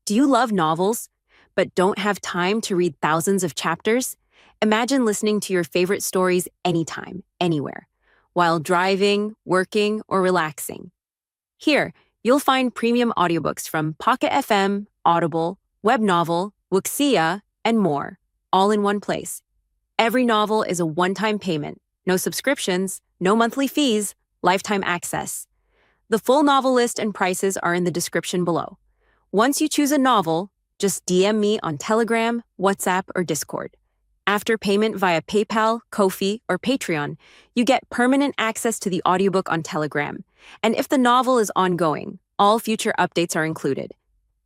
Do you love novels, but don't have time to read thousands of chapters? Imagine listening to your favorite stories anytime, anywhere, while driving, working, or relaxing. Here, you'll find premium audiobooks from Pocket FM, Audible, Webnovel, Wuxia, and more, all in one place. Every novel is a one-time payment, no subscriptions, no monthly fees, lifetime access. The full novel list and prices are in the description below. Once you choose a novel, just DM me on Telegram, WhatsApp, or Discord. After payment via PayPal, Ko-fi, or Patreon, you get permanent access to the audiobook on Telegram. And if the novel is ongoing, all future updates are included.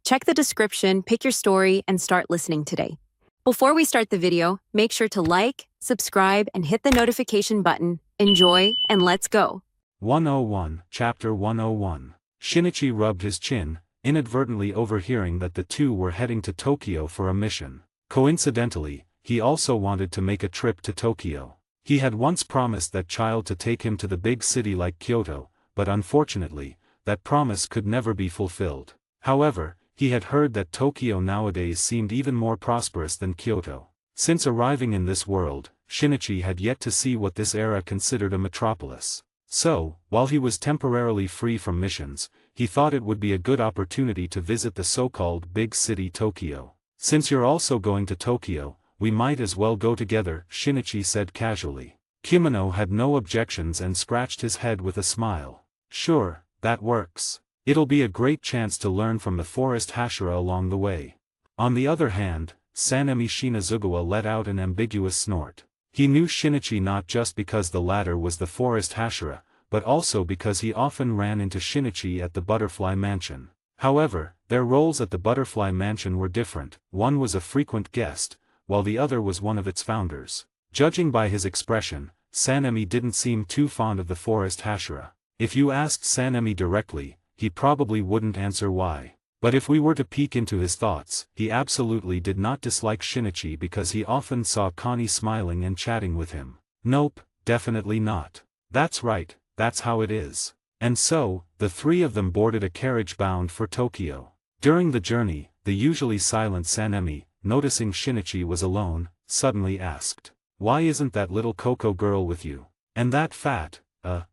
Check the description, pick your story, and start listening today. Before we start the video, make sure to like, subscribe, and hit the notification button. Enjoy, and let's go. 101, Chapter 101. Shinichi rubbed his chin, inadvertently overhearing that the two were heading to Tokyo for a mission. Coincidentally, he also wanted to make a trip to Tokyo. He had once promised that child to take him to the big city like Kyoto, but unfortunately, that promise could never be fulfilled. However, he had heard that Tokyo nowadays seemed even more prosperous than Kyoto. Since arriving in this world, Shinichi had yet to see what this era considered a metropolis. So, while he was temporarily free from missions, he thought it would be a good opportunity to visit the so-called big city Tokyo. "Since you're also going to Tokyo, we might as well go together," Shinichi said casually. Kimono had no objections and scratched his head with a smile. "Sure, that works. It'll be a great chance to learn from the forest Hashira along the way." On the other hand, Sanemi Shinazugawa let out an ambiguous snort. He knew Shinichi not just because the latter was the forest Hashira, but also because he often ran into Shinichi at the Butterfly Mansion. However, their roles at the Butterfly Mansion were different. One was a frequent guest, while the other was one of its founders. Judging by his expression, Sanemi didn't seem too fond of the forest Hashira. If you asked Sanemi directly, he probably wouldn't answer why. But if we were to peek into his thoughts, he absolutely did not dislike Shinichi because he often saw Connie smiling and chatting with him. Nope, definitely not. That's right, that's how it is. And so, the three of them boarded a carriage bound for Tokyo. During the journey, the usually silent Sanemi, noticing Shinichi was alone, suddenly asked, "Why isn't that little Koko girl with you? And that fat,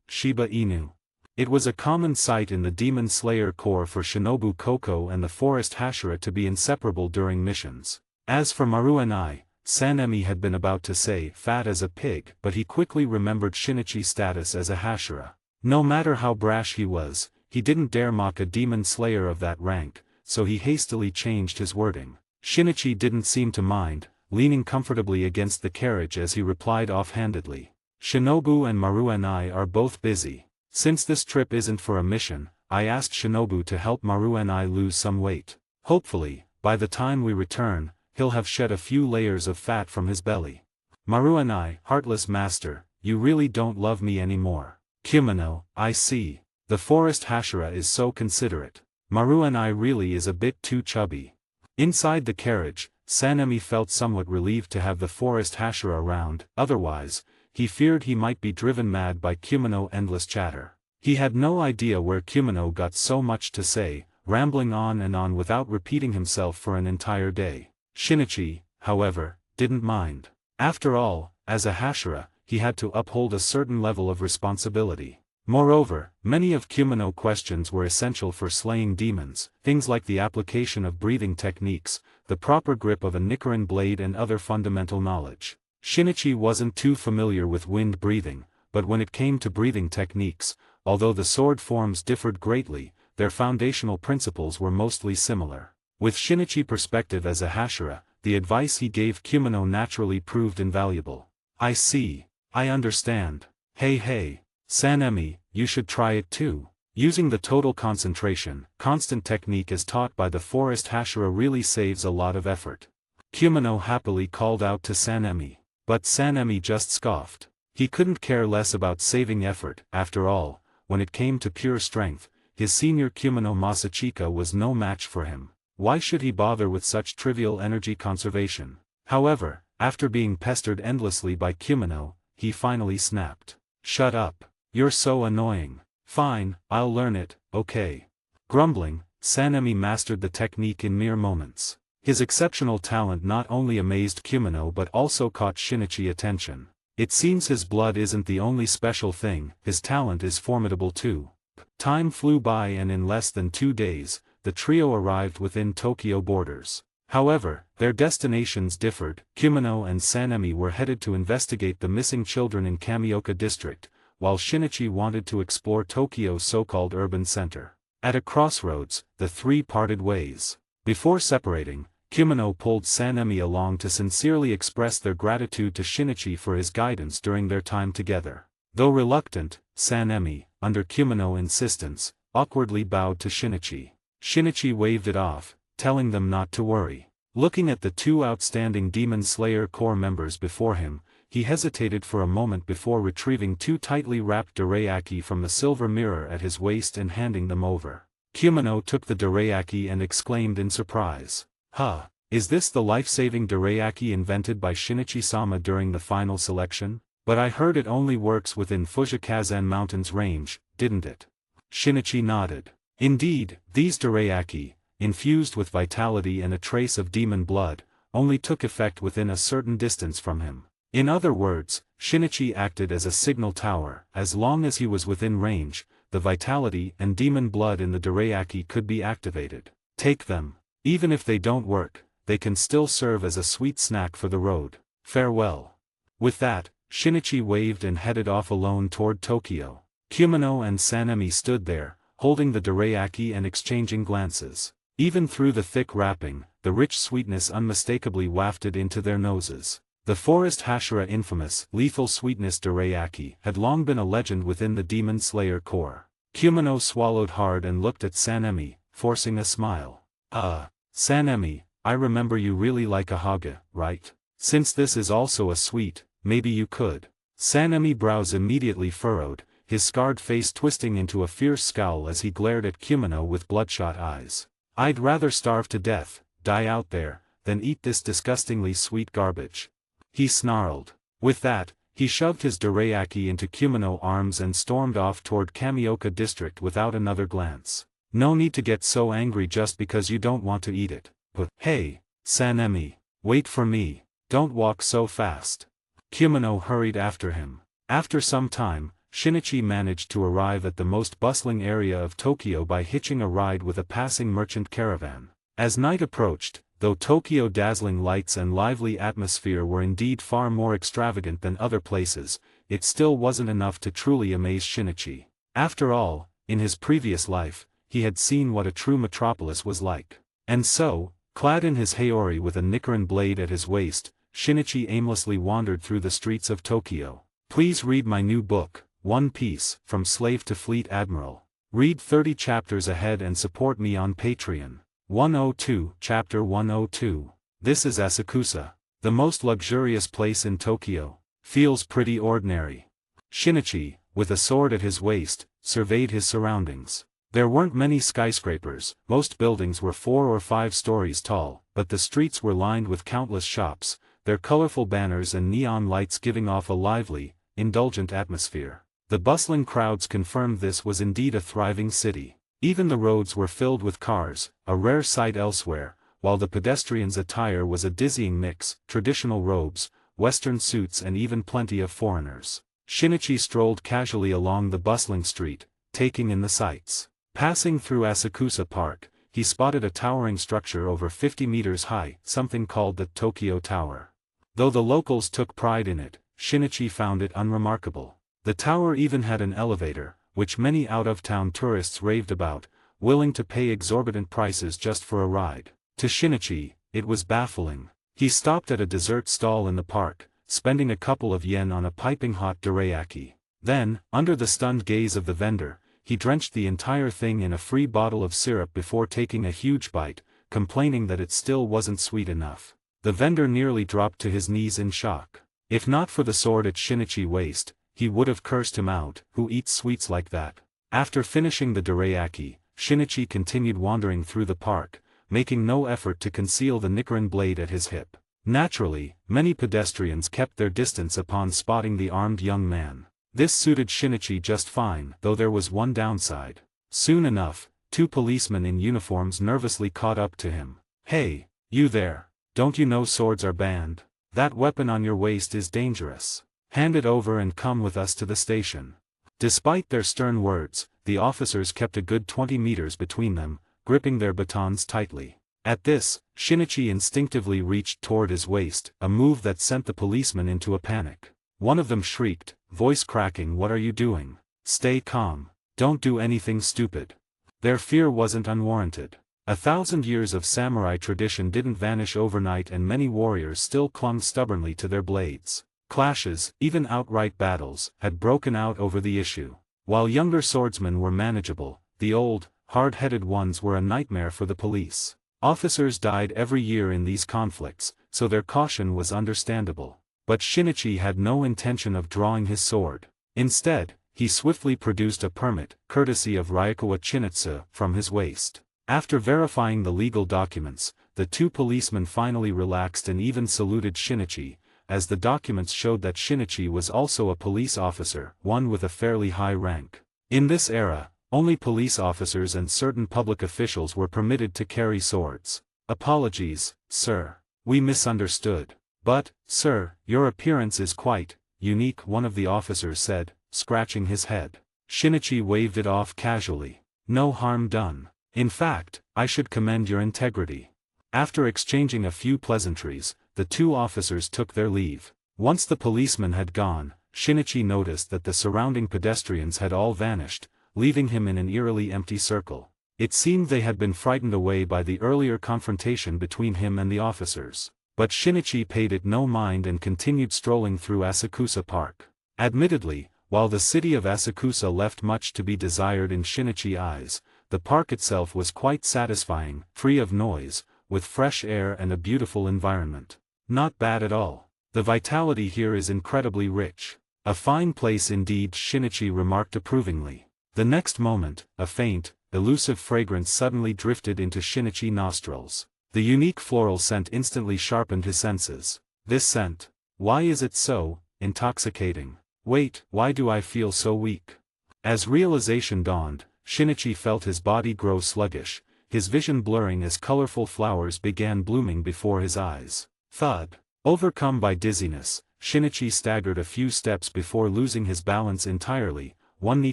Shiba Inu?" It was a common sight in the Demon Slayer Corps for Shinobu Koko and the Forest Hashira to be inseparable during missions. As for Maru and I, Sanemi had been about to say fat as a pig, but he quickly remembered Shinichi's status as a Hashira. No matter how brash he was, he didn't dare mock a Demon Slayer of that rank, so he hastily changed his wording. Shinichi didn't seem to mind, leaning comfortably against the carriage as he replied offhandedly. "Shinobu and Maru and I are both busy. Since this trip isn't for a mission, I asked Shinobu to help Maru and I lose some weight. Hopefully, by the time we return, he'll have shed a few layers of fat from his belly." "Maru and I, heartless master, you really don't love me anymore." "Kimono, I see. The forest Hashira is so considerate. Maru and I really is a bit too chubby." Inside the carriage, Sanemi felt somewhat relieved to have the forest Hashira around. Otherwise, he feared he might be driven mad by Kimono's endless chatter. He had no idea where Kimono got so much to say, rambling on and on without repeating himself for an entire day. Shinichi, however, didn't mind. After all, as a Hashira, he had to uphold a certain level of responsibility. Moreover, many of Kimono's questions were essential for slaying demons, things like the application of breathing techniques, the proper grip of a Nichiren blade and other fundamental knowledge. Shinichi wasn't too familiar with wind breathing, but when it came to breathing techniques, although the sword forms differed greatly, their foundational principles were mostly similar. With Shinichi's perspective as a Hashira, the advice he gave Kimono naturally proved invaluable. "I see. I understand. Hey, Sanemi, you should try it too. Using the total concentration, constant technique as taught by the forest Hashira really saves a lot of effort." Kimono happily called out to Sanemi. But Sanemi just scoffed. He couldn't care less about saving effort. After all, when it came to pure strength, his senior Kimono Masachika was no match for him. Why should he bother with such trivial energy conservation? However, after being pestered endlessly by Kimono, he finally snapped. "Shut up. You're so annoying. Fine, I'll learn it, okay." Grumbling, Sanemi mastered the technique in mere moments. His exceptional talent not only amazed Kumino but also caught Shinichi's attention. It seems his blood isn't the only special thing, his talent is formidable too. Time flew by and in less than 2 days, the trio arrived within Tokyo borders. However, their destinations differed. Kumino and Sanemi were headed to investigate the missing children in Kamioka district, while Shinichi wanted to explore Tokyo's so-called urban center. At a crossroads, the three parted ways. Before separating, Kumino pulled Sanemi along to sincerely express their gratitude to Shinichi for his guidance during their time together. Though reluctant, Sanemi, under Kumino's insistence, awkwardly bowed to Shinichi. Shinichi waved it off, telling them not to worry. Looking at the two outstanding Demon Slayer Corps members before him, he hesitated for a moment before retrieving 2 tightly wrapped dorayaki from the silver mirror at his waist and handing them over. Kumino took the dorayaki and exclaimed in surprise. Huh, is this the life-saving dorayaki invented by Shinichi-sama during the final selection? But I heard it only works within Fujikazan Mountains range, didn't it? Shinichi nodded. Indeed, these dorayaki, infused with vitality and a trace of demon blood, only took effect within a certain distance from him. In other words, Shinichi acted as a signal tower. As long as he was within range, the vitality and demon blood in the dorayaki could be activated. Take them. Even if they don't work, they can still serve as a sweet snack for the road. Farewell. With that, Shinichi waved and headed off alone toward Tokyo. Kumino and Sanemi stood there, holding the dorayaki and exchanging glances. Even through the thick wrapping, the rich sweetness unmistakably wafted into their noses. The forest Hashira infamous lethal sweetness dorayaki had long been a legend within the Demon Slayer Corps. Kumino swallowed hard and looked at Sanemi, forcing a smile. Sanemi, I remember you really like a hage, right? Since this is also a sweet, maybe you could. Sanemi's brows immediately furrowed, his scarred face twisting into a fierce scowl as he glared at Kumino with bloodshot eyes. I'd rather starve to death, die out there, than eat this disgustingly sweet garbage. He snarled. With that, he shoved his dorayaki into Kumino's arms and stormed off toward Kamioka district without another glance. No need to get so angry just because you don't want to eat it. But hey, Sanemi, wait for me, don't walk so fast. Kumino hurried after him. After some time, Shinichi managed to arrive at the most bustling area of Tokyo by hitching a ride with a passing merchant caravan. As night approached, though Tokyo's dazzling lights and lively atmosphere were indeed far more extravagant than other places, it still wasn't enough to truly amaze Shinichi. After all, in his previous life, he had seen what a true metropolis was like. And so, clad in his haori with a Nichiren blade at his waist, Shinichi aimlessly wandered through the streets of Tokyo. Please read my new book, One Piece, From Slave to Fleet Admiral. Read 30 chapters ahead and support me on Patreon. 102, Chapter 102. This is Asakusa, the most luxurious place in Tokyo. Feels pretty ordinary. Shinichi, with a sword at his waist, surveyed his surroundings. There weren't many skyscrapers, most buildings were 4 or 5 stories tall, but the streets were lined with countless shops, their colorful banners and neon lights giving off a lively, indulgent atmosphere. The bustling crowds confirmed this was indeed a thriving city. Even the roads were filled with cars, a rare sight elsewhere, while the pedestrians' attire was a dizzying mix, traditional robes, western suits and even plenty of foreigners. Shinichi strolled casually along the bustling street, taking in the sights. Passing through Asakusa Park, he spotted a towering structure over 50 meters high, something called the Tokyo Tower. Though the locals took pride in it, Shinichi found it unremarkable. The tower even had an elevator, which many out-of-town tourists raved about, willing to pay exorbitant prices just for a ride. To Shinichi, it was baffling. He stopped at a dessert stall in the park, spending a couple of yen on a piping hot dorayaki. Then, under the stunned gaze of the vendor, he drenched the entire thing in a free bottle of syrup before taking a huge bite, complaining that it still wasn't sweet enough. The vendor nearly dropped to his knees in shock. If not for the sword at Shinichi's waist, he would have cursed him out. Who eats sweets like that? After finishing the dorayaki, Shinichi continued wandering through the park, making no effort to conceal the Nichiren blade at his hip. Naturally, many pedestrians kept their distance upon spotting the armed young man. This suited Shinichi just fine, though there was one downside. Soon enough, 2 policemen in uniforms nervously caught up to him. "Hey, you there, don't you know swords are banned? That weapon on your waist is dangerous. Hand it over and come with us to the station." Despite their stern words, the officers kept a good 20 meters between them, gripping their batons tightly. At this, Shinichi instinctively reached toward his waist, a move that sent the policeman into a panic. One of them shrieked, voice cracking, "What are you doing? Stay calm. Don't do anything stupid." Their fear wasn't unwarranted. 1,000 years of samurai tradition didn't vanish overnight, and many warriors still clung stubbornly to their blades. Clashes, even outright battles, had broken out over the issue. While younger swordsmen were manageable, the old, hard-headed ones were a nightmare for the police. Officers died every year in these conflicts, so their caution was understandable. But Shinichi had no intention of drawing his sword. Instead, he swiftly produced a permit, courtesy of Ryakawa Chinatsu, from his waist. After verifying the legal documents, the 2 policemen finally relaxed and even saluted Shinichi, as the documents showed that Shinichi was also a police officer, one with a fairly high rank. In this era, only police officers and certain public officials were permitted to carry swords. "Apologies, sir. We misunderstood. But, sir, your appearance is quite unique," one of the officers said, scratching his head. Shinichi waved it off casually. "No harm done. In fact, I should commend your integrity." After exchanging a few pleasantries, the 2 officers took their leave. Once the policeman had gone, Shinichi noticed that the surrounding pedestrians had all vanished, leaving him in an eerily empty circle. It seemed they had been frightened away by the earlier confrontation between him and the officers. But Shinichi paid it no mind and continued strolling through Asakusa Park. Admittedly, while the city of Asakusa left much to be desired in Shinichi's eyes, the park itself was quite satisfying, free of noise, with fresh air and a beautiful environment. "Not bad at all. The vitality here is incredibly rich. A fine place indeed," Shinichi remarked approvingly. The next moment, a faint, elusive fragrance suddenly drifted into Shinichi's nostrils. The unique floral scent instantly sharpened his senses. This scent. Why is it so intoxicating? Wait, why do I feel so weak? As realization dawned, Shinichi felt his body grow sluggish, his vision blurring as colorful flowers began blooming before his eyes. Thud. Overcome by dizziness, Shinichi staggered a few steps before losing his balance entirely, one knee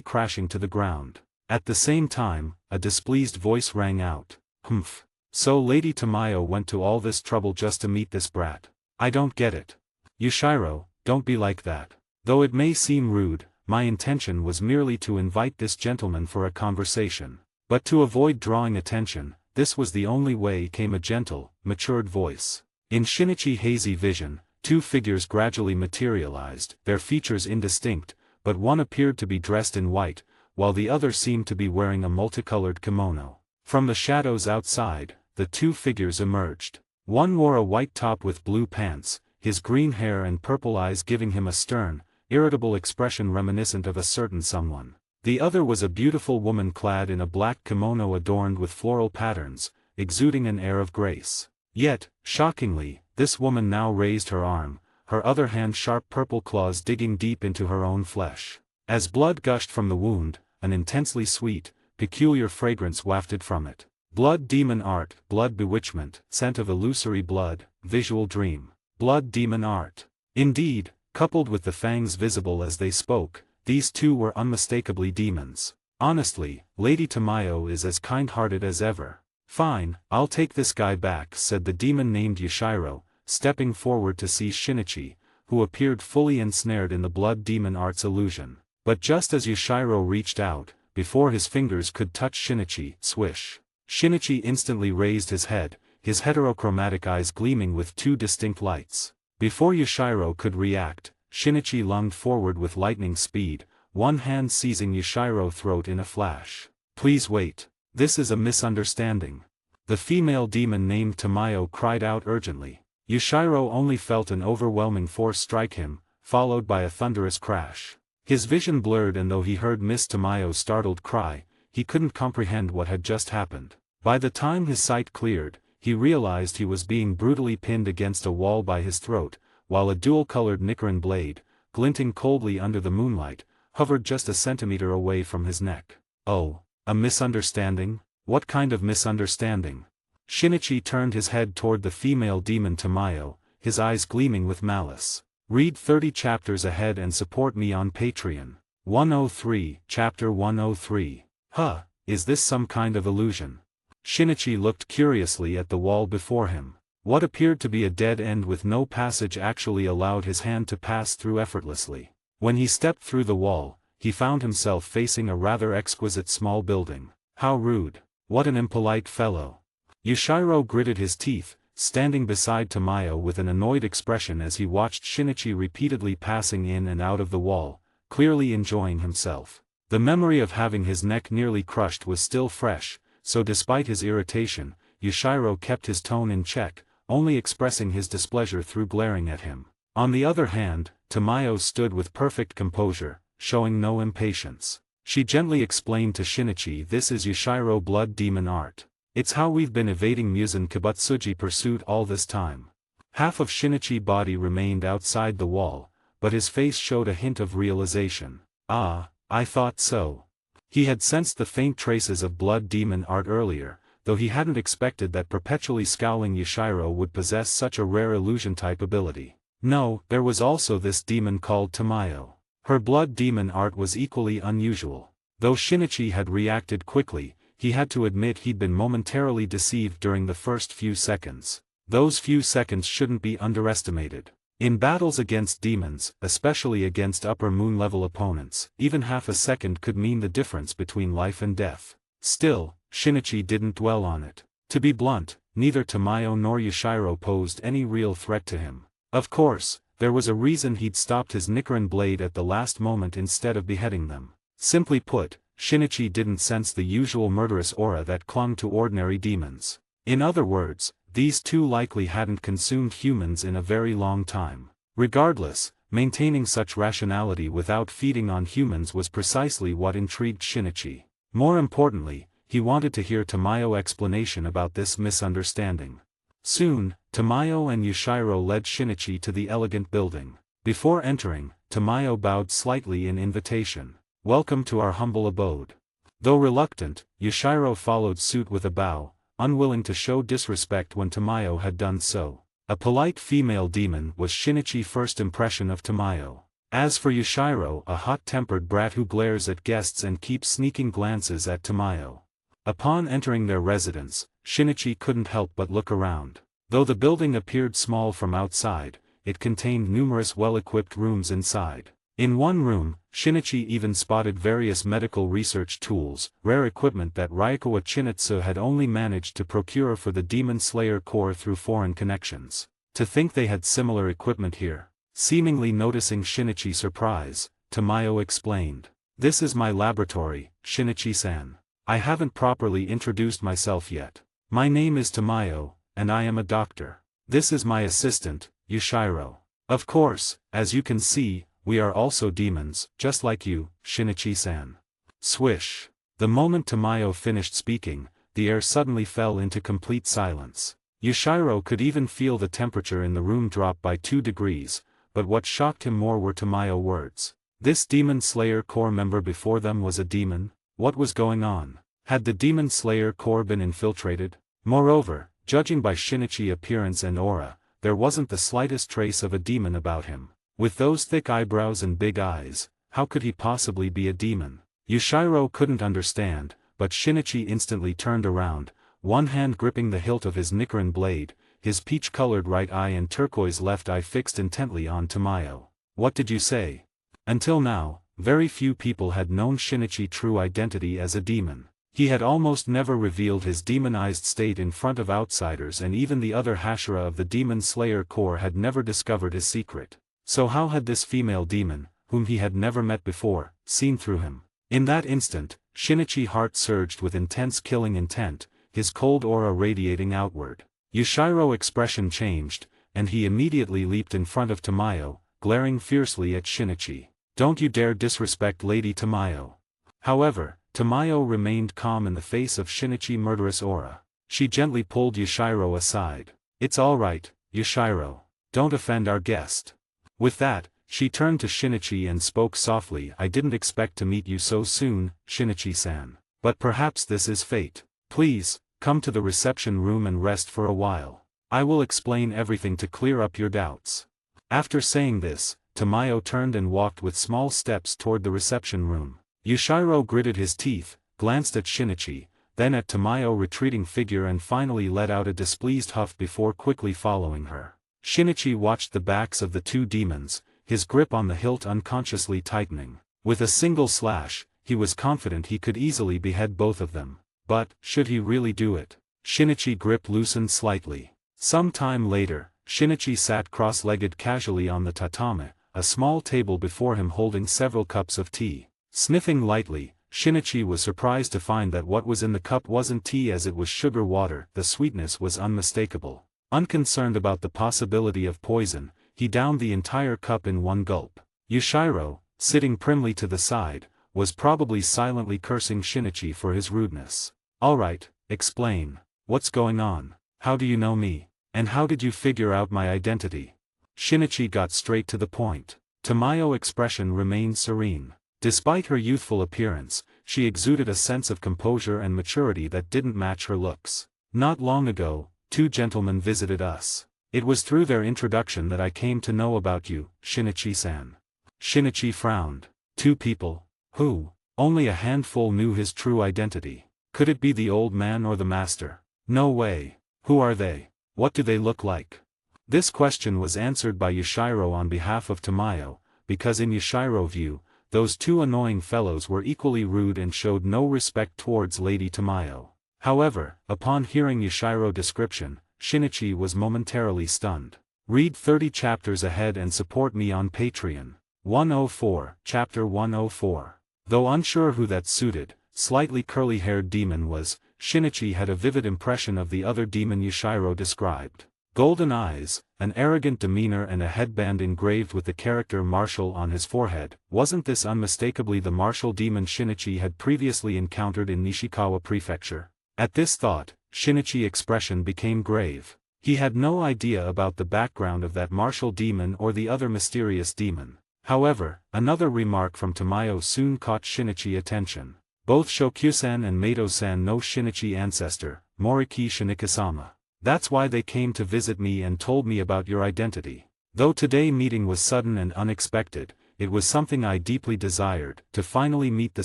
crashing to the ground. At the same time, a displeased voice rang out. "Humph. So Lady Tamayo went to all this trouble just to meet this brat. I don't get it. Yushiro, don't be like that. Though it may seem rude, my intention was merely to invite this gentleman for a conversation." But to avoid drawing attention, this was the only way, came a gentle, matured voice. In Shinichi's hazy vision, 2 figures gradually materialized, their features indistinct, but one appeared to be dressed in white, while the other seemed to be wearing a multicolored kimono. From the shadows outside, the 2 figures emerged. One wore a white top with blue pants, his green hair and purple eyes giving him a stern, irritable expression reminiscent of a certain someone. The other was a beautiful woman clad in a black kimono adorned with floral patterns, exuding an air of grace. Yet, shockingly, this woman now raised her arm, her other hand sharp purple claws digging deep into her own flesh. As blood gushed from the wound, an intensely sweet, peculiar fragrance wafted from it. Blood demon art, blood bewitchment, scent of illusory blood, visual dream. Blood demon art. Indeed, coupled with the fangs visible as they spoke, these 2 were unmistakably demons. "Honestly, Lady Tamayo is as kind-hearted as ever." "Fine, I'll take this guy back," said the demon named Yushiro, stepping forward to seize Shinichi, who appeared fully ensnared in the blood demon art's illusion. But just as Yushiro reached out, before his fingers could touch Shinichi, swish. Shinichi instantly raised his head, his heterochromatic eyes gleaming with 2 distinct lights. Before Yushiro could react, Shinichi lunged forward with lightning speed, one hand seizing Yushiro's throat in a flash. "Please wait. This is a misunderstanding." The female demon named Tamayo cried out urgently. Yushiro only felt an overwhelming force strike him, followed by a thunderous crash. His vision blurred, and though he heard Miss Tamayo's startled cry, he couldn't comprehend what had just happened. By the time his sight cleared, he realized he was being brutally pinned against a wall by his throat, while a dual-colored Nichiren blade, glinting coldly under the moonlight, hovered just a centimeter away from his neck. "Oh, a misunderstanding?" What kind of misunderstanding? Shinichi turned his head toward the female demon Tamayo, his eyes gleaming with malice. Read 30 chapters ahead and support me on Patreon. 103, Chapter 103. Huh, is this some kind of illusion? Shinichi looked curiously at the wall before him. What appeared to be a dead end with no passage actually allowed his hand to pass through effortlessly. When he stepped through the wall, he found himself facing a rather exquisite small building. How rude. What an impolite fellow. Yushiro gritted his teeth, standing beside Tamayo with an annoyed expression as he watched Shinichi repeatedly passing in and out of the wall, clearly enjoying himself. The memory of having his neck nearly crushed was still fresh, so despite his irritation, Yushiro kept his tone in check, only expressing his displeasure through glaring at him. On the other hand, Tamayo stood with perfect composure, showing no impatience. She gently explained to Shinichi, this is Yushiro blood demon art. It's how we've been evading Muzan Kibutsuji pursuit all this time. Half of Shinichi's body remained outside the wall, but his face showed a hint of realization. Ah, I thought so. He had sensed the faint traces of blood demon art earlier, though he hadn't expected that perpetually scowling Yushiro would possess such a rare illusion-type ability. No, there was also this demon called Tamayo. Her blood demon art was equally unusual. Though Shinichi had reacted quickly, he had to admit he'd been momentarily deceived during the first few seconds. Those few seconds shouldn't be underestimated. In battles against demons, especially against upper moon level opponents, even half a second could mean the difference between life and death. Still, Shinichi didn't dwell on it. To be blunt, neither Tamayo nor Yushiro posed any real threat to him. Of course, there was a reason he'd stopped his Nichiren blade at the last moment instead of beheading them. Simply put, Shinichi didn't sense the usual murderous aura that clung to ordinary demons. In other words, these two likely hadn't consumed humans in a very long time. Regardless, maintaining such rationality without feeding on humans was precisely what intrigued Shinichi. More importantly, he wanted to hear Tamayo's explanation about this misunderstanding. Soon, Tamayo and Yushiro led Shinichi to the elegant building. Before entering, Tamayo bowed slightly in invitation. Welcome to our humble abode. Though reluctant, Yushiro followed suit with a bow, unwilling to show disrespect when Tamayo had done so. A polite female demon was Shinichi's first impression of Tamayo. As for Yushiro, a hot-tempered brat who glares at guests and keeps sneaking glances at Tamayo. Upon entering their residence, Shinichi couldn't help but look around. Though the building appeared small from outside, it contained numerous well-equipped rooms inside. In one room, Shinichi even spotted various medical research tools, rare equipment that Ryukawa Chinatsu had only managed to procure for the Demon Slayer Corps through foreign connections. To think they had similar equipment here. Seemingly noticing Shinichi's surprise, Tamayo explained. This is my laboratory, Shinichi-san. I haven't properly introduced myself yet. My name is Tamayo, and I am a doctor. This is my assistant, Yushiro. Of course, as you can see, we are also demons, just like you, Shinichi-san. Swish. The moment Tamayo finished speaking, the air suddenly fell into complete silence. Yushiro could even feel the temperature in the room drop by 2 degrees, but what shocked him more were Tamayo's words. This Demon Slayer Corps member before them was a demon? What was going on? Had the Demon Slayer Corps been infiltrated? Moreover, judging by Shinichi's appearance and aura, there wasn't the slightest trace of a demon about him. With those thick eyebrows and big eyes, how could he possibly be a demon? Yushiro couldn't understand, but Shinichi instantly turned around, one hand gripping the hilt of his Nichiren blade, his peach-colored right eye and turquoise left eye fixed intently on Tamayo. What did you say? Until now, very few people had known Shinichi's true identity as a demon. He had almost never revealed his demonized state in front of outsiders, and even the other Hashira of the Demon Slayer Corps had never discovered his secret. So how had this female demon, whom he had never met before, seen through him? In that instant, Shinichi's heart surged with intense killing intent, his cold aura radiating outward. Yushiro's expression changed, and he immediately leaped in front of Tamayo, glaring fiercely at Shinichi. Don't you dare disrespect Lady Tamayo. However, Tamayo remained calm in the face of Shinichi's murderous aura. She gently pulled Yushiro aside. It's all right, Yushiro. Don't offend our guest. With that, she turned to Shinichi and spoke softly. I didn't expect to meet you so soon, Shinichi-san. But perhaps this is fate. Please, come to the reception room and rest for a while. I will explain everything to clear up your doubts. After saying this, Tamayo turned and walked with small steps toward the reception room. Yushiro gritted his teeth, glanced at Shinichi, then at Tamayo's retreating figure and finally let out a displeased huff before quickly following her. Shinichi watched the backs of the two demons, his grip on the hilt unconsciously tightening. With a single slash, he was confident he could easily behead both of them. But, should he really do it? Shinichi's grip loosened slightly. Some time later, Shinichi sat cross-legged casually on the tatame, a small table before him holding several cups of tea. Sniffing lightly, Shinichi was surprised to find that what was in the cup wasn't tea as it was sugar water. The sweetness was unmistakable. Unconcerned about the possibility of poison, he downed the entire cup in one gulp. Yushiro, sitting primly to the side, was probably silently cursing Shinichi for his rudeness. Alright, explain. What's going on? How do you know me? And how did you figure out my identity? Shinichi got straight to the point. Tamayo's expression remained serene. Despite her youthful appearance, she exuded a sense of composure and maturity that didn't match her looks. Not long ago, two gentlemen visited us. It was through their introduction that I came to know about you, Shinichi-san. Shinichi frowned. Two people? Who? Only a handful knew his true identity. Could it be the old man or the master? No way. Who are they? What do they look like? This question was answered by Yushiro on behalf of Tamayo, because in Yushiro's view, those two annoying fellows were equally rude and showed no respect towards Lady Tamayo. However, upon hearing Yushiro's description, Shinichi was momentarily stunned. Read 30 chapters ahead and support me on Patreon. 104, Chapter 104. Though unsure who that suited, slightly curly-haired demon was, Shinichi had a vivid impression of the other demon Yushiro described. Golden eyes, an arrogant demeanor and a headband engraved with the character martial on his forehead. Wasn't this unmistakably the martial demon Shinichi had previously encountered in Nishikawa Prefecture? At this thought, Shinichi's expression became grave. He had no idea about the background of that martial demon or the other mysterious demon. However, another remark from Tamayo soon caught Shinichi's attention. Both Shokyu-san and Mato-san know Shinichi's ancestor, Moriki Shinikisama. That's why they came to visit me and told me about your identity. Though today's meeting was sudden and unexpected, it was something I deeply desired, to finally meet the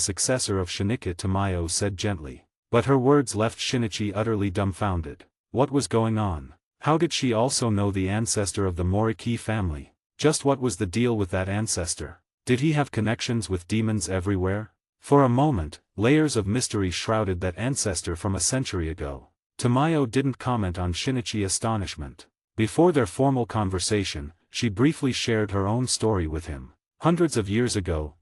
successor of Shinika, Tamayo said gently. But her words left Shinichi utterly dumbfounded. What was going on? How did she also know the ancestor of the Moriki family? Just what was the deal with that ancestor? Did he have connections with demons everywhere? For a moment, layers of mystery shrouded that ancestor from a century ago. Tamayo didn't comment on Shinichi's astonishment. Before their formal conversation, she briefly shared her own story with him. Hundreds of years ago,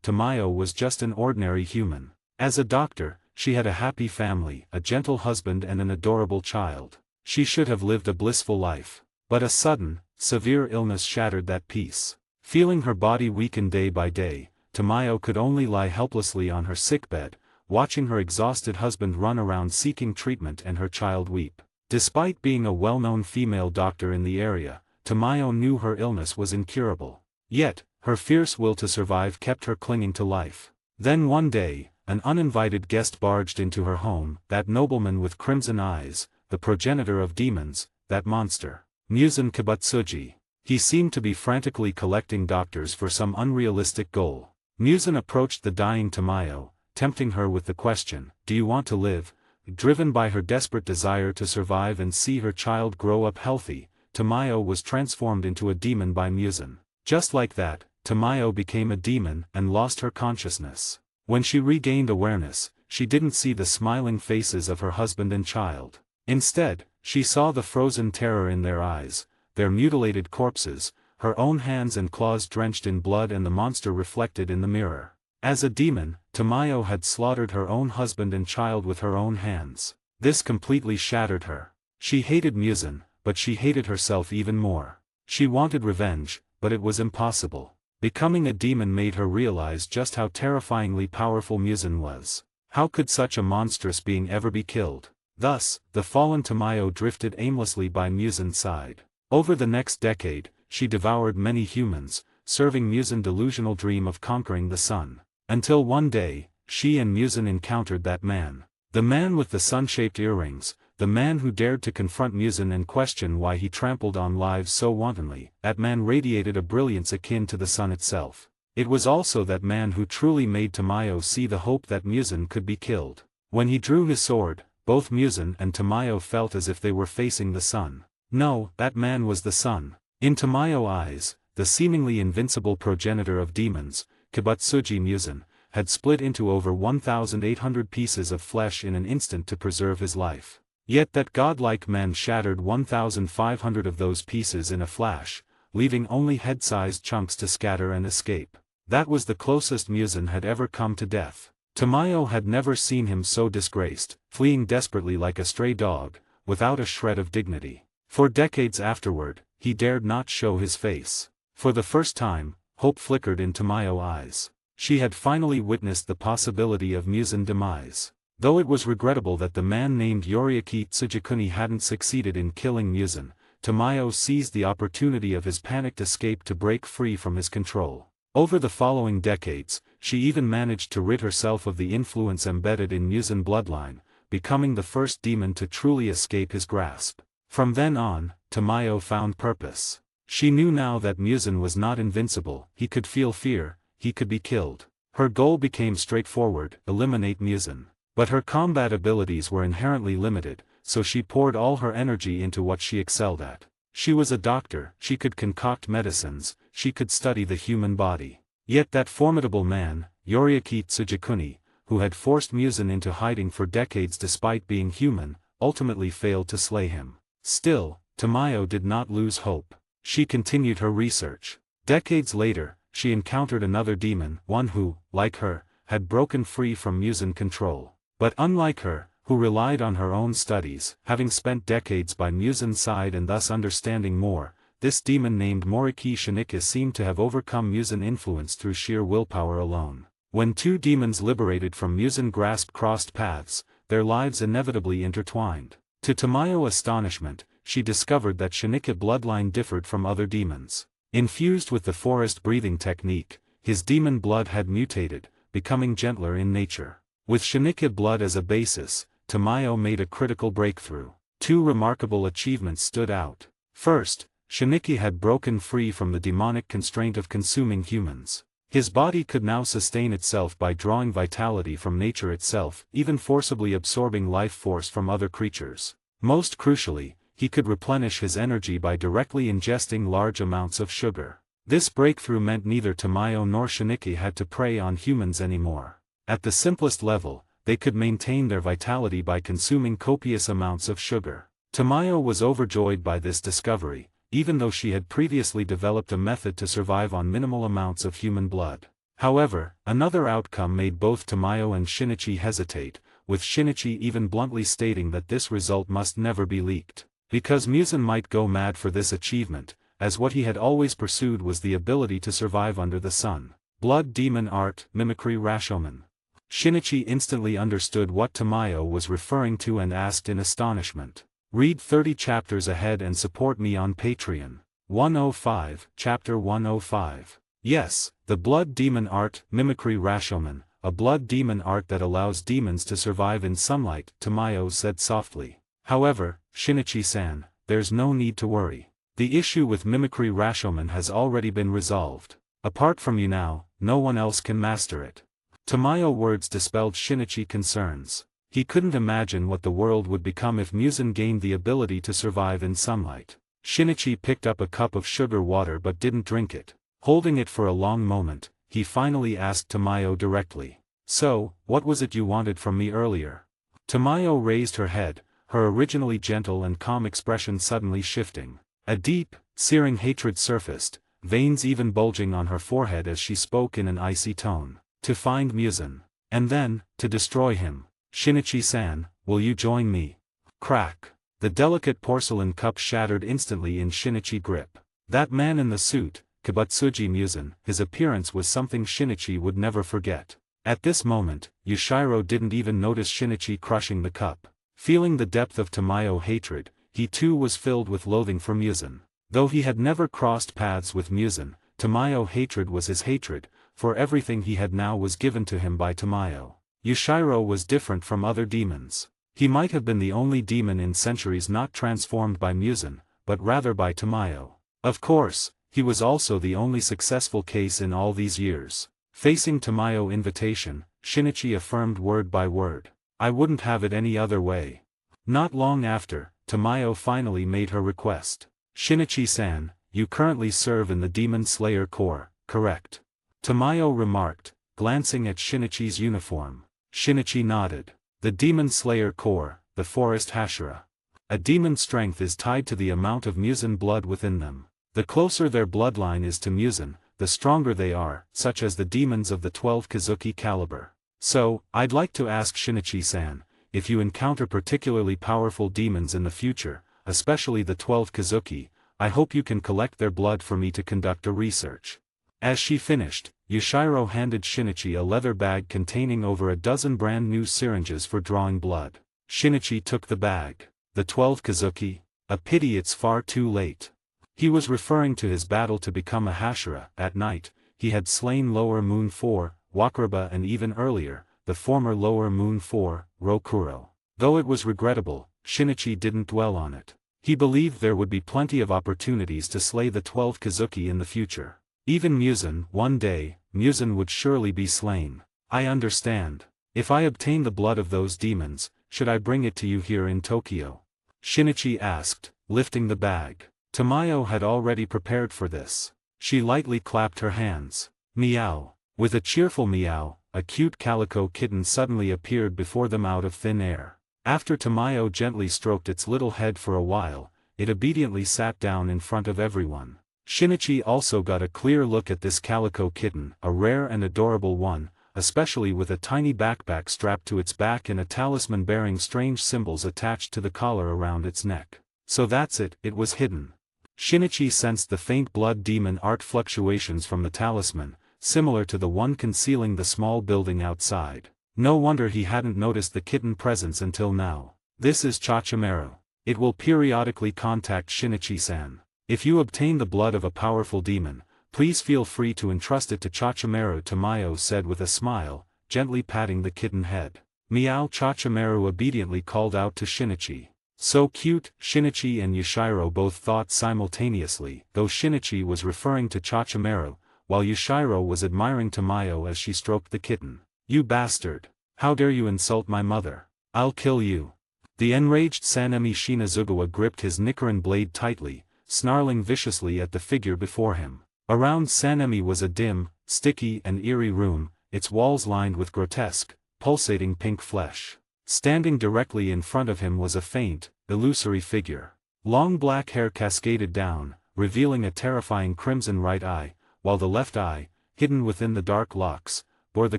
Tamayo was just an ordinary human. As a doctor, she had a happy family, a gentle husband and an adorable child. She should have lived a blissful life. But a sudden, severe illness shattered that peace. Feeling her body weaken day by day, Tamayo could only lie helplessly on her sickbed, watching her exhausted husband run around seeking treatment and her child weep. Despite being a well-known female doctor in the area, Tamayo knew her illness was incurable. Yet, her fierce will to survive kept her clinging to life. Then one day, an uninvited guest barged into her home, that nobleman with crimson eyes, the progenitor of demons, that monster, Muzan Kibutsuji. He seemed to be frantically collecting doctors for some unrealistic goal. Muzan approached the dying Tamayo, tempting her with the question, "Do you want to live?" Driven by her desperate desire to survive and see her child grow up healthy, Tamayo was transformed into a demon by Muzan. Just like that, Tamayo became a demon and lost her consciousness. When she regained awareness, she didn't see the smiling faces of her husband and child. Instead, she saw the frozen terror in their eyes, their mutilated corpses, her own hands and claws drenched in blood and the monster reflected in the mirror. As a demon, Tamayo had slaughtered her own husband and child with her own hands. This completely shattered her. She hated Muzan, but she hated herself even more. She wanted revenge, but it was impossible. Becoming a demon made her realize just how terrifyingly powerful Muzan was. How could such a monstrous being ever be killed? Thus, the fallen Tamayo drifted aimlessly by Muzan's side. Over the next decade, she devoured many humans, serving Muzan's delusional dream of conquering the sun. Until one day, she and Muzan encountered that man. The man with the sun-shaped earrings, the man who dared to confront Muzan and question why he trampled on lives so wantonly. That man radiated a brilliance akin to the sun itself. It was also that man who truly made Tamayo see the hope that Muzan could be killed. When he drew his sword, both Muzan and Tamayo felt as if they were facing the sun. No, that man was the sun. In Tamayo's eyes, the seemingly invincible progenitor of demons, Kibutsuji Muzan, had split into over 1,800 pieces of flesh in an instant to preserve his life. Yet that godlike man shattered 1,500 of those pieces in a flash, leaving only head-sized chunks to scatter and escape. That was the closest Muzan had ever come to death. Tamayo had never seen him so disgraced, fleeing desperately like a stray dog, without a shred of dignity. For decades afterward, he dared not show his face. For the first time, hope flickered in Tamayo's eyes. She had finally witnessed the possibility of Muzan's demise. Though it was regrettable that the man named Yoriaki Tsujikuni hadn't succeeded in killing Muzan, Tamayo seized the opportunity of his panicked escape to break free from his control. Over the following decades, she even managed to rid herself of the influence embedded in Muzan's bloodline, becoming the first demon to truly escape his grasp. From then on, Tamayo found purpose. She knew now that Muzan was not invincible. He could feel fear, he could be killed. Her goal became straightforward: eliminate Muzan. But her combat abilities were inherently limited, so she poured all her energy into what she excelled at. She was a doctor, she could concoct medicines, she could study the human body. Yet that formidable man, Yoriaki Tsujikuni, who had forced Muzan into hiding for decades despite being human, ultimately failed to slay him. Still, Tamayo did not lose hope. She continued her research. Decades later, she encountered another demon, one who, like her, had broken free from Muzan control. But unlike her, who relied on her own studies, having spent decades by Muzan's side and thus understanding more, this demon named Moriki Shinika seemed to have overcome Muzan's influence through sheer willpower alone. When two demons liberated from Muzan's grasp crossed paths, their lives inevitably intertwined. To Tamayo's astonishment, she discovered that Shinika bloodline differed from other demons. Infused with the forest breathing technique, his demon blood had mutated, becoming gentler in nature. With Shinika blood as a basis, Tamayo made a critical breakthrough. Two remarkable achievements stood out. First, Shinika had broken free from the demonic constraint of consuming humans. His body could now sustain itself by drawing vitality from nature itself, even forcibly absorbing life force from other creatures. Most crucially, he could replenish his energy by directly ingesting large amounts of sugar. This breakthrough meant neither Tamayo nor Shinika had to prey on humans anymore. At the simplest level, they could maintain their vitality by consuming copious amounts of sugar. Tamayo was overjoyed by this discovery, even though she had previously developed a method to survive on minimal amounts of human blood. However, another outcome made both Tamayo and Shinichi hesitate, with Shinichi even bluntly stating that this result must never be leaked. Because Muzan might go mad for this achievement, as what he had always pursued was the ability to survive under the sun. Blood demon art, mimicry Rashomon. Shinichi instantly understood what Tamayo was referring to and asked in astonishment. Read 30 chapters ahead and support me on Patreon. 105, Chapter 105. Yes, the blood demon art, mimicry Rashomon, a blood demon art that allows demons to survive in sunlight, Tamayo said softly. However, Shinichi-san, there's no need to worry. The issue with mimicry Rashomon has already been resolved. Apart from you now, no one else can master it. Tamayo's words dispelled Shinichi's concerns. He couldn't imagine what the world would become if Muzan gained the ability to survive in sunlight. Shinichi picked up a cup of sugar water but didn't drink it. Holding it for a long moment, he finally asked Tamayo directly. So, what was it you wanted from me earlier? Tamayo raised her head, her originally gentle and calm expression suddenly shifting. A deep, searing hatred surfaced, veins even bulging on her forehead as she spoke in an icy tone. To find Muzan. And then, to destroy him. Shinichi-san, will you join me? Crack. The delicate porcelain cup shattered instantly in Shinichi's grip. That man in the suit, Kibutsuji Muzan, his appearance was something Shinichi would never forget. At this moment, Yushiro didn't even notice Shinichi crushing the cup. Feeling the depth of Tamayo's hatred, he too was filled with loathing for Muzan. Though he had never crossed paths with Muzan, Tamayo's hatred was his hatred, for everything he had now was given to him by Tamayo. Yushiro was different from other demons. He might have been the only demon in centuries not transformed by Muzan, but rather by Tamayo. Of course, he was also the only successful case in all these years. Facing Tamayo invitation, Shinichi affirmed word by word, "I wouldn't have it any other way." Not long after, Tamayo finally made her request. "Shinichi-san, you currently serve in the Demon Slayer Corps, correct?" Tamayo remarked, glancing at Shinichi's uniform. Shinichi nodded. "The Demon Slayer Corps, the Forest Hashira. A demon's strength is tied to the amount of Muzan blood within them. The closer their bloodline is to Muzan, the stronger they are, such as the demons of the 12 Kazuki caliber. So, I'd like to ask Shinichi-san, if you encounter particularly powerful demons in the future, especially the 12 Kazuki, I hope you can collect their blood for me to conduct a research." As she finished, Yushiro handed Shinichi a leather bag containing over a dozen brand new syringes for drawing blood. Shinichi took the bag. The 12 Kazuki? A pity it's far too late. He was referring to his battle to become a Hashira. At night, he had slain Lower Moon 4, Wakriba, and even earlier, the former Lower Moon 4, Rokuro. Though it was regrettable, Shinichi didn't dwell on it. He believed there would be plenty of opportunities to slay the 12 Kazuki in the future. Even Muzan, one day, Muzan would surely be slain. "I understand. If I obtain the blood of those demons, should I bring it to you here in Tokyo?" Shinichi asked, lifting the bag. Tamayo had already prepared for this. She lightly clapped her hands. Meow. With a cheerful meow, a cute calico kitten suddenly appeared before them out of thin air. After Tamayo gently stroked its little head for a while, it obediently sat down in front of everyone. Shinichi also got a clear look at this calico kitten, a rare and adorable one, especially with a tiny backpack strapped to its back and a talisman bearing strange symbols attached to the collar around its neck. So that's it, it was hidden. Shinichi sensed the faint blood demon art fluctuations from the talisman, similar to the one concealing the small building outside. No wonder he hadn't noticed the kitten presence until now. This is Chachimeru. It will periodically contact Shinichi-san. If you obtain the blood of a powerful demon, please feel free to entrust it to Chachimeru, Tamayo said with a smile, gently patting the kitten head. Meow. Chachimeru obediently called out to Shinichi. So cute, Shinichi and Yushiro both thought simultaneously, though Shinichi was referring to Chachimeru, while Yushiro was admiring Tamayo as she stroked the kitten. "You bastard! How dare you insult my mother? I'll kill you!" The enraged Sanemi Shinazugawa gripped his Nichiren blade tightly, snarling viciously at the figure before him. Around Sanemi was a dim, sticky and eerie room, its walls lined with grotesque, pulsating pink flesh. Standing directly in front of him was a faint, illusory figure. Long black hair cascaded down, revealing a terrifying crimson right eye, while the left eye, hidden within the dark locks, bore the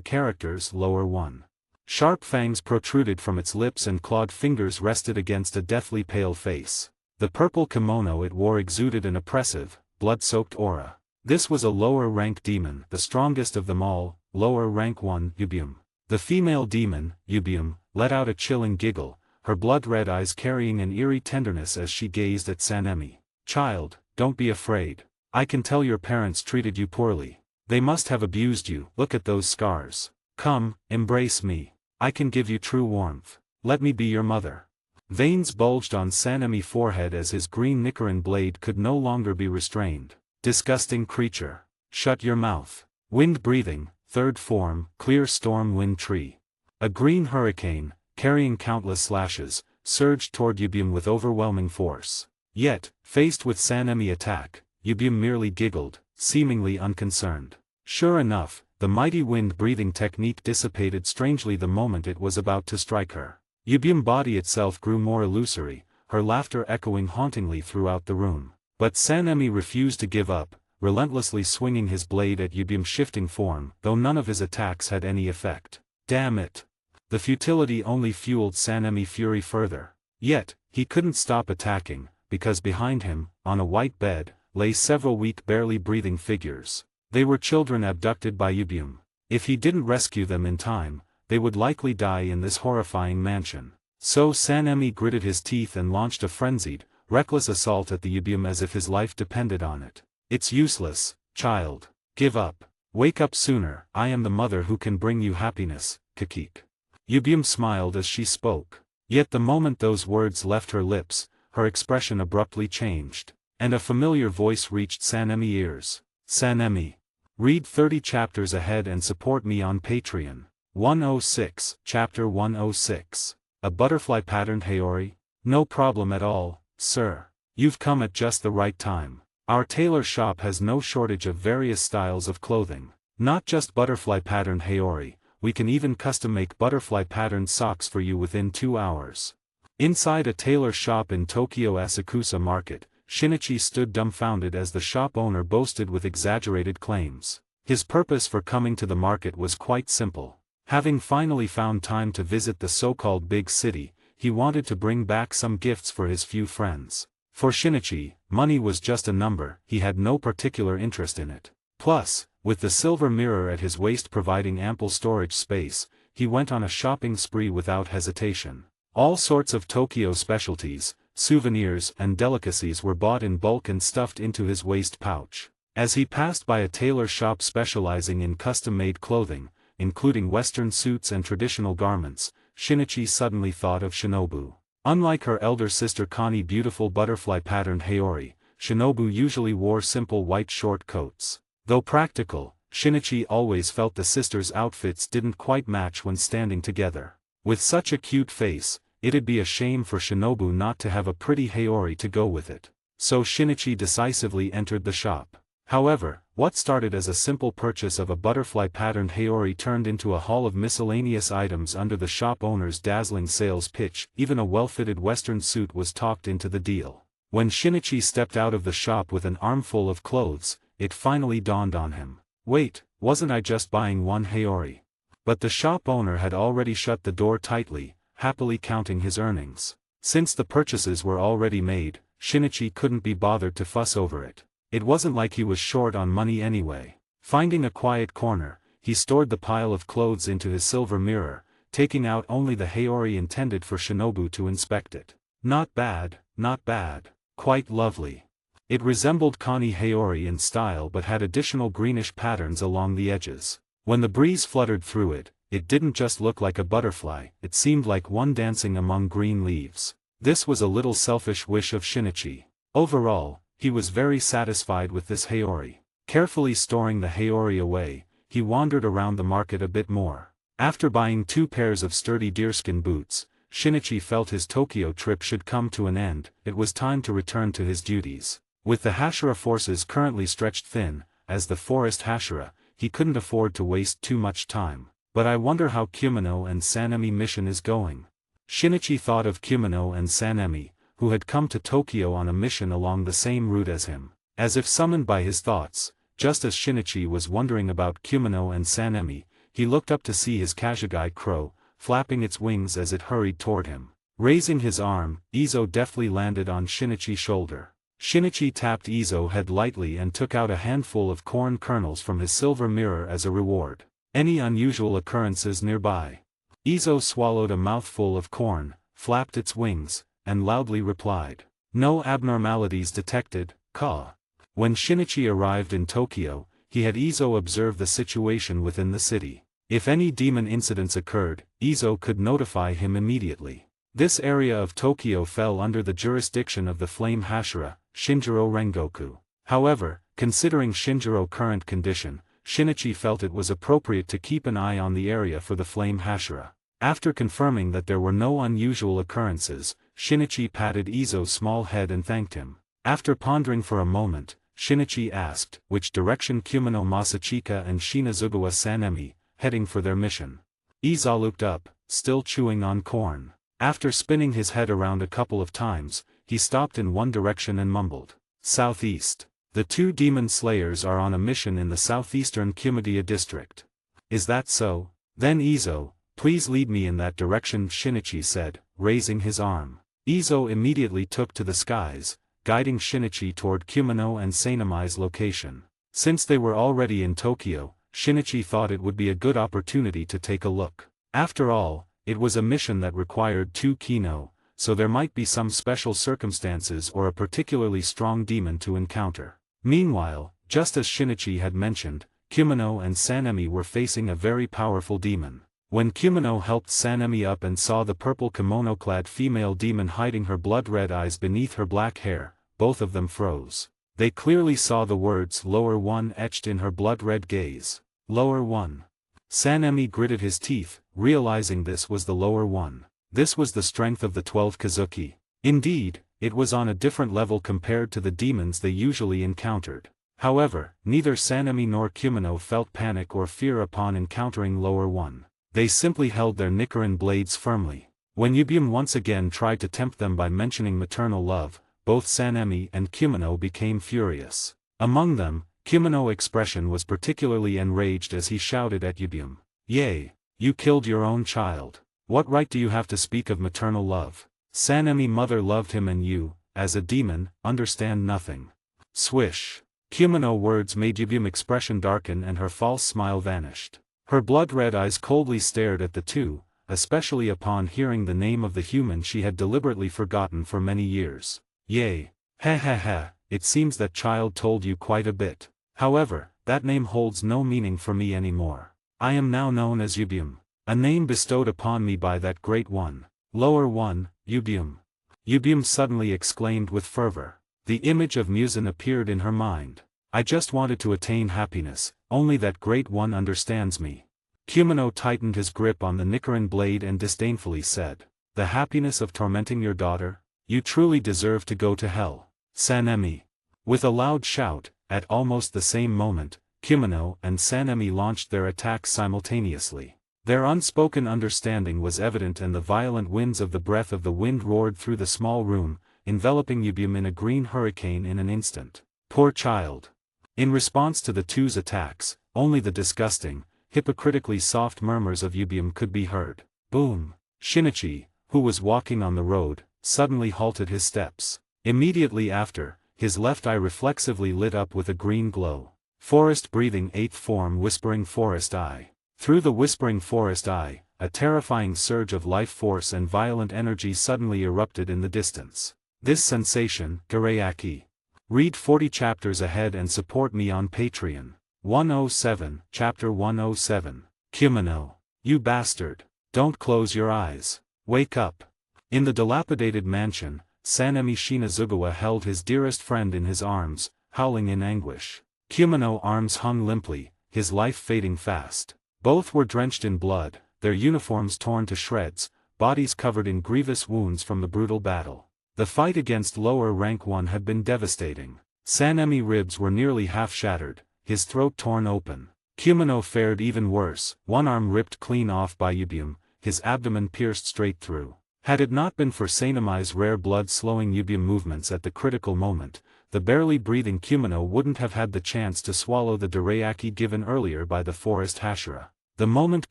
characters Lower 1. Sharp fangs protruded from its lips and clawed fingers rested against a deathly pale face. The purple kimono it wore exuded an oppressive, blood-soaked aura. This was a lower-rank demon, the strongest of them all, lower rank 1, Yubium. The female demon, Yubium, let out a chilling giggle, her blood-red eyes carrying an eerie tenderness as she gazed at Sanemi. "Child, don't be afraid. I can tell your parents treated you poorly. They must have abused you, look at those scars. Come, embrace me. I can give you true warmth. Let me be your mother." Veins bulged on Sanemi's forehead as his green Nichiren blade could no longer be restrained. "Disgusting creature. Shut your mouth." Wind breathing, third form, clear storm wind tree. A green hurricane, carrying countless slashes, surged toward Yubium with overwhelming force. Yet, faced with Sanemi attack, Yubium merely giggled, seemingly unconcerned. Sure enough, the mighty wind-breathing technique dissipated strangely the moment it was about to strike her. Yubium's body itself grew more illusory, her laughter echoing hauntingly throughout the room. But Sanemi refused to give up, relentlessly swinging his blade at Yubium's shifting form, though none of his attacks had any effect. Damn it! The futility only fueled Sanemi's fury further. Yet, he couldn't stop attacking, because behind him, on a white bed, lay several weak barely breathing figures. They were children abducted by Yubium. If he didn't rescue them in time, they would likely die in this horrifying mansion. So Sanemi gritted his teeth and launched a frenzied, reckless assault at the Yubium as if his life depended on it. "It's useless, child. Give up. Wake up sooner, I am the mother who can bring you happiness, Kakik. Yubim smiled as she spoke. Yet the moment those words left her lips, her expression abruptly changed, and a familiar voice reached Sanemi ears. Sanemi. Read 30 chapters ahead and support me on Patreon. 106, Chapter 106. A butterfly-patterned Haori? No problem at all, sir. You've come at just the right time. Our tailor shop has no shortage of various styles of clothing. Not just butterfly-patterned Haori, we can even custom-make butterfly-patterned socks for you within 2 hours. Inside a tailor shop in Tokyo Asakusa Market, Shinichi stood dumbfounded as the shop owner boasted with exaggerated claims. His purpose for coming to the market was quite simple. Having finally found time to visit the so-called big city, he wanted to bring back some gifts for his few friends. For Shinichi, money was just a number, he had no particular interest in it. Plus, with the silver mirror at his waist providing ample storage space, he went on a shopping spree without hesitation. All sorts of Tokyo specialties, souvenirs and delicacies were bought in bulk and stuffed into his waist pouch. As he passed by a tailor shop specializing in custom-made clothing, including Western suits and traditional garments, Shinichi suddenly thought of Shinobu. Unlike her elder sister Connie's beautiful butterfly-patterned Haori, Shinobu usually wore simple white short coats. Though practical, Shinichi always felt the sisters' outfits didn't quite match when standing together. With such a cute face, it'd be a shame for Shinobu not to have a pretty Haori to go with it. So Shinichi decisively entered the shop. However, what started as a simple purchase of a butterfly-patterned Haori turned into a haul of miscellaneous items under the shop owner's dazzling sales pitch. Even a well-fitted Western suit was talked into the deal. When Shinichi stepped out of the shop with an armful of clothes, it finally dawned on him. Wait, wasn't I just buying one Haori? But the shop owner had already shut the door tightly, happily counting his earnings. Since the purchases were already made, Shinichi couldn't be bothered to fuss over it. It wasn't like he was short on money anyway. Finding a quiet corner, he stored the pile of clothes into his silver mirror, taking out only the Haori intended for Shinobu to inspect it. Not bad, not bad. Quite lovely. It resembled Connie Haori in style but had additional greenish patterns along the edges. When the breeze fluttered through it, it didn't just look like a butterfly, it seemed like one dancing among green leaves. This was a little selfish wish of Shinichi. Overall, he was very satisfied with this Haori. Carefully storing the Haori away, he wandered around the market a bit more. After buying 2 pairs of sturdy deerskin boots, Shinichi felt his Tokyo trip should come to an end. It was time to return to his duties. With the Hashira forces currently stretched thin, as the forest Hashira, he couldn't afford to waste too much time. But I wonder how Kumino and Sanemi mission is going. Shinichi thought of Kumino and Sanemi, who had come to Tokyo on a mission along the same route as him. As if summoned by his thoughts, just as Shinichi was wondering about Kumino and Sanemi, he looked up to see his Kashigi crow, flapping its wings as it hurried toward him. Raising his arm, Izo deftly landed on Shinichi's shoulder. Shinichi tapped Izo's head lightly and took out a handful of corn kernels from his silver mirror as a reward. Any unusual occurrences nearby? Izo swallowed a mouthful of corn, flapped its wings, and loudly replied. No abnormalities detected, Ka. When Shinichi arrived in Tokyo, he had Izo observe the situation within the city. If any demon incidents occurred, Izo could notify him immediately. This area of Tokyo fell under the jurisdiction of the Flame Hashira, Shinjiro Rengoku. However, considering Shinjiro's current condition, Shinichi felt it was appropriate to keep an eye on the area for the Flame Hashira. After confirming that there were no unusual occurrences, Shinichi patted Izo's small head and thanked him. After pondering for a moment, Shinichi asked which direction Kumino Masachika and Shinazugawa Sanemi, heading for their mission. Izo looked up, still chewing on corn. After spinning his head around a couple of times, he stopped in one direction and mumbled. Southeast. The 2 demon slayers are on a mission in the southeastern Kumidia district. Is that so? Then Izo, please lead me in that direction, Shinichi said, raising his arm. Izo immediately took to the skies, guiding Shinichi toward Kumino and Sanemi's location. Since they were already in Tokyo, Shinichi thought it would be a good opportunity to take a look. After all, it was a mission that required 2 kino, so there might be some special circumstances or a particularly strong demon to encounter. Meanwhile, just as Shinichi had mentioned, Kimono and Sanemi were facing a very powerful demon. When Kimono helped Sanemi up and saw the purple kimono-clad female demon hiding her blood-red eyes beneath her black hair, both of them froze. They clearly saw the words "Lower One" etched in her blood-red gaze. Lower One. Sanemi gritted his teeth, realizing this was the Lower One. This was the strength of the 12 Kazuki. Indeed, it was on a different level compared to the demons they usually encountered. However, neither Sanemi nor Kimono felt panic or fear upon encountering Lower One. They simply held their Nichiren blades firmly. When Yubium once again tried to tempt them by mentioning maternal love, both Sanemi and Kimono became furious. Among them, Kimono's expression was particularly enraged as he shouted at Yubium. "Yay! You killed your own child. What right do you have to speak of maternal love? Sanemi mother loved him and you, as a demon, understand nothing." Swish. Kimono's words made Yubium's expression darken and her false smile vanished. Her blood-red eyes coldly stared at the two, especially upon hearing the name of the human she had deliberately forgotten for many years. "Yay. Ha ha ha, it seems that child told you quite a bit. However, that name holds no meaning for me anymore. I am now known as Yubium. A name bestowed upon me by that great one. Lower One, Yubium." Yubium suddenly exclaimed with fervor. The image of Muzan appeared in her mind. "I just wanted to attain happiness, only that great one understands me." Kimono tightened his grip on the Nichiren blade and disdainfully said, "The happiness of tormenting your daughter? You truly deserve to go to hell, Sanemi." With a loud shout, at almost the same moment, Kimono and Sanemi launched their attacks simultaneously. Their unspoken understanding was evident and the violent winds of the breath of the wind roared through the small room, enveloping Yubium in a green hurricane in an instant. Poor child. In response to the two's attacks, only the disgusting, hypocritically soft murmurs of Yubium could be heard. Boom! Shinichi, who was walking on the road, suddenly halted his steps. Immediately after, his left eye reflexively lit up with a green glow. Forest breathing eighth form whispering forest eye. Through the whispering forest eye, a terrifying surge of life force and violent energy suddenly erupted in the distance. This sensation, Garayaki. Read 40 chapters ahead and support me on Patreon. 107, Chapter 107. Kimono. You bastard. Don't close your eyes. Wake up. In the dilapidated mansion, Sanemi Shinazugawa held his dearest friend in his arms, howling in anguish. Kimono's arms hung limply, his life fading fast. Both were drenched in blood, their uniforms torn to shreds, bodies covered in grievous wounds from the brutal battle. The fight against lower rank one had been devastating. Sanemi's ribs were nearly half shattered, his throat torn open. Kimono fared even worse, one arm ripped clean off by Yubium, his abdomen pierced straight through. Had it not been for Sanemi's rare blood slowing Yubium movements at the critical moment, the barely breathing Kimono wouldn't have had the chance to swallow the dorayaki given earlier by the forest Hashira. The moment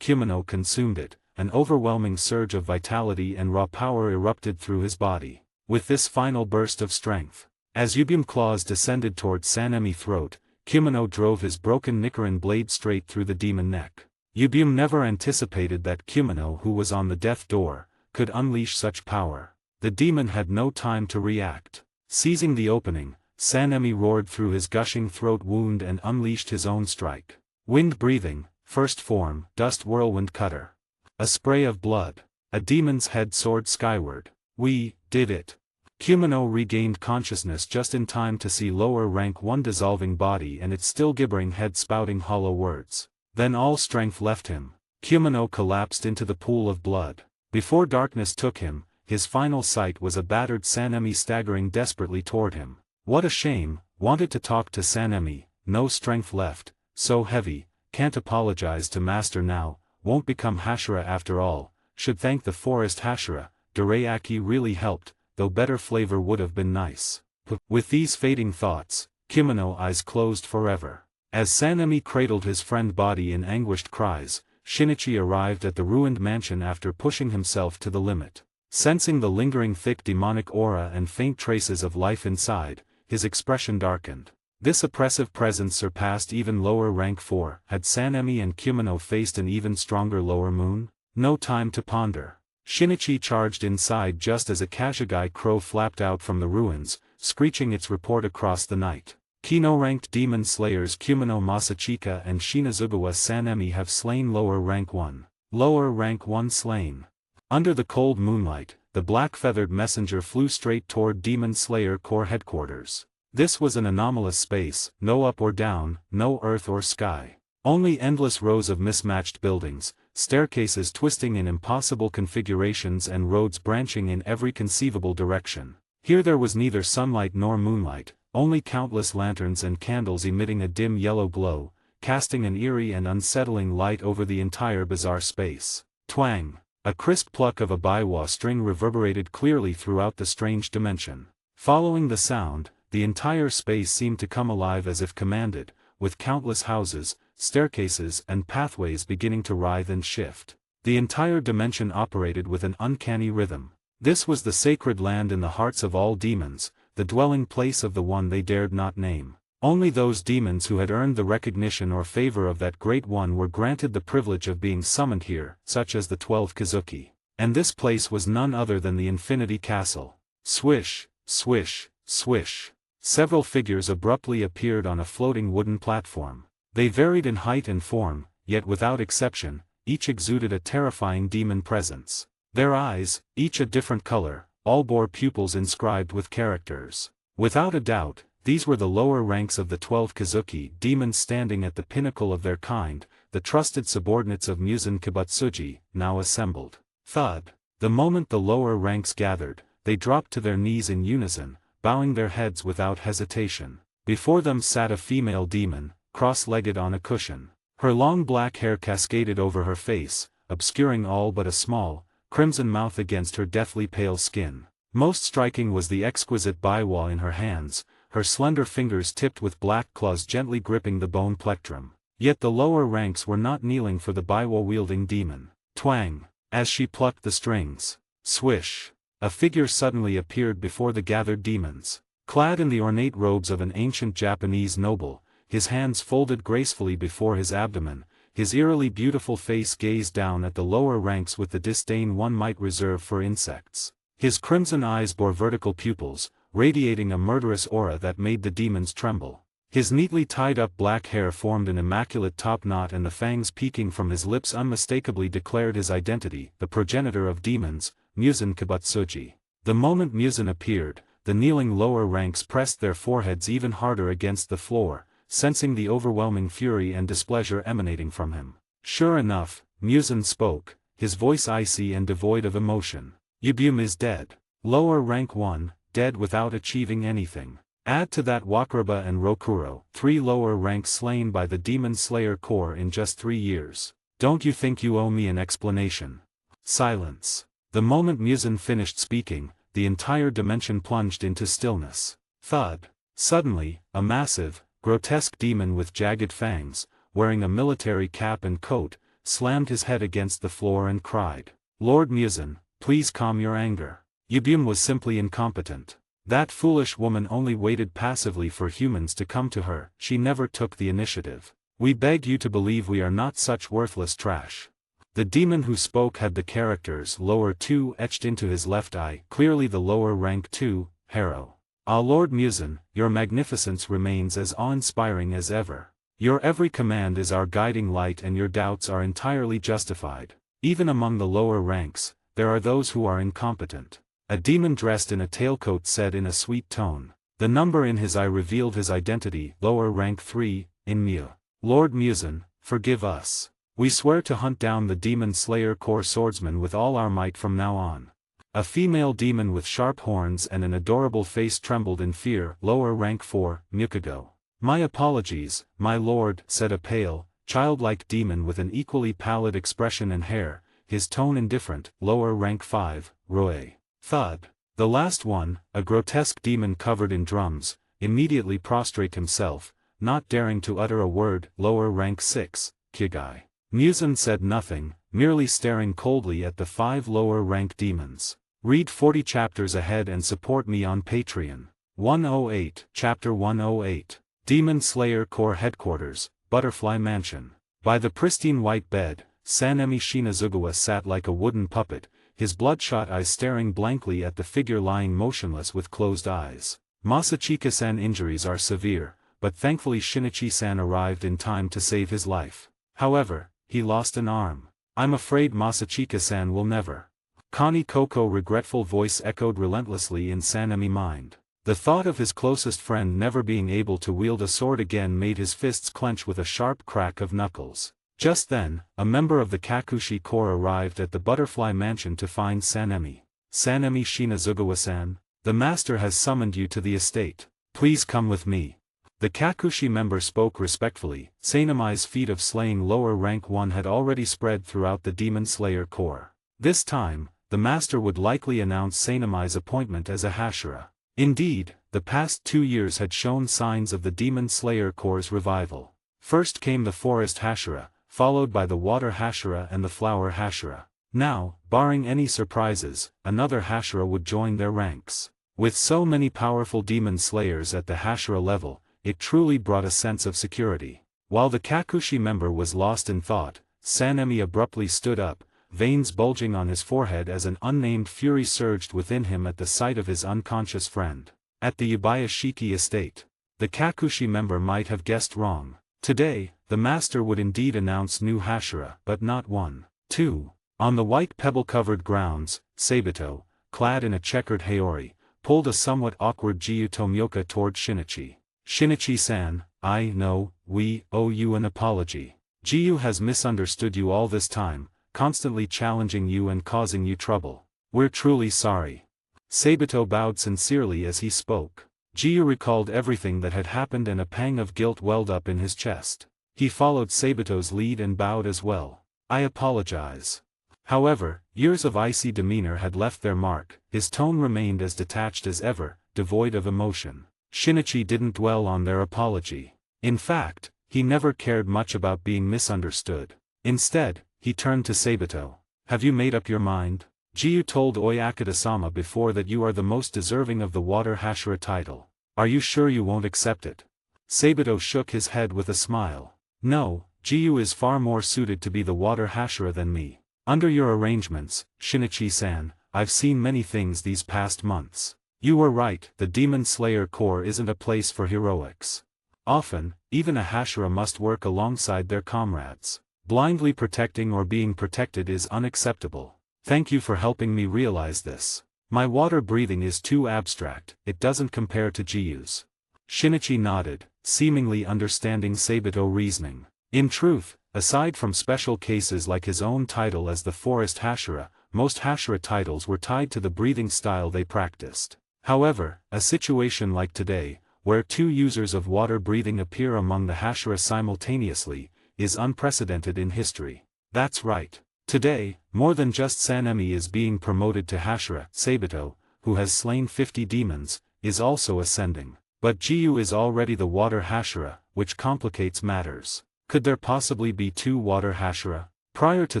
Kimono consumed it, an overwhelming surge of vitality and raw power erupted through his body. With this final burst of strength, as Yubium claws descended toward Sanemi's throat, Kimono drove his broken Nichiren blade straight through the demon neck. Yubium never anticipated that Kimono, who was on the death door, could unleash such power. The demon had no time to react. Seizing the opening, Sanemi roared through his gushing throat wound and unleashed his own strike. Wind breathing, first form, dust whirlwind cutter. A spray of blood. A demon's head soared skyward. We did it. Kimono regained consciousness just in time to see lower rank one dissolving body and its still gibbering head spouting hollow words. Then all strength left him. Kimono collapsed into the pool of blood. Before darkness took him, his final sight was a battered Sanemi staggering desperately toward him. What a shame, wanted to talk to Sanemi, no strength left, so heavy, can't apologize to master now, won't become Hashira after all, should thank the forest Hashira, dorayaki really helped, though better flavor would have been nice. With these fading thoughts, Kimono's eyes closed forever. As Sanemi cradled his friend's body in anguished cries, Shinichi arrived at the ruined mansion after pushing himself to the limit. Sensing the lingering thick demonic aura and faint traces of life inside, his expression darkened. This oppressive presence surpassed even lower rank 4. Had Sanemi and Kimono faced an even stronger lower moon? No time to ponder. Shinichi charged inside just as a Kashigai crow flapped out from the ruins, screeching its report across the night. Kino-ranked demon slayers Kumino Masachika and Shinazugawa Sanemi have slain lower rank 1. Lower rank 1 slain. Under the cold moonlight, the black-feathered messenger flew straight toward Demon Slayer Corps headquarters. This was an anomalous space, no up or down, no earth or sky. Only endless rows of mismatched buildings, staircases twisting in impossible configurations and roads branching in every conceivable direction. Here there was neither sunlight nor moonlight, only countless lanterns and candles emitting a dim yellow glow, casting an eerie and unsettling light over the entire bizarre space. Twang! A crisp pluck of a biwa string reverberated clearly throughout the strange dimension. Following the sound, the entire space seemed to come alive as if commanded, with countless houses, staircases and pathways beginning to writhe and shift. The entire dimension operated with an uncanny rhythm. This was the sacred land in the hearts of all demons, the dwelling place of the one they dared not name. Only those demons who had earned the recognition or favor of that great one were granted the privilege of being summoned here, such as the 12 Kazuki. And this place was none other than the Infinity Castle. Swish, swish, swish. Several figures abruptly appeared on a floating wooden platform. They varied in height and form, yet without exception, each exuded a terrifying demon presence. Their eyes, each a different color, all bore pupils inscribed with characters. Without a doubt, these were the lower ranks of the 12 Kazuki demons standing at the pinnacle of their kind, the trusted subordinates of Muzan Kibutsuji, now assembled. Thud! The moment the lower ranks gathered, they dropped to their knees in unison, bowing their heads without hesitation. Before them sat a female demon, cross-legged on a cushion. Her long black hair cascaded over her face, obscuring all but a small, crimson mouth against her deathly pale skin. Most striking was the exquisite biwa in her hands, her slender fingers tipped with black claws gently gripping the bone plectrum. Yet the lower ranks were not kneeling for the biwa-wielding demon. Twang! As she plucked the strings. Swish! A figure suddenly appeared before the gathered demons. Clad in the ornate robes of an ancient Japanese noble, his hands folded gracefully before his abdomen, his eerily beautiful face gazed down at the lower ranks with the disdain one might reserve for insects. His crimson eyes bore vertical pupils, radiating a murderous aura that made the demons tremble. His neatly tied-up black hair formed an immaculate top-knot and the fangs peeking from his lips unmistakably declared his identity, the progenitor of demons, Muzan Kibutsuji. The moment Muzan appeared, the kneeling lower ranks pressed their foreheads even harder against the floor, sensing the overwhelming fury and displeasure emanating from him. Sure enough, Muzan spoke, his voice icy and devoid of emotion. Yubum is dead. Lower rank 1, dead without achieving anything. Add to that Wakuraba and Rokuro, 3 lower ranks slain by the Demon Slayer Corps in just 3 years. Don't you think you owe me an explanation? Silence. The moment Muzan finished speaking, the entire dimension plunged into stillness. Thud. Suddenly, a massive, grotesque demon with jagged fangs, wearing a military cap and coat, slammed his head against the floor and cried, "Lord Muzan, please calm your anger." Yubum was simply incompetent. That foolish woman only waited passively for humans to come to her, she never took the initiative. We beg you to believe we are not such worthless trash. The demon who spoke had the characters lower 2 etched into his left eye, clearly the lower rank 2, Harrow. Ah Lord Muzan, your magnificence remains as awe-inspiring as ever. Your every command is our guiding light and your doubts are entirely justified. Even among the lower ranks, there are those who are incompetent. A demon dressed in a tailcoat said in a sweet tone. The number in his eye revealed his identity, lower rank 3, in Mu. Lord Muzan, forgive us. We swear to hunt down the Demon Slayer Corps swordsman with all our might from now on. A female demon with sharp horns and an adorable face trembled in fear, lower rank 4, Mukago. My apologies, my lord, said a pale, childlike demon with an equally pallid expression and hair, his tone indifferent, lower rank 5, Roe. Thud. The last one, a grotesque demon covered in drums, immediately prostrate himself, not daring to utter a word, lower rank 6, Kigai. Muzan said nothing, merely staring coldly at the 5 lower rank demons. Read 40 chapters ahead and support me on Patreon. 108, Chapter 108. Demon Slayer Corps Headquarters, Butterfly Mansion. By the pristine white bed, Sanemi Shinazugawa sat like a wooden puppet, his bloodshot eyes staring blankly at the figure lying motionless with closed eyes. Masachika-san injuries are severe, but thankfully Shinichi-san arrived in time to save his life. However, he lost an arm. I'm afraid Masachika-san will never. Kani Koko regretful voice echoed relentlessly in Sanemi's mind. The thought of his closest friend never being able to wield a sword again made his fists clench with a sharp crack of knuckles. Just then, a member of the Kakushi Corps arrived at the Butterfly Mansion to find Sanemi. Sanemi Shinazugawa-san, the master has summoned you to the estate. Please come with me. The Kakushi member spoke respectfully. Sanemi's feat of slaying lower rank 1 had already spread throughout the Demon Slayer Corps. This time, the master would likely announce Sanemi's appointment as a Hashira. Indeed, the past 2 years had shown signs of the Demon Slayer Corps' revival. First came the Forest Hashira, followed by the Water Hashira and the Flower Hashira. Now, barring any surprises, another Hashira would join their ranks. With so many powerful demon slayers at the Hashira level, it truly brought a sense of security. While the Kakushi member was lost in thought, Sanemi abruptly stood up, veins bulging on his forehead as an unnamed fury surged within him at the sight of his unconscious friend. At the Yubayashiki estate. The Kakushi member might have guessed wrong. Today, the master would indeed announce new Hashira, but not 1. 2. On the white pebble-covered grounds, Sabito, clad in a checkered haori, pulled a somewhat awkward Jiyu Tomioka toward Shinichi. Shinichi-san, I know, we owe you an apology. Jiyu has misunderstood you all this time, constantly challenging you and causing you trouble. We're truly sorry. Sabito bowed sincerely as he spoke. Jiyu recalled everything that had happened and a pang of guilt welled up in his chest. He followed Sabito's lead and bowed as well. I apologize. However, years of icy demeanor had left their mark. His tone remained as detached as ever, devoid of emotion. Shinichi didn't dwell on their apology. In fact, he never cared much about being misunderstood. Instead, he turned to Sabito. Have you made up your mind? Jiyu told Oyakata-sama before that you are the most deserving of the Water Hashira title. Are you sure you won't accept it? Sabito shook his head with a smile. No, Jiyu is far more suited to be the Water Hashira than me. Under your arrangements, Shinichi-san, I've seen many things these past months. You were right, the Demon Slayer Corps isn't a place for heroics. Often, even a Hashira must work alongside their comrades. Blindly protecting or being protected is unacceptable. Thank you for helping me realize this. My water breathing is too abstract, it doesn't compare to Jiyu's. Shinichi nodded, seemingly understanding Sabito's reasoning. In truth, aside from special cases like his own title as the Forest Hashira, most Hashira titles were tied to the breathing style they practiced. However, a situation like today, where 2 users of water breathing appear among the Hashira simultaneously, is unprecedented in history. That's right. Today, more than just Sanemi is being promoted to Hashira. Sabito, who has slain 50 demons, is also ascending. But Jiyu is already the Water Hashira, which complicates matters. Could there possibly be 2 Water Hashira? Prior to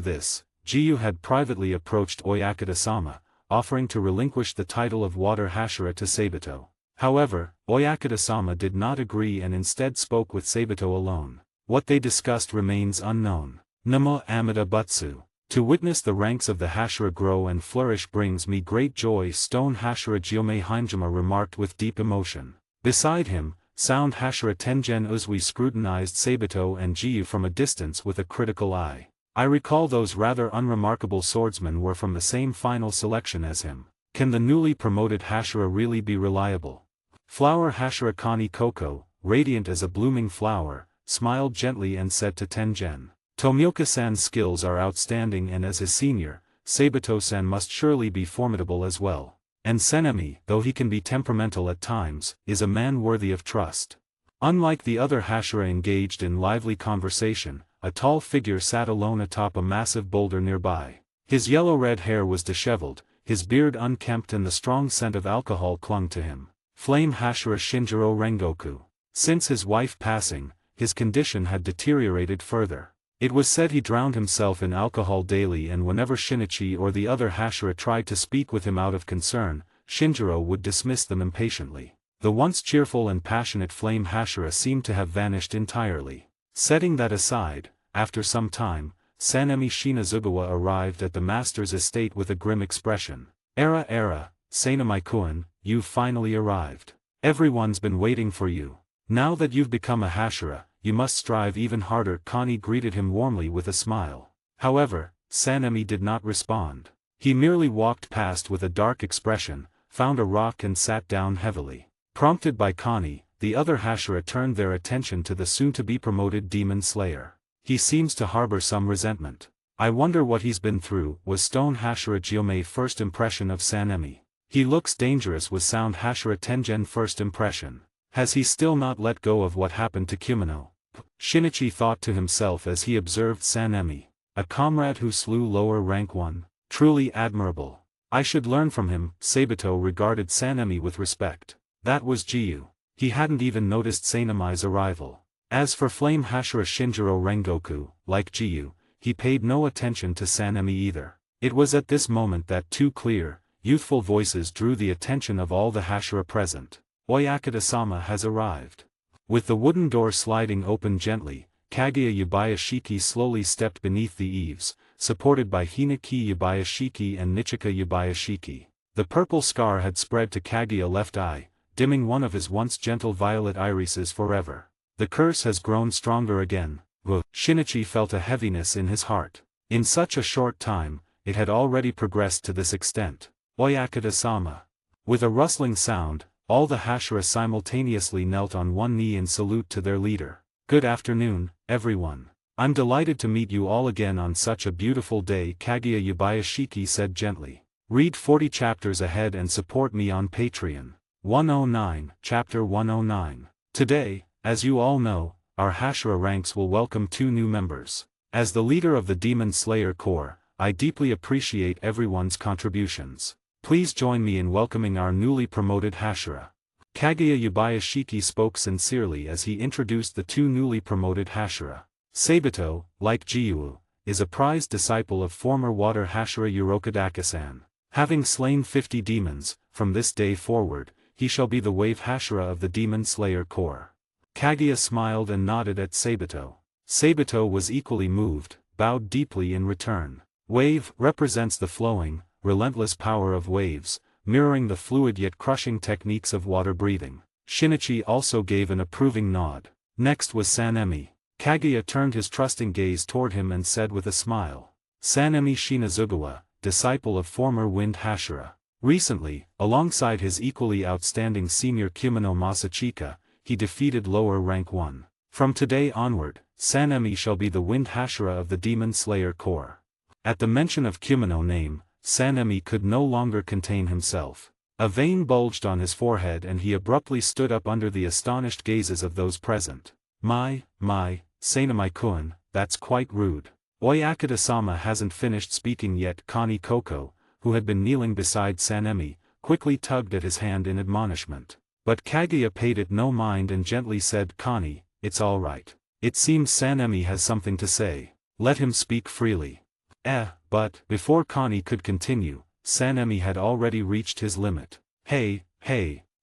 this, Jiyu had privately approached Oyakata-sama, offering to relinquish the title of Water Hashira to Sabito. However, Oyakata-sama did not agree and instead spoke with Sabito alone. What they discussed remains unknown. Namo Amida Butsu. To witness the ranks of the Hashira grow and flourish brings me great joy, Stone Hashira Gyomei Haimjima remarked with deep emotion. Beside him, Sound Hashira Tengen Uzui scrutinized Sabito and Jiyu from a distance with a critical eye. I recall those rather unremarkable swordsmen were from the same final selection as him. Can the newly promoted Hashira really be reliable? Flower Hashira Kani Koko, radiant as a blooming flower, smiled gently and said to Tengen. Tomioka-san's skills are outstanding and as his senior, Sabito-san must surely be formidable as well. And Sanemi, though he can be temperamental at times, is a man worthy of trust. Unlike the other Hashira engaged in lively conversation, a tall figure sat alone atop a massive boulder nearby. His yellow-red hair was disheveled, his beard unkempt and the strong scent of alcohol clung to him. Flame Hashira Shinjiro Rengoku. Since his wife passing, his condition had deteriorated further. It was said he drowned himself in alcohol daily and whenever Shinichi or the other Hashira tried to speak with him out of concern, Shinjiro would dismiss them impatiently. The once cheerful and passionate Flame Hashira seemed to have vanished entirely. Setting that aside, after some time, Sanemi Shinazugawa arrived at the master's estate with a grim expression. Era, Sanemi-kun, you've finally arrived. Everyone's been waiting for you. Now that you've become a Hashira, you must strive even harder. Connie greeted him warmly with a smile. However, Sanemi did not respond. He merely walked past with a dark expression, found a rock and sat down heavily. Prompted by Connie, the other Hashira turned their attention to the soon-to-be promoted demon slayer. He seems to harbor some resentment. I wonder what he's been through, was Stone Hashira Gyomei's first impression of Sanemi. He looks dangerous, was Sound Hashira Tengen first impression. Has he still not let go of what happened to Kumino? Shinichi thought to himself as he observed Sanemi. A comrade who slew lower rank one. Truly admirable. I should learn from him. Sabito regarded Sanemi with respect. That was Jiyu. He hadn't even noticed Sanemi's arrival. As for Flame Hashira Shinjiro Rengoku, like Jiyu, he paid no attention to Sanemi either. It was at this moment that two clear, youthful voices drew the attention of all the Hashira present. Oyakata-sama has arrived. With the wooden door sliding open gently, Kaguya Yubayashiki slowly stepped beneath the eaves, supported by Hinaki Yubayashiki and Nichika Yubayashiki. The purple scar had spread to Kaguya's left eye, dimming one of his once gentle violet irises forever. The curse has grown stronger again. Shinichi felt a heaviness in his heart. In such a short time, it had already progressed to this extent. Oyakata-sama. With a rustling sound, all the Hashira simultaneously knelt on one knee in salute to their leader. Good afternoon, everyone. I'm delighted to meet you all again on such a beautiful day, Kaguya Yubayashiki said gently. Read 40 chapters ahead and support me on Patreon. 109, Chapter 109. Today, as you all know, our Hashira ranks will welcome 2 new members. As the leader of the Demon Slayer Corps, I deeply appreciate everyone's contributions. Please join me in welcoming our newly promoted Hashira. Kaguya Yubayashiki spoke sincerely as he introduced the 2 newly promoted Hashira. Sabito, like Jiyu, is a prized disciple of former water Hashira Urokadaka-san. Having slain 50 demons, from this day forward, he shall be the wave Hashira of the Demon Slayer Corps. Kaguya smiled and nodded at Sabito. Sabito was equally moved, bowed deeply in return. Wave represents the flowing, relentless power of waves, mirroring the fluid yet crushing techniques of water breathing. Shinichi also gave an approving nod. Next was Sanemi. Kaguya turned his trusting gaze toward him and said with a smile. Sanemi Shinazugawa, disciple of former Wind Hashira. Recently, alongside his equally outstanding senior Kumino Masachika, he defeated lower rank 1. From today onward, Sanemi shall be the Wind Hashira of the Demon Slayer Corps. At the mention of Kumino name, Sanemi could no longer contain himself. A vein bulged on his forehead and he abruptly stood up under the astonished gazes of those present. My, Sanemi-kun, that's quite rude. Oyakata-sama hasn't finished speaking yet. Connie Koko, who had been kneeling beside Sanemi, quickly tugged at his hand in admonishment. But Kaguya paid it no mind and gently said, Connie, it's all right. It seems Sanemi has something to say. Let him speak freely. But, before Connie could continue, Sanemi had already reached his limit. Hey,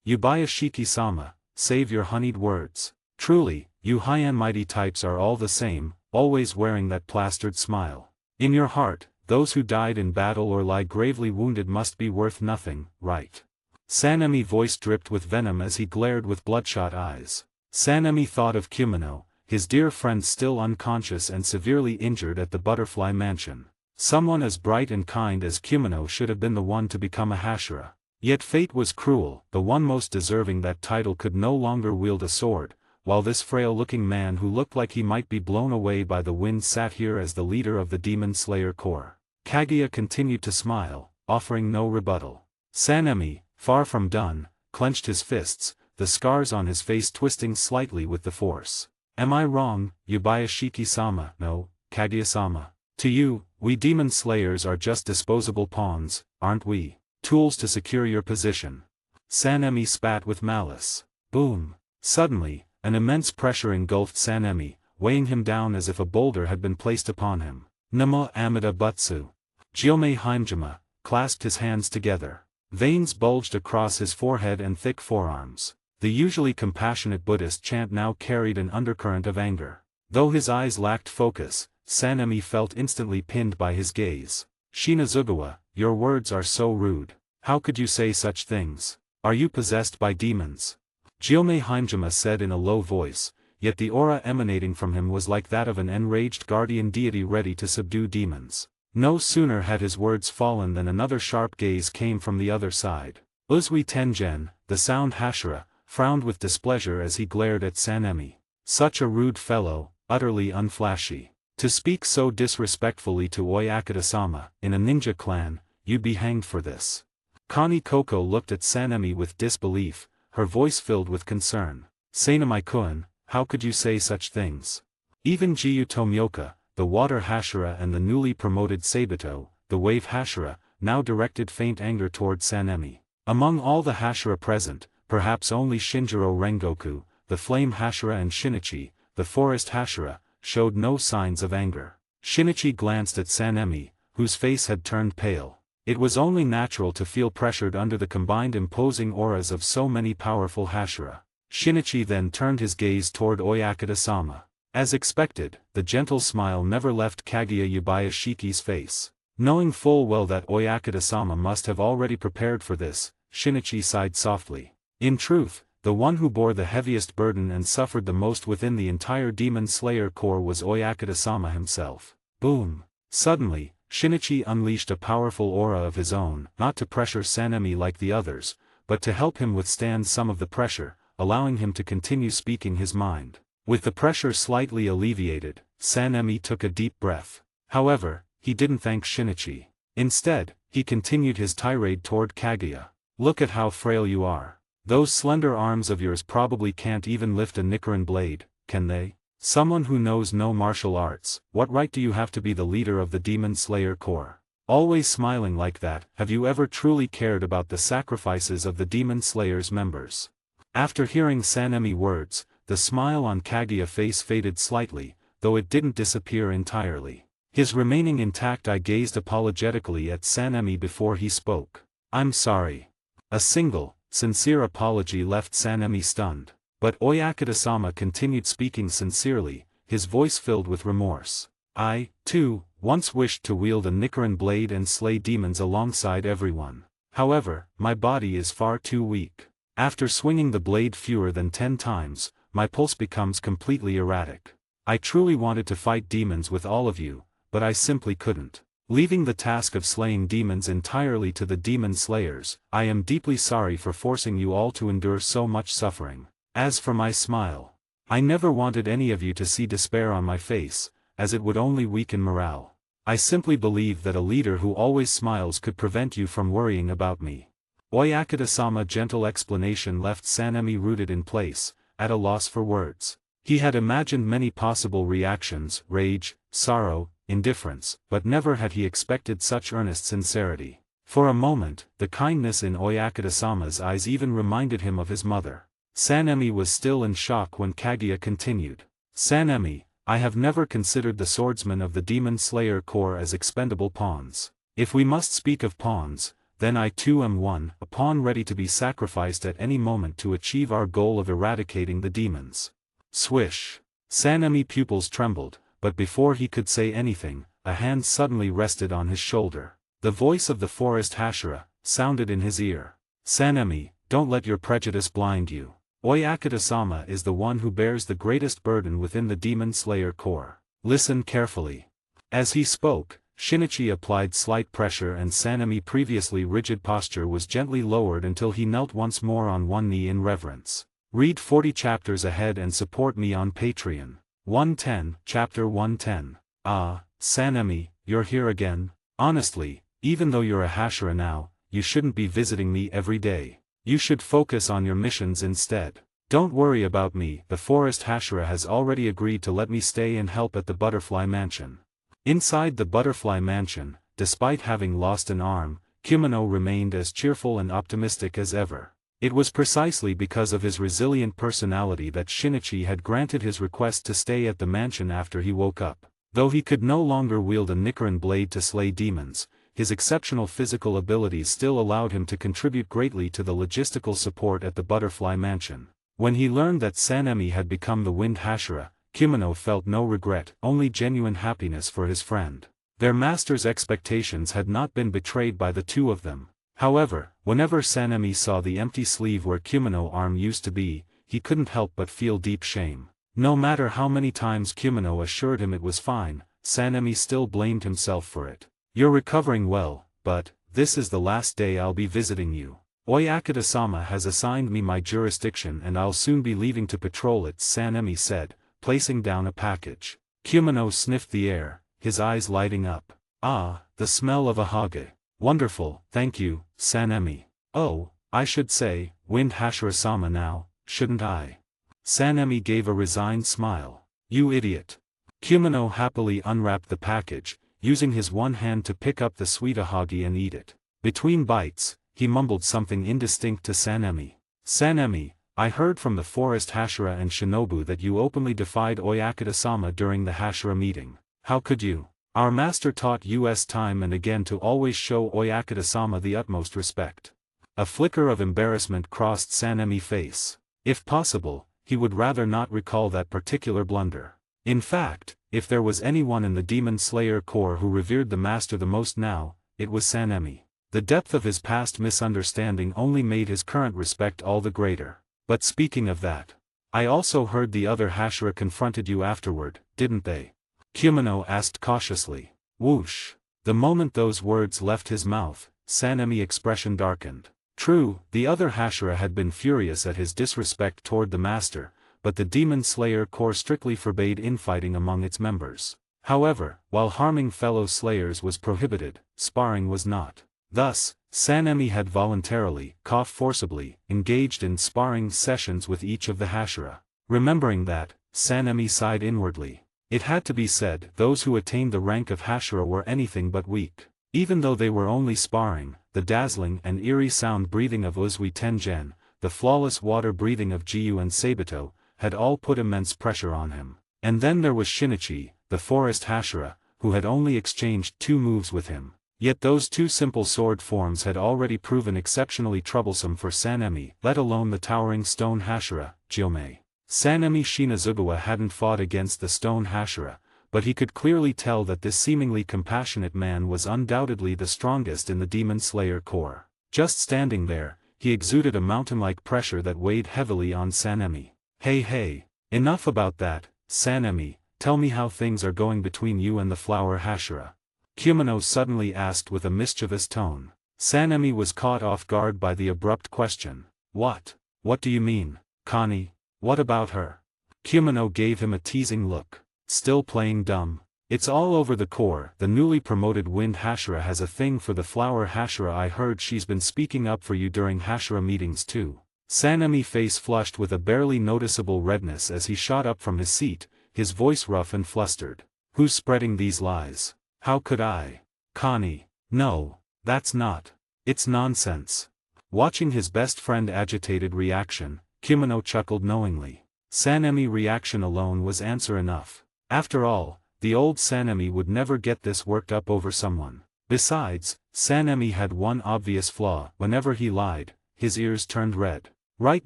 Yubayashiki-sama, save your honeyed words. Truly, you high-end mighty types are all the same, always wearing that plastered smile. In your heart, those who died in battle or lie gravely wounded must be worth nothing, right? Sanemi's voice dripped with venom as he glared with bloodshot eyes. Sanemi thought of Kumino, his dear friend still unconscious and severely injured at the Butterfly Mansion. Someone as bright and kind as Kumino should have been the one to become a Hashira. Yet fate was cruel, the one most deserving that title could no longer wield a sword, while this frail-looking man who looked like he might be blown away by the wind sat here as the leader of the Demon Slayer Corps. Kaguya continued to smile, offering no rebuttal. Sanemi, far from done, clenched his fists, the scars on his face twisting slightly with the force. Am I wrong, Yubayashiki-sama? No, Kaguya-sama. To you, we demon slayers are just disposable pawns, aren't we? Tools to secure your position. Sanemi spat with malice. Boom. Suddenly, an immense pressure engulfed Sanemi, weighing him down as if a boulder had been placed upon him. Namo Amida Butsu. Gyomei Haimjima clasped his hands together. Veins bulged across his forehead and thick forearms. The usually compassionate Buddhist chant now carried an undercurrent of anger. Though his eyes lacked focus, Sanemi felt instantly pinned by his gaze. Shinazugawa, your words are so rude. How could you say such things? Are you possessed by demons? Gyomei Haimjima said in a low voice, yet the aura emanating from him was like that of an enraged guardian deity ready to subdue demons. No sooner had his words fallen than another sharp gaze came from the other side. Uzui Tengen, the sound Hashira, frowned with displeasure as he glared at Sanemi. Such a rude fellow, utterly unflashy. To speak so disrespectfully to Oyakata-sama, in a ninja clan, you'd be hanged for this. Kani Koko looked at Sanemi with disbelief, her voice filled with concern. Sanemi-kun, how could you say such things? Even Jiyu Tomioka, the water Hashira and the newly promoted Sabito, the wave Hashira, now directed faint anger toward Sanemi. Among all the Hashira present, perhaps only Shinjiro Rengoku, the flame Hashira and Shinichi, the forest Hashira, showed no signs of anger. Shinichi glanced at Sanemi, whose face had turned pale. It was only natural to feel pressured under the combined imposing auras of so many powerful Hashira. Shinichi then turned his gaze toward Oyakata-sama. As expected, the gentle smile never left Kaguya Yubayashiki's face. Knowing full well that Oyakata-sama must have already prepared for this, Shinichi sighed softly. In truth, the one who bore the heaviest burden and suffered the most within the entire Demon Slayer Corps was Oyakata-sama himself. Boom! Suddenly, Shinichi unleashed a powerful aura of his own, not to pressure Sanemi like the others, but to help him withstand some of the pressure, allowing him to continue speaking his mind. With the pressure slightly alleviated, Sanemi took a deep breath. However, he didn't thank Shinichi. Instead, he continued his tirade toward Kaguya. Look at how frail you are. Those slender arms of yours probably can't even lift a Nichiren blade, can they? Someone who knows no martial arts, what right do you have to be the leader of the Demon Slayer Corps? Always smiling like that, have you ever truly cared about the sacrifices of the Demon Slayer's members? After hearing Sanemi's words, the smile on Kaguya's face faded slightly, though it didn't disappear entirely. His remaining intact eye gazed apologetically at Sanemi before he spoke. I'm sorry. A single, sincere apology left Sanemi stunned. But Oyakata-sama continued speaking sincerely, his voice filled with remorse. I, too, once wished to wield a Nichiren blade and slay demons alongside everyone. However, my body is far too weak. After swinging the blade fewer than 10 times, my pulse becomes completely erratic. I truly wanted to fight demons with all of you, but I simply couldn't. Leaving the task of slaying demons entirely to the demon slayers, I am deeply sorry for forcing you all to endure so much suffering. As for my smile, I never wanted any of you to see despair on my face, as it would only weaken morale. I simply believe that a leader who always smiles could prevent you from worrying about me. Oyakata-sama's gentle explanation left Sanemi rooted in place, at a loss for words. He had imagined many possible reactions, rage, sorrow, indifference, but never had he expected such earnest sincerity. For a moment, the kindness in Oyakata-sama's eyes even reminded him of his mother. Sanemi was still in shock when Kaguya continued. Sanemi, I have never considered the swordsmen of the Demon Slayer Corps as expendable pawns. If we must speak of pawns, then I too am one, a pawn ready to be sacrificed at any moment to achieve our goal of eradicating the demons. Swish! Sanemi's pupils trembled, but before he could say anything, a hand suddenly rested on his shoulder. The voice of the forest Hashira sounded in his ear. Sanemi, don't let your prejudice blind you. Oyakata-sama is the one who bears the greatest burden within the Demon Slayer Corps. Listen carefully. As he spoke, Shinichi applied slight pressure and Sanemi's previously rigid posture was gently lowered until he knelt once more on one knee in reverence. Read 40 chapters ahead and support me on Patreon. 110, Chapter 110. Ah, Sanemi, you're here again? Honestly, even though you're a Hashira now, you shouldn't be visiting me every day. You should focus on your missions instead. Don't worry about me, the forest Hashira has already agreed to let me stay and help at the Butterfly Mansion. Inside the Butterfly Mansion, despite having lost an arm, Kimono remained as cheerful and optimistic as ever. It was precisely because of his resilient personality that Shinichi had granted his request to stay at the mansion after he woke up. Though he could no longer wield a Nichiren blade to slay demons, his exceptional physical abilities still allowed him to contribute greatly to the logistical support at the Butterfly Mansion. When he learned that Sanemi had become the Wind Hashira, Kimono felt no regret, only genuine happiness for his friend. Their master's expectations had not been betrayed by the two of them. However, whenever Sanemi saw the empty sleeve where Kimono's arm used to be, he couldn't help but feel deep shame. No matter how many times Kumino assured him it was fine, Sanemi still blamed himself for it. "You're recovering well, but this is the last day I'll be visiting you. Oyakata-sama has assigned me my jurisdiction and I'll soon be leaving to patrol it," Sanemi said, placing down a package. Kumino sniffed the air, his eyes lighting up. "Ah, the smell of a hage. Wonderful, thank you, Sanemi. Oh, I should say, Wind Hashira-sama now, shouldn't I?" Sanemi gave a resigned smile. "You idiot." Kumino happily unwrapped the package, using his one hand to pick up the sweet ahagi and eat it. Between bites, he mumbled something indistinct to Sanemi. "Sanemi, I heard from the forest Hashira and Shinobu that you openly defied Oyakata-sama during the Hashira meeting. How could you? Our master taught us time and again to always show Oyakata-sama the utmost respect." A flicker of embarrassment crossed Sanemi's face. If possible, he would rather not recall that particular blunder. In fact, if there was anyone in the Demon Slayer Corps who revered the master the most now, it was Sanemi. The depth of his past misunderstanding only made his current respect all the greater. "But speaking of that, I also heard the other Hashira confronted you afterward, didn't they?" Kumino asked cautiously. Whoosh! The moment those words left his mouth, Sanemi's expression darkened. True, the other Hashira had been furious at his disrespect toward the master, but the Demon Slayer Corps strictly forbade infighting among its members. However, while harming fellow Slayers was prohibited, sparring was not. Thus, Sanemi had voluntarily, forcibly, engaged in sparring sessions with each of the Hashira. Remembering that, Sanemi sighed inwardly. It had to be said, those who attained the rank of Hashira were anything but weak. Even though they were only sparring, the dazzling and eerie sound breathing of Uzui Tengen, the flawless water breathing of Jiyu and Sabito, had all put immense pressure on him. And then there was Shinichi, the forest Hashira, who had only exchanged 2 moves with him. Yet those 2 simple sword forms had already proven exceptionally troublesome for Sanemi, let alone the towering stone Hashira, Gyomei. Sanemi Shinazugawa hadn't fought against the stone Hashira, but he could clearly tell that this seemingly compassionate man was undoubtedly the strongest in the Demon Slayer Corps. Just standing there, he exuded a mountain-like pressure that weighed heavily on Sanemi. Hey, enough about that, Sanemi, tell me how things are going between you and the flower Hashira." Kumino suddenly asked with a mischievous tone. Sanemi was caught off guard by the abrupt question. What do you mean, Connie? What about her?" Kumino gave him a teasing look. "Still playing dumb? It's all over the Corps. The newly promoted Wind Hashira has a thing for the flower Hashira. I heard she's been speaking up for you during Hashira meetings too." Sanemi's face flushed with a barely noticeable redness as he shot up from his seat, his voice rough and flustered. "Who's spreading these lies? How could I? Connie, no, that's not. It's nonsense." Watching his best friend's agitated reaction, Kumino chuckled knowingly. Sanemi's reaction alone was answer enough. After all, the old Sanemi would never get this worked up over someone. Besides, Sanemi had one obvious flaw: whenever he lied, his ears turned red. Right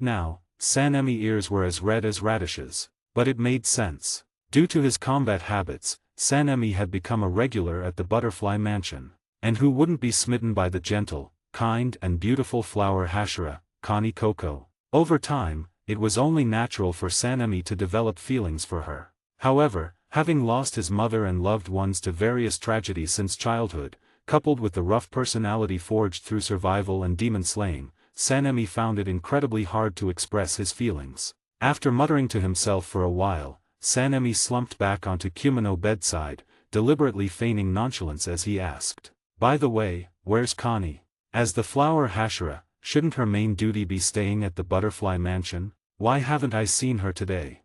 now, Sanemi's ears were as red as radishes. But it made sense. Due to his combat habits, Sanemi had become a regular at the Butterfly Mansion. And who wouldn't be smitten by the gentle, kind and beautiful flower Hashira, Connie Coco? Over time, it was only natural for Sanemi to develop feelings for her. However, having lost his mother and loved ones to various tragedies since childhood, coupled with the rough personality forged through survival and demon slaying, Sanemi found it incredibly hard to express his feelings. After muttering to himself for a while, Sanemi slumped back onto Kumino's bedside, deliberately feigning nonchalance as he asked, "By the way, where's Connie? As the flower Hashira, shouldn't her main duty be staying at the Butterfly Mansion? Why haven't I seen her today?"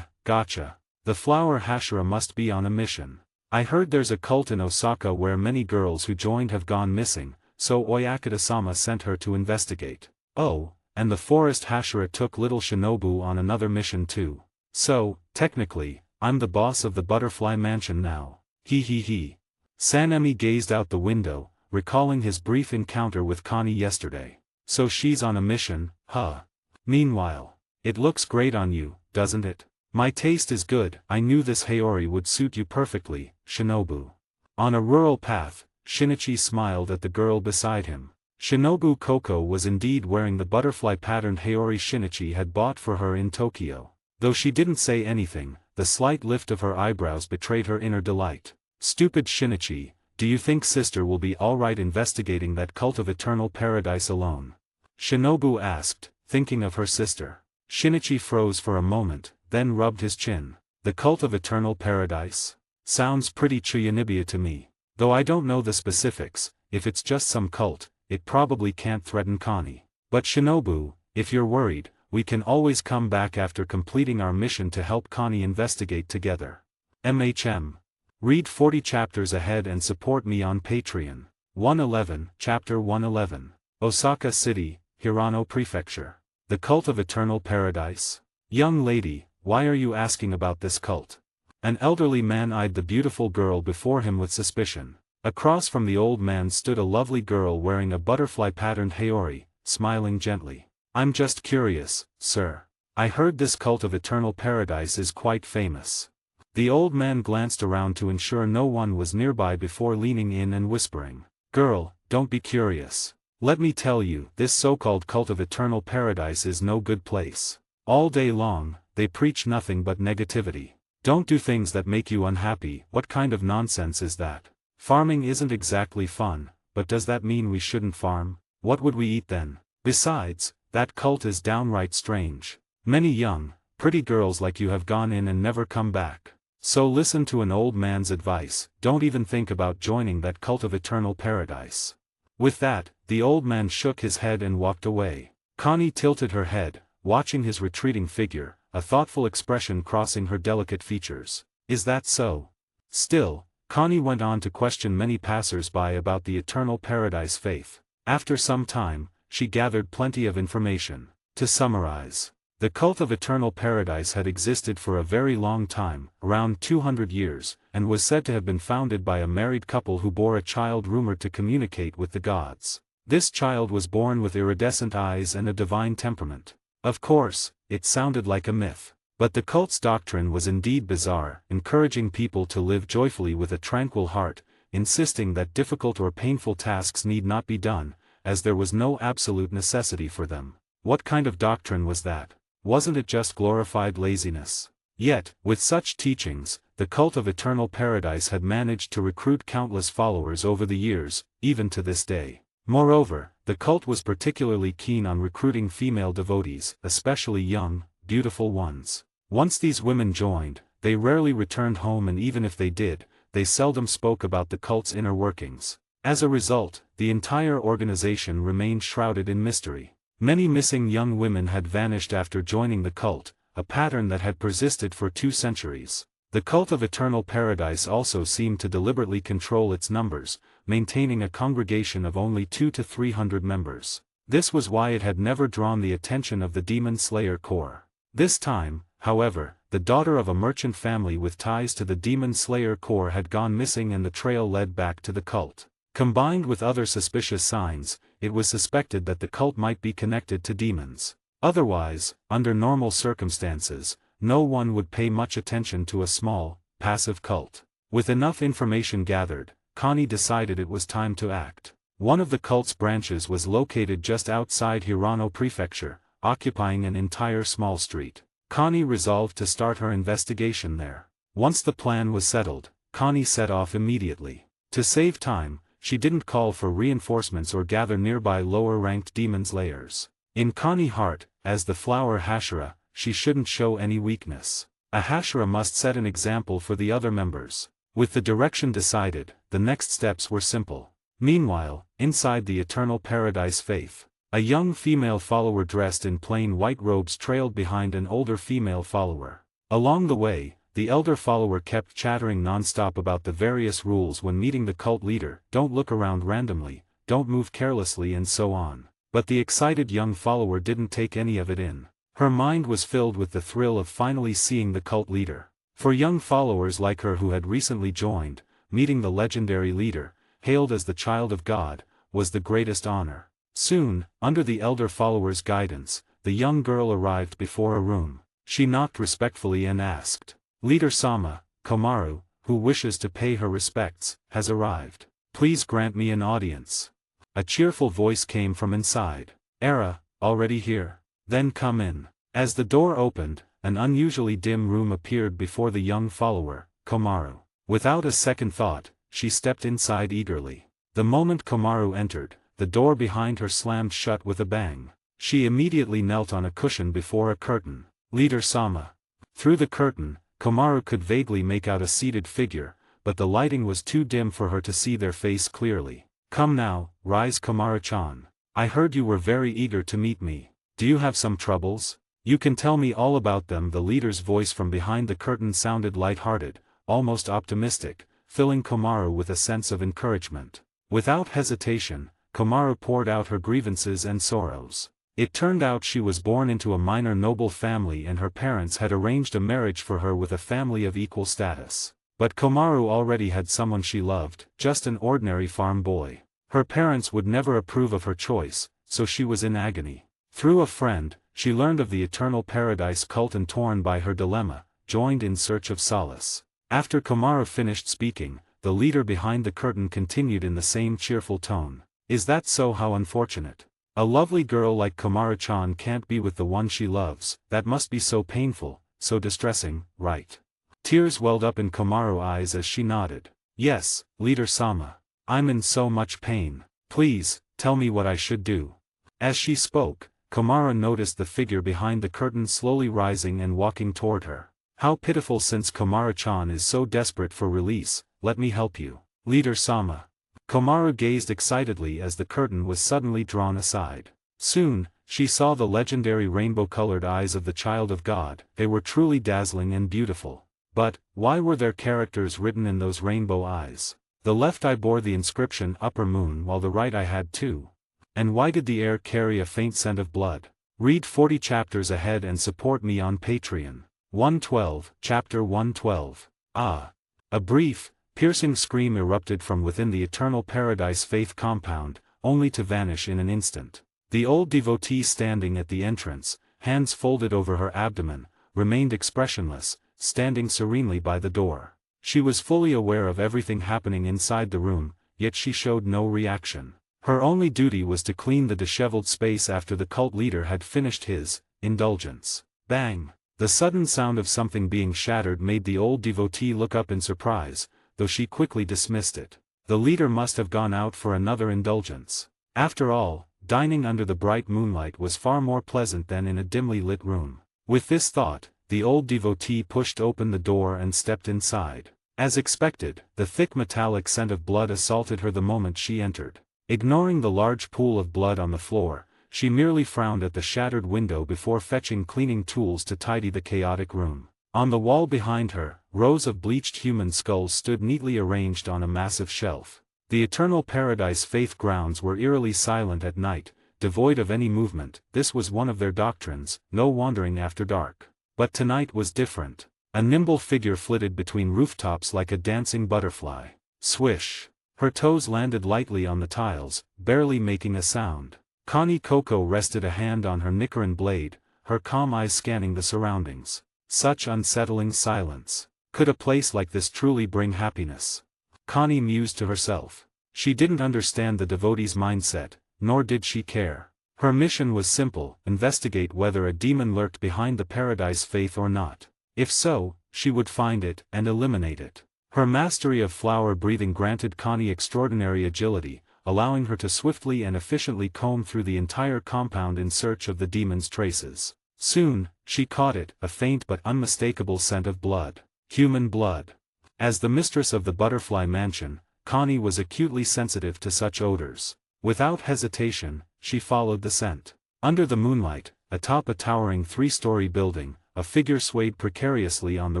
Gotcha. The flower Hashira must be on a mission. I heard there's a cult in Osaka where many girls who joined have gone missing, so Oyakata-sama sent her to investigate. Oh, and the forest Hashira took little Shinobu on another mission too. So, technically, I'm the boss of the Butterfly Mansion now. He. Sanemi gazed out the window, recalling his brief encounter with Connie yesterday. So she's on a mission, huh? Meanwhile, it looks great on you, doesn't it? My taste is good. I knew this Haori would suit you perfectly, Shinobu. On a rural path, Shinichi smiled at the girl beside him. Shinobu Koko was indeed wearing the butterfly-patterned Haori Shinichi had bought for her in Tokyo. Though she didn't say anything, the slight lift of her eyebrows betrayed her inner delight. Stupid Shinichi, do you think sister will be alright investigating that cult of eternal paradise alone? Shinobu asked, thinking of her sister. Shinichi froze for a moment, then rubbed his chin. The cult of eternal paradise? Sounds pretty Chuyanibiya to me. Though I don't know the specifics, if it's just some cult, it probably can't threaten Connie. But Shinobu, if you're worried, we can always come back after completing our mission to help Connie investigate together. MHM. Read 40 chapters ahead and support me on Patreon. 111, Chapter 111. Osaka City, Hirano Prefecture. The Cult of Eternal Paradise? Young lady, why are you asking about this cult? An elderly man eyed the beautiful girl before him with suspicion. Across from the old man stood a lovely girl wearing a butterfly-patterned haori, smiling gently. I'm just curious, sir. I heard this cult of eternal paradise is quite famous. The old man glanced around to ensure no one was nearby before leaning in and whispering. Girl, don't be curious. Let me tell you, this so-called cult of eternal paradise is no good place. All day long, they preach nothing but negativity. Don't do things that make you unhappy. What kind of nonsense is that? Farming isn't exactly fun, but does that mean we shouldn't farm? What would we eat then? Besides, that cult is downright strange. Many young, pretty girls like you have gone in and never come back. So listen to an old man's advice, don't even think about joining that cult of eternal paradise. With that, the old man shook his head and walked away. Connie tilted her head, watching his retreating figure, a thoughtful expression crossing her delicate features. Is that so? Still, Connie went on to question many passers-by about the eternal paradise faith. After some time, she gathered plenty of information. To summarize, the cult of eternal paradise had existed for a very long time, around 200 years, and was said to have been founded by a married couple who bore a child rumored to communicate with the gods. This child was born with iridescent eyes and a divine temperament. Of course, it sounded like a myth. But the cult's doctrine was indeed bizarre, encouraging people to live joyfully with a tranquil heart, insisting that difficult or painful tasks need not be done, as there was no absolute necessity for them. What kind of doctrine was that? Wasn't it just glorified laziness? Yet, with such teachings, the cult of eternal paradise had managed to recruit countless followers over the years, even to this day. Moreover, the cult was particularly keen on recruiting female devotees, especially young, beautiful ones. Once these women joined, they rarely returned home, and even if they did, they seldom spoke about the cult's inner workings. As a result, the entire organization remained shrouded in mystery. Many missing young women had vanished after joining the cult, a pattern that had persisted for 2 centuries. The cult of eternal paradise also seemed to deliberately control its numbers, maintaining a congregation of only 200 to 300 members. This was why it had never drawn the attention of the Demon Slayer Corps. This time, however, the daughter of a merchant family with ties to the Demon Slayer Corps had gone missing, and the trail led back to the cult. Combined with other suspicious signs, it was suspected that the cult might be connected to demons. Otherwise, under normal circumstances, no one would pay much attention to a small, passive cult. With enough information gathered, Connie decided it was time to act. One of the cult's branches was located just outside Hirano Prefecture, occupying an entire small street. Connie resolved to start her investigation there. Once the plan was settled, Connie set off immediately. To save time, she didn't call for reinforcements or gather nearby lower-ranked demon slayers. In Connie's heart, as the flower Hashira, she shouldn't show any weakness. A Hashira must set an example for the other members. With the direction decided, the next steps were simple. Meanwhile, inside the Eternal Paradise Faith, a young female follower dressed in plain white robes trailed behind an older female follower. Along the way, the elder follower kept chattering non-stop about the various rules when meeting the cult leader: don't look around randomly, don't move carelessly, and so on. But the excited young follower didn't take any of it in. Her mind was filled with the thrill of finally seeing the cult leader. For young followers like her who had recently joined, meeting the legendary leader, hailed as the child of God, was the greatest honor. Soon, under the elder follower's guidance, the young girl arrived before a room. She knocked respectfully and asked, "Leader Sama, Komaru, who wishes to pay her respects, has arrived. Please grant me an audience." A cheerful voice came from inside. Era, already here? Then come in. As the door opened, an unusually dim room appeared before the young follower, Komaru. Without a second thought, she stepped inside eagerly. The moment Komaru entered, the door behind her slammed shut with a bang. She immediately knelt on a cushion before a curtain. Leader Sama. Through the curtain, Komaru could vaguely make out a seated figure, but the lighting was too dim for her to see their face clearly. Come now, rise Komaru-chan. I heard you were very eager to meet me. Do you have some troubles? You can tell me all about them. The leader's voice from behind the curtain sounded light-hearted, almost optimistic, filling Komaru with a sense of encouragement. Without hesitation, Komaru poured out her grievances and sorrows. It turned out she was born into a minor noble family and her parents had arranged a marriage for her with a family of equal status. But Komaru already had someone she loved, just an ordinary farm boy. Her parents would never approve of her choice, so she was in agony. Through a friend, she learned of the Eternal Paradise cult and torn by her dilemma, joined in search of solace. After Komaru finished speaking, the leader behind the curtain continued in the same cheerful tone. Is that so? How unfortunate. A lovely girl like Komaru-chan can't be with the one she loves. That must be so painful, so distressing, right? Tears welled up in Komaru's eyes as she nodded. Yes, Leader Sama. I'm in so much pain. Please, tell me what I should do. As she spoke, Komaru noticed the figure behind the curtain slowly rising and walking toward her. How pitiful, since Komaru-chan is so desperate for release. Let me help you. Leader Sama. Komaru gazed excitedly as the curtain was suddenly drawn aside. Soon, she saw the legendary rainbow-colored eyes of the Child of God. They were truly dazzling and beautiful. But, why were their characters written in those rainbow eyes? The left eye bore the inscription Upper Moon while the right eye had two. And why did the air carry a faint scent of blood? Read 40 chapters ahead and support me on Patreon. 112, Chapter 112. Ah! A brief, piercing scream erupted from within the Eternal Paradise Faith compound, only to vanish in an instant. The old devotee standing at the entrance, hands folded over her abdomen, remained expressionless, standing serenely by the door. She was fully aware of everything happening inside the room, yet she showed no reaction. Her only duty was to clean the disheveled space after the cult leader had finished his indulgence. Bang! The sudden sound of something being shattered made the old devotee look up in surprise, though she quickly dismissed it. The leader must have gone out for another indulgence. After all, dining under the bright moonlight was far more pleasant than in a dimly lit room. With this thought, the old devotee pushed open the door and stepped inside. As expected, the thick metallic scent of blood assaulted her the moment she entered. Ignoring the large pool of blood on the floor, she merely frowned at the shattered window before fetching cleaning tools to tidy the chaotic room. On the wall behind her, rows of bleached human skulls stood neatly arranged on a massive shelf. The Eternal Paradise Faith grounds were eerily silent at night, devoid of any movement. This was one of their doctrines, no wandering after dark. But tonight was different. A nimble figure flitted between rooftops like a dancing butterfly. Swish! Her toes landed lightly on the tiles, barely making a sound. Connie Coco rested a hand on her Nicaran blade, her calm eyes scanning the surroundings. Such unsettling silence. Could a place like this truly bring happiness? Connie mused to herself. She didn't understand the devotee's mindset, nor did she care. Her mission was simple: investigate whether a demon lurked behind the Paradise Faith or not. If so, she would find it and eliminate it. Her mastery of flower breathing granted Connie extraordinary agility, allowing her to swiftly and efficiently comb through the entire compound in search of the demon's traces. Soon, she caught it, a faint but unmistakable scent of blood. Human blood. As the mistress of the Butterfly Mansion, Connie was acutely sensitive to such odors. Without hesitation, she followed the scent. Under the moonlight, atop a towering 3-story building, a figure swayed precariously on the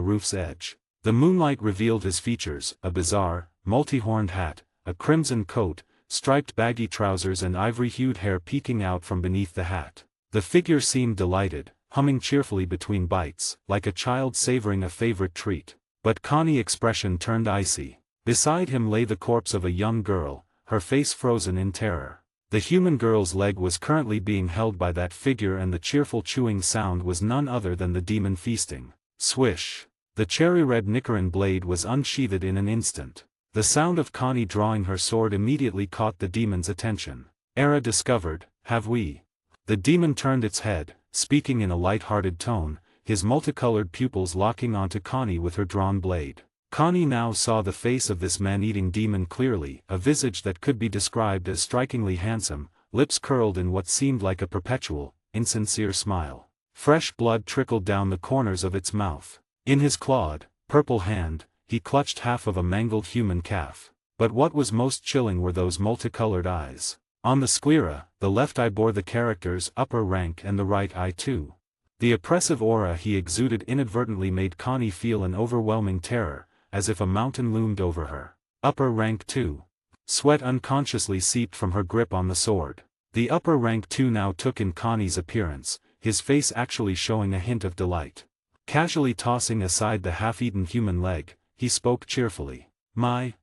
roof's edge. The moonlight revealed his features: a bizarre, multi-horned hat, a crimson coat, striped baggy trousers and ivory-hued hair peeking out from beneath the hat. The figure seemed delighted, humming cheerfully between bites, like a child savoring a favorite treat. But Connie's expression turned icy. Beside him lay the corpse of a young girl, her face frozen in terror. The human girl's leg was currently being held by that figure, and the cheerful chewing sound was none other than the demon feasting. Swish! The cherry-red Nicaran blade was unsheathed in an instant. The sound of Connie drawing her sword immediately caught the demon's attention. "Era discovered, have we?" The demon turned its head, speaking in a light-hearted tone, his multicolored pupils locking onto Connie with her drawn blade. Connie now saw the face of this man-eating demon clearly, a visage that could be described as strikingly handsome, lips curled in what seemed like a perpetual, insincere smile. Fresh blood trickled down the corners of its mouth. In his clawed, purple hand, he clutched half of a mangled human calf. But what was most chilling were those multicolored eyes. On the sclera, the left eye bore the characters upper rank and the right eye too. The oppressive aura he exuded inadvertently made Connie feel an overwhelming terror, as if a mountain loomed over her. Upper rank 2. Sweat unconsciously seeped from her grip on the sword. The upper rank 2 now took in Connie's appearance, his face actually showing a hint of delight. Casually tossing aside the half-eaten human leg, he spoke cheerfully. My,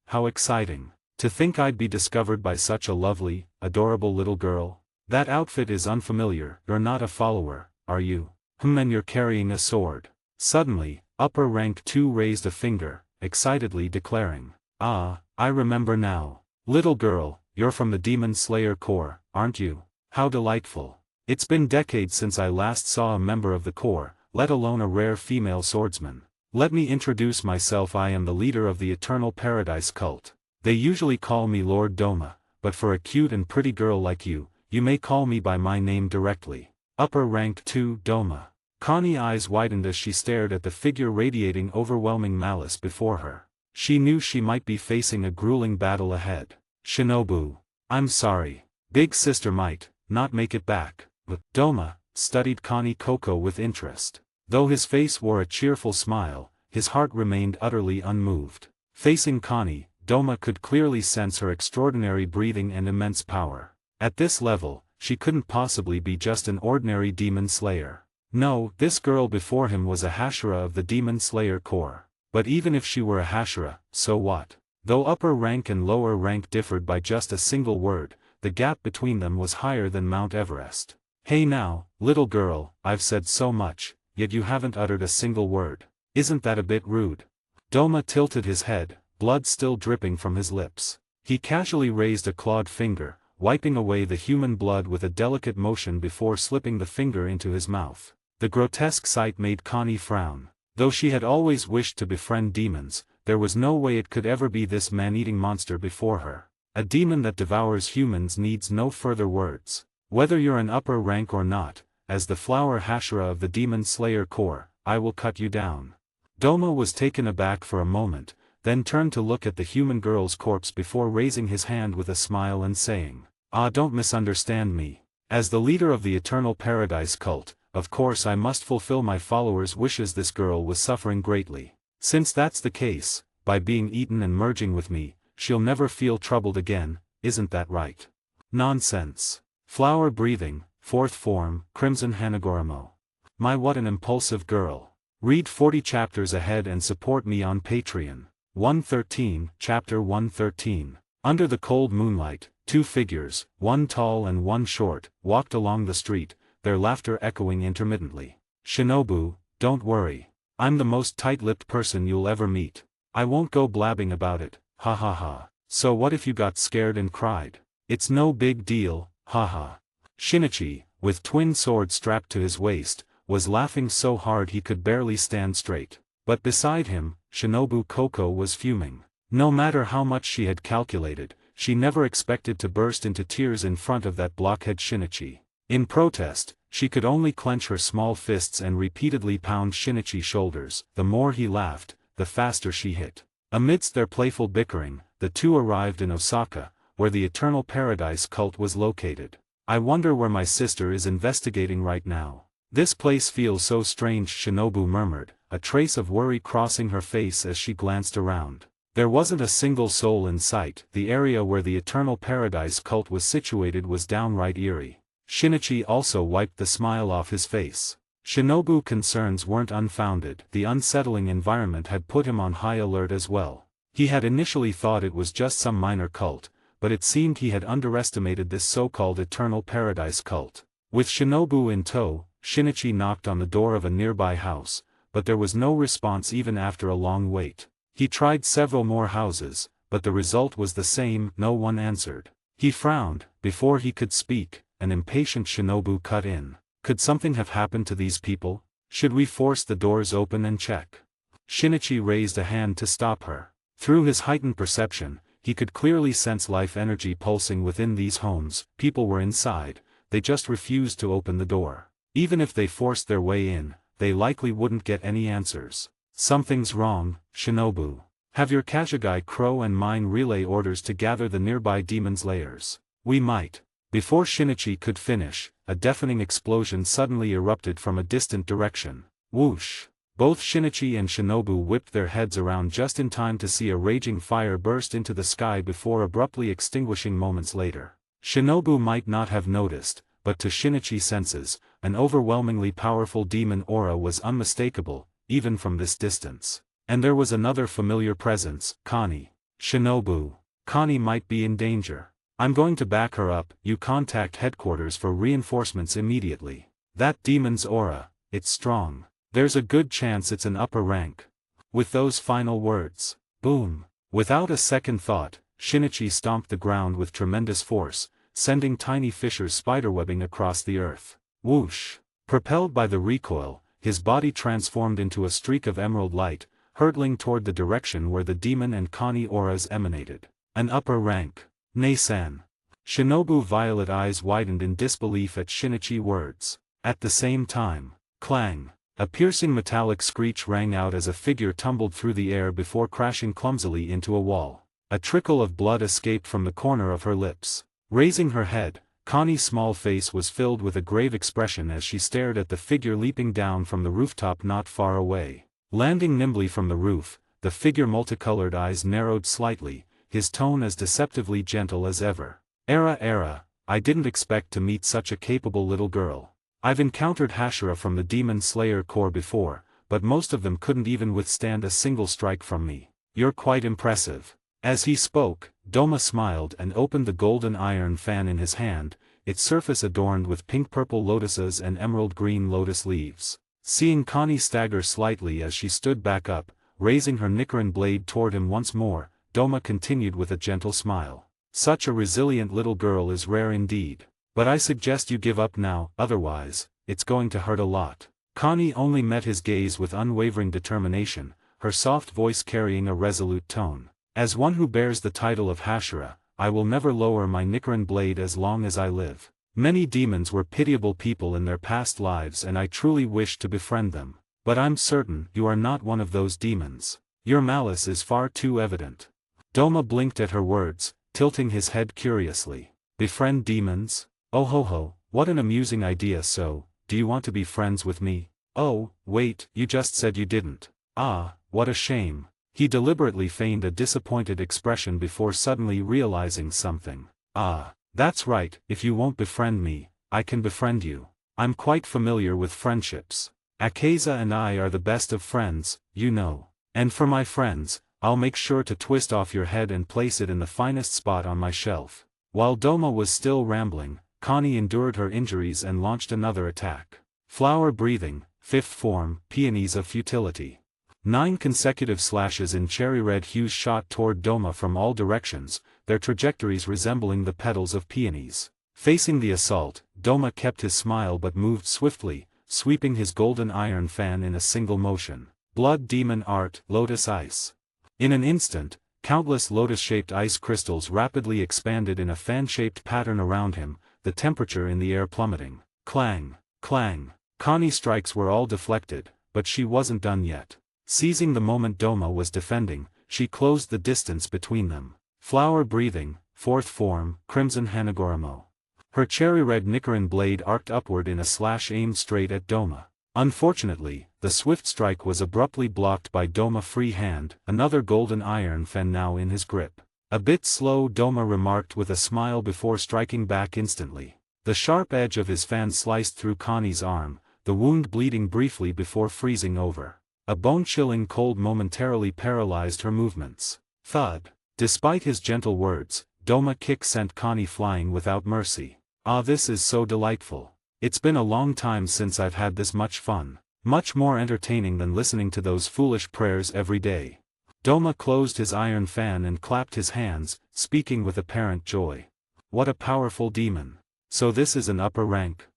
how exciting. To think I'd be discovered by such a lovely, adorable little girl. That outfit is unfamiliar. You're not a follower, are you? And you're carrying a sword. Suddenly, upper rank 2 raised a finger, excitedly declaring, "Ah, I remember now. Little girl, you're from the Demon Slayer Corps, aren't you? How delightful. It's been decades since I last saw a member of the Corps, let alone a rare female swordsman. Let me introduce myself. I am the leader of the Eternal Paradise cult. They usually call me Lord Doma, but for a cute and pretty girl like you, you may call me by my name directly. Upper rank 2 Doma." Connie's eyes widened as she stared at the figure radiating overwhelming malice before her. She knew she might be facing a grueling battle ahead. "Shinobu. I'm sorry. Big sister might not make it back." But Doma studied Connie Coco with interest. Though his face wore a cheerful smile, his heart remained utterly unmoved. Facing Connie, Doma could clearly sense her extraordinary breathing and immense power. At this level, she couldn't possibly be just an ordinary demon slayer. No, this girl before him was a Hashira of the Demon Slayer Corps. But even if she were a Hashira, so what? Though upper rank and lower rank differed by just a single word, the gap between them was higher than Mount Everest. "Hey now, little girl, I've said so much, yet you haven't uttered a single word. Isn't that a bit rude?" Doma tilted his head, blood still dripping from his lips. He casually raised a clawed finger, wiping away the human blood with a delicate motion before slipping the finger into his mouth. The grotesque sight made Connie frown. Though she had always wished to befriend demons, there was no way it could ever be this man-eating monster before her. A demon that devours humans needs no further words. Whether you're an upper rank or not, as the flower Hashira of the Demon Slayer Corps, I will cut you down. Doma was taken aback for a moment, then turned to look at the human girl's corpse before raising his hand with a smile and saying, "Ah, don't misunderstand me. As the leader of the Eternal Paradise cult, of course I must fulfill my followers' wishes." This girl was suffering greatly. Since that's the case, by being eaten and merging with me, she'll never feel troubled again, isn't that right? Nonsense. Flower breathing, fourth form, Crimson Hanagoramo. My, what an impulsive girl. Read 40 chapters ahead and support me on Patreon. 113, Chapter 113. Under the cold moonlight, two figures, one tall and one short, walked along the street, their laughter echoing intermittently. "Shinobu, don't worry. I'm the most tight-lipped person you'll ever meet. I won't go blabbing about it, ha ha ha. So what if you got scared and cried? It's no big deal, ha ha." Shinichi, with twin swords strapped to his waist, was laughing so hard he could barely stand straight. But beside him, Shinobu Coco was fuming. No matter how much she had calculated, she never expected to burst into tears in front of that blockhead Shinichi. In protest, she could only clench her small fists and repeatedly pound Shinichi's shoulders. The more he laughed, the faster she hit. Amidst their playful bickering, the two arrived in Osaka, where the Eternal Paradise cult was located. "I wonder where my sister is investigating right now. This place feels so strange," Shinobu murmured, a trace of worry crossing her face as she glanced around. There wasn't a single soul in sight. The area where the Eternal Paradise cult was situated was downright eerie. Shinichi also wiped the smile off his face. Shinobu's concerns weren't unfounded. The unsettling environment had put him on high alert as well. He had initially thought it was just some minor cult, but it seemed he had underestimated this so-called Eternal Paradise cult. With Shinobu in tow, Shinichi knocked on the door of a nearby house, but there was no response even after a long wait. He tried several more houses, but the result was the same, no one answered. He frowned. Before he could speak, an impatient Shinobu cut in. Could something have happened to these people? Should we force the doors open and check? Shinichi raised a hand to stop her. Through his heightened perception, he could clearly sense life energy pulsing within these homes. People were inside, they just refused to open the door. Even if they forced their way in, they likely wouldn't get any answers. Something's wrong, Shinobu. Have your Kashiguai Crow and mine relay orders to gather the nearby demons' lairs. We might. Before Shinichi could finish, a deafening explosion suddenly erupted from a distant direction. Whoosh! Both Shinichi and Shinobu whipped their heads around just in time to see a raging fire burst into the sky before abruptly extinguishing moments later. Shinobu might not have noticed, but to Shinichi's senses, an overwhelmingly powerful demon aura was unmistakable, even from this distance. And there was another familiar presence, Connie. Shinobu. Connie might be in danger. I'm going to back her up. You contact headquarters for reinforcements immediately. That demon's aura, it's strong. There's a good chance it's an upper rank. With those final words, boom. Without a second thought, Shinichi stomped the ground with tremendous force, sending tiny fissures spiderwebbing across the earth. Whoosh! Propelled by the recoil, his body transformed into a streak of emerald light, hurtling toward the direction where the demon and Connie auras emanated. An upper rank. Nei-san. Shinobu's violet eyes widened in disbelief at Shinichi's words. At the same time, clang. A piercing metallic screech rang out as a figure tumbled through the air before crashing clumsily into a wall. A trickle of blood escaped from the corner of her lips. Raising her head, Connie's small face was filled with a grave expression as she stared at the figure leaping down from the rooftop not far away. Landing nimbly from the roof, the figure's multicolored eyes narrowed slightly, his tone as deceptively gentle as ever. Era, I didn't expect to meet such a capable little girl. I've encountered Hashira from the Demon Slayer Corps before, but most of them couldn't even withstand a single strike from me. You're quite impressive. As he spoke, Doma smiled and opened the golden iron fan in his hand, its surface adorned with pink-purple lotuses and emerald-green lotus leaves. Seeing Connie stagger slightly as she stood back up, raising her Nichiren blade toward him once more, Doma continued with a gentle smile. Such a resilient little girl is rare indeed. But I suggest you give up now, otherwise, it's going to hurt a lot. Connie only met his gaze with unwavering determination, her soft voice carrying a resolute tone. As one who bears the title of Hashira, I will never lower my Nichiren blade as long as I live. Many demons were pitiable people in their past lives and I truly wish to befriend them. But I'm certain you are not one of those demons. Your malice is far too evident. Doma blinked at her words, tilting his head curiously. Befriend demons? Oh ho ho, what an amusing idea. So, do you want to be friends with me? Oh, wait, you just said you didn't. Ah, what a shame. He deliberately feigned a disappointed expression before suddenly realizing something. Ah, that's right, if you won't befriend me, I can befriend you. I'm quite familiar with friendships. Akaza and I are the best of friends, you know. And for my friends, I'll make sure to twist off your head and place it in the finest spot on my shelf. While Doma was still rambling, Connie endured her injuries and launched another attack. Flower breathing, fifth form, peonies of futility. 9 consecutive slashes in cherry red hues shot toward Doma from all directions, their trajectories resembling the petals of peonies. Facing the assault, Doma kept his smile but moved swiftly, sweeping his golden iron fan in a single motion. Blood demon art, lotus ice. In an instant, countless lotus-shaped ice crystals rapidly expanded in a fan-shaped pattern around him, the temperature in the air plummeting. Clang, clang. Connie's strikes were all deflected, but she wasn't done yet. Seizing the moment Doma was defending, she closed the distance between them. Flower breathing, fourth form, crimson Hanagoramo. Her cherry-red Nichiren blade arced upward in a slash aimed straight at Doma. Unfortunately, the swift strike was abruptly blocked by Doma's free hand, another golden iron fan now in his grip. A bit slow, Doma remarked with a smile before striking back instantly. The sharp edge of his fan sliced through Connie's arm, the wound bleeding briefly before freezing over. A bone-chilling cold momentarily paralyzed her movements. Thud. Despite his gentle words, Doma's kick sent Connie flying without mercy. Ah, this is so delightful. It's been a long time since I've had this much fun. Much more entertaining than listening to those foolish prayers every day. Doma closed his iron fan and clapped his hands, speaking with apparent joy. What a powerful demon. So this is an upper rank.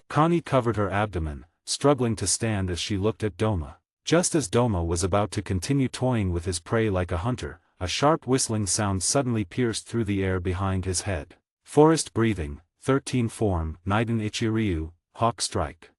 Connie covered her abdomen, struggling to stand as she looked at Doma. Just as Doma was about to continue toying with his prey like a hunter, a sharp whistling sound suddenly pierced through the air behind his head. Forest breathing, 13 form, Naiden Ichiryu, hawk strike.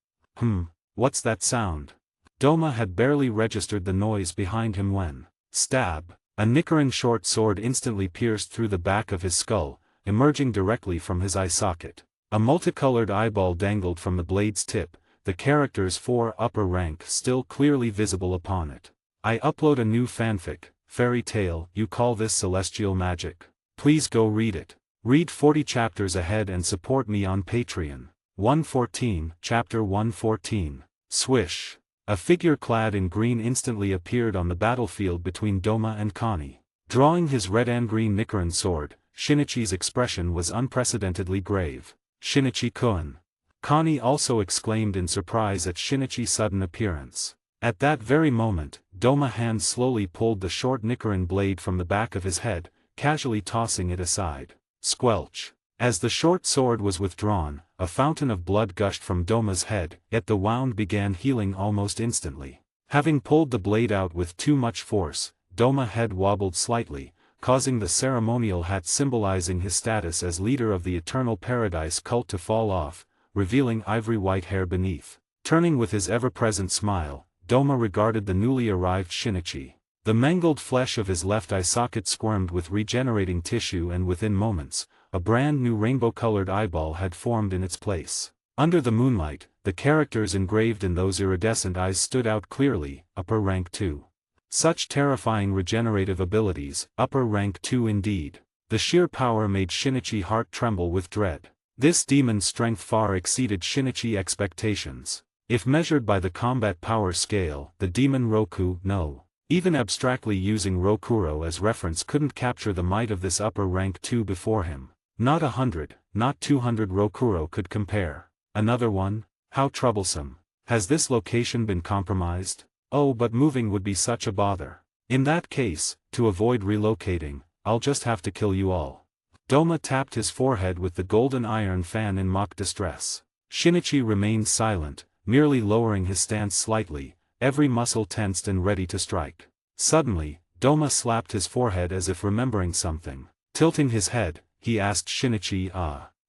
What's that sound? Doma had barely registered the noise behind him when, stab, a Nichiren short sword instantly pierced through the back of his skull, emerging directly from his eye socket. A multicolored eyeball dangled from the blade's tip, the characters 4 upper rank still clearly visible upon it. I upload a new fanfic, fairy tale, you call this celestial magic? Please go read it. Read 40 chapters ahead and support me on Patreon. 114, Chapter 114. Swish. A figure clad in green instantly appeared on the battlefield between Doma and Connie. Drawing his red and green Nichiren sword, Shinichi's expression was unprecedentedly grave. Shinichi-kun. Connie also exclaimed in surprise at Shinichi's sudden appearance. At that very moment, Doma's hand slowly pulled the short Nichiren blade from the back of his head, casually tossing it aside. Squelch. As the short sword was withdrawn, a fountain of blood gushed from Doma's head, yet the wound began healing almost instantly. Having pulled the blade out with too much force, Doma's head wobbled slightly, causing the ceremonial hat symbolizing his status as leader of the Eternal Paradise cult to fall off, revealing ivory-white hair beneath. Turning with his ever-present smile, Doma regarded the newly arrived Shinichi. The mangled flesh of his left eye socket squirmed with regenerating tissue, and within moments, a brand new rainbow-colored eyeball had formed in its place. Under the moonlight, the characters engraved in those iridescent eyes stood out clearly, upper rank 2. Such terrifying regenerative abilities, upper rank 2 indeed. The sheer power made Shinichi's heart tremble with dread. This demon's strength far exceeded Shinichi's expectations. If measured by the combat power scale, the demon Roku, no. Even abstractly using Rokuro as reference couldn't capture the might of this upper rank 2 before him. Not 100, not 200 Rokuro could compare. Another one? How troublesome. Has this location been compromised? Oh, but moving would be such a bother. In that case, to avoid relocating, I'll just have to kill you all. Doma tapped his forehead with the golden iron fan in mock distress. Shinichi remained silent, merely lowering his stance slightly, every muscle tensed and ready to strike. Suddenly, Doma slapped his forehead as if remembering something. Tilting his head, he asked Shinichi,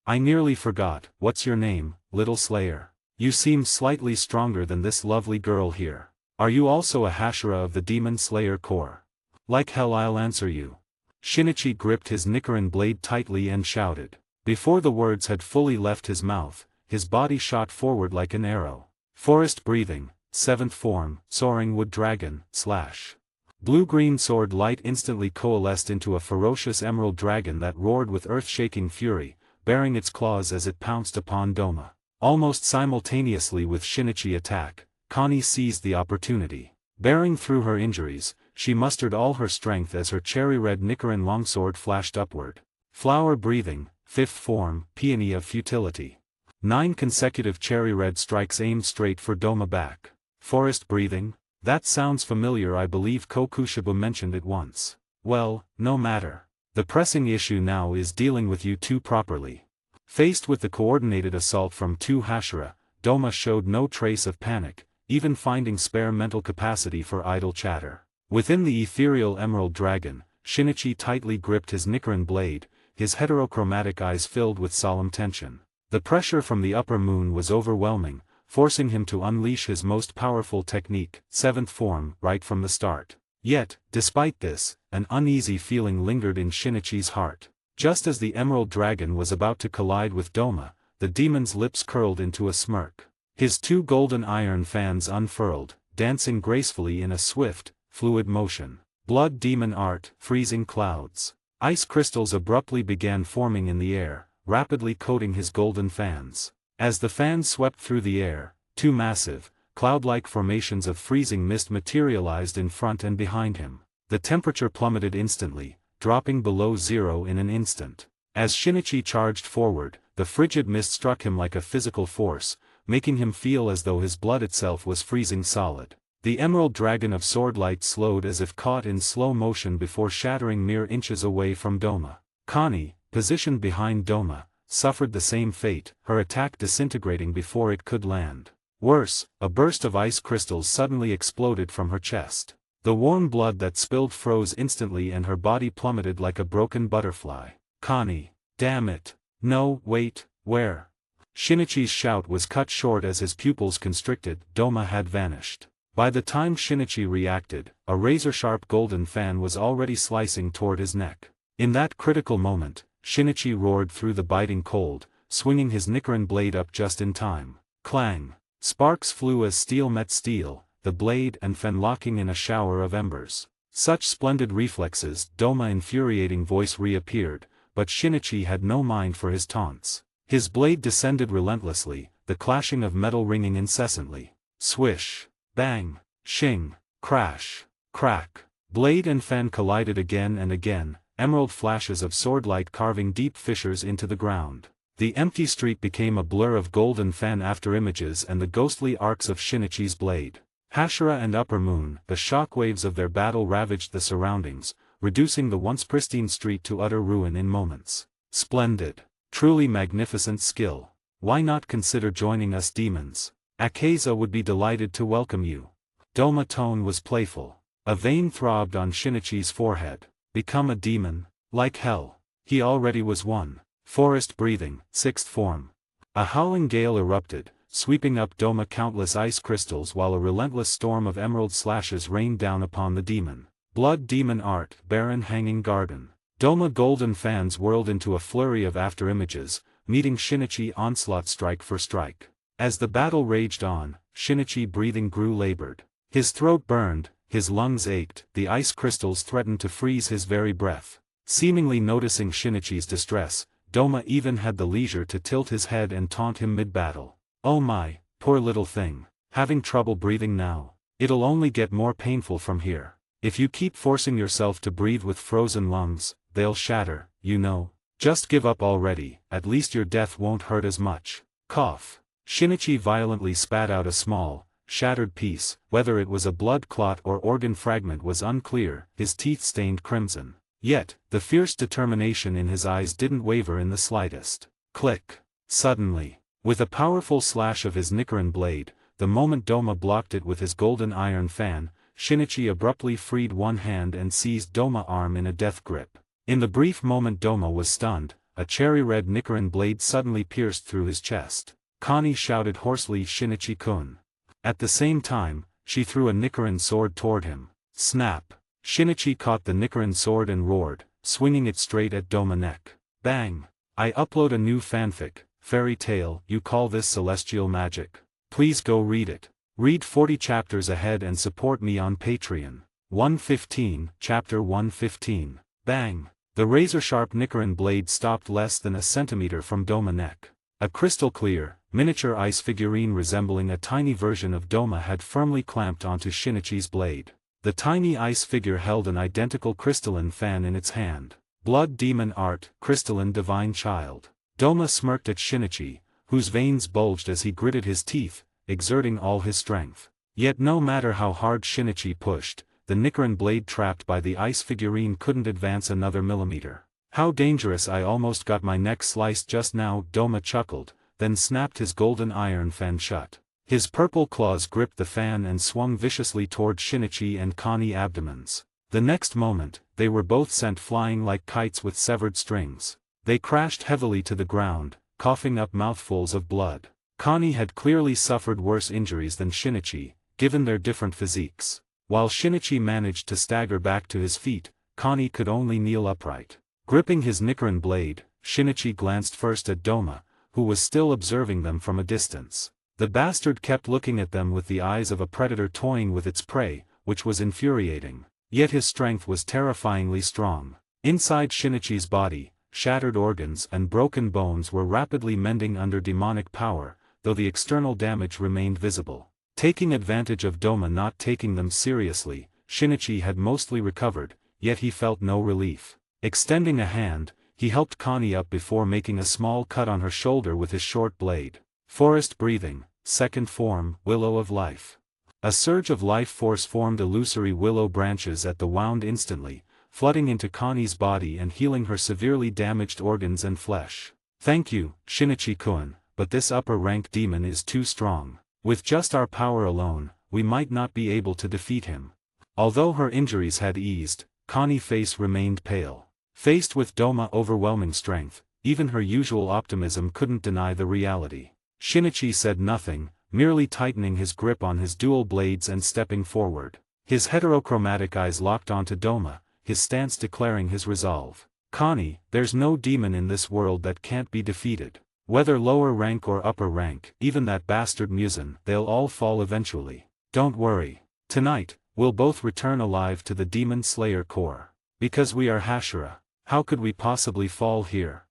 I nearly forgot, what's your name, little slayer? You seem slightly stronger than this lovely girl here. Are you also a Hashira of the Demon Slayer Corps? Like hell I'll answer you. Shinichi gripped his Nichiren blade tightly and shouted. Before the words had fully left his mouth, his body shot forward like an arrow. Forest breathing, 7th form, soaring wood dragon, slash. Blue-green sword light instantly coalesced into a ferocious emerald dragon that roared with earth-shaking fury, baring its claws as it pounced upon Doma. Almost simultaneously with Shinichi's attack, Connie seized the opportunity. Bearing through her injuries, she mustered all her strength as her cherry-red Nichiren longsword flashed upward. Flower breathing, 5th form, peony of futility. 9 consecutive cherry-red strikes aimed straight for Doma back. Forest breathing? That sounds familiar. I believe Kokushiba mentioned it once. Well, no matter. The pressing issue now is dealing with you two properly. Faced with the coordinated assault from 2 Hashira, Doma showed no trace of panic, even finding spare mental capacity for idle chatter. Within the ethereal emerald dragon, Shinichi tightly gripped his Nichiren blade, his heterochromatic eyes filled with solemn tension. The pressure from the upper moon was overwhelming, forcing him to unleash his most powerful technique, 7th form, right from the start. Yet, despite this, an uneasy feeling lingered in Shinichi's heart. Just as the emerald dragon was about to collide with Doma, the demon's lips curled into a smirk. His 2 golden iron fans unfurled, dancing gracefully in a swift, fluid motion. Blood demon art, freezing clouds. Ice crystals abruptly began forming in the air, rapidly coating his golden fans. As the fans swept through the air, 2 massive, cloud-like formations of freezing mist materialized in front and behind him. The temperature plummeted instantly, dropping below zero in an instant. As Shinichi charged forward, the frigid mist struck him like a physical force, making him feel as though his blood itself was freezing solid. The emerald dragon of swordlight slowed as if caught in slow motion before shattering mere inches away from Doma. Connie, positioned behind Doma, suffered the same fate, her attack disintegrating before it could land. Worse, a burst of ice crystals suddenly exploded from her chest. The warm blood that spilled froze instantly and her body plummeted like a broken butterfly. Connie. Damn it. No, wait, where? Shinichi's shout was cut short as his pupils constricted. Doma had vanished. By the time Shinichi reacted, a razor-sharp golden fan was already slicing toward his neck. In that critical moment, Shinichi roared through the biting cold, swinging his Nichiren blade up just in time. Clang! Sparks flew as steel met steel, the blade and fan locking in a shower of embers. Such splendid reflexes! Doma's infuriating voice reappeared, but Shinichi had no mind for his taunts. His blade descended relentlessly, the clashing of metal ringing incessantly. Swish! Bang! Shing! Crash! Crack! Blade and fan collided again and again, emerald flashes of swordlight carving deep fissures into the ground. The empty street became a blur of golden fan afterimages and the ghostly arcs of Shinichi's blade. Hashira and Upper Moon, the shockwaves of their battle ravaged the surroundings, reducing the once pristine street to utter ruin in moments. Splendid. Truly magnificent skill. Why not consider joining us demons? Akaza would be delighted to welcome you. Doma's tone was playful. A vein throbbed on Shinichi's forehead. Become a demon? Like hell. He already was one. Forest breathing, sixth form. A howling gale erupted, sweeping up Doma countless ice crystals while a relentless storm of emerald slashes rained down upon the demon. Blood demon art, barren hanging garden. Doma golden fans whirled into a flurry of afterimages, meeting Shinichi onslaught strike for strike. As the battle raged on, Shinichi breathing grew labored. His throat burned, his lungs ached, the ice crystals threatened to freeze his very breath. Seemingly noticing Shinichi's distress, Doma even had the leisure to tilt his head and taunt him mid-battle. Oh my, poor little thing. Having trouble breathing now? It'll only get more painful from here. If you keep forcing yourself to breathe with frozen lungs, they'll shatter, you know. Just give up already, at least your death won't hurt as much. Cough. Shinichi violently spat out a small, shattered piece, whether it was a blood clot or organ fragment was unclear, his teeth stained crimson. Yet, the fierce determination in his eyes didn't waver in the slightest. Click. Suddenly, with a powerful slash of his Nichiren blade, the moment Doma blocked it with his golden iron fan, Shinichi abruptly freed one hand and seized Doma's arm in a death grip. In the brief moment Doma was stunned, a cherry-red Nichiren blade suddenly pierced through his chest. Connie shouted hoarsely, Shinichi-kun. At the same time, she threw a Nichiren sword toward him. Snap! Shinichi caught the Nichiren sword and roared, swinging it straight at Doma's neck. Bang! I upload a new fanfic, fairy tale, you call this celestial magic? Please go read it. Read 40 chapters ahead and support me on Patreon. 115, Chapter 115. Bang! The razor-sharp Nichiren blade stopped less than a centimeter from Doma's neck. A crystal-clear, miniature ice figurine resembling a tiny version of Doma had firmly clamped onto Shinichi's blade. The tiny ice figure held an identical crystalline fan in its hand. Blood demon art, crystalline divine child. Doma smirked at Shinichi, whose veins bulged as he gritted his teeth, exerting all his strength. Yet no matter how hard Shinichi pushed, the Nichiren blade trapped by the ice figurine couldn't advance another millimeter. How dangerous, I almost got my neck sliced just now, Doma chuckled, then snapped his golden iron fan shut. His purple claws gripped the fan and swung viciously toward Shinichi and Connie's abdomens. The next moment, they were both sent flying like kites with severed strings. They crashed heavily to the ground, coughing up mouthfuls of blood. Connie had clearly suffered worse injuries than Shinichi, given their different physiques. While Shinichi managed to stagger back to his feet, Connie could only kneel upright. Gripping his Nichiren blade, Shinichi glanced first at Doma, who was still observing them from a distance. The bastard kept looking at them with the eyes of a predator toying with its prey, which was infuriating. Yet his strength was terrifyingly strong. Inside Shinichi's body, shattered organs and broken bones were rapidly mending under demonic power, though the external damage remained visible. Taking advantage of Doma not taking them seriously, Shinichi had mostly recovered, yet he felt no relief. Extending a hand, he helped Connie up before making a small cut on her shoulder with his short blade. Forest breathing, second form, willow of life. A surge of life force formed illusory willow branches at the wound instantly, flooding into Connie's body and healing her severely damaged organs and flesh. "Thank you, Shinichi-kun, but this upper-rank demon is too strong. With just our power alone, we might not be able to defeat him." Although her injuries had eased, Connie's face remained pale. Faced with Doma's overwhelming strength, even her usual optimism couldn't deny the reality. Shinichi said nothing, merely tightening his grip on his dual blades and stepping forward. His heterochromatic eyes locked onto Doma, his stance declaring his resolve. "Connie, there's no demon in this world that can't be defeated. Whether lower rank or upper rank, even that bastard Muzan, they'll all fall eventually. Don't worry. Tonight, we'll both return alive to the Demon Slayer Corps. Because we are Hashira. How could we possibly fall here?"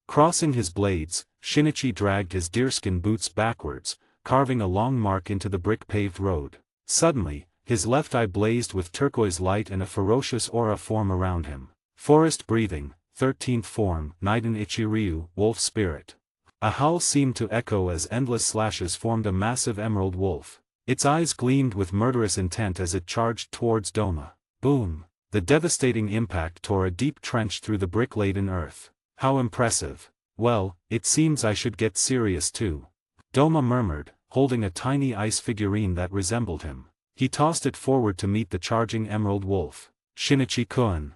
Crossing his blades, Shinichi dragged his deerskin boots backwards, carving a long mark into the brick-paved road. Suddenly, his left eye blazed with turquoise light and a ferocious aura form around him. Forest breathing, 13th form, Naiden Ichiryu, wolf spirit. A howl seemed to echo as endless slashes formed a massive emerald wolf. Its eyes gleamed with murderous intent as it charged towards Doma. Boom! The devastating impact tore a deep trench through the brick-laden earth. "How impressive. Well, it seems I should get serious too," Doma murmured, holding a tiny ice figurine that resembled him. He tossed it forward to meet the charging emerald wolf. "Shinichi-kun."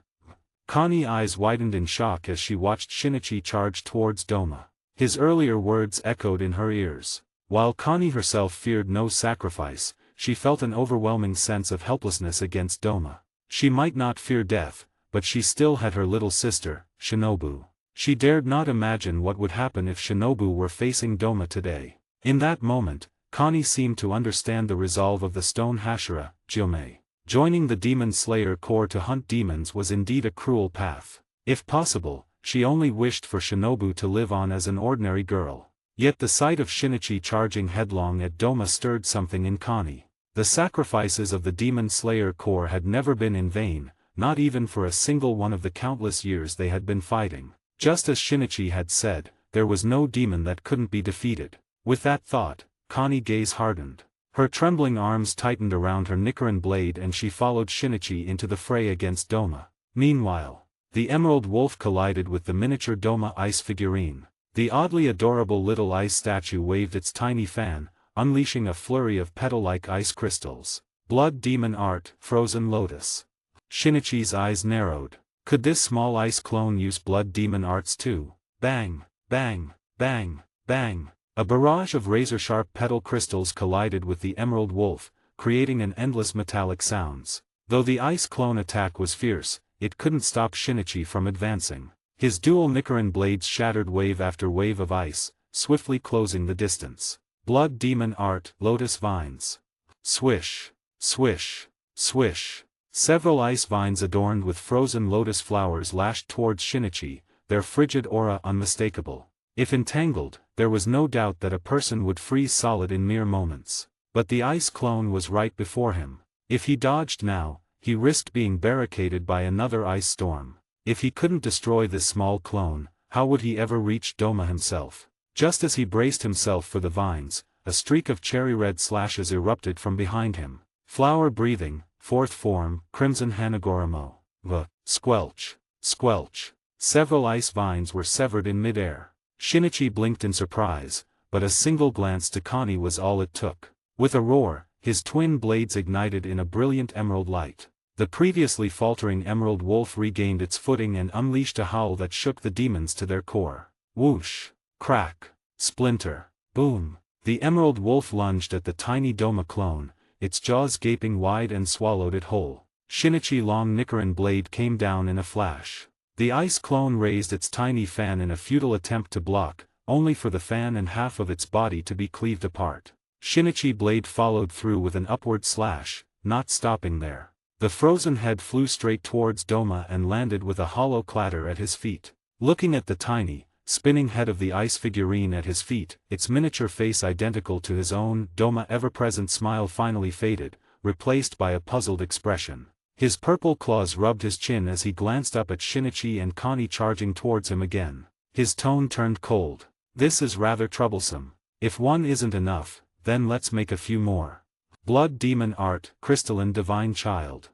Connie's eyes widened in shock as she watched Shinichi charge towards Doma. His earlier words echoed in her ears. While Connie herself feared no sacrifice, she felt an overwhelming sense of helplessness against Doma. She might not fear death, but she still had her little sister, Shinobu. She dared not imagine what would happen if Shinobu were facing Doma today. In that moment, Connie seemed to understand the resolve of the stone Hashira, Jomei. Joining the Demon Slayer Corps to hunt demons was indeed a cruel path. If possible, she only wished for Shinobu to live on as an ordinary girl. Yet the sight of Shinichi charging headlong at Doma stirred something in Connie. The sacrifices of the Demon Slayer Corps had never been in vain, not even for a single one of the countless years they had been fighting. Just as Shinichi had said, there was no demon that couldn't be defeated. With that thought, Connie's gaze hardened. Her trembling arms tightened around her Nichiren blade and she followed Shinichi into the fray against Doma. Meanwhile, the emerald wolf collided with the miniature Doma ice figurine. The oddly adorable little ice statue waved its tiny fan, unleashing a flurry of petal-like ice crystals. Blood demon art, frozen lotus. Shinichi's eyes narrowed. Could this small ice clone use blood demon arts too? Bang, bang, bang, bang. A barrage of razor-sharp petal crystals collided with the emerald wolf, creating an endless metallic sounds. Though the ice clone attack was fierce, it couldn't stop Shinichi from advancing. His dual Nichiren blades shattered wave after wave of ice, swiftly closing the distance. Blood demon art, lotus vines. Swish, swish, swish. Several ice vines adorned with frozen lotus flowers lashed towards Shinichi, their frigid aura unmistakable. If entangled, there was no doubt that a person would freeze solid in mere moments. But the ice clone was right before him. If he dodged now, he risked being barricaded by another ice storm. If he couldn't destroy this small clone, how would he ever reach Doma himself? Just as he braced himself for the vines, a streak of cherry-red slashes erupted from behind him. Flower breathing, 4th form, Crimson Hanagoramo. Squelch, squelch. Several ice vines were severed in midair. Shinichi blinked in surprise, but a single glance to Connie was all it took. With a roar, his twin blades ignited in a brilliant emerald light. The previously faltering emerald wolf regained its footing and unleashed a howl that shook the demons to their core. Whoosh, crack, splinter, boom. The emerald wolf lunged at the tiny Doma clone, its jaws gaping wide and swallowed it whole. Shinichi's long Nichiren blade came down in a flash. The ice clone raised its tiny fan in a futile attempt to block, only for the fan and half of its body to be cleaved apart. Shinichi's blade followed through with an upward slash, not stopping there. The frozen head flew straight towards Doma and landed with a hollow clatter at his feet. Looking at the tiny, spinning head of the ice figurine at his feet, its miniature face identical to his own, Doma's ever-present smile finally faded, replaced by a puzzled expression. His purple claws rubbed his chin as he glanced up at Shinichi and Connie charging towards him again. His tone turned cold. "This is rather troublesome. If one isn't enough, then let's make a few more." Blood demon art, crystalline divine child.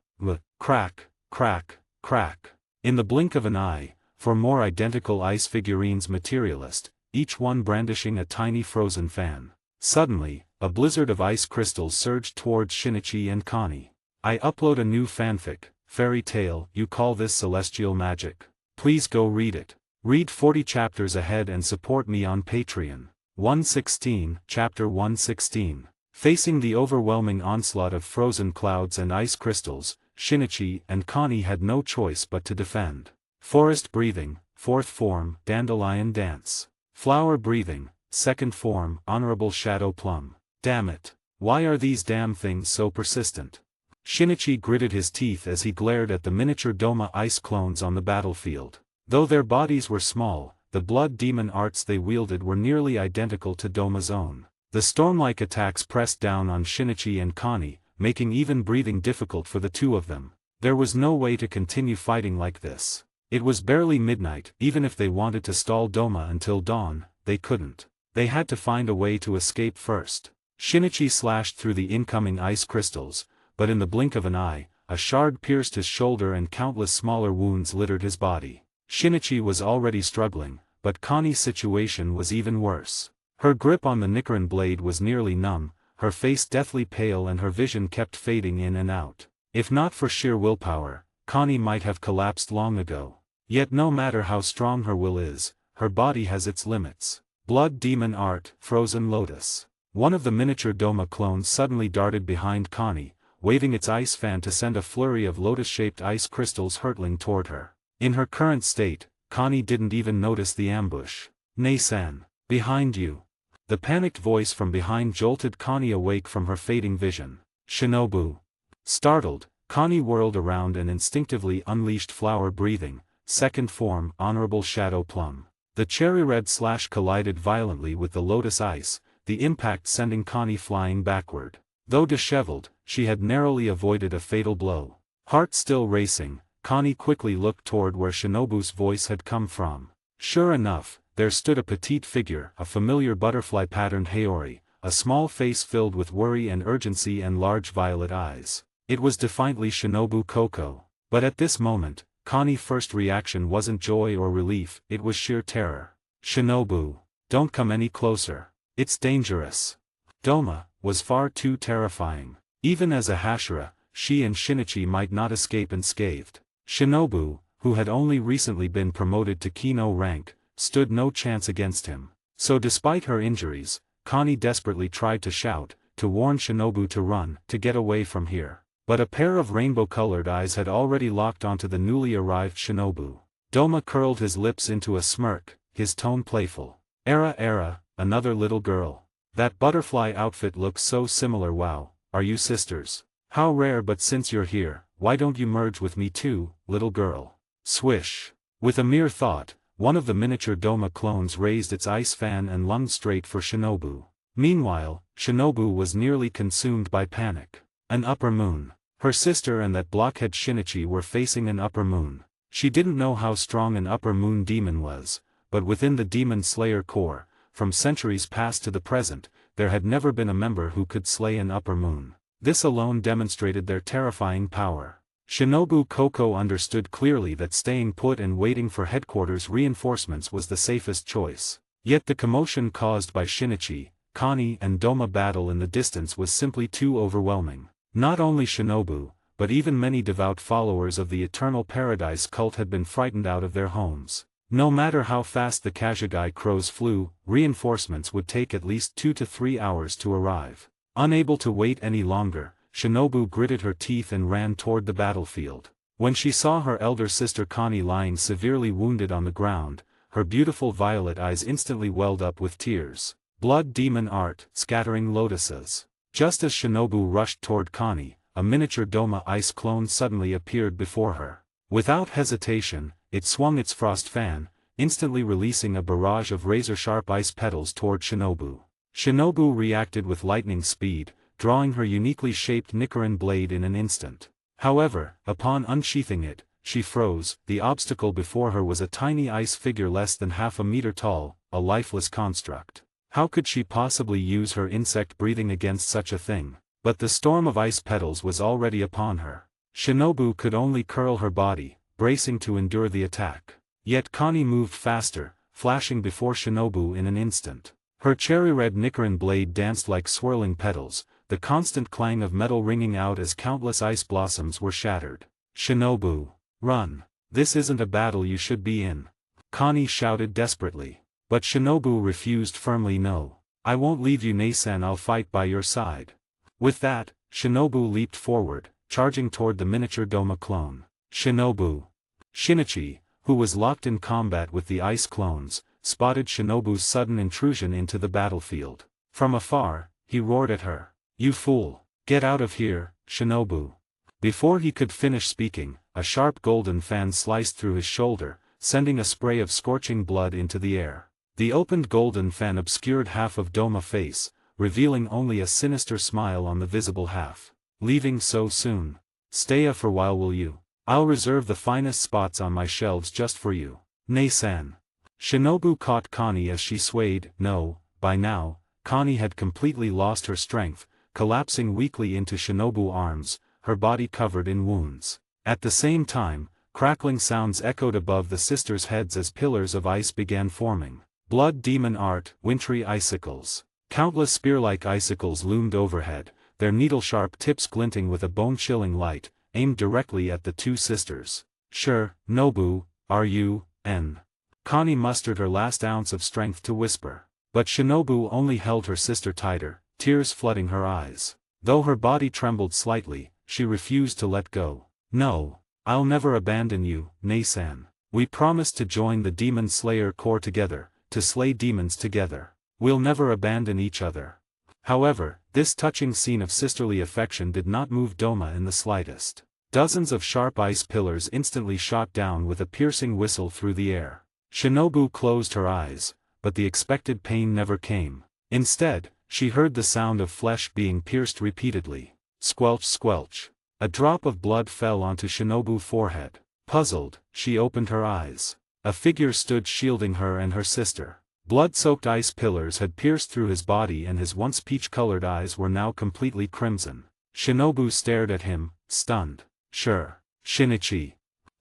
Crack, crack, crack. In the blink of an eye, 4 more identical ice figurines materialized, each one brandishing a tiny frozen fan. Suddenly, a blizzard of ice crystals surged towards Shinichi and Connie. I upload a new fanfic, fairy tale, you call this celestial magic? Please go read it. Read 40 chapters ahead and support me on Patreon. 116, Chapter 116. Facing the overwhelming onslaught of frozen clouds and ice crystals, Shinichi and Connie had no choice but to defend. Forest breathing, 4th form, dandelion dance. Flower breathing, 2nd form, honorable shadow plum. Damn it. Why are these damn things so persistent? Shinichi gritted his teeth as he glared at the miniature Doma ice clones on the battlefield. Though their bodies were small, the blood demon arts they wielded were nearly identical to Doma's own. The storm-like attacks pressed down on Shinichi and Connie, making even breathing difficult for the two of them. There was no way to continue fighting like this. It was barely midnight. Even if they wanted to stall Doma until dawn, they couldn't. They had to find a way to escape first. Shinichi slashed through the incoming ice crystals, but in the blink of an eye, a shard pierced his shoulder and countless smaller wounds littered his body. Shinichi was already struggling, but Connie's situation was even worse. Her grip on the Nichiren blade was nearly numb, her face deathly pale and her vision kept fading in and out. If not for sheer willpower, Connie might have collapsed long ago. Yet no matter how strong her will is, her body has its limits. Blood demon art, frozen lotus. One of the miniature Doma clones suddenly darted behind Connie, waving its ice fan to send a flurry of lotus-shaped ice crystals hurtling toward her. In her current state, Connie didn't even notice the ambush. "Nei-san, behind you." The panicked voice from behind jolted Connie awake from her fading vision. "Shinobu." Startled, Connie whirled around and instinctively unleashed flower breathing, 2nd form, honorable shadow plum. The cherry red slash collided violently with the lotus ice, the impact sending Connie flying backward. Though disheveled, she had narrowly avoided a fatal blow. Heart still racing, Connie quickly looked toward where Shinobu's voice had come from. Sure enough, there stood a petite figure, a familiar butterfly-patterned Haori, a small face filled with worry and urgency and large violet eyes. It was defiantly Shinobu Koko. But at this moment, Connie's first reaction wasn't joy or relief, it was sheer terror. "Shinobu, don't come any closer. It's dangerous." Doma was far too terrifying. Even as a Hashira, she and Shinichi might not escape unscathed. Shinobu, who had only recently been promoted to Kino rank, stood no chance against him. So despite her injuries, Connie desperately tried to shout, to warn Shinobu to run, to get away from here. But a pair of rainbow-colored eyes had already locked onto the newly arrived Shinobu. Doma curled his lips into a smirk, his tone playful. Era, another little girl. That butterfly outfit looks so similar. Wow, are you sisters? How rare, but since you're here, why don't you merge with me too, little girl? Swish. With a mere thought, one of the miniature Doma clones raised its ice fan and lunged straight for Shinobu. Meanwhile, Shinobu was nearly consumed by panic. An upper moon. Her sister and that blockhead Shinichi were facing an upper moon. She didn't know how strong an upper moon demon was, but within the Demon Slayer Corps, from centuries past to the present, there had never been a member who could slay an upper moon. This alone demonstrated their terrifying power. Shinobu Koko understood clearly that staying put and waiting for headquarters reinforcements was the safest choice. Yet the commotion caused by Shinichi, Connie and Doma battle in the distance was simply too overwhelming. Not only Shinobu, but even many devout followers of the Eternal Paradise cult had been frightened out of their homes. No matter how fast the Kashagi crows flew, reinforcements would take at least 2 to 3 hours to arrive. Unable to wait any longer, Shinobu gritted her teeth and ran toward the battlefield. When she saw her elder sister Connie lying severely wounded on the ground, her beautiful violet eyes instantly welled up with tears. Blood demon art, scattering lotuses. Just as Shinobu rushed toward Connie, a miniature Doma ice clone suddenly appeared before her. Without hesitation, it swung its frost fan, instantly releasing a barrage of razor-sharp ice petals toward Shinobu. Shinobu reacted with lightning speed, drawing her uniquely shaped Nichiren blade in an instant. However, upon unsheathing it, she froze. The obstacle before her was a tiny ice figure less than half a meter tall, a lifeless construct. How could she possibly use her insect breathing against such a thing? But the storm of ice petals was already upon her. Shinobu could only curl her body, bracing to endure the attack. Yet Connie moved faster, flashing before Shinobu in an instant. Her cherry-red Nichiren blade danced like swirling petals, the constant clang of metal ringing out as countless ice blossoms were shattered. Shinobu, run! This isn't a battle you should be in. Connie shouted desperately. But Shinobu refused firmly. No. I won't leave you, Nei-san, I'll fight by your side. With that, Shinobu leaped forward, charging toward the miniature Doma clone. Shinobu. Shinichi, who was locked in combat with the ice clones, spotted Shinobu's sudden intrusion into the battlefield. From afar, he roared at her. You fool! Get out of here, Shinobu! Before he could finish speaking, a sharp golden fan sliced through his shoulder, sending a spray of scorching blood into the air. The opened golden fan obscured half of Doma's face, revealing only a sinister smile on the visible half. Leaving so soon? Stay for a while, will you? I'll reserve the finest spots on my shelves just for you. Nei-san. Shinobu caught Connie as she swayed. No, by now, Connie had completely lost her strength, collapsing weakly into Shinobu's arms, her body covered in wounds. At the same time, crackling sounds echoed above the sisters' heads as pillars of ice began forming. Blood demon art, wintry icicles. Countless spear-like icicles loomed overhead, their needle-sharp tips glinting with a bone-chilling light, aimed directly at the two sisters. Sure, Nobu, are you, N? Connie mustered her last ounce of strength to whisper. But Shinobu only held her sister tighter, tears flooding her eyes. Though her body trembled slightly, she refused to let go. No, I'll never abandon you, Nei-san. We promised to join the Demon Slayer Corps together, to slay demons together. We'll never abandon each other. However, this touching scene of sisterly affection did not move Doma in the slightest. Dozens of sharp ice pillars instantly shot down with a piercing whistle through the air. Shinobu closed her eyes, but the expected pain never came. Instead, she heard the sound of flesh being pierced repeatedly. Squelch, squelch. A drop of blood fell onto Shinobu's forehead. Puzzled, she opened her eyes. A figure stood shielding her and her sister. Blood-soaked ice pillars had pierced through his body and his once peach-colored eyes were now completely crimson. Shinobu stared at him, stunned. Sure. Shinichi.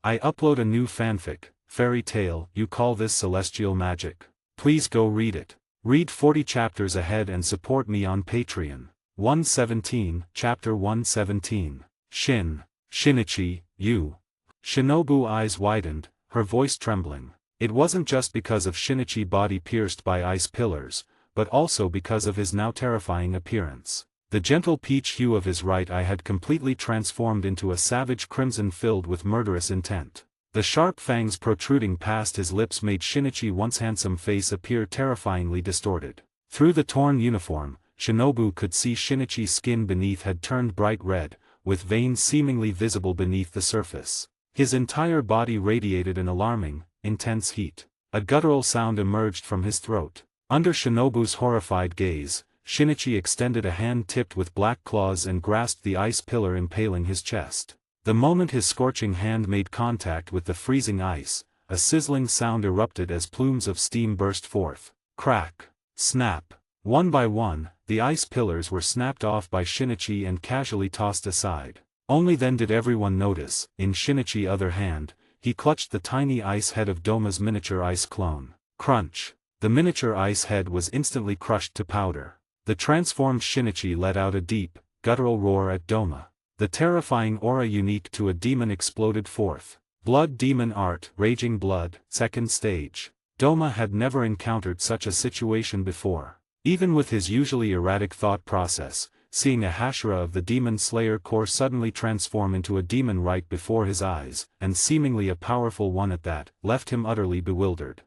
I upload a new fanfic, fairy tale, you call this celestial magic? Please go read it. Read 40 chapters ahead and support me on Patreon. 117, Chapter 117. Shinichi, you. Shinobu's eyes widened, her voice trembling. It wasn't just because of Shinichi's body pierced by ice pillars, but also because of his now terrifying appearance. The gentle peach hue of his right eye had completely transformed into a savage crimson filled with murderous intent. The sharp fangs protruding past his lips made Shinichi's once handsome face appear terrifyingly distorted. Through the torn uniform, Shinobu could see Shinichi's skin beneath had turned bright red, with veins seemingly visible beneath the surface. His entire body radiated an alarming, intense heat. A guttural sound emerged from his throat. Under Shinobu's horrified gaze, Shinichi extended a hand tipped with black claws and grasped the ice pillar impaling his chest. The moment his scorching hand made contact with the freezing ice, a sizzling sound erupted as plumes of steam burst forth. Crack. Snap. One by one, the ice pillars were snapped off by Shinichi and casually tossed aside. Only then did everyone notice, in Shinichi's other hand, he clutched the tiny ice head of Doma's miniature ice clone. Crunch. The miniature ice head was instantly crushed to powder. The transformed Shinichi let out a deep, guttural roar at Doma. The terrifying aura unique to a demon exploded forth. Blood demon art, raging blood, second stage. Doma had never encountered such a situation before. Even with his usually erratic thought process, seeing a Hashira of the Demon Slayer Corps suddenly transform into a demon right before his eyes, and seemingly a powerful one at that, left him utterly bewildered.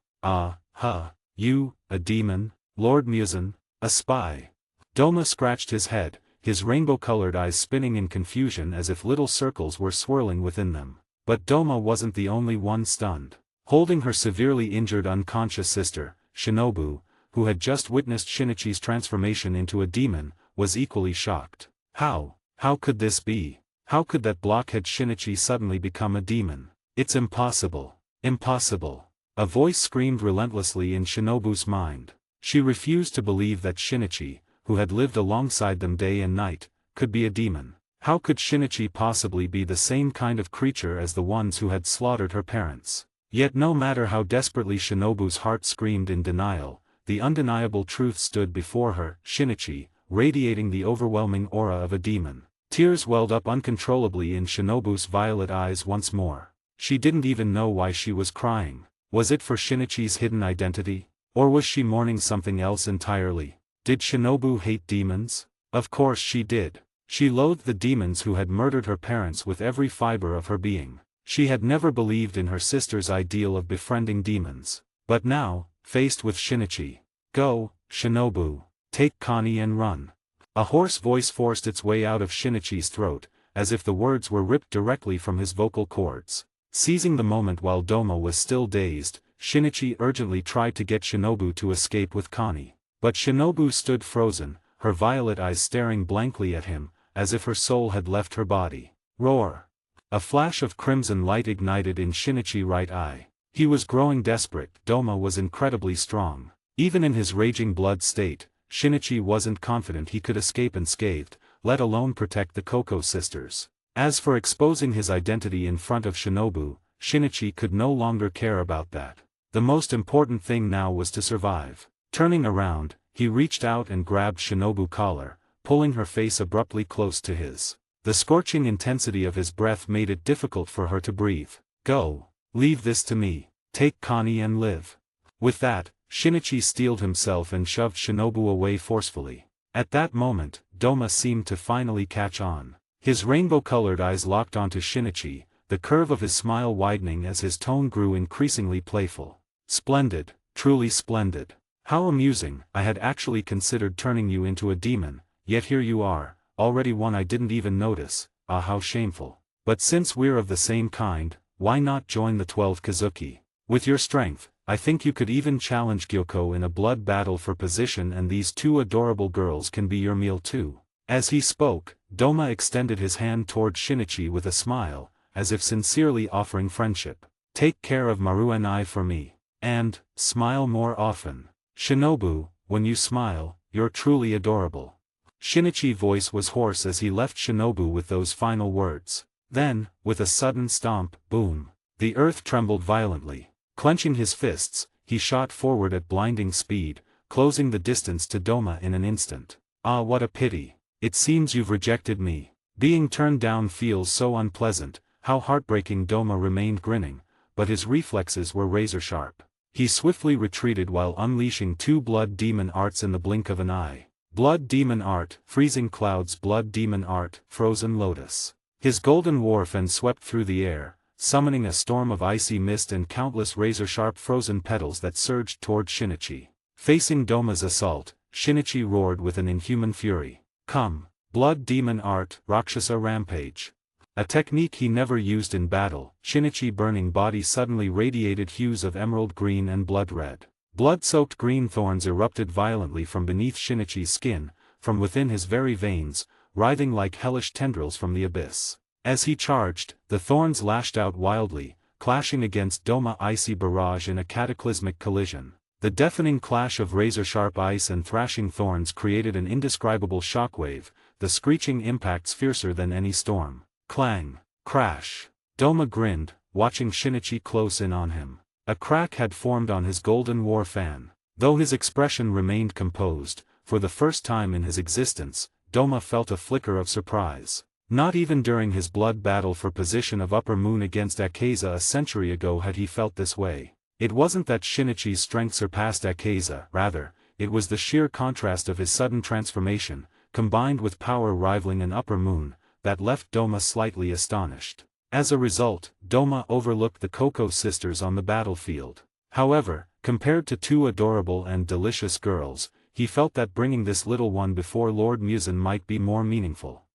You, a demon? Lord Muzan, a spy? Doma scratched his head, his rainbow-colored eyes spinning in confusion as if little circles were swirling within them. But Doma wasn't the only one stunned. Holding her severely injured unconscious sister, Shinobu, who had just witnessed Shinichi's transformation into a demon, was equally shocked. How could this be? How could that blockhead Shinichi suddenly become a demon? It's impossible. Impossible. A voice screamed relentlessly in Shinobu's mind. She refused to believe that Shinichi, who had lived alongside them day and night, could be a demon. How could Shinichi possibly be the same kind of creature as the ones who had slaughtered her parents? Yet no matter how desperately Shinobu's heart screamed in denial, the undeniable truth stood before her: Shinichi, radiating the overwhelming aura of a demon. Tears welled up uncontrollably in Shinobu's violet eyes once more. She didn't even know why she was crying. Was it for Shinichi's hidden identity? Or was she mourning something else entirely? Did Shinobu hate demons? Of course she did. She loathed the demons who had murdered her parents with every fiber of her being. She had never believed in her sister's ideal of befriending demons. But now, faced with Shinichi, "Go, Shinobu. Take Connie and run." A hoarse voice forced its way out of Shinichi's throat, as if the words were ripped directly from his vocal cords. Seizing the moment while Doma was still dazed, Shinichi urgently tried to get Shinobu to escape with Connie. But Shinobu stood frozen, her violet eyes staring blankly at him, as if her soul had left her body. Roar! A flash of crimson light ignited in Shinichi's right eye. He was growing desperate. Doma was incredibly strong. Even in his raging blood state, Shinichi wasn't confident he could escape unscathed, let alone protect the Koko sisters. As for exposing his identity in front of Shinobu, Shinichi could no longer care about that. The most important thing now was to survive. Turning around, he reached out and grabbed Shinobu's collar, pulling her face abruptly close to his. The scorching intensity of his breath made it difficult for her to breathe. "Go. Leave this to me. Take Connie and live." With that, Shinichi steeled himself and shoved Shinobu away forcefully. At that moment, Doma seemed to finally catch on. His rainbow-colored eyes locked onto Shinichi, the curve of his smile widening as his tone grew increasingly playful. "Splendid, truly splendid. How amusing. I had actually considered turning you into a demon, yet here you are, already one I didn't even notice. Ah, how shameful. But since we're of the same kind, why not join the 12 Kazuki? With your strength, I think you could even challenge Gyoko in a blood battle for position, and these two adorable girls can be your meal too." As he spoke, Doma extended his hand toward Shinichi with a smile, as if sincerely offering friendship. "Take care of Maru and I for me. And, smile more often. Shinobu, when you smile, you're truly adorable." Shinichi's voice was hoarse as he left Shinobu with those final words. Then, with a sudden stomp, boom, the earth trembled violently. Clenching his fists, he shot forward at blinding speed, closing the distance to Doma in an instant. "Ah, what a pity. It seems you've rejected me. Being turned down feels so unpleasant." How heartbreaking. Doma remained grinning, but his reflexes were razor-sharp. He swiftly retreated while unleashing two blood demon arts in the blink of an eye. Blood demon art, freezing clouds. Blood demon art, frozen lotus. His golden warfan swept through the air, summoning a storm of icy mist and countless razor-sharp frozen petals that surged toward Shinichi. Facing Doma's assault, Shinichi roared with an inhuman fury. "Come, blood demon art, Rakshasa rampage." A technique he never used in battle, Shinichi's burning body suddenly radiated hues of emerald green and blood red. Blood-soaked green thorns erupted violently from beneath Shinichi's skin, from within his very veins, writhing like hellish tendrils from the abyss. As he charged, the thorns lashed out wildly, clashing against Doma's icy barrage in a cataclysmic collision. The deafening clash of razor-sharp ice and thrashing thorns created an indescribable shockwave, the screeching impacts fiercer than any storm. Clang! Crash! Doma grinned, watching Shinichi close in on him. A crack had formed on his golden war fan. Though his expression remained composed, for the first time in his existence, Doma felt a flicker of surprise. Not even during his blood battle for position of Upper Moon against Akaza a century ago had he felt this way. It wasn't that Shinichi's strength surpassed Akaza, rather, it was the sheer contrast of his sudden transformation, combined with power rivaling an Upper Moon, that left Doma slightly astonished. As a result, Doma overlooked the Koko sisters on the battlefield. However, compared to two adorable and delicious girls, he felt that bringing this little one before Lord Muzan might be more meaningful.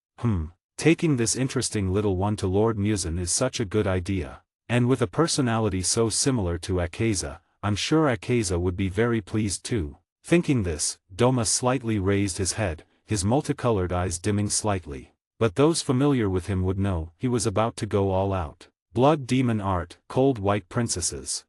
Taking this interesting little one to Lord Muzan is such a good idea. And with a personality so similar to Akaza, I'm sure Akaza would be very pleased too. Thinking this, Doma slightly raised his head, his multicolored eyes dimming slightly. But those familiar with him would know he was about to go all out. Blood demon art, cold white princesses.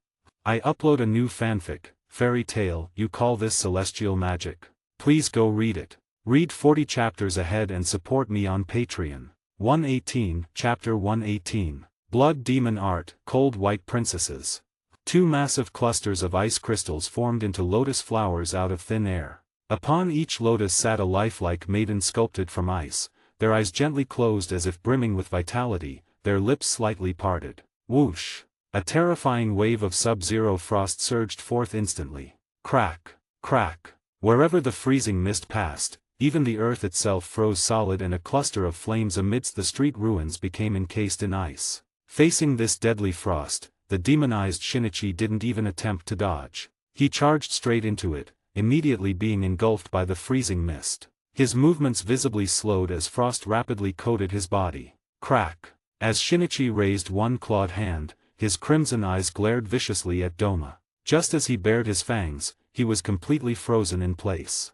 I upload a new fanfic, fairy tale. You call this celestial magic? Please go read it. Read 40 chapters ahead and support me on Patreon. 118, Chapter 118. Blood Demon Art, Cold White Princesses. Two massive clusters of ice crystals formed into lotus flowers out of thin air. Upon each lotus sat a lifelike maiden sculpted from ice, their eyes gently closed as if brimming with vitality, their lips slightly parted. Whoosh! A terrifying wave of sub-zero frost surged forth instantly. Crack! Crack! Wherever the freezing mist passed, even the earth itself froze solid and a cluster of flames amidst the street ruins became encased in ice. Facing this deadly frost, the demonized Shinichi didn't even attempt to dodge. He charged straight into it, immediately being engulfed by the freezing mist. His movements visibly slowed as frost rapidly coated his body. Crack! As Shinichi raised one clawed hand, his crimson eyes glared viciously at Doma. Just as he bared his fangs, he was completely frozen in place.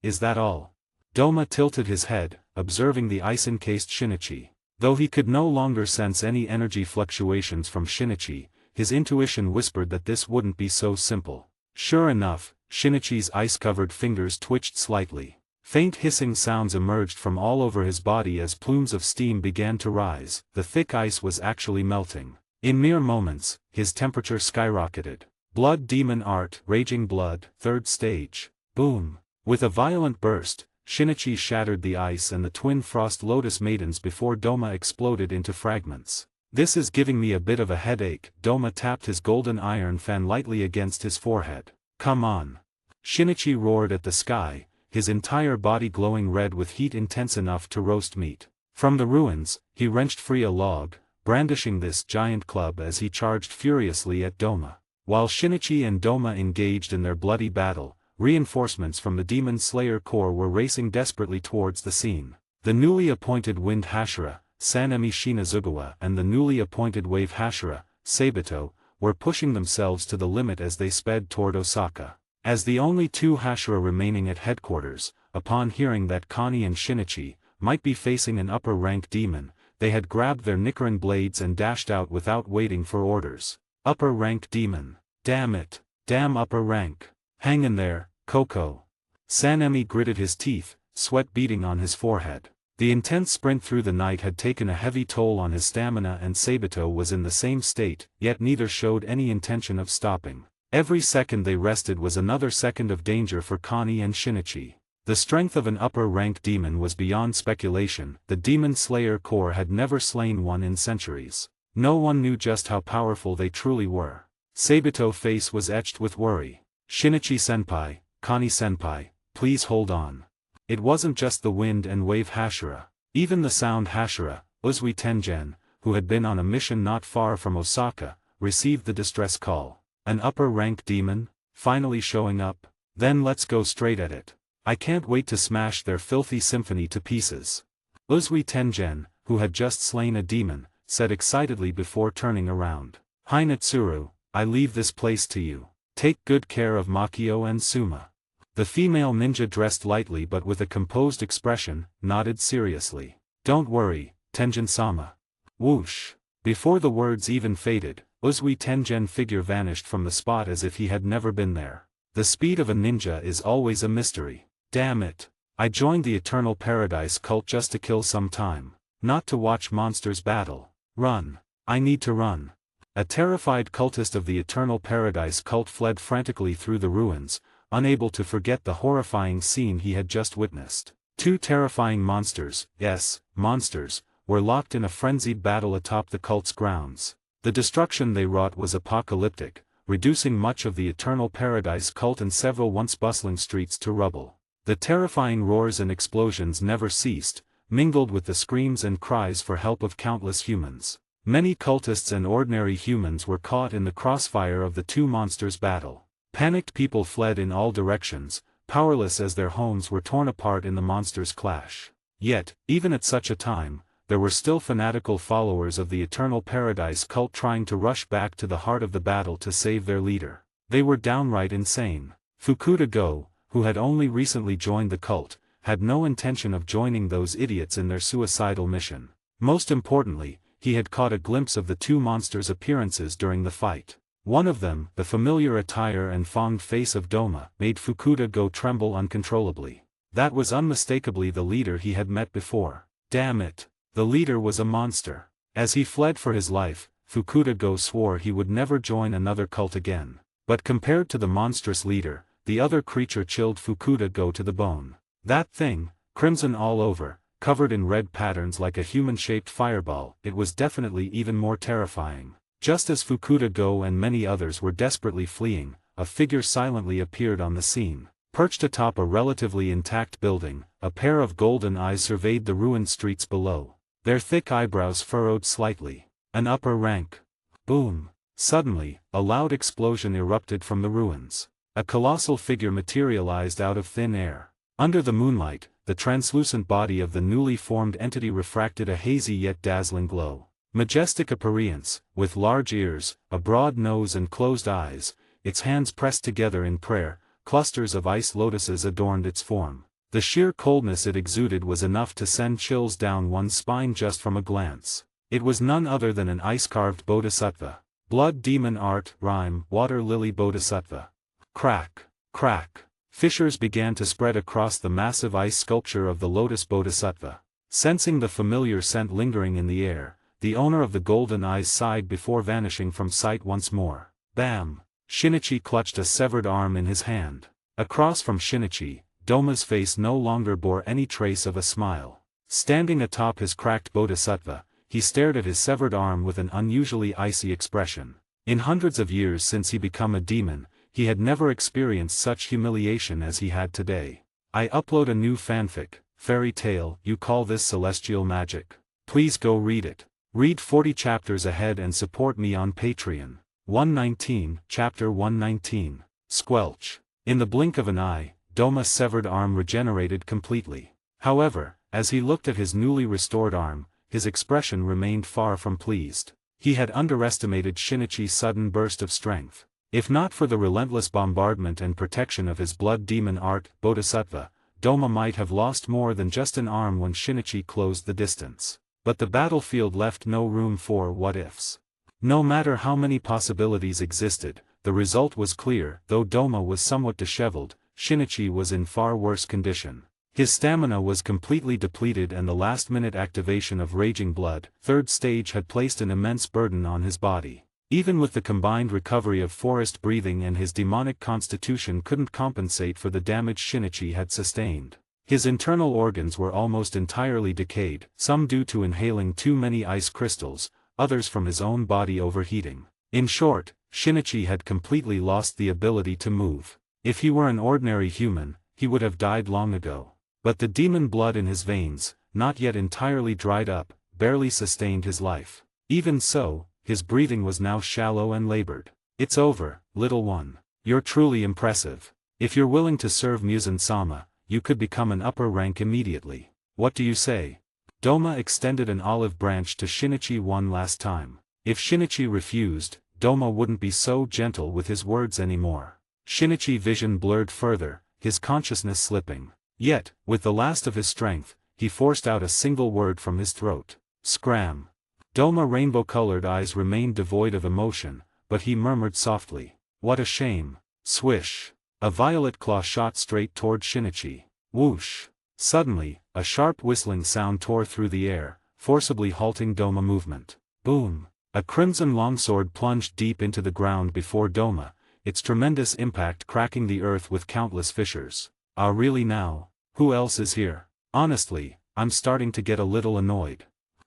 Is that all? Doma tilted his head, observing the ice-encased Shinichi. Though he could no longer sense any energy fluctuations from Shinichi, his intuition whispered that this wouldn't be so simple. Sure enough, Shinichi's ice-covered fingers twitched slightly. Faint hissing sounds emerged from all over his body as plumes of steam began to rise. The thick ice was actually melting. In mere moments, his temperature skyrocketed. Blood Demon Art, Raging Blood, Third Stage. Boom! With a violent burst, Shinichi shattered the ice and the twin Frost Lotus Maidens before Doma exploded into fragments. This is giving me a bit of a headache. Doma tapped his golden iron fan lightly against his forehead. Come on! Shinichi roared at the sky, his entire body glowing red with heat intense enough to roast meat. From the ruins, he wrenched free a log, brandishing this giant club as he charged furiously at Doma. While Shinichi and Doma engaged in their bloody battle, reinforcements from the Demon Slayer Corps were racing desperately towards the scene. The newly appointed Wind Hashira, Sanemi Shinazugawa, and the newly appointed Wave Hashira, Sabito, were pushing themselves to the limit as they sped toward Osaka. As the only two Hashira remaining at headquarters, upon hearing that Connie and Shinichi might be facing an upper-rank demon, they had grabbed their Nichiren blades and dashed out without waiting for orders. Upper-rank demon. Damn it. Damn upper rank. Hang in there, Coco. Sanemi gritted his teeth, sweat beading on his forehead. The intense sprint through the night had taken a heavy toll on his stamina and Sabito was in the same state, yet neither showed any intention of stopping. Every second they rested was another second of danger for Connie and Shinichi. The strength of an upper-rank demon was beyond speculation. The Demon Slayer Corps had never slain one in centuries. No one knew just how powerful they truly were. Sabito's face was etched with worry. Shinichi-senpai, Connie-senpai, please hold on. It wasn't just the Wind and Wave Hashira. Even the Sound Hashira, Uzui Tengen, who had been on a mission not far from Osaka, received the distress call. An upper-rank demon? Finally showing up? Then let's go straight at it. I can't wait to smash their filthy symphony to pieces. Uzui Tengen, who had just slain a demon, said excitedly before turning around. Hinetsuru, I leave this place to you. Take good care of Makio and Suma. The female ninja dressed lightly but with a composed expression, nodded seriously. Don't worry, Tengen-sama. Whoosh! Before the words even faded, Uzui Tengen figure vanished from the spot as if he had never been there. The speed of a ninja is always a mystery. Damn it. I joined the Eternal Paradise cult just to kill some time. Not to watch monsters battle. Run. I need to run. A terrified cultist of the Eternal Paradise cult fled frantically through the ruins, unable to forget the horrifying scene he had just witnessed. Two terrifying monsters, yes, monsters, were locked in a frenzied battle atop the cult's grounds. The destruction they wrought was apocalyptic, reducing much of the Eternal Paradise cult and several once bustling streets to rubble. The terrifying roars and explosions never ceased, mingled with the screams and cries for help of countless humans. Many cultists and ordinary humans were caught in the crossfire of the two monsters' battle. Panicked people fled in all directions, powerless as their homes were torn apart in the monsters' clash. Yet, even at such a time, there were still fanatical followers of the Eternal Paradise cult trying to rush back to the heart of the battle to save their leader. They were downright insane. Fukuda Go, who had only recently joined the cult, had no intention of joining those idiots in their suicidal mission. Most importantly, he had caught a glimpse of the two monsters' appearances during the fight. One of them, the familiar attire and fonged face of Doma, made Fukuda Go tremble uncontrollably. That was unmistakably the leader he had met before. Damn it. The leader was a monster. As he fled for his life, Fukuda-go swore he would never join another cult again. But compared to the monstrous leader, the other creature chilled Fukuda-go to the bone. That thing, crimson all over, covered in red patterns like a human-shaped fireball, it was definitely even more terrifying. Just as Fukuda-go and many others were desperately fleeing, a figure silently appeared on the scene. Perched atop a relatively intact building, a pair of golden eyes surveyed the ruined streets below. Their thick eyebrows furrowed slightly. An upper rank. Boom. Suddenly, a loud explosion erupted from the ruins. A colossal figure materialized out of thin air. Under the moonlight, the translucent body of the newly formed entity refracted a hazy yet dazzling glow. Majestic appearance, with large ears, a broad nose and closed eyes, its hands pressed together in prayer, clusters of ice lotuses adorned its form. The sheer coldness it exuded was enough to send chills down one's spine just from a glance. It was none other than an ice-carved bodhisattva. Blood demon art, rhyme, water lily bodhisattva. Crack, crack. Fissures began to spread across the massive ice sculpture of the lotus bodhisattva. Sensing the familiar scent lingering in the air, the owner of the golden eyes sighed before vanishing from sight once more. Bam! Shinichi clutched a severed arm in his hand. Across from Shinichi, Doma's face no longer bore any trace of a smile. Standing atop his cracked bodhisattva, he stared at his severed arm with an unusually icy expression. In hundreds of years since he became a demon, he had never experienced such humiliation as he had today. I upload a new fanfic, fairy tale, you call this celestial magic? Please go read it. Read 40 chapters ahead and support me on Patreon. 119, Chapter 119. Squelch. In the blink of an eye, Doma's severed arm regenerated completely. However, as he looked at his newly restored arm, his expression remained far from pleased. He had underestimated Shinichi's sudden burst of strength. If not for the relentless bombardment and protection of his blood demon art, Bodhisattva, Doma might have lost more than just an arm when Shinichi closed the distance. But the battlefield left no room for what-ifs. No matter how many possibilities existed, the result was clear. Though Doma was somewhat disheveled, Shinichi was in far worse condition. His stamina was completely depleted and the last-minute activation of Raging Blood, third stage, had placed an immense burden on his body. Even with the combined recovery of forest breathing and his demonic constitution couldn't compensate for the damage Shinichi had sustained. His internal organs were almost entirely decayed, some due to inhaling too many ice crystals, others from his own body overheating. In short, Shinichi had completely lost the ability to move. If he were an ordinary human, he would have died long ago. But the demon blood in his veins, not yet entirely dried up, barely sustained his life. Even so, his breathing was now shallow and labored. It's over, little one. You're truly impressive. If you're willing to serve Muzan-sama, you could become an upper rank immediately. What do you say? Doma extended an olive branch to Shinichi one last time. If Shinichi refused, Doma wouldn't be so gentle with his words anymore. Shinichi's vision blurred further, his consciousness slipping. Yet, with the last of his strength, he forced out a single word from his throat. Scram. Doma's rainbow-colored eyes remained devoid of emotion, but he murmured softly. What a shame. Swish. A violet claw shot straight toward Shinichi. Whoosh. Suddenly, a sharp whistling sound tore through the air, forcibly halting Doma movement. Boom. A crimson longsword plunged deep into the ground before Doma, its tremendous impact cracking the earth with countless fissures. Ah, really now? Who else is here? Honestly, I'm starting to get a little annoyed.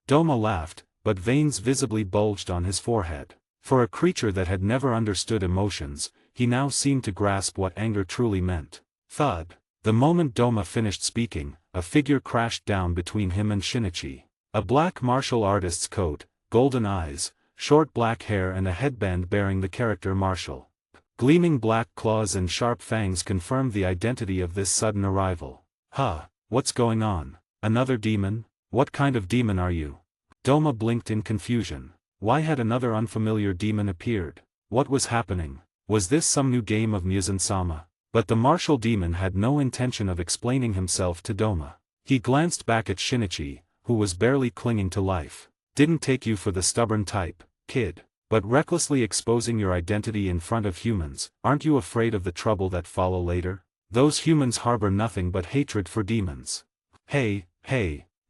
Doma laughed, but veins visibly bulged on his forehead. For a creature that had never understood emotions, he now seemed to grasp what anger truly meant. Thud. The moment Doma finished speaking, a figure crashed down between him and Shinichi. A black martial artist's coat, golden eyes, short black hair and a headband bearing the character martial. Gleaming black claws and sharp fangs confirmed the identity of this sudden arrival. Huh, what's going on? Another demon? What kind of demon are you? Doma blinked in confusion. Why had another unfamiliar demon appeared? What was happening? Was this some new game of Muzan-sama? But the martial demon had no intention of explaining himself to Doma. He glanced back at Shinichi, who was barely clinging to life. Didn't take you for the stubborn type, kid. But recklessly exposing your identity in front of humans, aren't you afraid of the trouble that follow later? Those humans harbor nothing but hatred for demons. Hey,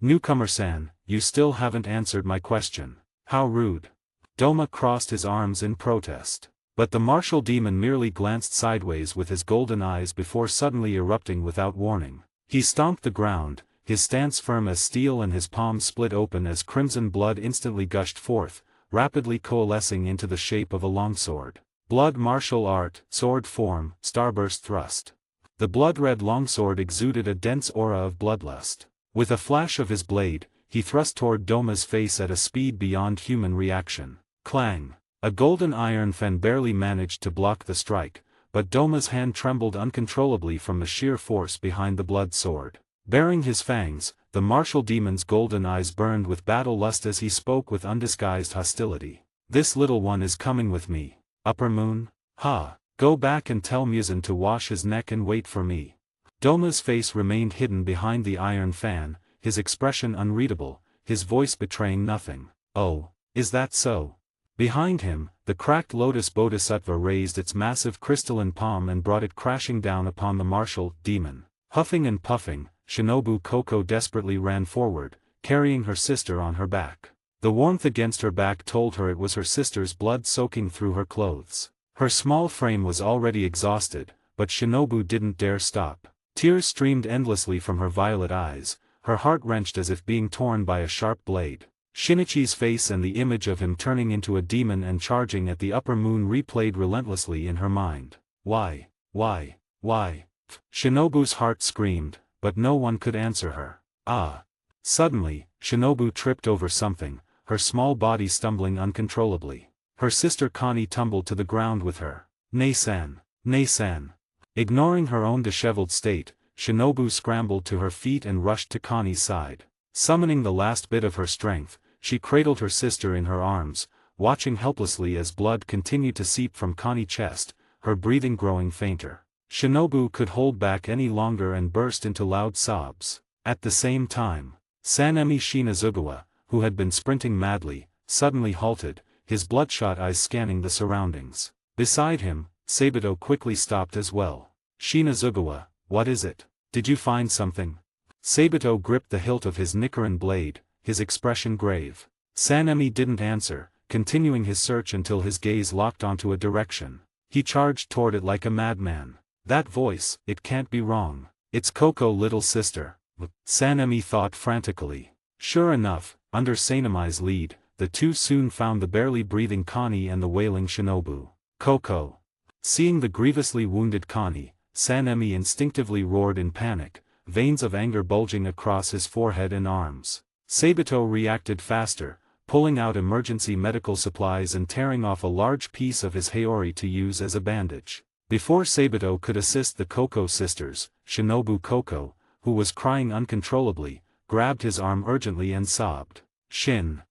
newcomer-san, you still haven't answered my question. How rude. Doma crossed his arms in protest. But the martial demon merely glanced sideways with his golden eyes before suddenly erupting without warning. He stomped the ground, his stance firm as steel and his palms split open as crimson blood instantly gushed forth, rapidly coalescing into the shape of a longsword. Blood martial art, sword form, starburst thrust. The blood-red longsword exuded a dense aura of bloodlust. With a flash of his blade, he thrust toward Doma's face at a speed beyond human reaction. Clang! A golden iron fen barely managed to block the strike, but Doma's hand trembled uncontrollably from the sheer force behind the blood sword. Baring his fangs, the martial demon's golden eyes burned with battle lust as he spoke with undisguised hostility. This little one is coming with me. Upper Moon? Ha! Go back and tell Muzan to wash his neck and wait for me. Doma's face remained hidden behind the iron fan, his expression unreadable, his voice betraying nothing. Oh, is that so? Behind him, the cracked lotus bodhisattva raised its massive crystalline palm and brought it crashing down upon the martial demon. Huffing and puffing, Shinobu Koko desperately ran forward, carrying her sister on her back. The warmth against her back told her it was her sister's blood soaking through her clothes. Her small frame was already exhausted, but Shinobu didn't dare stop. Tears streamed endlessly from her violet eyes, her heart wrenched as if being torn by a sharp blade. Shinichi's face and the image of him turning into a demon and charging at the upper moon replayed relentlessly in her mind. Why? Shinobu's heart screamed, but no one could answer her. Ah! Suddenly, Shinobu tripped over something, her small body stumbling uncontrollably. Her sister Connie tumbled to the ground with her. Nei-san. Ignoring her own disheveled state, Shinobu scrambled to her feet and rushed to Connie's side. Summoning the last bit of her strength, she cradled her sister in her arms, watching helplessly as blood continued to seep from Connie's chest, her breathing growing fainter. Shinobu could hold back any longer and burst into loud sobs. At the same time, Sanemi Shinazugawa, who had been sprinting madly, suddenly halted, his bloodshot eyes scanning the surroundings. Beside him, Sabito quickly stopped as well. Shinazugawa, what is it? Did you find something? Sabito gripped the hilt of his Nichiren blade, his expression grave. Sanemi didn't answer, continuing his search until his gaze locked onto a direction. He charged toward it like a madman. That voice, it can't be wrong. It's Koko, little sister. Sanemi thought frantically. Sure enough, under Sanemi's lead, the two soon found the barely breathing Connie and the wailing Shinobu. Koko. Seeing the grievously wounded Connie, Sanemi instinctively roared in panic, veins of anger bulging across his forehead and arms. Sabito reacted faster, pulling out emergency medical supplies and tearing off a large piece of his haori to use as a bandage. Before Sabito could assist the Koko sisters, Shinobu Koko, who was crying uncontrollably, grabbed his arm urgently and sobbed. Shinichi.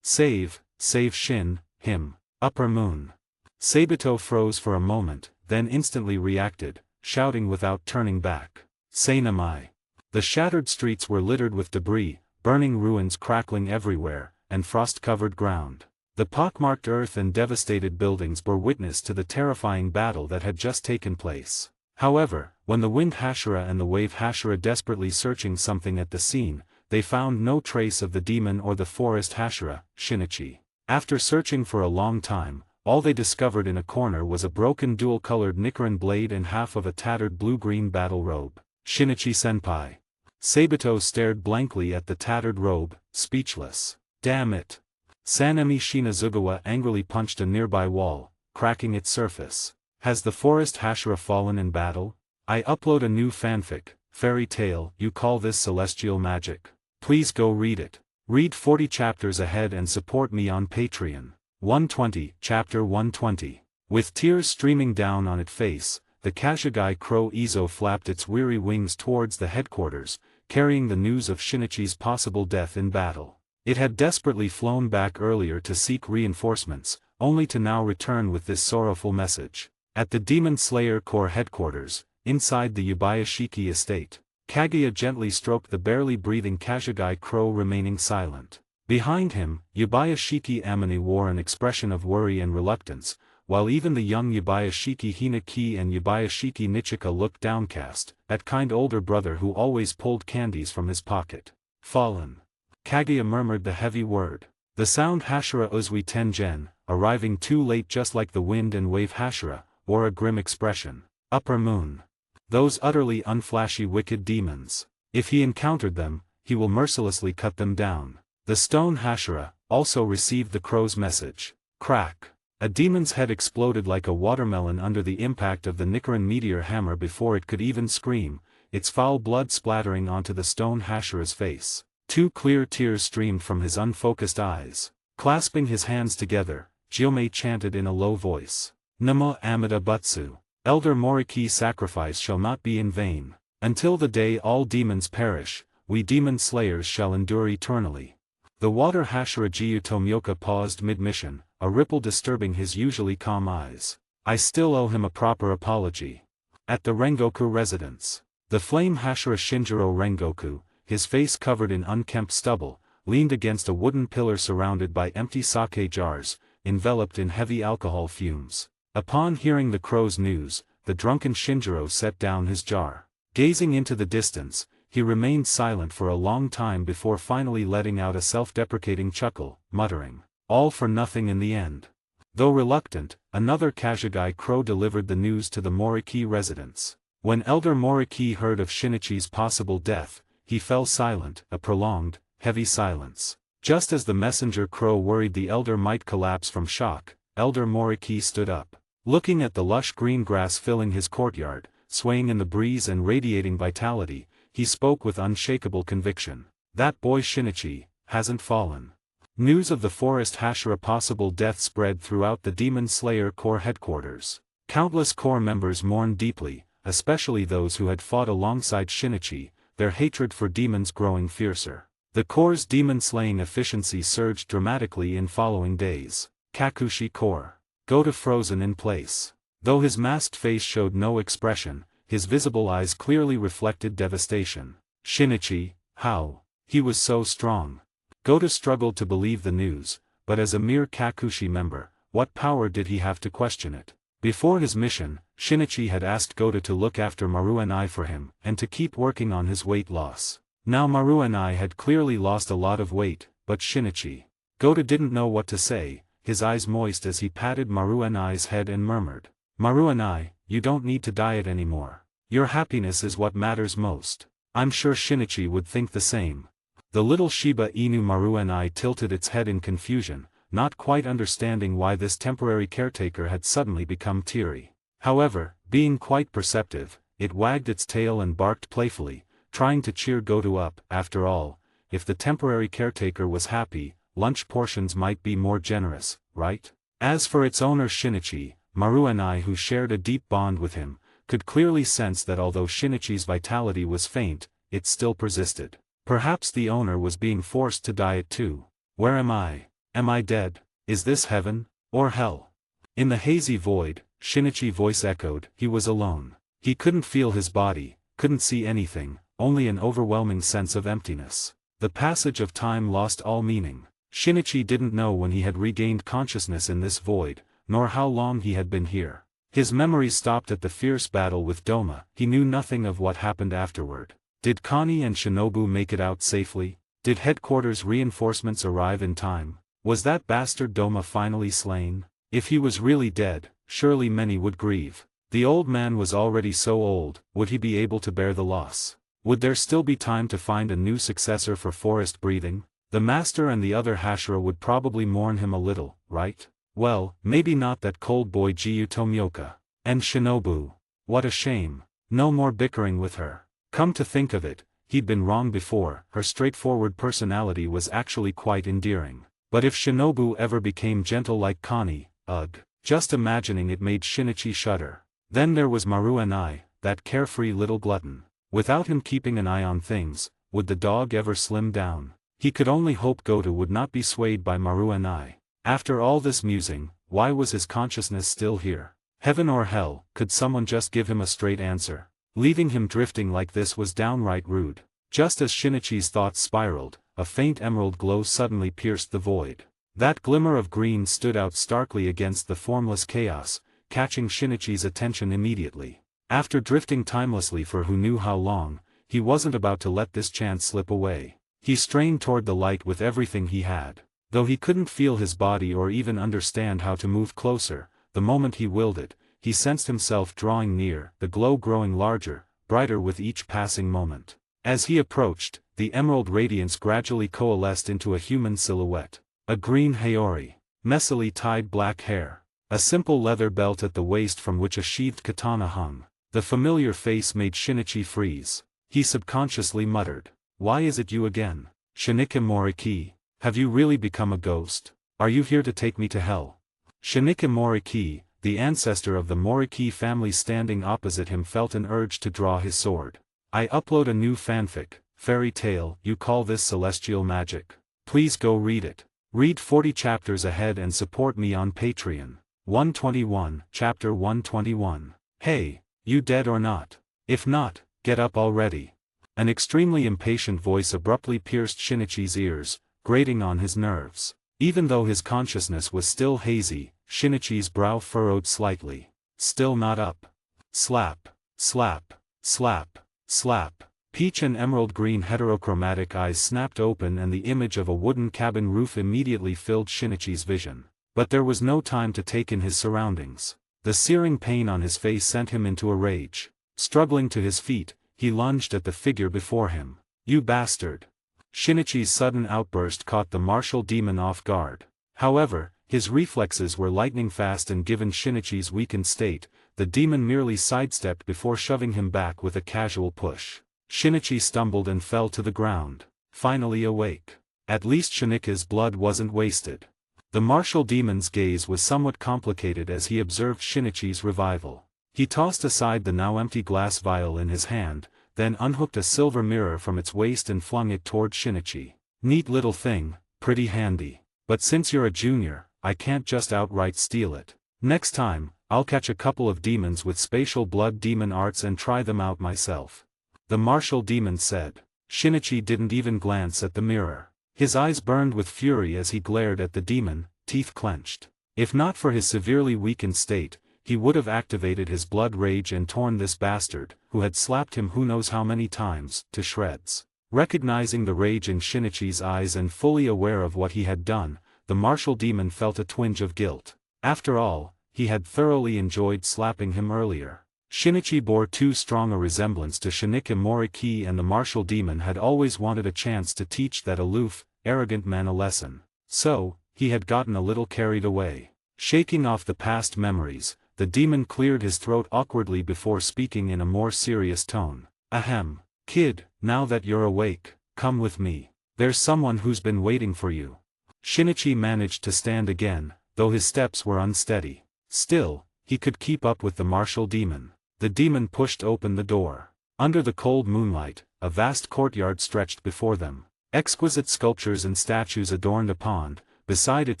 Save Shin, him. Upper Moon. Sabito froze for a moment, then instantly reacted, shouting without turning back. Sanemi. The shattered streets were littered with debris, burning ruins crackling everywhere, and frost-covered ground. The pockmarked earth and devastated buildings bore witness to the terrifying battle that had just taken place. However, when the wind Hashira and the wave Hashira desperately searching something at the scene, they found no trace of the demon or the forest Hashira, Shinichi. After searching for a long time, all they discovered in a corner was a broken dual-colored Nichiren blade and half of a tattered blue-green battle robe. Shinichi-senpai. Sabito stared blankly at the tattered robe, speechless. Damn it. Sanemi Shinazugawa angrily punched a nearby wall, cracking its surface. Has the forest Hashira fallen in battle? I upload a new fanfic, fairy tale. You call this celestial magic? Please go read it. Read 40 chapters ahead and support me on Patreon. 120, Chapter 120. With tears streaming down on its face, the Kashigai crow Izo flapped its weary wings towards the headquarters, carrying the news of Shinichi's possible death in battle. It had desperately flown back earlier to seek reinforcements, only to now return with this sorrowful message. At the Demon Slayer Corps headquarters, inside the Yubayashiki estate, Kaguya gently stroked the barely breathing Kashigai crow remaining silent. Behind him, Yubayashiki Amane wore an expression of worry and reluctance, while even the young Yabayashiki Hinaki and Yabayashiki Nichika looked downcast, that kind older brother who always pulled candies from his pocket. Fallen. Kaguya murmured the heavy word. The sound Hashira Uzui Tengen, arriving too late just like the wind and wave Hashira, wore a grim expression. Upper moon. Those utterly unflashy wicked demons. If he encountered them, he will mercilessly cut them down. The stone Hashira also received the crow's message. Crack. A demon's head exploded like a watermelon under the impact of the Nichiren meteor hammer before it could even scream, its foul blood splattering onto the stone Hashira's face. 2 clear tears streamed from his unfocused eyes. Clasping his hands together, Gyomei chanted in a low voice. Namo Amida Butsu. Elder Moriki's sacrifice shall not be in vain. Until the day all demons perish, we demon slayers shall endure eternally. The water Hashira Jiyu Tomioka paused mid-mission, a ripple disturbing his usually calm eyes. I still owe him a proper apology. At the Rengoku residence, the flame Hashira Shinjiro Rengoku, his face covered in unkempt stubble, leaned against a wooden pillar surrounded by empty sake jars, enveloped in heavy alcohol fumes. Upon hearing the crow's news, the drunken Shinjiro set down his jar. Gazing into the distance, he remained silent for a long time before finally letting out a self-deprecating chuckle, muttering, all for nothing in the end. Though reluctant, another Kasugai crow delivered the news to the Moriki residents. When Elder Moriki heard of Shinichi's possible death, he fell silent, a prolonged, heavy silence. Just as the messenger crow worried the elder might collapse from shock, Elder Moriki stood up. Looking at the lush green grass filling his courtyard, swaying in the breeze and radiating vitality, he spoke with unshakable conviction. That boy Shinichi hasn't fallen. News of the forest Hashira possible death spread throughout the Demon Slayer Corps headquarters. Countless Corps members mourned deeply, especially those who had fought alongside Shinichi, their hatred for demons growing fiercer. The Corps' demon-slaying efficiency surged dramatically in following days. Kakushi Corps. Goto frozen in place. Though his masked face showed no expression, his visible eyes clearly reflected devastation. Shinichi, how? He was so strong. Goto struggled to believe the news, but as a mere Kakushi member, what power did he have to question it? Before his mission, Shinichi had asked Goto to look after Maruenai for him, and to keep working on his weight loss. Now Maruenai had clearly lost a lot of weight, but Shinichi. Goto didn't know what to say, his eyes moist as he patted Maruenai's head and murmured. Maruenai, you don't need to diet anymore. Your happiness is what matters most. I'm sure Shinichi would think the same. The little Shiba Inu Maruenai tilted its head in confusion, not quite understanding why this temporary caretaker had suddenly become teary. However, being quite perceptive, it wagged its tail and barked playfully, trying to cheer Goto up. After all, if the temporary caretaker was happy, lunch portions might be more generous, right? As for its owner Shinichi, Maruenai, who shared a deep bond with him, could clearly sense that although Shinichi's vitality was faint, it still persisted. Perhaps the owner was being forced to diet too. Where am I? Am I dead? Is this heaven? Or hell? In the hazy void, Shinichi's voice echoed. He was alone. He couldn't feel his body, couldn't see anything, only an overwhelming sense of emptiness. The passage of time lost all meaning. Shinichi didn't know when he had regained consciousness in this void, nor how long he had been here. His memories stopped at the fierce battle with Doma. He knew nothing of what happened afterward. Did Connie and Shinobu make it out safely? Did headquarters reinforcements arrive in time? Was that bastard Doma finally slain? If he was really dead, surely many would grieve. The old man was already so old, would he be able to bear the loss? Would there still be time to find a new successor for forest breathing? The master and the other Hashira would probably mourn him a little, right? Well, maybe not that cold boy Jiyu Tomioka. And Shinobu. What a shame. No more bickering with her. Come to think of it, he'd been wrong before. Her straightforward personality was actually quite endearing. But if Shinobu ever became gentle like Connie, ugh. Just imagining it made Shinichi shudder. Then there was Maruenai, that carefree little glutton. Without him keeping an eye on things, would the dog ever slim down? He could only hope Goto would not be swayed by Maruenai. After all this musing, why was his consciousness still here? Heaven or hell? Could someone just give him a straight answer? Leaving him drifting like this was downright rude. Just as Shinichi's thoughts spiraled, a faint emerald glow suddenly pierced the void. That glimmer of green stood out starkly against the formless chaos, catching Shinichi's attention immediately. After drifting timelessly for who knew how long, he wasn't about to let this chance slip away. He strained toward the light with everything he had. Though he couldn't feel his body or even understand how to move closer, the moment he willed it, he sensed himself drawing near, the glow growing larger, brighter with each passing moment. As he approached, the emerald radiance gradually coalesced into a human silhouette. A green Haori, messily tied black hair, a simple leather belt at the waist from which a sheathed katana hung. The familiar face made Shinichi freeze. He subconsciously muttered, "Why is it you again? Shinika Moriki, have you really become a ghost? Are you here to take me to hell?" Shinika Moriki, the ancestor of the Moriki family standing opposite him, felt an urge to draw his sword. "I upload a new fanfic, fairy tale, you call this celestial magic? Please go read it. Read 40 chapters ahead and support me on Patreon." 121, Chapter 121. Hey, you dead or not? If not, get up already. An extremely impatient voice abruptly pierced Shinichi's ears, grating on his nerves. Even though his consciousness was still hazy, Shinichi's brow furrowed slightly. Still not up. Slap, slap, slap, slap. Peach and emerald green heterochromatic eyes snapped open and the image of a wooden cabin roof immediately filled Shinichi's vision. But there was no time to take in his surroundings. The searing pain on his face sent him into a rage. Struggling to his feet, he lunged at the figure before him. "You bastard!" Shinichi's sudden outburst caught the martial demon off guard. However, his reflexes were lightning fast and given Shinichi's weakened state, the demon merely sidestepped before shoving him back with a casual push. Shinichi stumbled and fell to the ground, finally awake. At least Shinika's blood wasn't wasted. The martial demon's gaze was somewhat complicated as he observed Shinichi's revival. He tossed aside the now empty glass vial in his hand, then unhooked a silver mirror from its waist and flung it toward Shinichi. "Neat little thing, pretty handy. But since you're a junior, I can't just outright steal it. Next time, I'll catch a couple of demons with spatial blood demon arts and try them out myself," the martial demon said. Shinichi didn't even glance at the mirror. His eyes burned with fury as he glared at the demon, teeth clenched. If not for his severely weakened state, he would have activated his blood rage and torn this bastard, who had slapped him who knows how many times, to shreds. Recognizing the rage in Shinichi's eyes and fully aware of what he had done, the martial demon felt a twinge of guilt. After all, he had thoroughly enjoyed slapping him earlier. Shinichi bore too strong a resemblance to Shinika Moriki, and the martial demon had always wanted a chance to teach that aloof, arrogant man a lesson. So, he had gotten a little carried away. Shaking off the past memories, the demon cleared his throat awkwardly before speaking in a more serious tone. "Ahem. Kid, now that you're awake, come with me. There's someone who's been waiting for you." Shinichi managed to stand again, though his steps were unsteady. Still, he could keep up with the martial demon. The demon pushed open the door. Under the cold moonlight, a vast courtyard stretched before them. Exquisite sculptures and statues adorned a pond. Beside it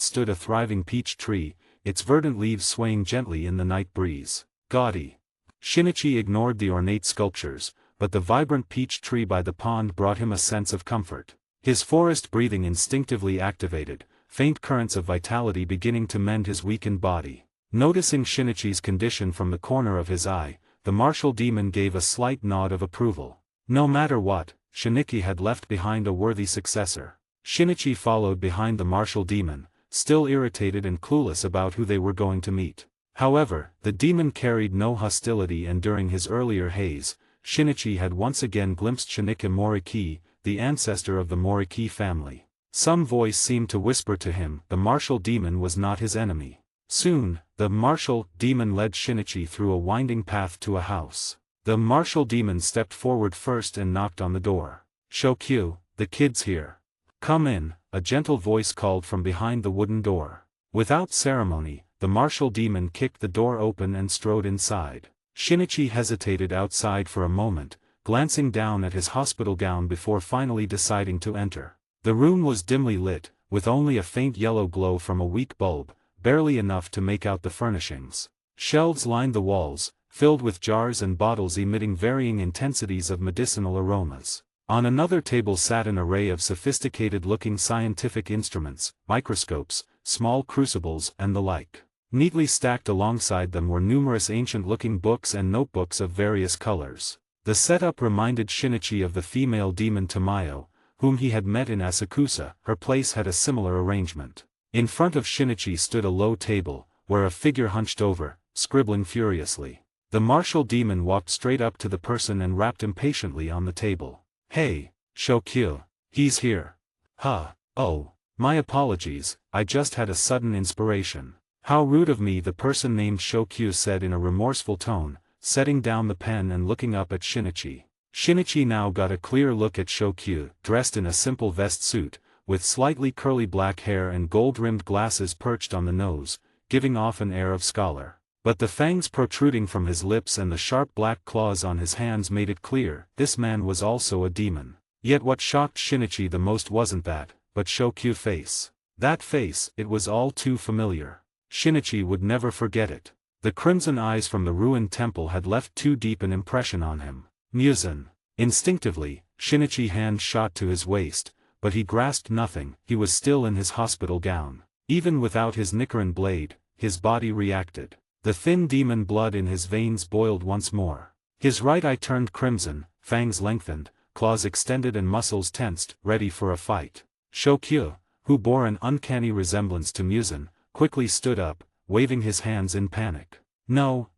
stood a thriving peach tree, its verdant leaves swaying gently in the night breeze. Gaudy. Shinichi ignored the ornate sculptures, but the vibrant peach tree by the pond brought him a sense of comfort. His forest breathing instinctively activated, faint currents of vitality beginning to mend his weakened body. Noticing Shinichi's condition from the corner of his eye, the martial demon gave a slight nod of approval. No matter what, Shinichi had left behind a worthy successor. Shinichi followed behind the martial demon, still irritated and clueless about who they were going to meet. However, the demon carried no hostility, and during his earlier haze, Shinichi had once again glimpsed Shinika Moriki, the ancestor of the Moriki family. Some voice seemed to whisper to him the martial demon was not his enemy. Soon, the martial demon led Shinichi through a winding path to a house. The martial demon stepped forward first and knocked on the door. "Shokyu, the kid's here. Come in," a gentle voice called from behind the wooden door. Without ceremony, the martial demon kicked the door open and strode inside. Shinichi hesitated outside for a moment, glancing down at his hospital gown before finally deciding to enter. The room was dimly lit, with only a faint yellow glow from a weak bulb, barely enough to make out the furnishings. Shelves lined the walls, filled with jars and bottles emitting varying intensities of medicinal aromas. On another table sat an array of sophisticated-looking scientific instruments, microscopes, small crucibles and the like. Neatly stacked alongside them were numerous ancient-looking books and notebooks of various colors. The setup reminded Shinichi of the female demon Tamayo, whom he had met in Asakusa. Her place had a similar arrangement. In front of Shinichi stood a low table, where a figure hunched over, scribbling furiously. The martial demon walked straight up to the person and rapped impatiently on the table. "Hey, Shokyu. He's here." "Huh, oh, my apologies, I just had a sudden inspiration." "How rude of me," the person named Shokyu said in a remorseful tone, setting down the pen and looking up at Shinichi. Shinichi now got a clear look at Shokyu, dressed in a simple vest suit, with slightly curly black hair and gold-rimmed glasses perched on the nose, giving off an air of scholar. But the fangs protruding from his lips and the sharp black claws on his hands made it clear, this man was also a demon. Yet what shocked Shinichi the most wasn't that, but Shokyu's face. That face, it was all too familiar. Shinichi would never forget it. The crimson eyes from the ruined temple had left too deep an impression on him. Muzan. Instinctively, Shinichi's hand shot to his waist, but he grasped nothing. He was still in his hospital gown. Even without his Nichiren blade, his body reacted. The thin demon blood in his veins boiled once more. His right eye turned crimson, fangs lengthened, claws extended and muscles tensed, ready for a fight. Shokyu, who bore an uncanny resemblance to Muzan, quickly stood up, waving his hands in panic. "No,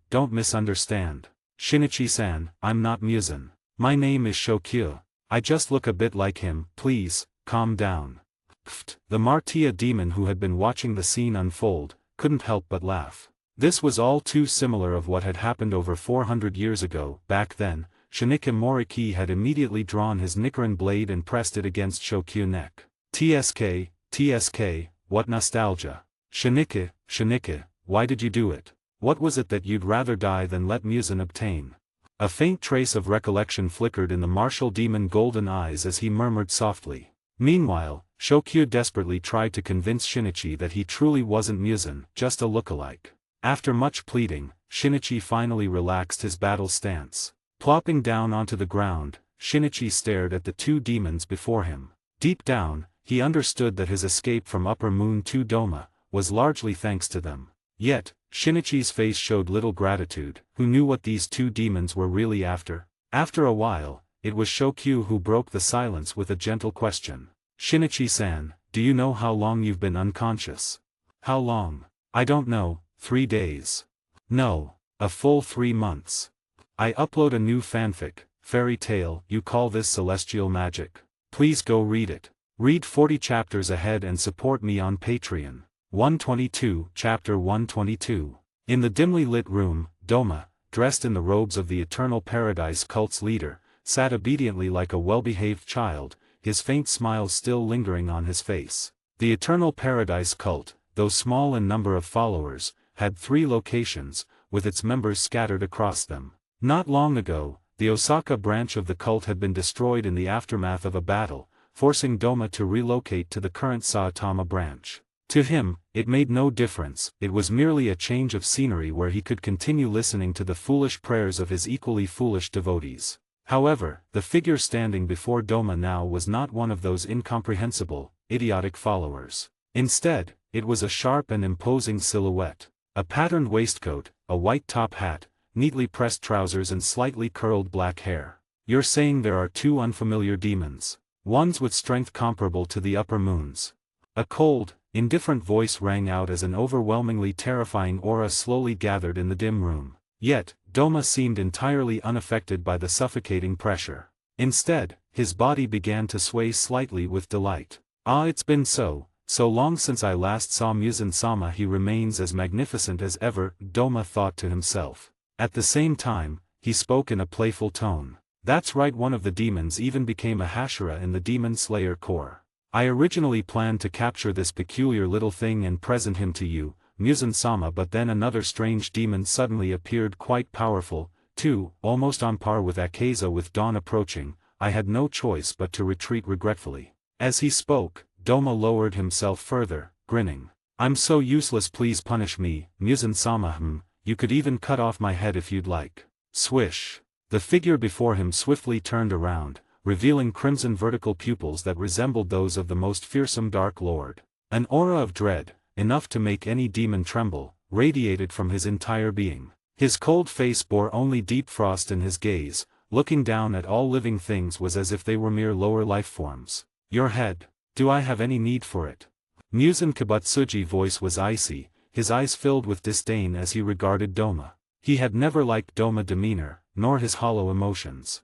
don't misunderstand. Shinichi-san, I'm not Muzan. My name is Shokyu. I just look a bit like him. Please, calm down." Pfft. The Martia demon, who had been watching the scene unfold, couldn't help but laugh. This was all too similar of what had happened over 400 years ago. Back then, Shinichi Moriki had immediately drawn his Nichiren blade and pressed it against Shokyu's neck. TSK, what nostalgia. Shinichi, why did you do it? What was it that you'd rather die than let Muzan obtain? A faint trace of recollection flickered in the martial demon golden eyes as he murmured softly. Meanwhile, Shokyu desperately tried to convince Shinichi that he truly wasn't Muzan, just a look-alike. After much pleading, Shinichi finally relaxed his battle stance. Plopping down onto the ground, Shinichi stared at the two demons before him. Deep down, he understood that his escape from Upper Moon to Doma was largely thanks to them. Yet, Shinichi's face showed little gratitude. Who knew what these two demons were really after? After a while, it was Shokyu who broke the silence with a gentle question. "Shinichi-san, do you know how long you've been unconscious?" "How long?" "I don't know. 3 days. "No. A full 3 months. I upload a new fanfic, fairy tale. You call this celestial magic? Please go read it. Read 40 chapters ahead and support me on Patreon." 122, Chapter 122. In the dimly lit room, Doma, dressed in the robes of the Eternal Paradise cult's leader, sat obediently like a well-behaved child, his faint smile still lingering on his face. The Eternal Paradise cult, though small in number of followers, had 3 locations, with its members scattered across them. Not long ago, the Osaka branch of the cult had been destroyed in the aftermath of a battle, forcing Doma to relocate to the current Saitama branch. To him, it made no difference. It was merely a change of scenery where he could continue listening to the foolish prayers of his equally foolish devotees. However, the figure standing before Doma now was not one of those incomprehensible, idiotic followers. Instead, it was a sharp and imposing silhouette. A patterned waistcoat, a white top hat, neatly pressed trousers and slightly curled black hair. "You're saying there are 2 unfamiliar demons. Ones with strength comparable to the Upper Moon's." A cold, indifferent voice rang out as an overwhelmingly terrifying aura slowly gathered in the dim room. Yet, Doma seemed entirely unaffected by the suffocating pressure. Instead, his body began to sway slightly with delight. It's been so long since I last saw Muzan-sama. He remains as magnificent as ever, Doma thought to himself. At the same time, he spoke in a playful tone. "That's right, one of the demons even became a Hashira in the Demon Slayer Corps. I originally planned to capture this peculiar little thing and present him to you, Muzan-sama, but then another strange demon suddenly appeared, quite powerful, too, almost on par with Akaza. With dawn approaching, I had no choice but to retreat regretfully." As he spoke, Doma lowered himself further, grinning. "I'm so useless, please punish me, Muzan-sama. You could even cut off my head if you'd like." Swish. The figure before him swiftly turned around, revealing crimson vertical pupils that resembled those of the most fearsome Dark Lord. An aura of dread, enough to make any demon tremble, radiated from his entire being. His cold face bore only deep frost in his gaze. Looking down at all living things was as if they were mere lower life forms. Your head. Do I have any need for it? Muzan Kibutsuji's voice was icy, his eyes filled with disdain as he regarded Doma. He had never liked Doma's demeanor, nor his hollow emotions.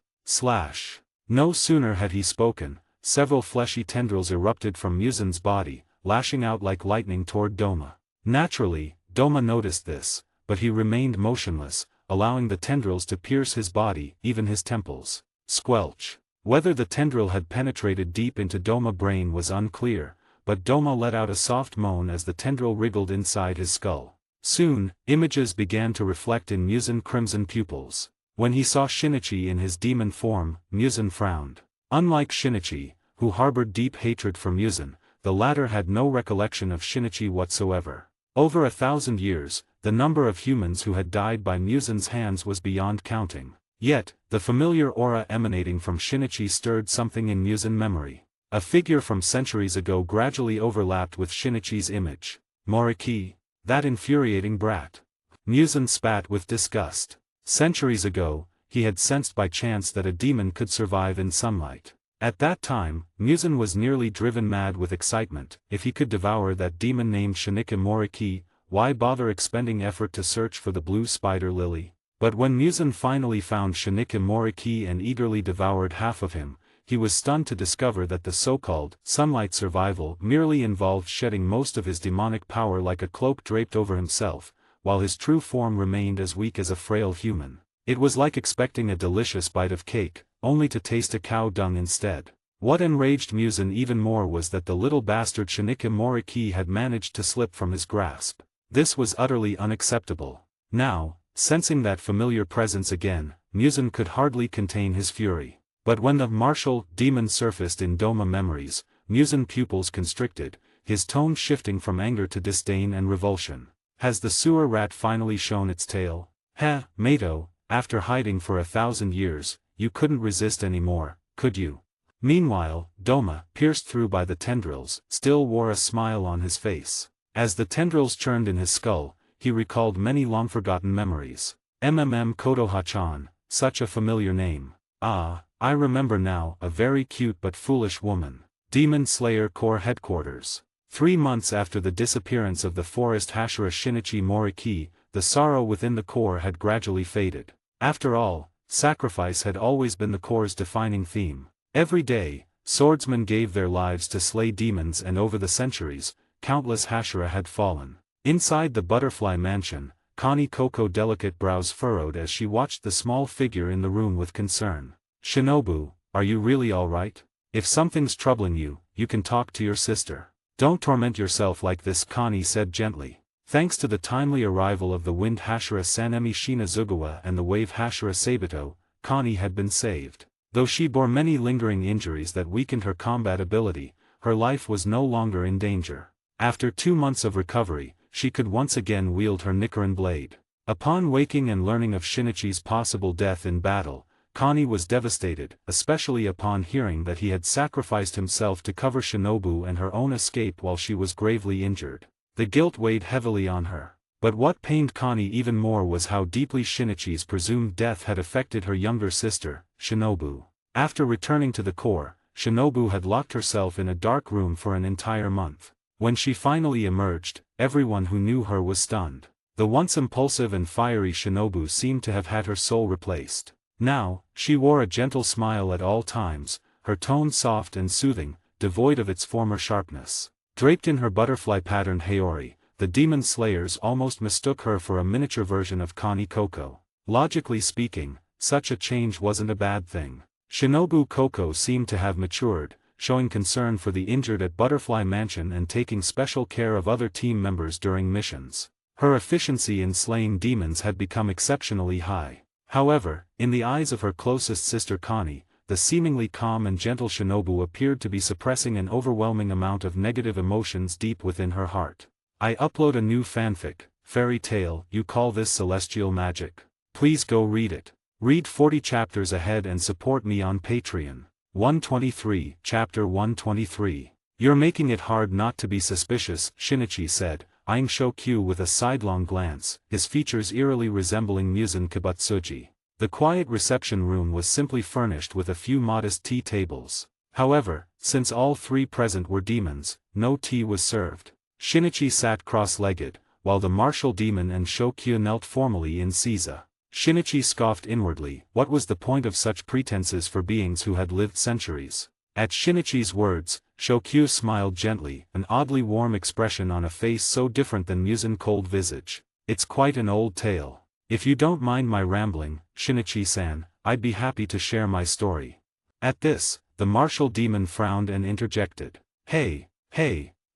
No sooner had he spoken, several fleshy tendrils erupted from Muzan's body, lashing out like lightning toward Doma. Naturally, Doma noticed this, but he remained motionless, allowing the tendrils to pierce his body, even his temples. Squelch. Whether the tendril had penetrated deep into Doma's brain was unclear, but Doma let out a soft moan as the tendril wriggled inside his skull. Soon, images began to reflect in Muzan's crimson pupils. When he saw Shinichi in his demon form, Muzan frowned. Unlike Shinichi, who harbored deep hatred for Muzan, the latter had no recollection of Shinichi whatsoever. Over 1,000 years, the number of humans who had died by Muzan's hands was beyond counting. Yet, the familiar aura emanating from Shinichi stirred something in Muzan's memory. A figure from centuries ago gradually overlapped with Shinichi's image. Moriki? That infuriating brat. Muzan spat with disgust. Centuries ago, he had sensed by chance that a demon could survive in sunlight. At that time, Muzan was nearly driven mad with excitement. If he could devour that demon named Shinika Moriki, why bother expending effort to search for the blue spider lily? But when Muzan finally found Shinika Moriki and eagerly devoured half of him, he was stunned to discover that the so-called sunlight survival merely involved shedding most of his demonic power like a cloak draped over himself, while his true form remained as weak as a frail human. It was like expecting a delicious bite of cake, only to taste a cow dung instead. What enraged Muzan even more was that the little bastard Shinika Moriki had managed to slip from his grasp. This was utterly unacceptable. Now, sensing that familiar presence again, Muzan could hardly contain his fury. But when the martial demon surfaced in Doma memories, Muzan's pupils constricted, his tone shifting from anger to disdain and revulsion. Has the sewer rat finally shown its tail? Heh, Mato, after hiding for 1,000 years, you couldn't resist anymore, could you? Meanwhile, Doma, pierced through by the tendrils, still wore a smile on his face. As the tendrils churned in his skull, he recalled many long-forgotten memories. Kotoha-chan, such a familiar name. Ah, I remember now, a very cute but foolish woman. Demon Slayer Corps Headquarters. 3 months after the disappearance of the forest Hashira Shinichi Moriki, the sorrow within the Corps had gradually faded. After all, sacrifice had always been the Corps' defining theme. Every day, swordsmen gave their lives to slay demons, and over the centuries, countless Hashira had fallen. Inside the butterfly mansion, Connie Coco's delicate brows furrowed as she watched the small figure in the room with concern. Shinobu, are you really alright? If something's troubling you, you can talk to your sister. Don't torment yourself like this, Connie said gently. Thanks to the timely arrival of the wind Hashira Sanemi Shinazugawa and the wave Hashira Sabito, Connie had been saved. Though she bore many lingering injuries that weakened her combat ability, her life was no longer in danger. After 2 months of recovery, she could once again wield her Nichiren blade. Upon waking and learning of Shinichi's possible death in battle, Connie was devastated, especially upon hearing that he had sacrificed himself to cover Shinobu and her own escape while she was gravely injured. The guilt weighed heavily on her. But what pained Connie even more was how deeply Shinichi's presumed death had affected her younger sister, Shinobu. After returning to the Corps, Shinobu had locked herself in a dark room for an entire month. When she finally emerged, everyone who knew her was stunned. The once impulsive and fiery Shinobu seemed to have had her soul replaced. Now, she wore a gentle smile at all times, her tone soft and soothing, devoid of its former sharpness. Draped in her butterfly-patterned haori, the demon slayers almost mistook her for a miniature version of Connie Coco. Logically speaking, such a change wasn't a bad thing. Shinobu Coco seemed to have matured, showing concern for the injured at Butterfly Mansion and taking special care of other team members during missions. Her efficiency in slaying demons had become exceptionally high. However, in the eyes of her closest sister Connie, the seemingly calm and gentle Shinobu appeared to be suppressing an overwhelming amount of negative emotions deep within her heart. I upload a new fanfic, fairy tale, you call this celestial magic? Please go read it. Read 40 chapters ahead and support me on Patreon. 123, Chapter 123. You're making it hard not to be suspicious, Shinichi said, eyeing Shokyu with a sidelong glance, his features eerily resembling Muzan Kibutsuji. The quiet reception room was simply furnished with a few modest tea tables. However, since all three present were demons, no tea was served. Shinichi sat cross-legged, while the martial demon and Shokyu knelt formally in seiza. Shinichi scoffed inwardly. What was the point of such pretenses for beings who had lived centuries? At Shinichi's words, Shokyu smiled gently, an oddly warm expression on a face so different than Muzan's cold visage. It's quite an old tale. If you don't mind my rambling, Shinichi-san, I'd be happy to share my story. At this, the martial demon frowned and interjected. Hey,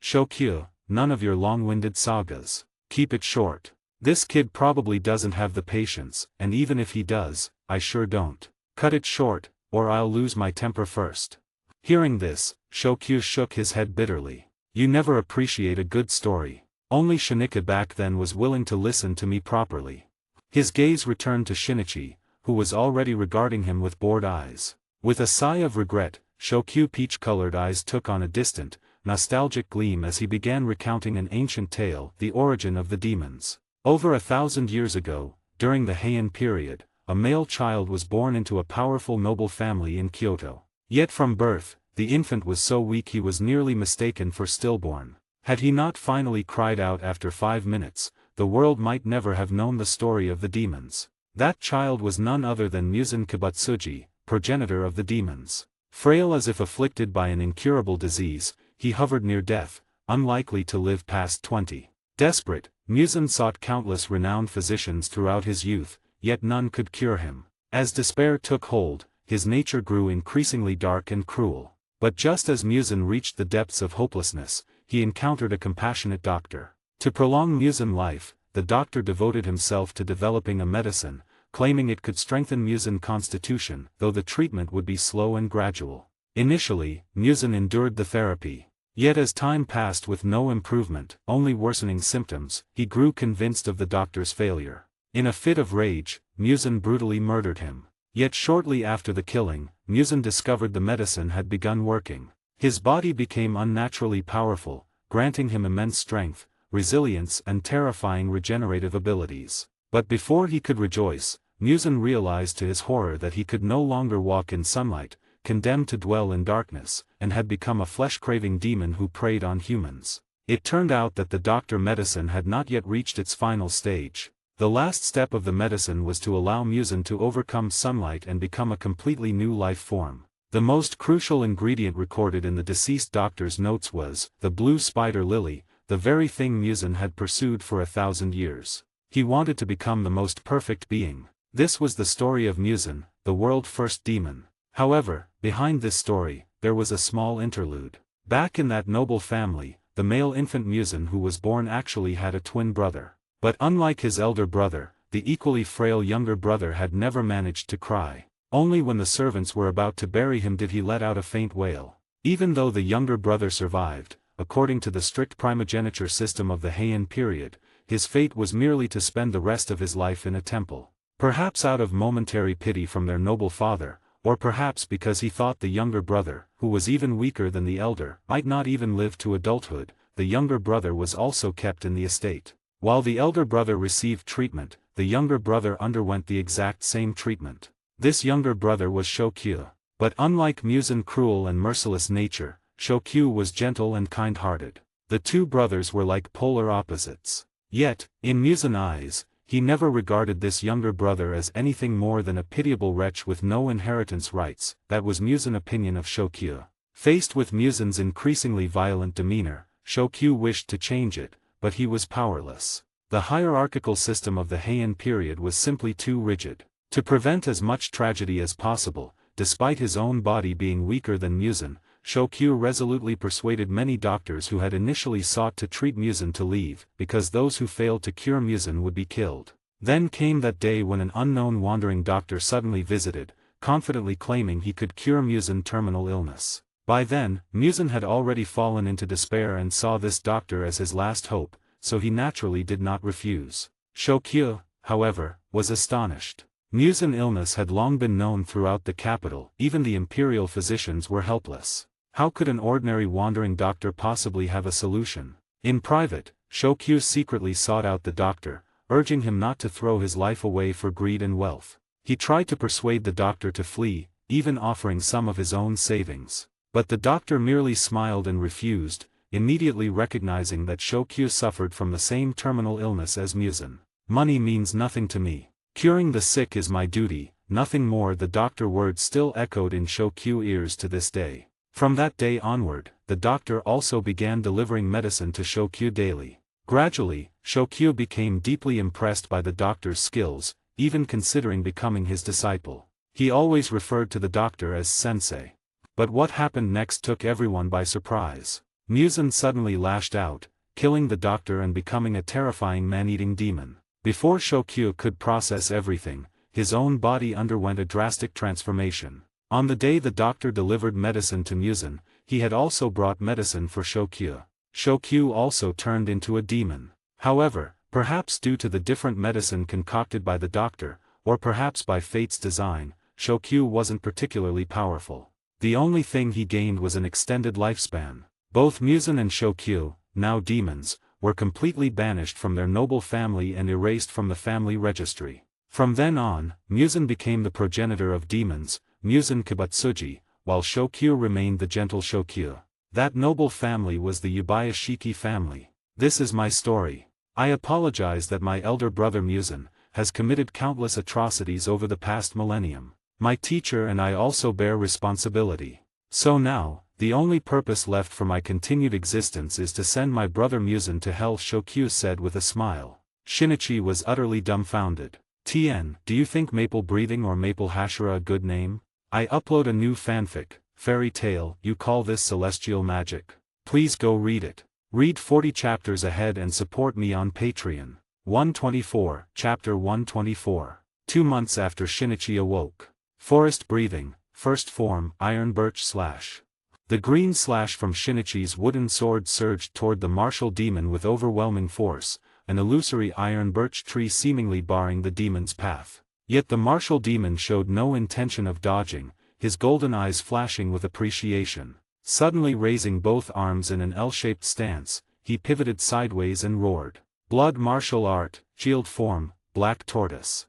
Shokyu, none of your long-winded sagas. Keep it short. This kid probably doesn't have the patience, and even if he does, I sure don't. Cut it short, or I'll lose my temper first. Hearing this, Shokyu shook his head bitterly. You never appreciate a good story. Only Shinika back then was willing to listen to me properly. His gaze returned to Shinichi, who was already regarding him with bored eyes. With a sigh of regret, Shokyu peach-colored eyes took on a distant, nostalgic gleam as he began recounting an ancient tale, the origin of the demons. Over 1,000 years ago, during the Heian period, a male child was born into a powerful noble family in Kyoto. Yet from birth, the infant was so weak he was nearly mistaken for stillborn. Had he not finally cried out after 5 minutes, the world might never have known the story of the demons. That child was none other than Muzan Kibutsuji, progenitor of the demons. Frail as if afflicted by an incurable disease, he hovered near death, unlikely to live past 20. Desperate, Muzan sought countless renowned physicians throughout his youth, yet none could cure him. As despair took hold, his nature grew increasingly dark and cruel. But just as Muzan reached the depths of hopelessness, he encountered a compassionate doctor. To prolong Muzan's life, the doctor devoted himself to developing a medicine, claiming it could strengthen Muzan's constitution, though the treatment would be slow and gradual. Initially, Muzan endured the therapy. Yet as time passed with no improvement, only worsening symptoms, he grew convinced of the doctor's failure. In a fit of rage, Muzan brutally murdered him. Yet shortly after the killing, Muzan discovered the medicine had begun working. His body became unnaturally powerful, granting him immense strength, resilience and terrifying regenerative abilities. But before he could rejoice, Muzan realized to his horror that he could no longer walk in sunlight, condemned to dwell in darkness, and had become a flesh-craving demon who preyed on humans. It turned out that the doctor medicine had not yet reached its final stage. The last step of the medicine was to allow Muzan to overcome sunlight and become a completely new life form. The most crucial ingredient recorded in the deceased doctor's notes was the blue spider lily, the very thing Muzan had pursued for 1,000 years. He wanted to become the most perfect being. This was the story of Muzan, the world's first demon. However, behind this story, there was a small interlude. Back in that noble family, the male infant Muzan who was born actually had a twin brother. But unlike his elder brother, the equally frail younger brother had never managed to cry. Only when the servants were about to bury him did he let out a faint wail. Even though the younger brother survived, according to the strict primogeniture system of the Heian period, his fate was merely to spend the rest of his life in a temple. Perhaps out of momentary pity from their noble father, or perhaps because he thought the younger brother, who was even weaker than the elder, might not even live to adulthood, the younger brother was also kept in the estate. While the elder brother received treatment, the younger brother underwent the exact same treatment. This younger brother was Shokyu. But unlike Muzan's cruel and merciless nature, Shokyu was gentle and kind-hearted. The two brothers were like polar opposites. Yet, in Muzan's eyes, he never regarded this younger brother as anything more than a pitiable wretch with no inheritance rights. That was Muzan's opinion of Shokyu. Faced with Muzan's increasingly violent demeanor, Shokyu wished to change it, but he was powerless. The hierarchical system of the Heian period was simply too rigid. To prevent as much tragedy as possible, despite his own body being weaker than Muzan, Shokyu resolutely persuaded many doctors who had initially sought to treat Muzan to leave, because those who failed to cure Muzan would be killed. Then came that day when an unknown wandering doctor suddenly visited, confidently claiming he could cure Muzan's terminal illness. By then, Muzan had already fallen into despair and saw this doctor as his last hope, so he naturally did not refuse. Shokyu, however, was astonished. Musen illness had long been known throughout the capital, even the imperial physicians were helpless. How could an ordinary wandering doctor possibly have a solution? In private, Shokyu secretly sought out the doctor, urging him not to throw his life away for greed and wealth. He tried to persuade the doctor to flee, even offering some of his own savings. But the doctor merely smiled and refused, immediately recognizing that Shokyu suffered from the same terminal illness as Musen. Money means nothing to me. Curing the sick is my duty, nothing more. The doctor's words still echoed in Shokyu's ears to this day. From that day onward, the doctor also began delivering medicine to Shokyu daily. Gradually, Shokyu became deeply impressed by the doctor's skills, even considering becoming his disciple. He always referred to the doctor as sensei. But what happened next took everyone by surprise. Musen suddenly lashed out, killing the doctor and becoming a terrifying man-eating demon. Before Shokyu could process everything, his own body underwent a drastic transformation. On the day the doctor delivered medicine to Musen, he had also brought medicine for Shokyu. Shokyu also turned into a demon. However, perhaps due to the different medicine concocted by the doctor, or perhaps by fate's design, Shokyu wasn't particularly powerful. The only thing he gained was an extended lifespan. Both Musen and Shokyu, now demons, were completely banished from their noble family and erased from the family registry. From then on, Musen became the progenitor of demons, Musen Kibutsuji, while Shokyu remained the gentle Shokyu. That noble family was the Yubayashiki family. This is my story. I apologize that my elder brother Musen has committed countless atrocities over the past millennium. My teacher and I also bear responsibility. So now, the only purpose left for my continued existence is to send my brother Musen to hell, Shokyu said with a smile. Shinichi was utterly dumbfounded. TN, do you think Maple Breathing or Maple Hashira a good name? I upload a new fanfic, fairy tale. You call this celestial magic? Please go read it. Read 40 chapters ahead and support me on Patreon. 124, Chapter 124. 2 months after Shinichi awoke. Forest Breathing, First Form, Iron Birch Slash. The green slash from Shinichi's wooden sword surged toward the martial demon with overwhelming force, an illusory iron birch tree seemingly barring the demon's path. Yet the martial demon showed no intention of dodging, his golden eyes flashing with appreciation. Suddenly raising both arms in an L-shaped stance, he pivoted sideways and roared. Blood martial art, shield form, black tortoise.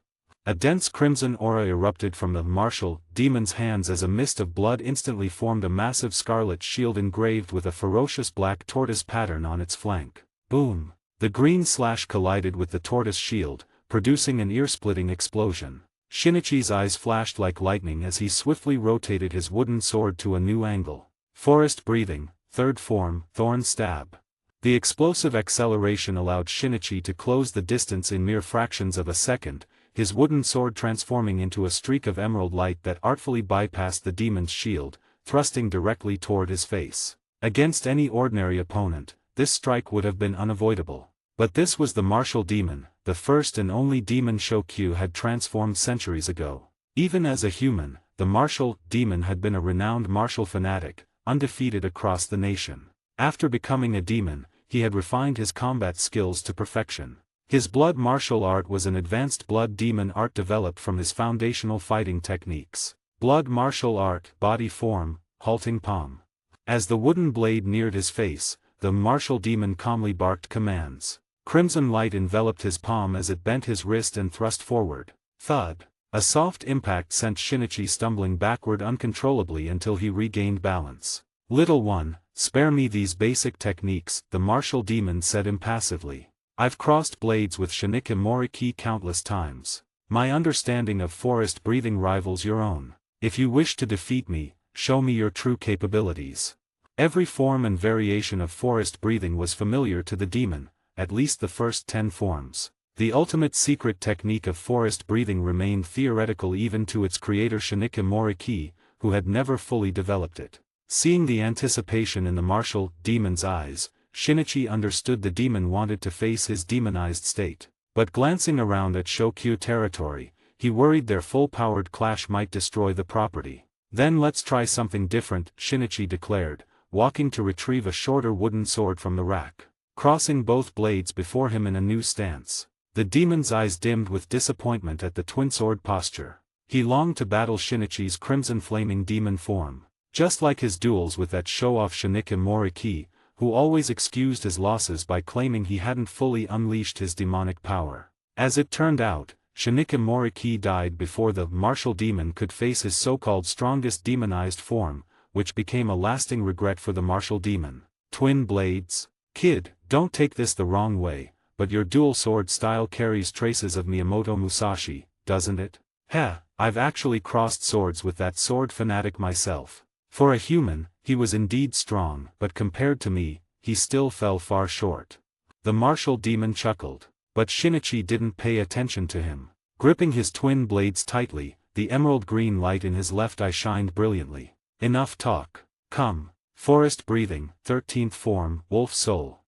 A dense crimson aura erupted from the martial demon's hands as a mist of blood instantly formed a massive scarlet shield engraved with a ferocious black tortoise pattern on its flank. Boom! The green slash collided with the tortoise shield, producing an ear-splitting explosion. Shinichi's eyes flashed like lightning as he swiftly rotated his wooden sword to a new angle. Forest Breathing, Third Form, Thorn Stab. The explosive acceleration allowed Shinichi to close the distance in mere fractions of a second, his wooden sword transforming into a streak of emerald light that artfully bypassed the demon's shield, thrusting directly toward his face. Against any ordinary opponent, this strike would have been unavoidable. But this was the martial demon, the first and only demon Shokyu had transformed centuries ago. Even as a human, the martial demon had been a renowned martial fanatic, undefeated across the nation. After becoming a demon, he had refined his combat skills to perfection. His blood martial art was an advanced blood demon art developed from his foundational fighting techniques. Blood martial art, body form, halting palm. As the wooden blade neared his face, the martial demon calmly barked commands. Crimson light enveloped his palm as it bent his wrist and thrust forward. Thud! A soft impact sent Shinichi stumbling backward uncontrollably until he regained balance. Little one, spare me these basic techniques, the martial demon said impassively. I've crossed blades with Shinika Moriki countless times. My understanding of forest breathing rivals your own. If you wish to defeat me, show me your true capabilities. Every form and variation of forest breathing was familiar to the demon, at least the first 10 forms. The ultimate secret technique of forest breathing remained theoretical even to its creator Shinika Moriki, who had never fully developed it. Seeing the anticipation in the martial demon's eyes, Shinichi understood the demon wanted to face his demonized state. But glancing around at Shokyu territory, he worried their full-powered clash might destroy the property. Then let's try something different, Shinichi declared, walking to retrieve a shorter wooden sword from the rack. Crossing both blades before him in a new stance. The demon's eyes dimmed with disappointment at the twin-sword posture. He longed to battle Shinichi's crimson flaming demon form. Just like his duels with that show-off Shinichi Moriki, who always excused his losses by claiming he hadn't fully unleashed his demonic power. As it turned out, Shinichi Moriki died before the martial demon could face his so-called strongest demonized form, which became a lasting regret for the martial demon. Twin blades? Kid, don't take this the wrong way, but your dual sword style carries traces of Miyamoto Musashi, doesn't it? Heh, I've actually crossed swords with that sword fanatic myself. For a human, he was indeed strong, but compared to me, he still fell far short. The martial demon chuckled, but Shinichi didn't pay attention to him. Gripping his twin blades tightly, the emerald green light in his left eye shined brilliantly. Enough talk. Come. Forest breathing, 13th form, wolf soul.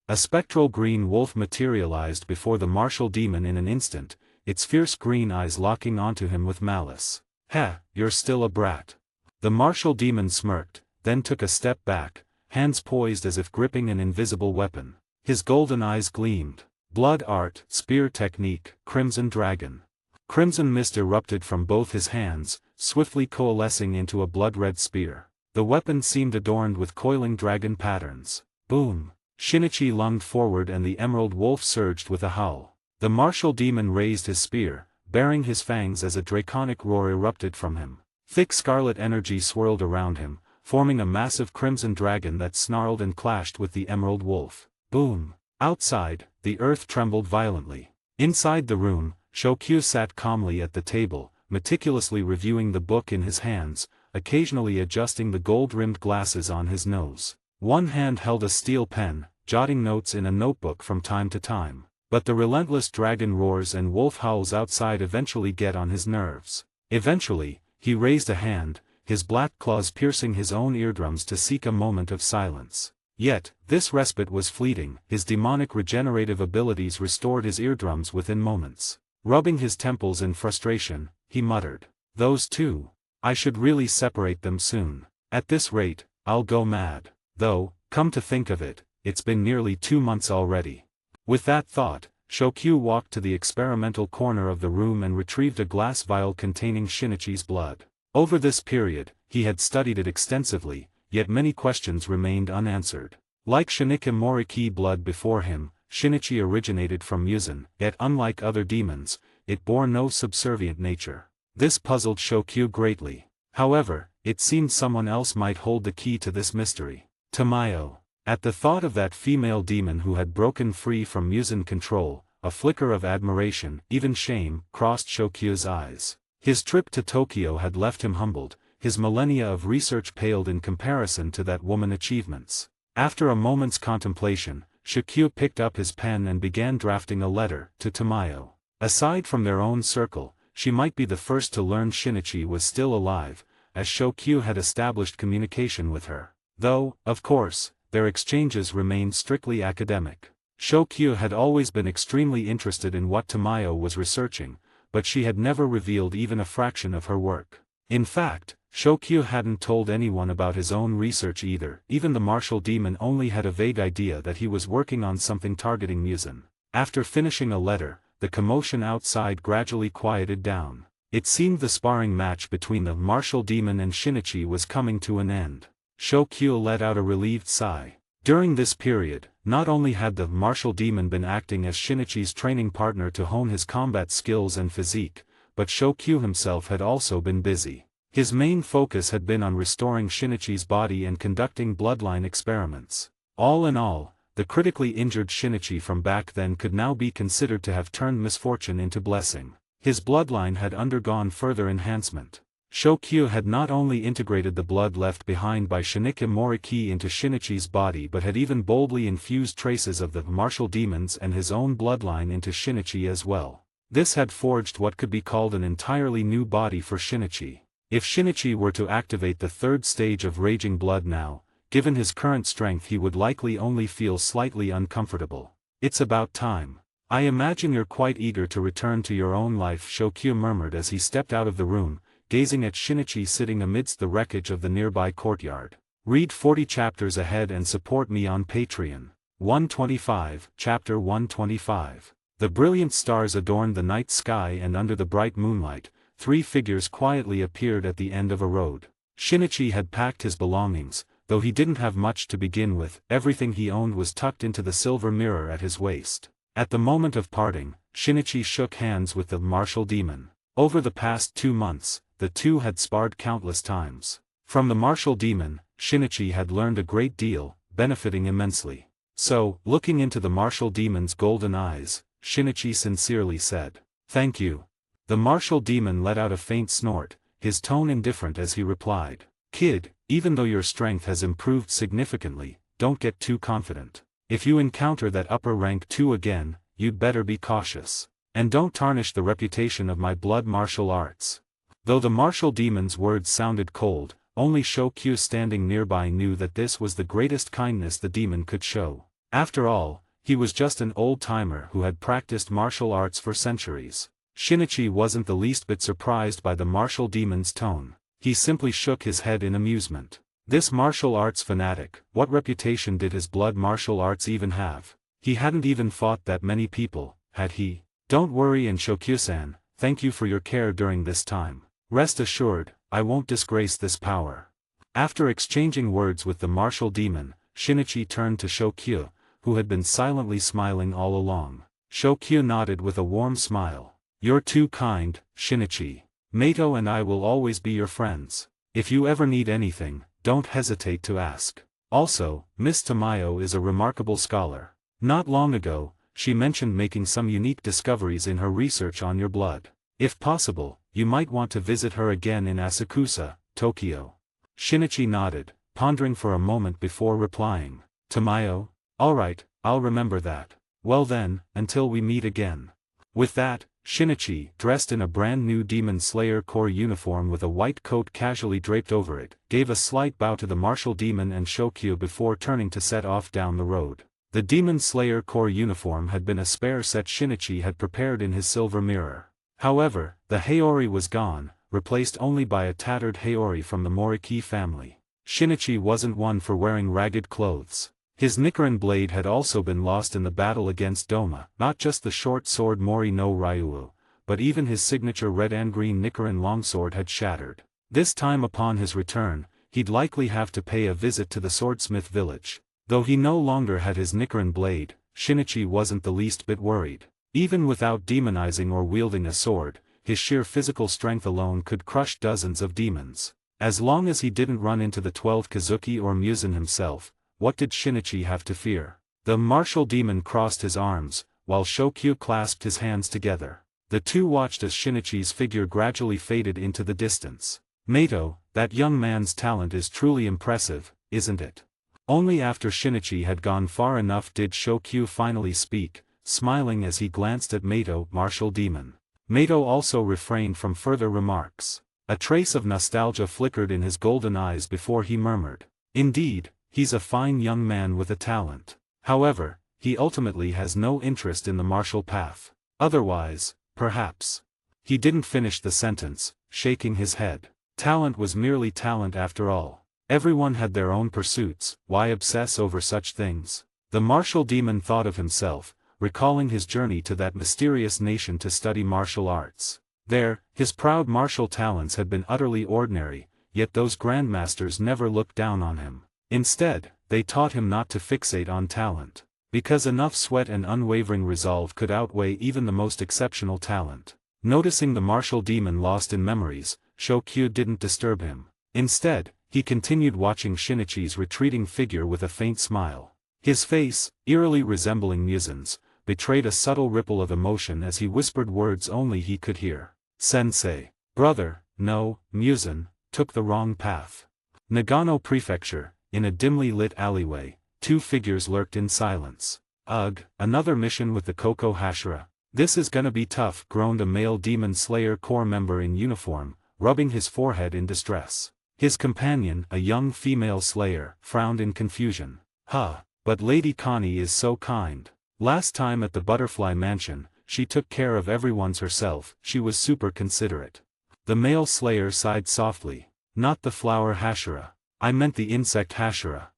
A spectral green wolf materialized before the martial demon in an instant, its fierce green eyes locking onto him with malice. Heh, you're still a brat. The martial demon smirked, then took a step back, hands poised as if gripping an invisible weapon. His golden eyes gleamed. Blood art, spear technique, crimson dragon. Crimson mist erupted from both his hands, swiftly coalescing into a blood-red spear. The weapon seemed adorned with coiling dragon patterns. Boom! Shinichi lunged forward and the emerald wolf surged with a howl. The martial demon raised his spear, baring his fangs as a draconic roar erupted from him. Thick scarlet energy swirled around him, forming a massive crimson dragon that snarled and clashed with the emerald wolf. Boom! Outside, the earth trembled violently. Inside the room, Shokyu sat calmly at the table, meticulously reviewing the book in his hands, occasionally adjusting the gold-rimmed glasses on his nose. One hand held a steel pen, jotting notes in a notebook from time to time. But the relentless dragon roars and wolf howls outside eventually get on his nerves. Eventually, he raised a hand, his black claws piercing his own eardrums to seek a moment of silence. Yet, this respite was fleeting, his demonic regenerative abilities restored his eardrums within moments. Rubbing his temples in frustration, he muttered, "Those two. I should really separate them soon. At this rate, I'll go mad. Though, come to think of it, it's been nearly 2 months already." With that thought, Shokyu walked to the experimental corner of the room and retrieved a glass vial containing Shinichi's blood. Over this period, he had studied it extensively, yet many questions remained unanswered. Like Shinichi Moriki blood before him, Shinichi originated from Muzan, yet unlike other demons, it bore no subservient nature. This puzzled Shokyu greatly. However, it seemed someone else might hold the key to this mystery. Tamayo. At the thought of that female demon who had broken free from Muzan control, a flicker of admiration, even shame, crossed Shokyu's eyes. His trip to Tokyo had left him humbled, his millennia of research paled in comparison to that woman's achievements. After a moment's contemplation, Shokyu picked up his pen and began drafting a letter to Tamayo. Aside from their own circle, she might be the first to learn Shinichi was still alive, as Shokyu had established communication with her. Though, of course, their exchanges remained strictly academic. Shokyu had always been extremely interested in what Tamayo was researching, but she had never revealed even a fraction of her work. In fact, Shokyu hadn't told anyone about his own research either. Even the martial demon only had a vague idea that he was working on something targeting Muzan. After finishing a letter, the commotion outside gradually quieted down. It seemed the sparring match between the martial demon and Shinichi was coming to an end. Shokyu let out a relieved sigh. During this period, not only had the martial demon been acting as Shinichi's training partner to hone his combat skills and physique, but Shokyu himself had also been busy. His main focus had been on restoring Shinichi's body and conducting bloodline experiments. All in all, the critically injured Shinichi from back then could now be considered to have turned misfortune into blessing. His bloodline had undergone further enhancement. Shokyu had not only integrated the blood left behind by Shinichi Moriki into Shinichi's body but had even boldly infused traces of the martial demons and his own bloodline into Shinichi as well. This had forged what could be called an entirely new body for Shinichi. If Shinichi were to activate the third stage of Raging Blood now, given his current strength he would likely only feel slightly uncomfortable. "It's about time. I imagine you're quite eager to return to your own life," Shokyu murmured as he stepped out of the room, gazing at Shinichi sitting amidst the wreckage of the nearby courtyard. Read 40 chapters ahead and support me on Patreon. 125, Chapter 125. The brilliant stars adorned the night sky, and under the bright moonlight, 3 figures quietly appeared at the end of a road. Shinichi had packed his belongings, though he didn't have much to begin with. Everything he owned was tucked into the silver mirror at his waist. At the moment of parting, Shinichi shook hands with the martial demon. Over the past 2 months, the two had sparred countless times. From the martial demon, Shinichi had learned a great deal, benefiting immensely. So, looking into the martial demon's golden eyes, Shinichi sincerely said, "Thank you." The martial demon let out a faint snort, his tone indifferent as he replied, "Kid, even though your strength has improved significantly, don't get too confident. If you encounter that upper rank 2 again, you'd better be cautious. And don't tarnish the reputation of my blood martial arts." Though the martial demon's words sounded cold, only Shokyu standing nearby knew that this was the greatest kindness the demon could show. After all, he was just an old-timer who had practiced martial arts for centuries. Shinichi wasn't the least bit surprised by the martial demon's tone. He simply shook his head in amusement. This martial arts fanatic, what reputation did his blood martial arts even have? He hadn't even fought that many people, had he? "Don't worry, and Shokyu-san, thank you for your care during this time. Rest assured, I won't disgrace this power." After exchanging words with the martial demon, Shinichi turned to Shokyu, who had been silently smiling all along. Shokyu nodded with a warm smile. "You're too kind, Shinichi. Mato and I will always be your friends. If you ever need anything, don't hesitate to ask. Also, Miss Tamayo is a remarkable scholar. Not long ago, she mentioned making some unique discoveries in her research on your blood. If possible, you might want to visit her again in Asakusa, Tokyo." Shinichi nodded, pondering for a moment before replying, "Tamayo? Alright, I'll remember that. Well then, until we meet again." With that, Shinichi, dressed in a brand new Demon Slayer Corps uniform with a white coat casually draped over it, gave a slight bow to the martial demon and Shokyu before turning to set off down the road. The Demon Slayer Corps uniform had been a spare set Shinichi had prepared in his silver mirror. However, the Haori was gone, replaced only by a tattered Haori from the Moriki family. Shinichi wasn't one for wearing ragged clothes. His Nichiren blade had also been lost in the battle against Doma, not just the short sword Mori no Ryuu, but even his signature red and green Nichiren longsword had shattered. This time upon his return, he'd likely have to pay a visit to the swordsmith village. Though he no longer had his Nichiren blade, Shinichi wasn't the least bit worried. Even without demonizing or wielding a sword, his sheer physical strength alone could crush dozens of demons. As long as he didn't run into the 12 Kazuki or Muzan himself, what did Shinichi have to fear? The martial demon crossed his arms, while Shokyu clasped his hands together. The two watched as Shinichi's figure gradually faded into the distance. "Mato, that young man's talent is truly impressive, isn't it?" Only after Shinichi had gone far enough did Shokyu finally speak, smiling as he glanced at Mato, martial demon. Mato also refrained from further remarks. A trace of nostalgia flickered in his golden eyes before he murmured, "Indeed, he's a fine young man with a talent. However, he ultimately has no interest in the martial path. Otherwise, perhaps." He didn't finish the sentence, shaking his head. Talent was merely talent after all. Everyone had their own pursuits, why obsess over such things? The martial demon thought of himself, recalling his journey to that mysterious nation to study martial arts. There, his proud martial talents had been utterly ordinary, yet those grandmasters never looked down on him. Instead, they taught him not to fixate on talent. Because enough sweat and unwavering resolve could outweigh even the most exceptional talent. Noticing the martial demon lost in memories, Shokyu didn't disturb him. Instead, he continued watching Shinichi's retreating figure with a faint smile. His face, eerily resembling Muzan's, betrayed a subtle ripple of emotion as he whispered words only he could hear. "Sensei. Brother, no, Muzan, took the wrong path." Nagano Prefecture, in a dimly lit alleyway, two figures lurked in silence. "Ugh, another mission with the Koko Hashira. This is gonna be tough," groaned a male Demon Slayer Corps member in uniform, rubbing his forehead in distress. His companion, a young female Slayer, frowned in confusion. "Huh, but Lady Connie is so kind. Last time at the Butterfly Mansion, she took care of everyone's herself, she was super considerate." The male Slayer sighed softly. "Not the flower Hashira. I meant the insect Hashira."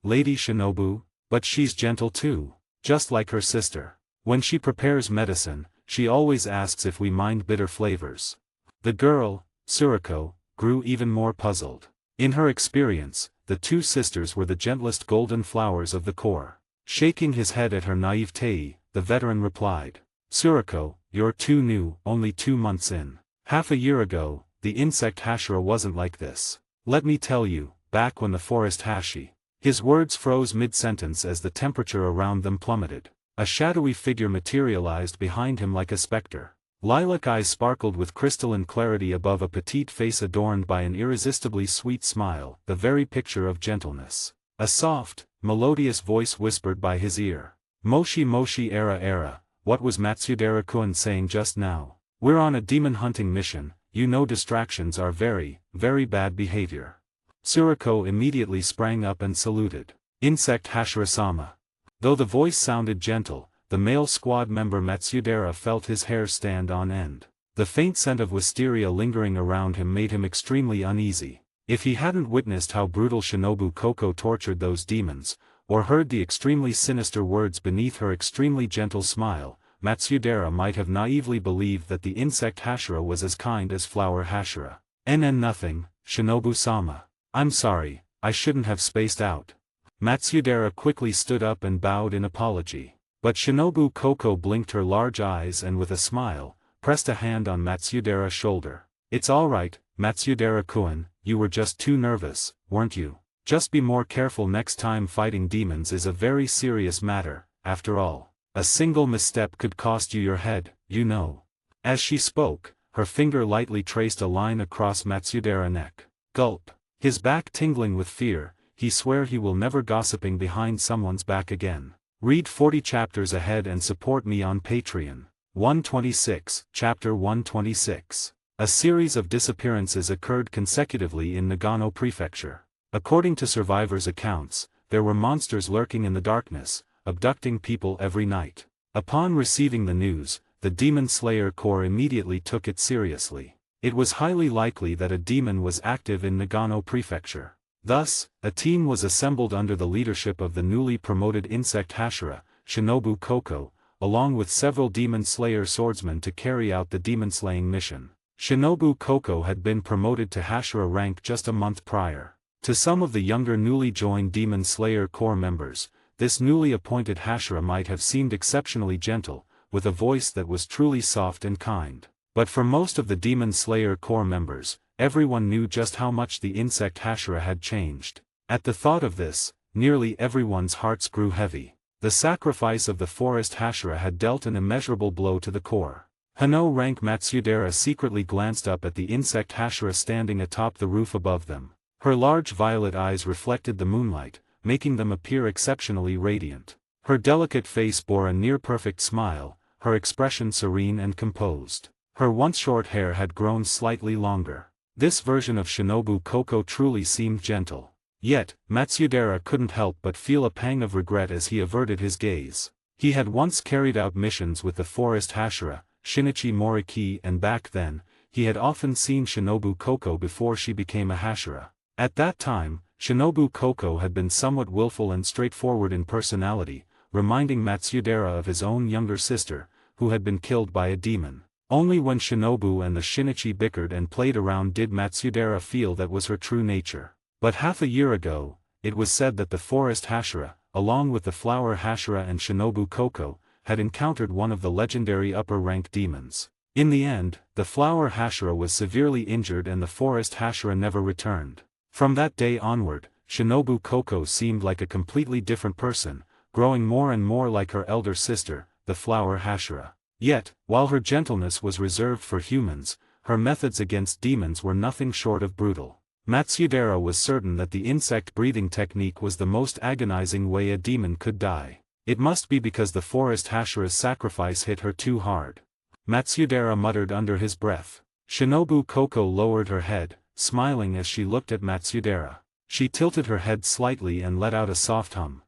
Lady Shinobu? But she's gentle too. Just like her sister." When she prepares medicine, she always asks if we mind bitter flavors. The girl, Suriko, grew even more puzzled. In her experience, the two sisters were the gentlest golden flowers of the Corps. Shaking his head at her naivete, the veteran replied, Suriko, you're too new, only 2 months in. Half a year ago, the insect Hashira wasn't like this. Let me tell you, back when the forest Hashi. His words froze mid-sentence as the temperature around them plummeted. A shadowy figure materialized behind him like a specter. Lilac eyes sparkled with crystalline clarity above a petite face adorned by an irresistibly sweet smile, the very picture of gentleness. A soft, melodious voice whispered by his ear. Moshi Moshi era, what was Matsudera-kun saying just now? We're on a demon hunting mission, you know distractions are very, very bad behavior. Suriko immediately sprang up and saluted. Insect Hashira-sama. Though the voice sounded gentle, the male squad member Matsudera felt his hair stand on end. The faint scent of wisteria lingering around him made him extremely uneasy. If he hadn't witnessed how brutal Shinobu Koko tortured those demons, or heard the extremely sinister words beneath her extremely gentle smile, Matsudera might have naively believed that the insect Hashira was as kind as flower Hashira. Nothing, Shinobu-sama. I'm sorry, I shouldn't have spaced out. Matsudera quickly stood up and bowed in apology. But Shinobu Koko blinked her large eyes and with a smile, pressed a hand on Matsudera's shoulder. It's alright, Matsudera-kun, you were just too nervous, weren't you? Just be more careful next time. Fighting demons is a very serious matter, after all. A single misstep could cost you your head, you know. As she spoke, her finger lightly traced a line across Matsudera's neck. Gulp. His back tingling with fear, he swore he will never gossiping behind someone's back again. Read 40 chapters ahead and support me on Patreon. 126, Chapter 126. A series of disappearances occurred consecutively in Nagano Prefecture. According to survivors' accounts, there were monsters lurking in the darkness, abducting people every night. Upon receiving the news, the Demon Slayer Corps immediately took it seriously. It was highly likely that a demon was active in Nagano Prefecture. Thus, a team was assembled under the leadership of the newly promoted insect Hashira, Shinobu Koko, along with several Demon Slayer swordsmen to carry out the demon-slaying mission. Shinobu Koko had been promoted to Hashira rank just a month prior. To some of the younger newly joined Demon Slayer Corps members, this newly appointed Hashira might have seemed exceptionally gentle, with a voice that was truly soft and kind. But for most of the Demon Slayer Corps members, everyone knew just how much the insect Hashira had changed. At the thought of this, nearly everyone's hearts grew heavy. The sacrifice of the forest Hashira had dealt an immeasurable blow to the Corps. Hano rank Matsudera secretly glanced up at the insect Hashira standing atop the roof above them. Her large violet eyes reflected the moonlight, making them appear exceptionally radiant. Her delicate face bore a near-perfect smile, her expression serene and composed. Her once short hair had grown slightly longer. This version of Shinobu Koko truly seemed gentle. Yet, Matsudera couldn't help but feel a pang of regret as he averted his gaze. He had once carried out missions with the forest Hashira, Shinichi Moriki, and back then, he had often seen Shinobu Koko before she became a Hashira. At that time, Shinobu Koko had been somewhat willful and straightforward in personality, reminding Matsudera of his own younger sister, who had been killed by a demon. Only when Shinobu and the Shinichi bickered and played around did Matsudera feel that was her true nature. But half a year ago, it was said that the forest Hashira, along with the flower Hashira and Shinobu Koko, had encountered one of the legendary upper-rank demons. In the end, the flower Hashira was severely injured and the forest Hashira never returned. From that day onward, Shinobu Koko seemed like a completely different person, growing more and more like her elder sister, the flower Hashira. Yet, while her gentleness was reserved for humans, her methods against demons were nothing short of brutal. Matsudera was certain that the insect breathing technique was the most agonizing way a demon could die. It must be because the forest Hashira's sacrifice hit her too hard. Matsudera muttered under his breath. Shinobu Koko lowered her head, smiling as she looked at Matsudera. She tilted her head slightly and let out a soft hum.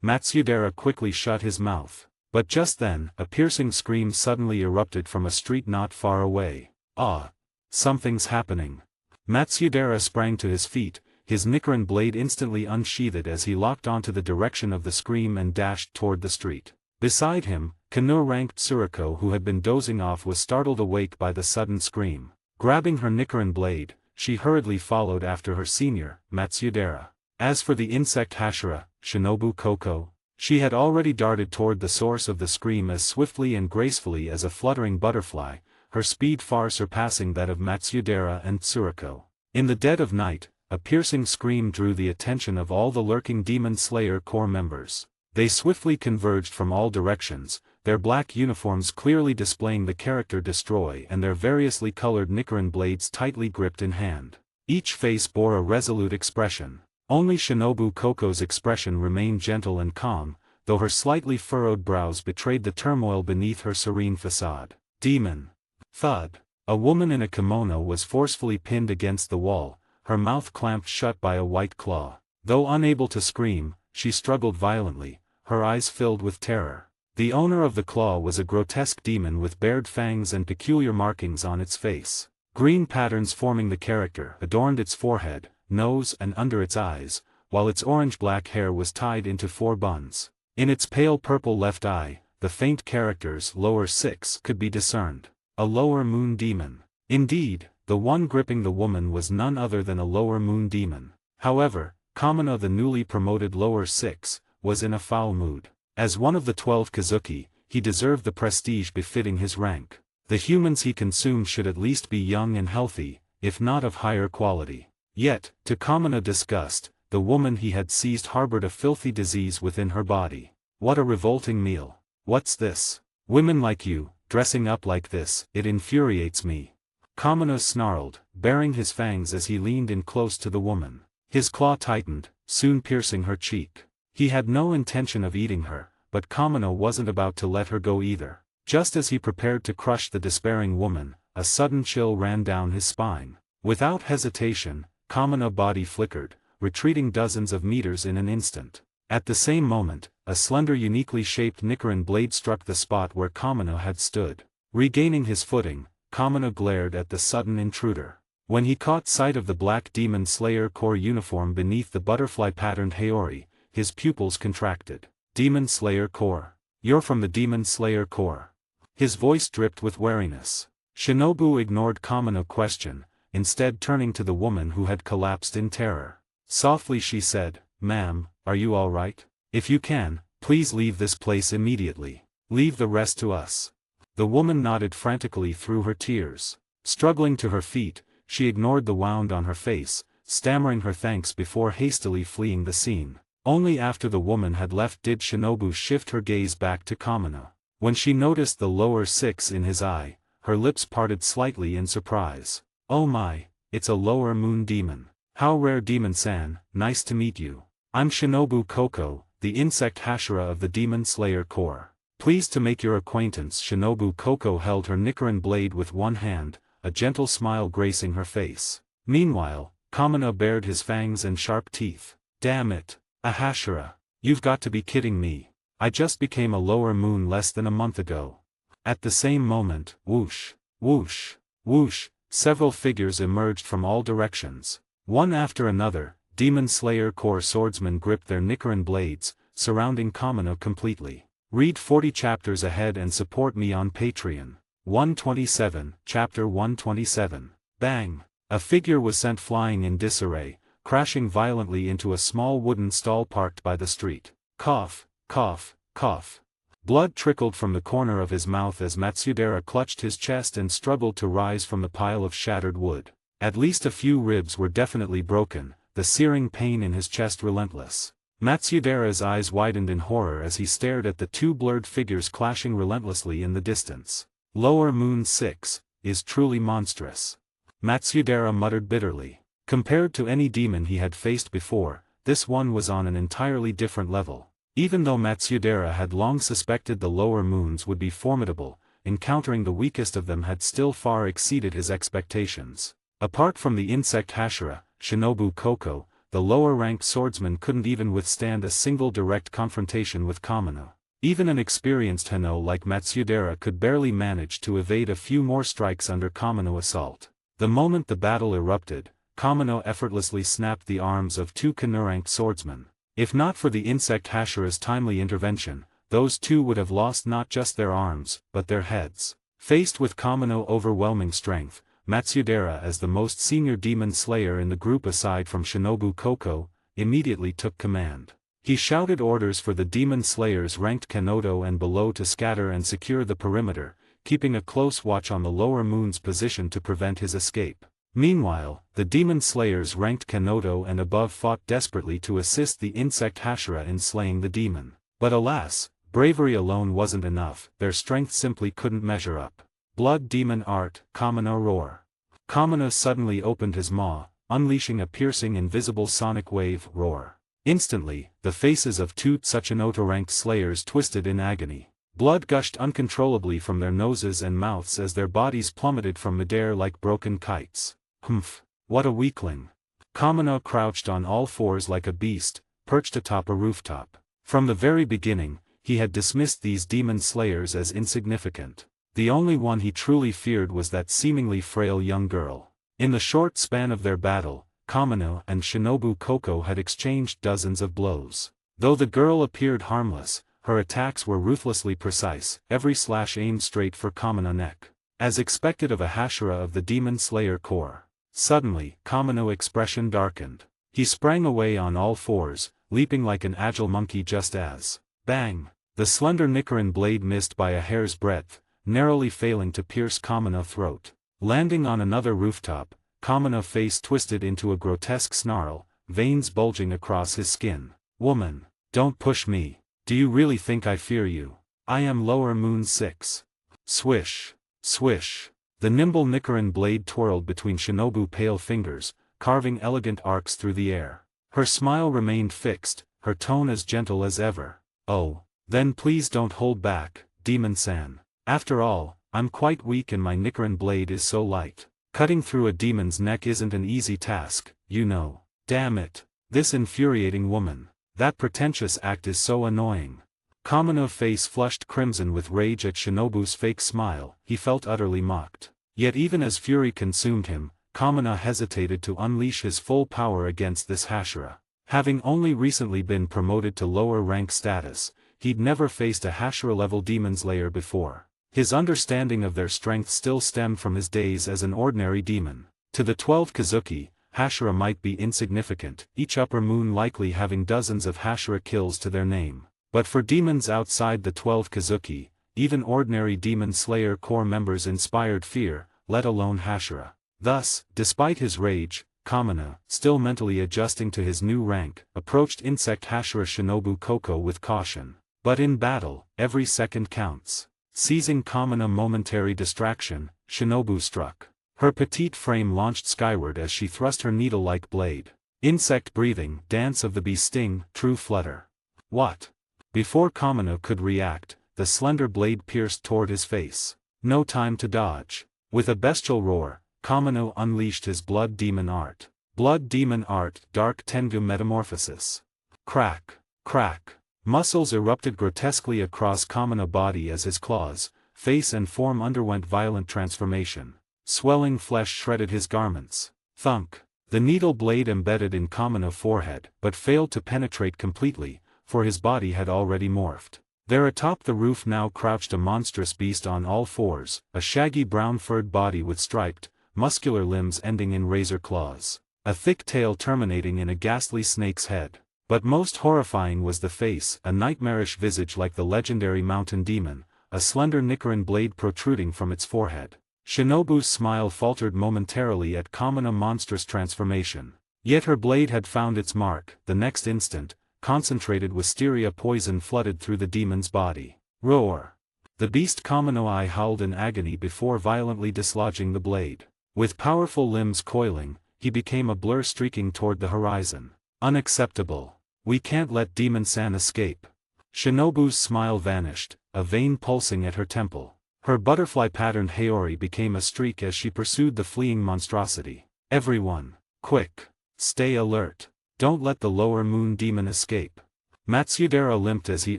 Matsudera quickly shut his mouth. But just then, a piercing scream suddenly erupted from a street not far away. Ah! Something's happening. Matsudera sprang to his feet, his Nichiren blade instantly unsheathed as he locked onto the direction of the scream and dashed toward the street. Beside him, Kanu-ranked Tsurako, who had been dozing off, was startled awake by the sudden scream. Grabbing her Nichiren blade, she hurriedly followed after her senior, Matsudera. As for the insect Hashira, Shinobu Koko, she had already darted toward the source of the scream as swiftly and gracefully as a fluttering butterfly, her speed far surpassing that of Matsudera and Tsurako. In the dead of night, a piercing scream drew the attention of all the lurking Demon Slayer Corps members. They swiftly converged from all directions, their black uniforms clearly displaying the character Destroy and their variously colored Nichiren blades tightly gripped in hand. Each face bore a resolute expression. Only Shinobu Koko's expression remained gentle and calm, though her slightly furrowed brows betrayed the turmoil beneath her serene facade. Demon. Thud. A woman in a kimono was forcefully pinned against the wall, her mouth clamped shut by a white claw. Though unable to scream, she struggled violently, her eyes filled with terror. The owner of the claw was a grotesque demon with bared fangs and peculiar markings on its face. Green patterns forming the character adorned its forehead, nose and under its eyes, while its orange-black hair was tied into 4 buns. In its pale purple left eye, the faint characters lower 6 could be discerned. A lower moon demon. Indeed, the one gripping the woman was none other than a lower moon demon. However, Kamino, the newly promoted lower 6, was in a foul mood. As one of the 12 Kazuki, he deserved the prestige befitting his rank. The humans he consumed should at least be young and healthy, if not of higher quality. Yet, to Kamino's disgust, the woman he had seized harbored a filthy disease within her body. What a revolting meal. What's this? Women like you, dressing up like this, it infuriates me. Kamino snarled, baring his fangs as he leaned in close to the woman. His claw tightened, soon piercing her cheek. He had no intention of eating her, but Kamino wasn't about to let her go either. Just as he prepared to crush the despairing woman, a sudden chill ran down his spine. Without hesitation, Kamino's body flickered, retreating dozens of meters in an instant. At the same moment, a slender uniquely shaped Nichiren blade struck the spot where Kamino had stood. Regaining his footing, Kamino glared at the sudden intruder. When he caught sight of the black Demon Slayer Corps uniform beneath the butterfly-patterned haori, his pupils contracted. Demon Slayer Corps. You're from the Demon Slayer Corps. His voice dripped with wariness. Shinobu ignored Kamino's question, instead turning to the woman who had collapsed in terror. Softly she said, "Ma'am, are you all right? If you can, please leave this place immediately. Leave the rest to us." The woman nodded frantically through her tears. Struggling to her feet, she ignored the wound on her face, stammering her thanks before hastily fleeing the scene. Only after the woman had left did Shinobu shift her gaze back to Kamino. When she noticed the lower 6 in his eye, her lips parted slightly in surprise. "Oh my, it's a lower moon demon. How rare, Demon-san, nice to meet you. I'm Shinobu Koko, the insect Hashira of the Demon Slayer Corps. Pleased to make your acquaintance." Shinobu Koko held her Nichiren blade with one hand, a gentle smile gracing her face. Meanwhile, Kamino bared his fangs and sharp teeth. "Damn it. A Hashira. You've got to be kidding me. I just became a lower moon less than a month ago." At the same moment, whoosh, whoosh, whoosh, several figures emerged from all directions. One after another, Demon Slayer Corps swordsmen gripped their Nichiren blades, surrounding Kamino completely. Read 40 chapters ahead and support me on Patreon. 127, Chapter 127. Bang! A figure was sent flying in disarray, crashing violently into a small wooden stall parked by the street. Cough, cough, cough. Blood trickled from the corner of his mouth as Matsudera clutched his chest and struggled to rise from the pile of shattered wood. At least a few ribs were definitely broken, the searing pain in his chest relentless. Matsudera's eyes widened in horror as he stared at the 2 blurred figures clashing relentlessly in the distance. Lower Moon 6 is truly monstrous. Matsudera muttered bitterly. Compared to any demon he had faced before, this one was on an entirely different level. Even though Matsudera had long suspected the lower moons would be formidable, encountering the weakest of them had still far exceeded his expectations. Apart from the insect Hashira, Shinobu Koko, the lower-ranked swordsman couldn't even withstand a single direct confrontation with Kamino. Even an experienced Hano like Matsudera could barely manage to evade a few more strikes under Kamino's assault. The moment the battle erupted, Kamino effortlessly snapped the arms of 2 Kanu-ranked swordsmen. If not for the insect Hashira's timely intervention, those two would have lost not just their arms, but their heads. Faced with Kamino's overwhelming strength, Matsudera, as the most senior demon slayer in the group aside from Shinobu Koko, immediately took command. He shouted orders for the demon slayers ranked Kanoto and below to scatter and secure the perimeter, keeping a close watch on the lower moon's position to prevent his escape. Meanwhile, the demon slayers ranked Kanoto and above fought desperately to assist the insect Hashira in slaying the demon. But alas, bravery alone wasn't enough, their strength simply couldn't measure up. Blood Demon Art, Kamino roar. Kamino suddenly opened his maw, unleashing a piercing invisible sonic wave roar. Instantly, the faces of two Tsuchinoto-ranked slayers twisted in agony. Blood gushed uncontrollably from their noses and mouths as their bodies plummeted from midair like broken kites. Humph! What a weakling! Kamino crouched on all fours like a beast, perched atop a rooftop. From the very beginning, he had dismissed these demon slayers as insignificant. The only one he truly feared was that seemingly frail young girl. In the short span of their battle, Kamino and Shinobu Koko had exchanged dozens of blows. Though the girl appeared harmless, her attacks were ruthlessly precise, every slash aimed straight for Kamino's neck. As expected of a Hashira of the Demon Slayer Corps. Suddenly, Kamino's expression darkened. He sprang away on all fours, leaping like an agile monkey just as, bang! The slender Nichiren blade missed by a hair's breadth, narrowly failing to pierce Kamino's throat. Landing on another rooftop, Kamino's face twisted into a grotesque snarl, veins bulging across his skin. Woman, don't push me. Do you really think I fear you? I am Lower Moon 6. Swish. Swish. The nimble Nichiren blade twirled between Shinobu's pale fingers, carving elegant arcs through the air. Her smile remained fixed, her tone as gentle as ever. Oh, then please don't hold back, Demon-san. After all, I'm quite weak and my Nichiren blade is so light. Cutting through a demon's neck isn't an easy task, you know. Damn it. This infuriating woman. That pretentious act is so annoying. Kamino's face flushed crimson with rage at Shinobu's fake smile, he felt utterly mocked. Yet even as fury consumed him, Kamino hesitated to unleash his full power against this Hashira. Having only recently been promoted to lower rank status, he'd never faced a Hashira-level demon slayer before. His understanding of their strength still stemmed from his days as an ordinary demon. To the 12 Kazuki, Hashira might be insignificant, each upper moon likely having dozens of Hashira kills to their name. But for demons outside the 12 Kazuki, even ordinary Demon Slayer Corps members inspired fear, let alone Hashira. Thus, despite his rage, Kamino, still mentally adjusting to his new rank, approached Insect Hashira Shinobu Koko with caution. But in battle, every second counts. Seizing Kamino's momentary distraction, Shinobu struck. Her petite frame launched skyward as she thrust her needle-like blade. Insect breathing, dance of the bee sting, true flutter. What? Before Kamino could react, the slender blade pierced toward his face. No time to dodge. With a bestial roar, Kamino unleashed his Blood Demon Art. Blood Demon Art, Dark Tengu Metamorphosis. Crack. Crack. Muscles erupted grotesquely across Kamino's body as his claws, face and form underwent violent transformation. Swelling flesh shredded his garments. Thunk. The needle blade embedded in Kamino's forehead, but failed to penetrate completely, for his body had already morphed. There atop the roof now crouched a monstrous beast on all fours, a shaggy brown-furred body with striped, muscular limbs ending in razor claws. A thick tail terminating in a ghastly snake's head. But most horrifying was the face, a nightmarish visage like the legendary mountain demon, a slender Nichiren blade protruding from its forehead. Shinobu's smile faltered momentarily at Kamino's monstrous transformation. Yet her blade had found its mark. The next instant, concentrated wisteria poison flooded through the demon's body. Roar! The beast Kamino's eye howled in agony before violently dislodging the blade. With powerful limbs coiling, he became a blur streaking toward the horizon. Unacceptable. We can't let Demon-san escape. Shinobu's smile vanished, a vein pulsing at her temple. Her butterfly-patterned haori became a streak as she pursued the fleeing monstrosity. Everyone, quick! Stay alert! Don't let the lower moon demon escape. Matsudera limped as he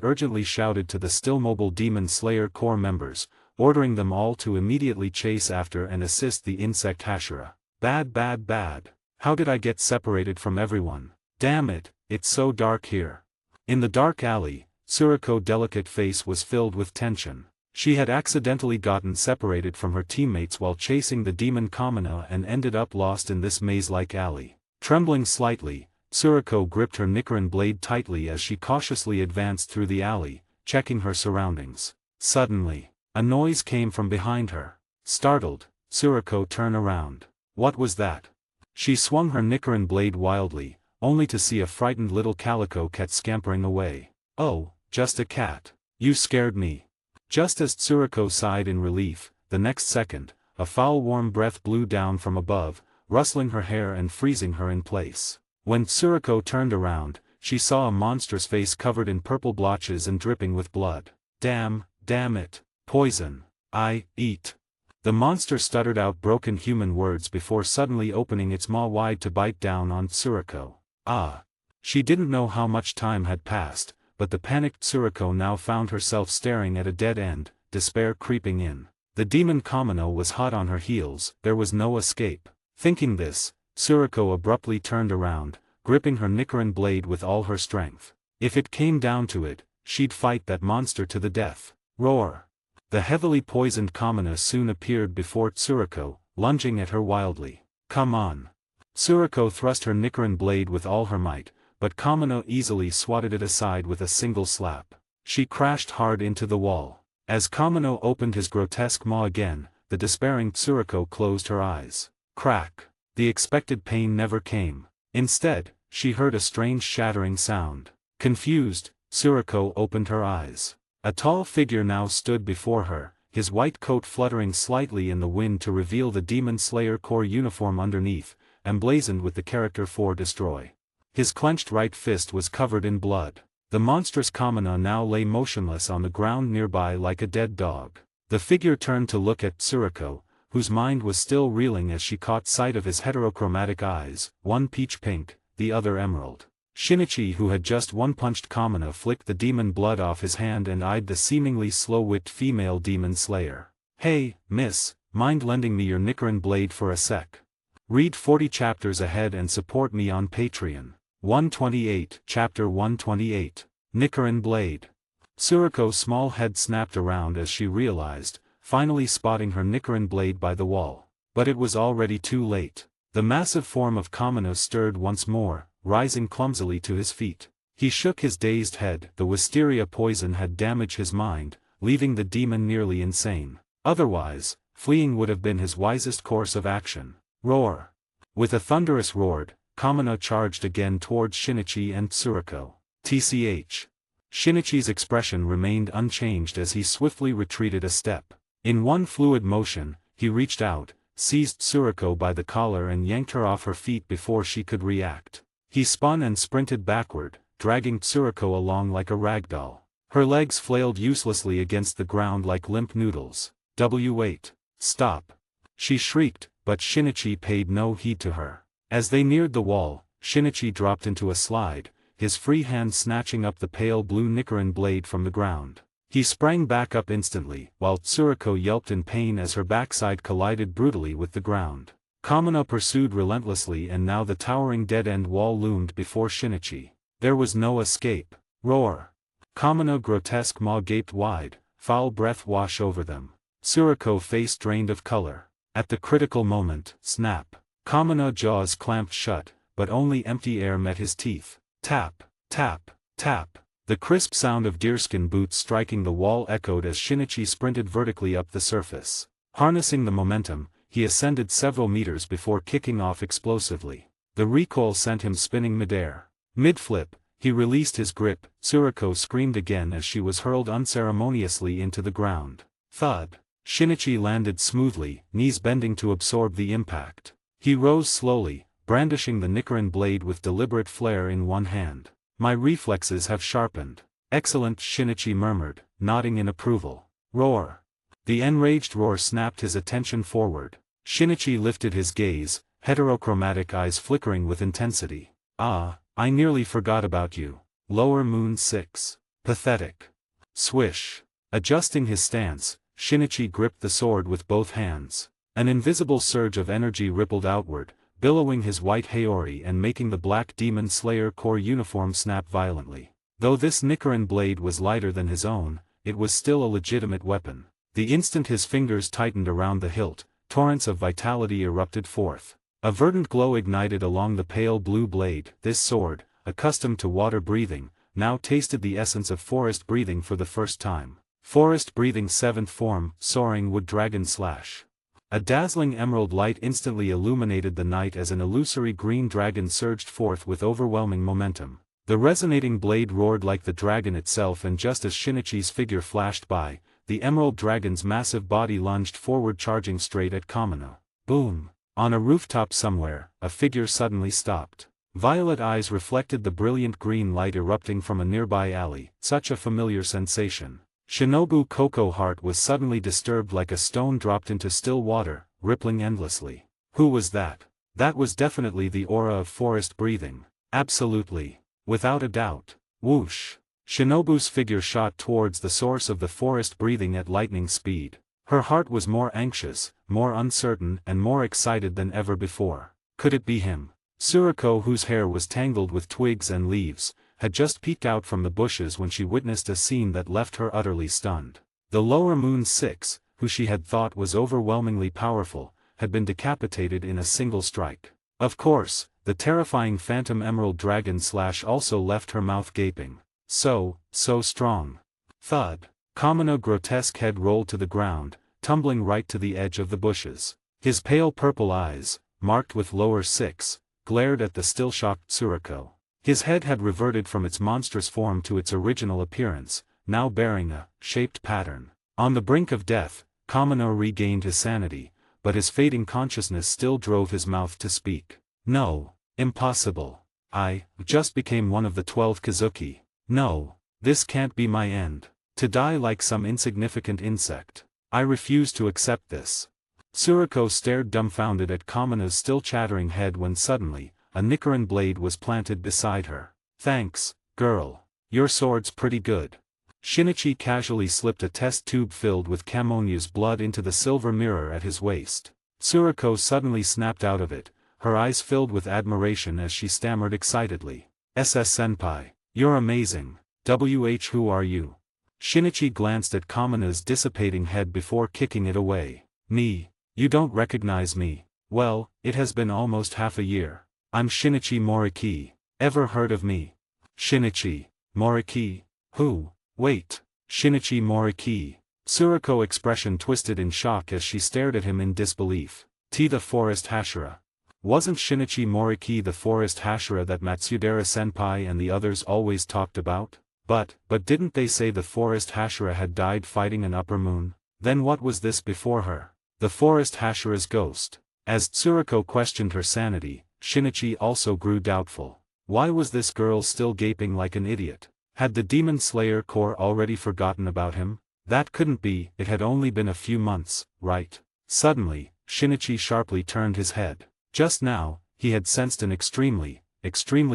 urgently shouted to the still mobile Demon Slayer Corps members, ordering them all to immediately chase after and assist the insect Hashira. Bad bad bad. How did I get separated from everyone? Damn it, it's so dark here. In the dark alley, Tsuruko's delicate face was filled with tension. She had accidentally gotten separated from her teammates while chasing the demon Kamina and ended up lost in this maze-like alley. Trembling slightly, Tsuruko gripped her Nichiren blade tightly as she cautiously advanced through the alley, checking her surroundings. Suddenly, a noise came from behind her. Startled, Tsuruko turned around. What was that? She swung her Nichiren blade wildly, only to see a frightened little calico cat scampering away. "Oh, just a cat. You scared me." Just as Tsuruko sighed in relief, the next second, a foul warm breath blew down from above, rustling her hair and freezing her in place. When Tsuruko turned around, she saw a monstrous face covered in purple blotches and dripping with blood. Damn it, poison. I eat." The monster stuttered out broken human words before suddenly opening its maw wide to bite down on Tsuruko. Ah! She didn't know how much time had passed, but the panicked Tsuruko now found herself staring at a dead end, despair creeping in. The demon Kamino was hot on her heels, there was no escape. Thinking this, Tsuruko abruptly turned around, gripping her Nichiren blade with all her strength. If it came down to it, she'd fight that monster to the death. Roar! The heavily poisoned Kamina soon appeared before Tsuruko, lunging at her wildly. "Come on!" Tsuruko thrust her Nichiren blade with all her might, but Kamino easily swatted it aside with a single slap. She crashed hard into the wall. As Kamino opened his grotesque maw again, the despairing Tsuruko closed her eyes. Crack! The expected pain never came. Instead, she heard a strange shattering sound. Confused, Tsuruko opened her eyes. A tall figure now stood before her, his white coat fluttering slightly in the wind to reveal the Demon Slayer Corps uniform underneath, emblazoned with the character "For Destroy." His clenched right fist was covered in blood. The monstrous Kamina now lay motionless on the ground nearby like a dead dog. The figure turned to look at Tsuruko, whose mind was still reeling as she caught sight of his heterochromatic eyes, one peach pink, the other emerald. Shinichi, who had just one-punched Kamina, flicked the demon blood off his hand and eyed the seemingly slow-witted female demon slayer. "Hey, miss, mind lending me your Nichiren blade for a sec? Read 40 chapters ahead and support me on Patreon." 128, Chapter 128. Nichiren Blade. Tsuruko's small head snapped around as she realized, finally spotting her Nichiren blade by the wall. But it was already too late. The massive form of Kamino stirred once more, rising clumsily to his feet. He shook his dazed head. The wisteria poison had damaged his mind, leaving the demon nearly insane. Otherwise, fleeing would have been his wisest course of action. Roar! With a thunderous roar, Kamino charged again towards Shinichi and Tsuruko. Tch. Shinichi's expression remained unchanged as he swiftly retreated a step. In one fluid motion, he reached out, seized Tsuruko by the collar and yanked her off her feet before she could react. He spun and sprinted backward, dragging Tsuruko along like a rag doll. Her legs flailed uselessly against the ground like limp noodles. Wait! Stop! She shrieked, but Shinichi paid no heed to her. As they neared the wall, Shinichi dropped into a slide, his free hand snatching up the pale blue Nichiren blade from the ground. He sprang back up instantly, while Tsuruko yelped in pain as her backside collided brutally with the ground. Kamino pursued relentlessly, and now the towering dead-end wall loomed before Shinichi. There was no escape. Roar! Kamino's grotesque maw gaped wide, foul breath washed over them. Tsuruko's face drained of color. At the critical moment, snap! Kamino's jaws clamped shut, but only empty air met his teeth. Tap, tap, tap. The crisp sound of deerskin boots striking the wall echoed as Shinichi sprinted vertically up the surface. Harnessing the momentum, he ascended several meters before kicking off explosively. The recoil sent him spinning midair. Mid-flip, he released his grip. Tsuruko screamed again as she was hurled unceremoniously into the ground. Thud! Shinichi landed smoothly, knees bending to absorb the impact. He rose slowly, brandishing the Nichiren blade with deliberate flair in one hand. "My reflexes have sharpened." "Excellent," Shinichi murmured, nodding in approval. Roar! The enraged roar snapped his attention forward. Shinichi lifted his gaze, heterochromatic eyes flickering with intensity. "Ah, I nearly forgot about you. Lower Moon 6. Pathetic." Swish! Adjusting his stance, Shinichi gripped the sword with both hands. An invisible surge of energy rippled outward, billowing his white Haori and making the black Demon Slayer Corps uniform snap violently. Though this Nichiren blade was lighter than his own, it was still a legitimate weapon. The instant his fingers tightened around the hilt, torrents of vitality erupted forth. A verdant glow ignited along the pale blue blade. This sword, accustomed to water breathing, now tasted the essence of forest breathing for the first time. Forest breathing 7th form, soaring wood dragon slash. A dazzling emerald light instantly illuminated the night as an illusory green dragon surged forth with overwhelming momentum. The resonating blade roared like the dragon itself, and just as Shinichi's figure flashed by, the emerald dragon's massive body lunged forward, charging straight at Kamino. Boom! On a rooftop somewhere, a figure suddenly stopped. Violet eyes reflected the brilliant green light erupting from a nearby alley, such a familiar sensation. Shinobu Koko heart was suddenly disturbed like a stone dropped into still water, rippling endlessly. Who was that? That was definitely the aura of forest breathing. Absolutely. Without a doubt. Whoosh! Shinobu's figure shot towards the source of the forest breathing at lightning speed. Her heart was more anxious, more uncertain, and more excited than ever before. Could it be him? Tsuriko, whose hair was tangled with twigs and leaves, had just peeked out from the bushes when she witnessed a scene that left her utterly stunned. The Lower Moon 6, who she had thought was overwhelmingly powerful, had been decapitated in a single strike. Of course, the terrifying phantom emerald dragon slash also left her mouth gaping. So strong. Thud. Kamino's grotesque head rolled to the ground, tumbling right to the edge of the bushes. His pale purple eyes, marked with lower 6, glared at the still shocked Tsuriko. His head had reverted from its monstrous form to its original appearance, now bearing a shaped pattern. On the brink of death, Kamino regained his sanity, but his fading consciousness still drove his mouth to speak. No, impossible. I just became one of the 12 Kazuki. No, this can't be my end. To die like some insignificant insect. I refuse to accept this. Tsuriko stared dumbfounded at Kamino's still chattering head when suddenly, a Nichiren blade was planted beside her. Thanks, girl. Your sword's pretty good. Shinichi casually slipped a test tube filled with Kamonyu's blood into the silver mirror at his waist. Tsuriko suddenly snapped out of it, her eyes filled with admiration as she stammered excitedly. SS-senpai, you're amazing. Who are you? Shinichi glanced at Kamino's dissipating head before kicking it away. Me? You don't recognize me? Well, it has been almost half a year. I'm Shinichi Moriki. Ever heard of me? Shinichi Moriki? Who? Wait. Shinichi Moriki. Tsuriko's expression twisted in shock as she stared at him in disbelief. The forest Hashira. Wasn't Shinichi Moriki the forest Hashira that Matsudera-senpai and the others always talked about? But didn't they say the forest Hashira had died fighting an upper moon? Then what was this before her? The forest Hashira's ghost. As Tsuriko questioned her sanity, Shinichi also grew doubtful. Why was this girl still gaping like an idiot? Had the Demon Slayer Corps already forgotten about him? That couldn't be, it had only been a few months, right? Suddenly, Shinichi sharply turned his head. Just now, he had sensed an extremely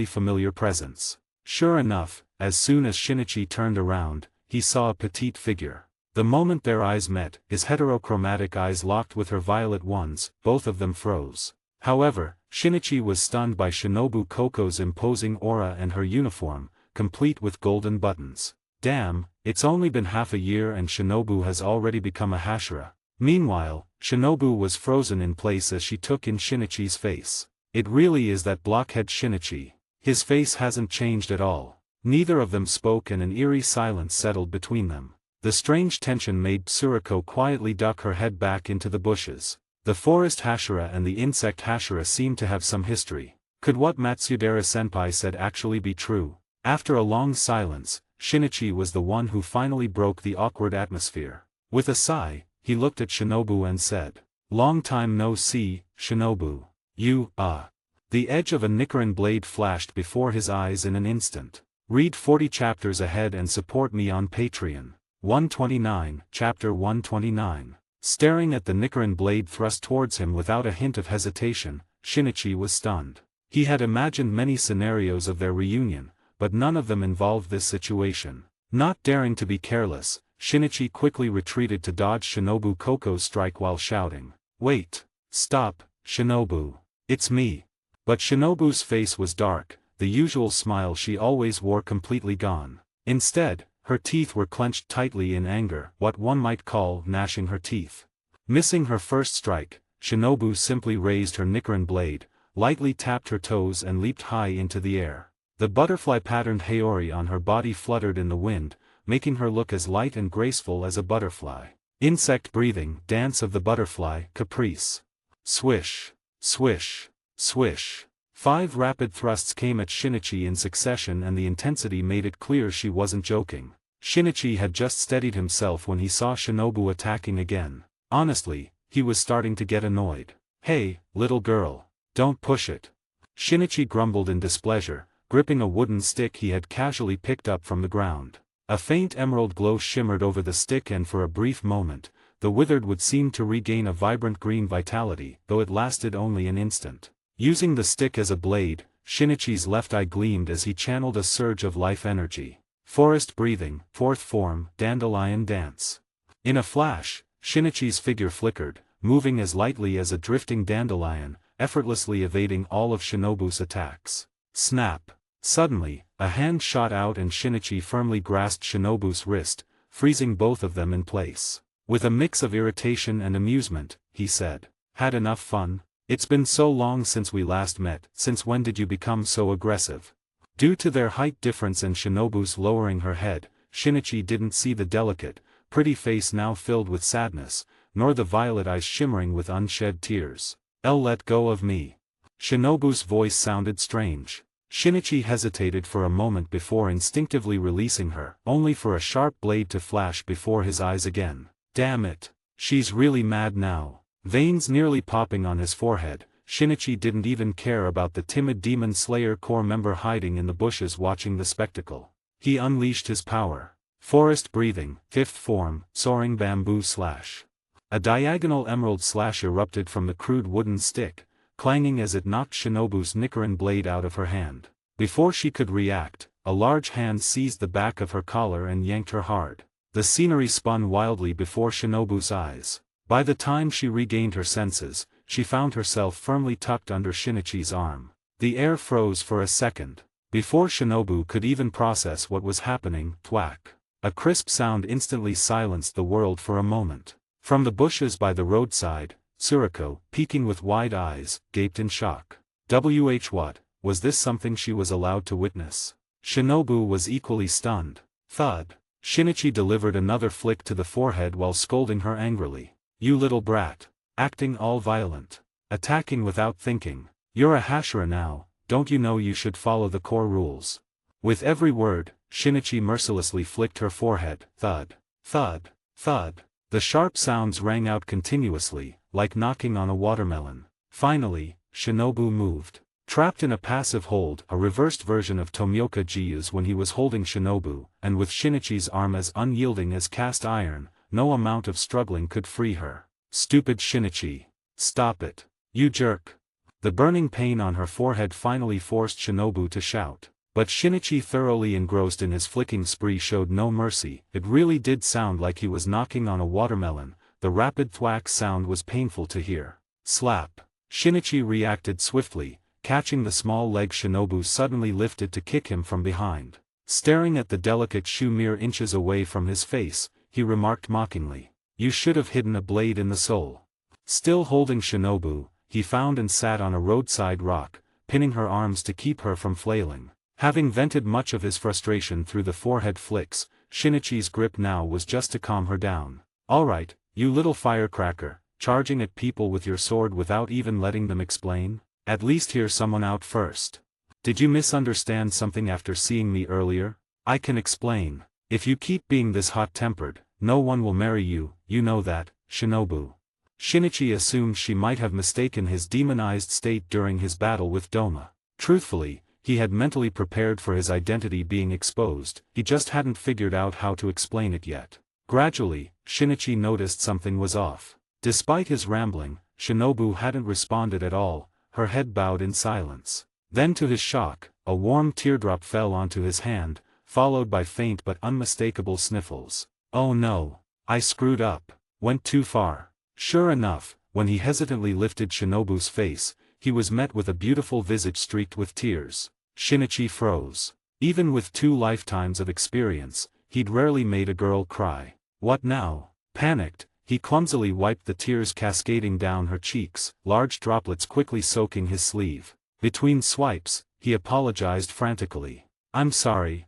familiar presence. Sure enough, as soon as Shinichi turned around, he saw a petite figure. The moment their eyes met, his heterochromatic eyes locked with her violet ones, both of them froze. However, Shinichi was stunned by Shinobu Koko's imposing aura and her uniform, complete with golden buttons. Damn, it's only been half a year and Shinobu has already become a Hashira. Meanwhile, Shinobu was frozen in place as she took in Shinichi's face. It really is that blockhead Shinichi. His face hasn't changed at all. Neither of them spoke and an eerie silence settled between them. The strange tension made Tsuriko quietly duck her head back into the bushes. The forest Hashira and the insect Hashira seemed to have some history. Could what Matsudera-senpai said actually be true? After a long silence, Shinichi was the one who finally broke the awkward atmosphere. With a sigh, he looked at Shinobu and said, "Long time no see, Shinobu. You, The edge of a Nichiren blade flashed before his eyes in an instant. Read 40 chapters ahead and support me on Patreon. 129, Chapter 129. Staring at the Nichiren blade thrust towards him without a hint of hesitation, Shinichi was stunned. He had imagined many scenarios of their reunion, but none of them involved this situation. Not daring to be careless, Shinichi quickly retreated to dodge Shinobu Koko's strike while shouting, "Wait! Stop, Shinobu! It's me!" But Shinobu's face was dark, the usual smile she always wore completely gone. Instead, her teeth were clenched tightly in anger, what one might call gnashing her teeth. Missing her first strike, Shinobu simply raised her Nichiren blade, lightly tapped her toes and leaped high into the air. The butterfly-patterned haori on her body fluttered in the wind, making her look as light and graceful as a butterfly. Insect breathing, dance of the butterfly, caprice. Swish, swish, swish. 5 rapid thrusts came at Shinichi in succession, and the intensity made it clear she wasn't joking. Shinichi had just steadied himself when he saw Shinobu attacking again. Honestly, he was starting to get annoyed. "Hey, little girl. Don't push it." Shinichi grumbled in displeasure, gripping a wooden stick he had casually picked up from the ground. A faint emerald glow shimmered over the stick, and for a brief moment, the withered wood seemed to regain a vibrant green vitality, though it lasted only an instant. Using the stick as a blade, Shinichi's left eye gleamed as he channeled a surge of life energy. Forest breathing, 4th form, dandelion dance. In a flash, Shinichi's figure flickered, moving as lightly as a drifting dandelion, effortlessly evading all of Shinobu's attacks. Snap! Suddenly, a hand shot out and Shinichi firmly grasped Shinobu's wrist, freezing both of them in place. With a mix of irritation and amusement, he said, "Had enough fun? It's been so long since we last met. Since when did you become so aggressive?" Due to their height difference and Shinobu's lowering her head, Shinichi didn't see the delicate, pretty face now filled with sadness, nor the violet eyes shimmering with unshed tears. Let go of me." Shinobu's voice sounded strange. Shinichi hesitated for a moment before instinctively releasing her, only for a sharp blade to flash before his eyes again. Damn it. She's really mad now. Veins nearly popping on his forehead, Shinichi didn't even care about the timid Demon Slayer Corps member hiding in the bushes watching the spectacle. He unleashed his power. Forest breathing, 5th form, soaring bamboo slash. A diagonal emerald slash erupted from the crude wooden stick, clanging as it knocked Shinobu's Nichiren blade out of her hand. Before she could react, a large hand seized the back of her collar and yanked her hard. The scenery spun wildly before Shinobu's eyes. By the time she regained her senses, she found herself firmly tucked under Shinichi's arm. The air froze for a second. Before Shinobu could even process what was happening, thwack. A crisp sound instantly silenced the world for a moment. From the bushes by the roadside, Tsuriko, peeking with wide eyes, gaped in shock. What? Was this something she was allowed to witness? Shinobu was equally stunned. Thud. Shinichi delivered another flick to the forehead while scolding her angrily. "You little brat. Acting all violent. Attacking without thinking. You're a Hashira now, don't you know you should follow the core rules?" With every word, Shinichi mercilessly flicked her forehead. Thud. Thud. Thud. The sharp sounds rang out continuously, like knocking on a watermelon. Finally, Shinobu moved. Trapped in a passive hold, a reversed version of Tomioka Jiyu's when he was holding Shinobu, and with Shinichi's arm as unyielding as cast iron, no amount of struggling could free her. Stupid Shinichi. Stop it. You jerk. The burning pain on her forehead finally forced Shinobu to shout. But Shinichi, thoroughly engrossed in his flicking spree, showed no mercy. It really did sound like he was knocking on a watermelon. The rapid thwack sound was painful to hear. Slap. Shinichi reacted swiftly, catching the small leg Shinobu suddenly lifted to kick him from behind. Staring at the delicate shoe mere inches away from his face, he remarked mockingly, "You should have hidden a blade in the sole." Still holding Shinobu, he found and sat on a roadside rock, pinning her arms to keep her from flailing. Having vented much of his frustration through the forehead flicks, Shinichi's grip now was just to calm her down. "Alright, you little firecracker, charging at people with your sword without even letting them explain? At least hear someone out first. Did you misunderstand something after seeing me earlier? I can explain. If you keep being this hot-tempered, no one will marry you, you know that, Shinobu." Shinichi assumed she might have mistaken his demonized state during his battle with Doma. Truthfully, he had mentally prepared for his identity being exposed, he just hadn't figured out how to explain it yet. Gradually, Shinichi noticed something was off. Despite his rambling, Shinobu hadn't responded at all, her head bowed in silence. Then to his shock, a warm teardrop fell onto his hand, followed by faint but unmistakable sniffles. "Oh no. I screwed up. Went too far." Sure enough, when he hesitantly lifted Shinobu's face, he was met with a beautiful visage streaked with tears. Shinichi froze. Even with 2 lifetimes of experience, he'd rarely made a girl cry. What now? Panicked, he clumsily wiped the tears cascading down her cheeks, large droplets quickly soaking his sleeve. Between swipes, he apologized frantically. I'm sorry.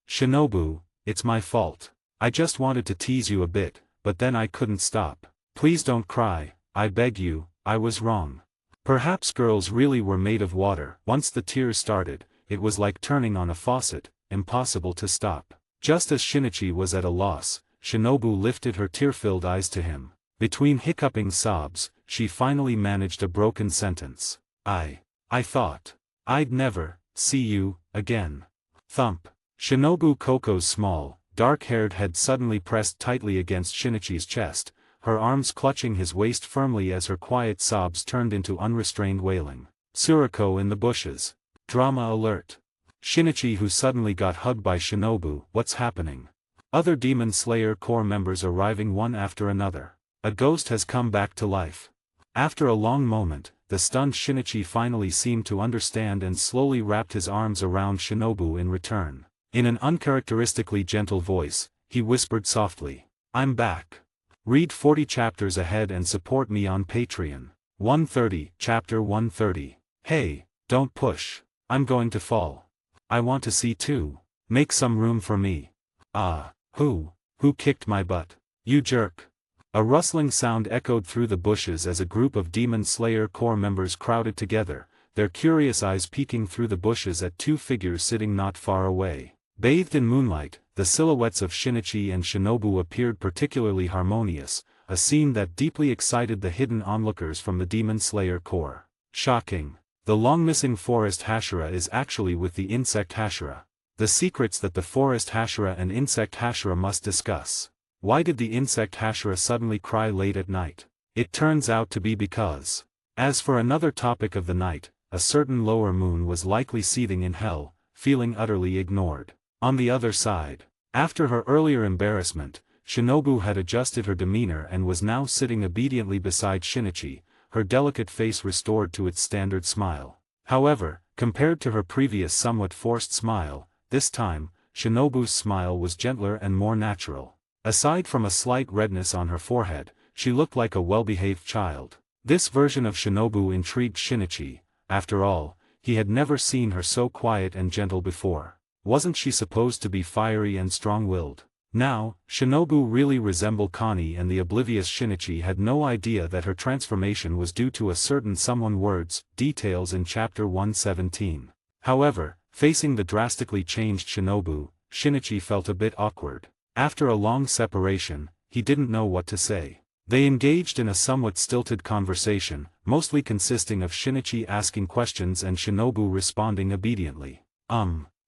Shinobu, it's my fault. I just wanted to tease you a bit, but then I couldn't stop. Please don't cry, I beg you, I was wrong. Perhaps girls really were made of water. Once the tears started, it was like turning on a faucet, impossible to stop. Just as Shinichi was at a loss, Shinobu lifted her tear-filled eyes to him. Between hiccuping sobs, she finally managed a broken sentence. I thought I'd never see you again. Thump. Shinobu Koko's small, dark-haired head suddenly pressed tightly against Shinichi's chest, her arms clutching his waist firmly as her quiet sobs turned into unrestrained wailing. Suriko in the bushes. Drama alert. Shinichi, who suddenly got hugged by Shinobu. What's happening? Other Demon Slayer Corps members arriving one after another. A ghost has come back to life. After a long moment, the stunned Shinichi finally seemed to understand and slowly wrapped his arms around Shinobu in return. In an uncharacteristically gentle voice, he whispered softly, I'm back. Read 40 chapters ahead and support me on Patreon. 130, Chapter 130. Hey, don't push. I'm going to fall. I want to see too. Make some room for me. Ah, who kicked my butt? You jerk. A rustling sound echoed through the bushes as a group of Demon Slayer Corps members crowded together, their curious eyes peeking through the bushes at 2 figures sitting not far away. Bathed in moonlight, the silhouettes of Shinichi and Shinobu appeared particularly harmonious, a scene that deeply excited the hidden onlookers from the Demon Slayer Corps. Shocking. The long-missing forest Hashira is actually with the insect Hashira. The secrets that the forest Hashira and insect Hashira must discuss. Why did the insect Hashira suddenly cry late at night? It turns out to be because. As for another topic of the night, a certain lower moon was likely seething in hell, feeling utterly ignored. On the other side, after her earlier embarrassment, Shinobu had adjusted her demeanor and was now sitting obediently beside Shinichi, her delicate face restored to its standard smile. However, compared to her previous somewhat forced smile, this time, Shinobu's smile was gentler and more natural. Aside from a slight redness on her forehead, she looked like a well-behaved child. This version of Shinobu intrigued Shinichi. After all, he had never seen her so quiet and gentle before. Wasn't she supposed to be fiery and strong-willed? Now, Shinobu really resembled Connie, and the oblivious Shinichi had no idea that her transformation was due to a certain someone. Words, details in Chapter 117. However, facing the drastically changed Shinobu, Shinichi felt a bit awkward. After a long separation, he didn't know what to say. They engaged in a somewhat stilted conversation, mostly consisting of Shinichi asking questions and Shinobu responding obediently.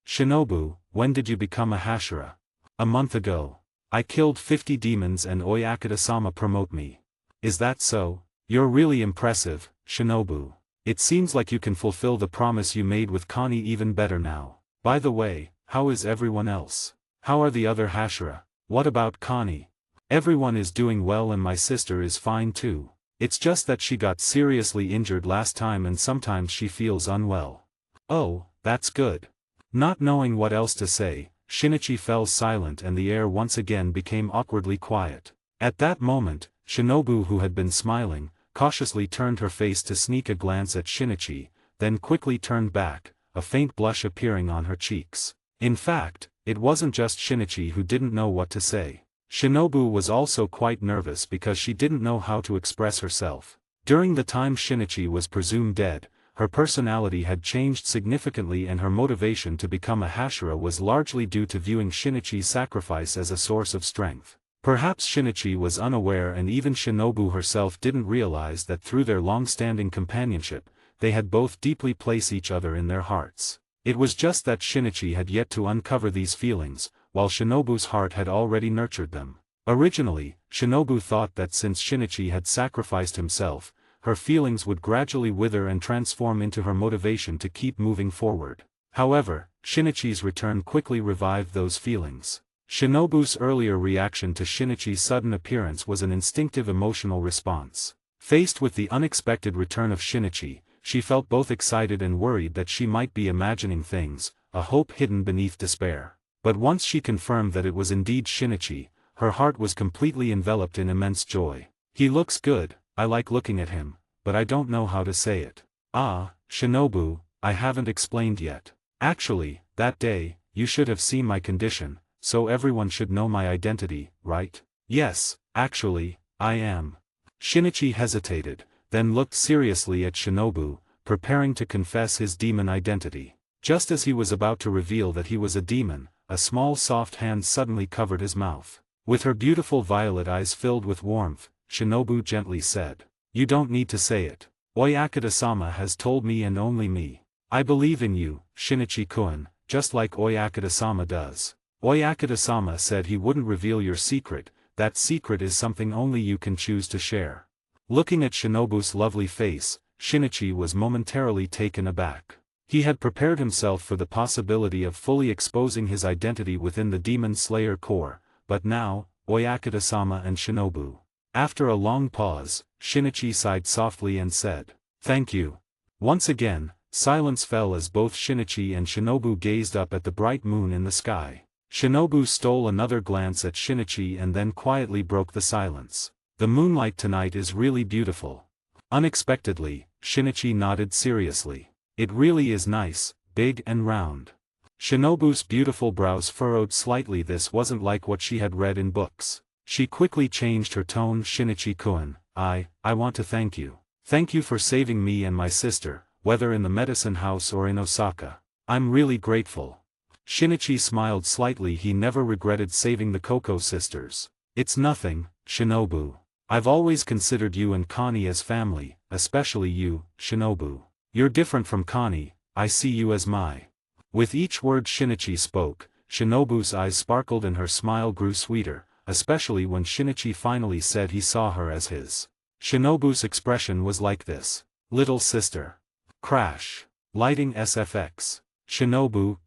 Shinobu, when did you become a Hashira? A month ago. I killed 50 demons and Oyakata-sama promote me. Is that so? You're really impressive, Shinobu. It seems like you can fulfill the promise you made with Connie even better now. By the way, how is everyone else? How are the other Hashira? What about Connie? Everyone is doing well and my sister is fine too. It's just that she got seriously injured last time and sometimes she feels unwell. Oh, that's good. Not knowing what else to say, Shinichi fell silent and the air once again became awkwardly quiet. At that moment, Shinobu, who had been smiling, cautiously turned her face to sneak a glance at Shinichi, then quickly turned back, a faint blush appearing on her cheeks. In fact, it wasn't just Shinichi who didn't know what to say. Shinobu was also quite nervous because she didn't know how to express herself. During the time Shinichi was presumed dead, her personality had changed significantly and her motivation to become a Hashira was largely due to viewing Shinichi's sacrifice as a source of strength. Perhaps Shinichi was unaware and even Shinobu herself didn't realize that through their long-standing companionship, they had both deeply placed each other in their hearts. It was just that Shinichi had yet to uncover these feelings, while Shinobu's heart had already nurtured them. Originally, Shinobu thought that since Shinichi had sacrificed himself, her feelings would gradually wither and transform into her motivation to keep moving forward. However, Shinichi's return quickly revived those feelings. Shinobu's earlier reaction to Shinichi's sudden appearance was an instinctive emotional response. Faced with the unexpected return of Shinichi, she felt both excited and worried that she might be imagining things, a hope hidden beneath despair. But once she confirmed that it was indeed Shinichi, her heart was completely enveloped in immense joy. He looks good, I like looking at him, but I don't know how to say it. Ah, Shinobu, I haven't explained yet. Actually, that day, you should have seen my condition, so everyone should know my identity, right? Yes, actually, I am. Shinichi hesitated, then looked seriously at Shinobu, preparing to confess his demon identity. Just as he was about to reveal that he was a demon, a small soft hand suddenly covered his mouth. With her beautiful violet eyes filled with warmth, Shinobu gently said, "You don't need to say it. Oyakata-sama has told me and only me. I believe in you, Shinichi-kun, just like Oyakata-sama does. Oyakata-sama said he wouldn't reveal your secret, that secret is something only you can choose to share." Looking at Shinobu's lovely face, Shinichi was momentarily taken aback. He had prepared himself for the possibility of fully exposing his identity within the Demon Slayer Corps, but now, Oyakata-sama and Shinobu. After a long pause, Shinichi sighed softly and said, "Thank you." Once again, silence fell as both Shinichi and Shinobu gazed up at the bright moon in the sky. Shinobu stole another glance at Shinichi and then quietly broke the silence. "The moonlight tonight is really beautiful." Unexpectedly, Shinichi nodded seriously. "It really is nice, big and round." Shinobu's beautiful brows furrowed slightly. This wasn't like what she had read in books. She quickly changed her tone. "Shinichi-kun, I want to thank you. Thank you for saving me and my sister, whether in the medicine house or in Osaka. I'm really grateful." Shinichi smiled slightly. He never regretted saving the Koko sisters. "It's nothing, Shinobu. I've always considered you and Connie as family, especially you, Shinobu. You're different from Connie, I see you as my." With each word Shinichi spoke, Shinobu's eyes sparkled and her smile grew sweeter, especially when Shinichi finally said he saw her as his. Shinobu's expression was like this. "Little sister." Crash. Lighting SFX. Shinobu.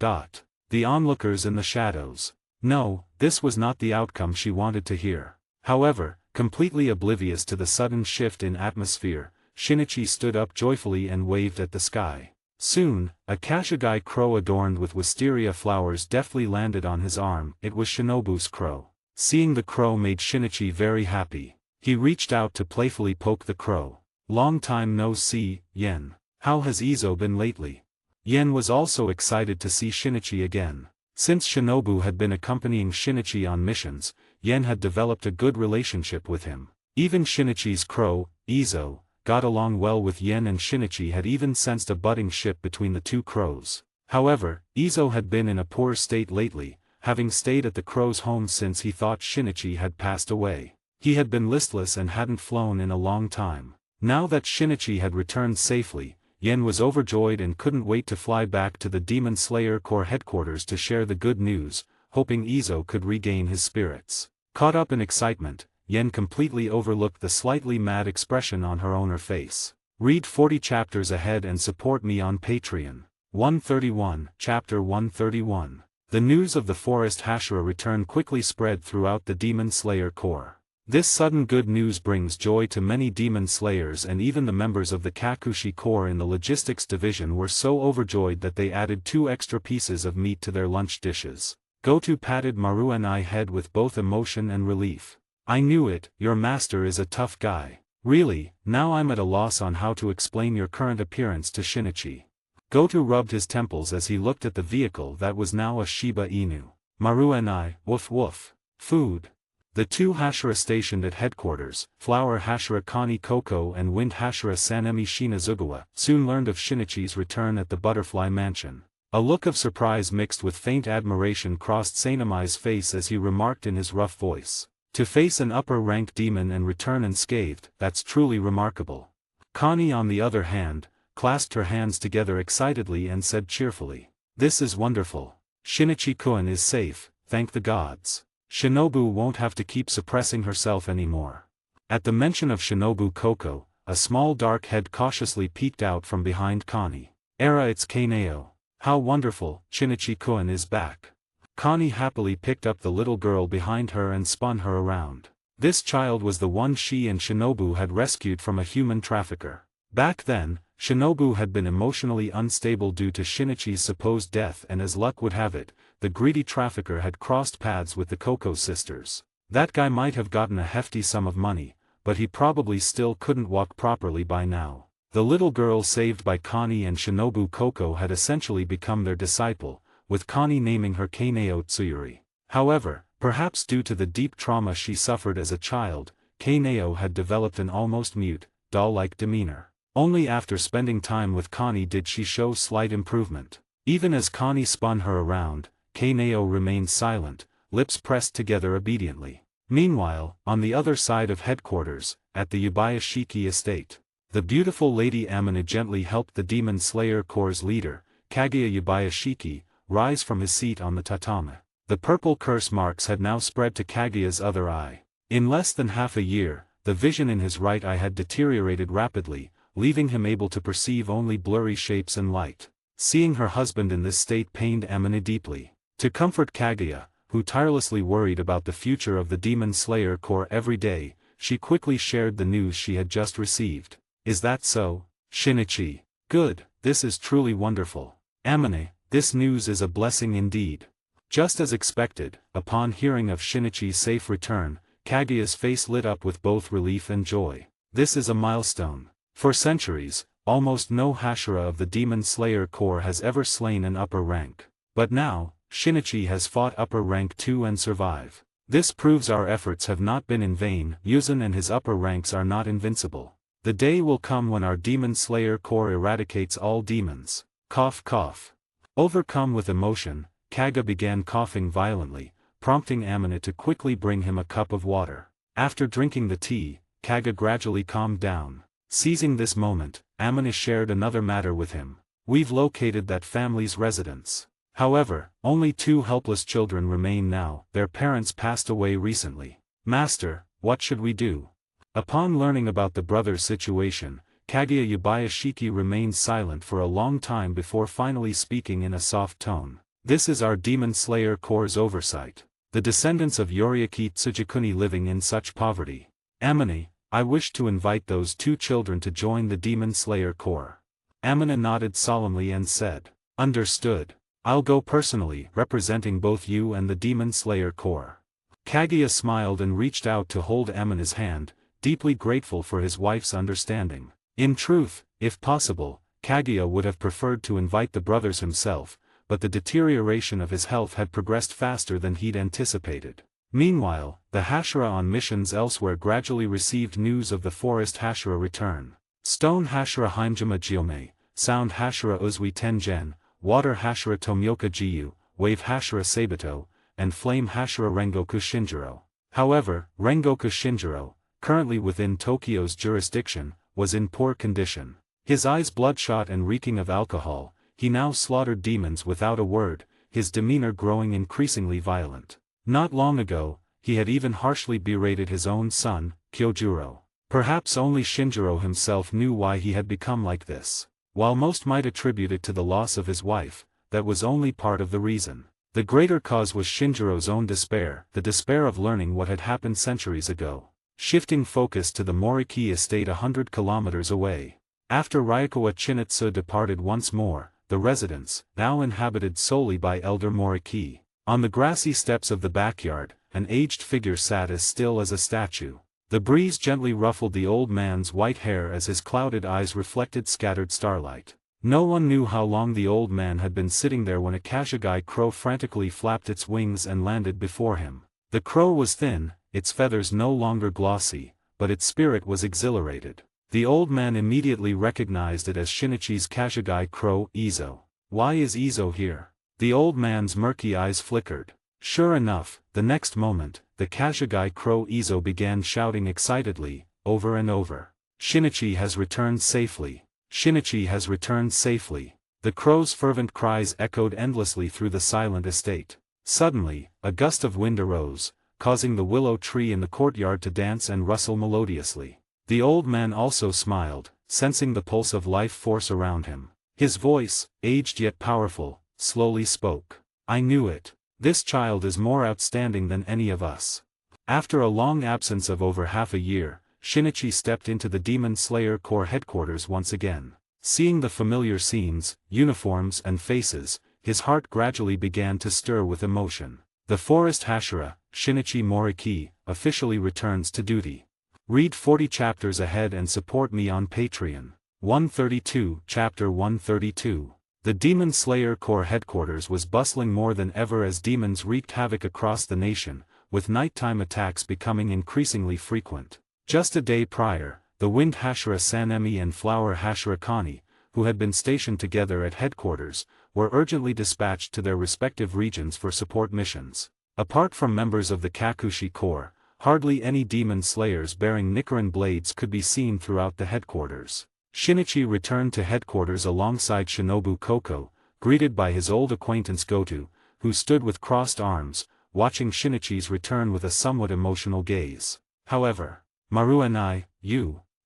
The onlookers in the shadows. No, this was not the outcome she wanted to hear. However, completely oblivious to the sudden shift in atmosphere, Shinichi stood up joyfully and waved at the sky. Soon, a Kashigai crow adorned with wisteria flowers deftly landed on his arm. It was Shinobu's crow. Seeing the crow made Shinichi very happy. He reached out to playfully poke the crow. "Long time no see, Yen. How has Izo been lately?" Yen was also excited to see Shinichi again. Since Shinobu had been accompanying Shinichi on missions, Yen had developed a good relationship with him. Even Shinichi's crow, Izo, got along well with Yen, and Shinichi had even sensed a budding ship between the two crows. However, Izo had been in a poor state lately, having stayed at the crow's home since he thought Shinichi had passed away. He had been listless and hadn't flown in a long time. Now that Shinichi had returned safely, Yen was overjoyed and couldn't wait to fly back to the Demon Slayer Corps headquarters to share the good news, hoping Izo could regain his spirits. Caught up in excitement, Yen completely overlooked the slightly mad expression on her owner face. Read 40 chapters ahead and support me on Patreon. 131, Chapter 131. The news of the forest Hashira return quickly spread throughout the Demon Slayer Corps. This sudden good news brings joy to many demon slayers, and even the members of the Kakushi Corps in the logistics division were so overjoyed that they added 2 extra pieces of meat to their lunch dishes. Goto patted Maru and I head with both emotion and relief. "I knew it, your master is a tough guy. Really, now I'm at a loss on how to explain your current appearance to Shinichi." Goto rubbed his temples as he looked at the vehicle that was now a Shiba Inu. "Maru and I, woof woof. Food." The 2 Hashira stationed at headquarters, Flower Hashira Kani Koko and Wind Hashira Sanemi Shinazugawa, soon learned of Shinichi's return at the Butterfly Mansion. A look of surprise mixed with faint admiration crossed Sanemi's face as he remarked in his rough voice, "To face an upper-rank demon and return unscathed, that's truly remarkable." Kani, on the other hand, clasped her hands together excitedly and said cheerfully, "This is wonderful. Shinichi-kun is safe, thank the gods. Shinobu won't have to keep suppressing herself anymore." At the mention of Shinobu Koko, a small dark head cautiously peeked out from behind Kani. "Era, it's Kaneo. How wonderful, Shinichi-kun is back." Kani happily picked up the little girl behind her and spun her around. This child was the one she and Shinobu had rescued from a human trafficker. Back then, Shinobu had been emotionally unstable due to Shinichi's supposed death, and as luck would have it, the greedy trafficker had crossed paths with the Koko sisters. That guy might have gotten a hefty sum of money, but he probably still couldn't walk properly by now. The little girl saved by Connie and Shinobu Koko had essentially become their disciple, with Connie naming her Kaneo Tsuyuri. However, perhaps due to the deep trauma she suffered as a child, Kaneo had developed an almost mute, doll-like demeanor. Only after spending time with Connie did she show slight improvement. Even as Connie spun her around, Kaneo remained silent, lips pressed together obediently. Meanwhile, on the other side of headquarters, at the Yubayashiki estate, the beautiful Lady Amina gently helped the Demon Slayer Corps' leader, Kaguya Yubayashiki, rise from his seat on the tatami. The purple curse marks had now spread to Kaguya's other eye. In less than half a year, the vision in his right eye had deteriorated rapidly, leaving him able to perceive only blurry shapes and light. Seeing her husband in this state pained Amina deeply. To comfort Kaguya, who tirelessly worried about the future of the Demon Slayer Corps every day, she quickly shared the news she had just received. Is that so, Shinichi? Good, this is truly wonderful. Amina, this news is a blessing indeed. Just as expected, upon hearing of Shinichi's safe return, Kaguya's face lit up with both relief and joy. This is a milestone. For centuries, almost no Hashira of the Demon Slayer Corps has ever slain an upper rank. But now, Shinichi has fought upper rank too and survived. This proves our efforts have not been in vain. Yuzan and his upper ranks are not invincible. The day will come when our Demon Slayer Corps eradicates all demons. Cough cough. Overcome with emotion, Kaga began coughing violently, prompting Amina to quickly bring him a cup of water. After drinking the tea, Kaga gradually calmed down. Seizing this moment, Amina shared another matter with him. We've located that family's residence. However, only 2 helpless children remain now. Their parents passed away recently. Master, what should we do? Upon learning about the brothers' situation, Kaguya Yubayashiki remained silent for a long time before finally speaking in a soft tone. This is our Demon Slayer Corps' oversight. The descendants of Yoriaki Tsujikuni living in such poverty. Amina, I wish to invite those 2 children to join the Demon Slayer Corps. Amina nodded solemnly and said, Understood. I'll go personally, representing both you and the Demon Slayer Corps. Kaguya smiled and reached out to hold Amina's hand, deeply grateful for his wife's understanding. In truth, if possible, Kaguya would have preferred to invite the brothers himself, but the deterioration of his health had progressed faster than he'd anticipated. Meanwhile, the Hashira on missions elsewhere gradually received news of the Forest Hashira return. Stone Hashira Heimjima Jiome, Sound Hashira Uzui Tengen, Water Hashira Tomioka Jiyu, Wave Hashira Sabato, and Flame Hashira Rengoku Shinjiro. However, Rengoku Shinjiro, currently within Tokyo's jurisdiction, was in poor condition. His eyes bloodshot and reeking of alcohol, he now slaughtered demons without a word, his demeanor growing increasingly violent. Not long ago, he had even harshly berated his own son, Kyojuro. Perhaps only Shinjiro himself knew why he had become like this. While most might attribute it to the loss of his wife, that was only part of the reason. The greater cause was Shinjiro's own despair, the despair of learning what had happened centuries ago. Shifting focus to the Moriki estate 100 kilometers away. After Ryakawa Chinatsu departed once more, the residence, now inhabited solely by elder Moriki. On the grassy steps of the backyard, an aged figure sat as still as a statue. The breeze gently ruffled the old man's white hair as his clouded eyes reflected scattered starlight. No one knew how long the old man had been sitting there when a Kashigai crow frantically flapped its wings and landed before him. The crow was thin, its feathers no longer glossy, but its spirit was exhilarated. The old man immediately recognized it as Shinichi's Kashigai crow, Izo. Why is Izo here? The old man's murky eyes flickered. Sure enough, the next moment, the Kashigai crow Izo began shouting excitedly, over and over. Shinichi has returned safely. Shinichi has returned safely. The crow's fervent cries echoed endlessly through the silent estate. Suddenly, a gust of wind arose, causing the willow tree in the courtyard to dance and rustle melodiously. The old man also smiled, sensing the pulse of life force around him. His voice, aged yet powerful, slowly spoke. I knew it. This child is more outstanding than any of us. After a long absence of over half a year, Shinichi stepped into the Demon Slayer Corps headquarters once again. Seeing the familiar scenes, uniforms and faces, his heart gradually began to stir with emotion. The forest Hashira, Shinichi Moriki, officially returns to duty. Read 40 chapters ahead and support me on Patreon. 132, Chapter 132. The Demon Slayer Corps headquarters was bustling more than ever as demons wreaked havoc across the nation, with nighttime attacks becoming increasingly frequent. Just a day prior, the Wind Hashira Sanemi and Flower Hashira Kani, who had been stationed together at headquarters, were urgently dispatched to their respective regions for support missions. Apart from members of the Kakushi Corps, hardly any demon slayers bearing Nichiren blades could be seen throughout the headquarters. Shinichi returned to headquarters alongside Shinobu Koko, greeted by his old acquaintance Goto, who stood with crossed arms, watching Shinichi's return with a somewhat emotional gaze. However, "Maru and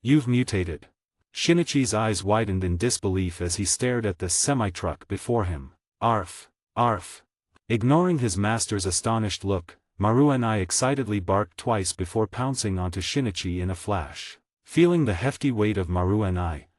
you've mutated." Shinichi's eyes widened in disbelief as he stared at the semi-truck before him. Arf! Arf! Ignoring his master's astonished look, Maru and excitedly barked twice before pouncing onto Shinichi in a flash. Feeling the hefty weight of Maru and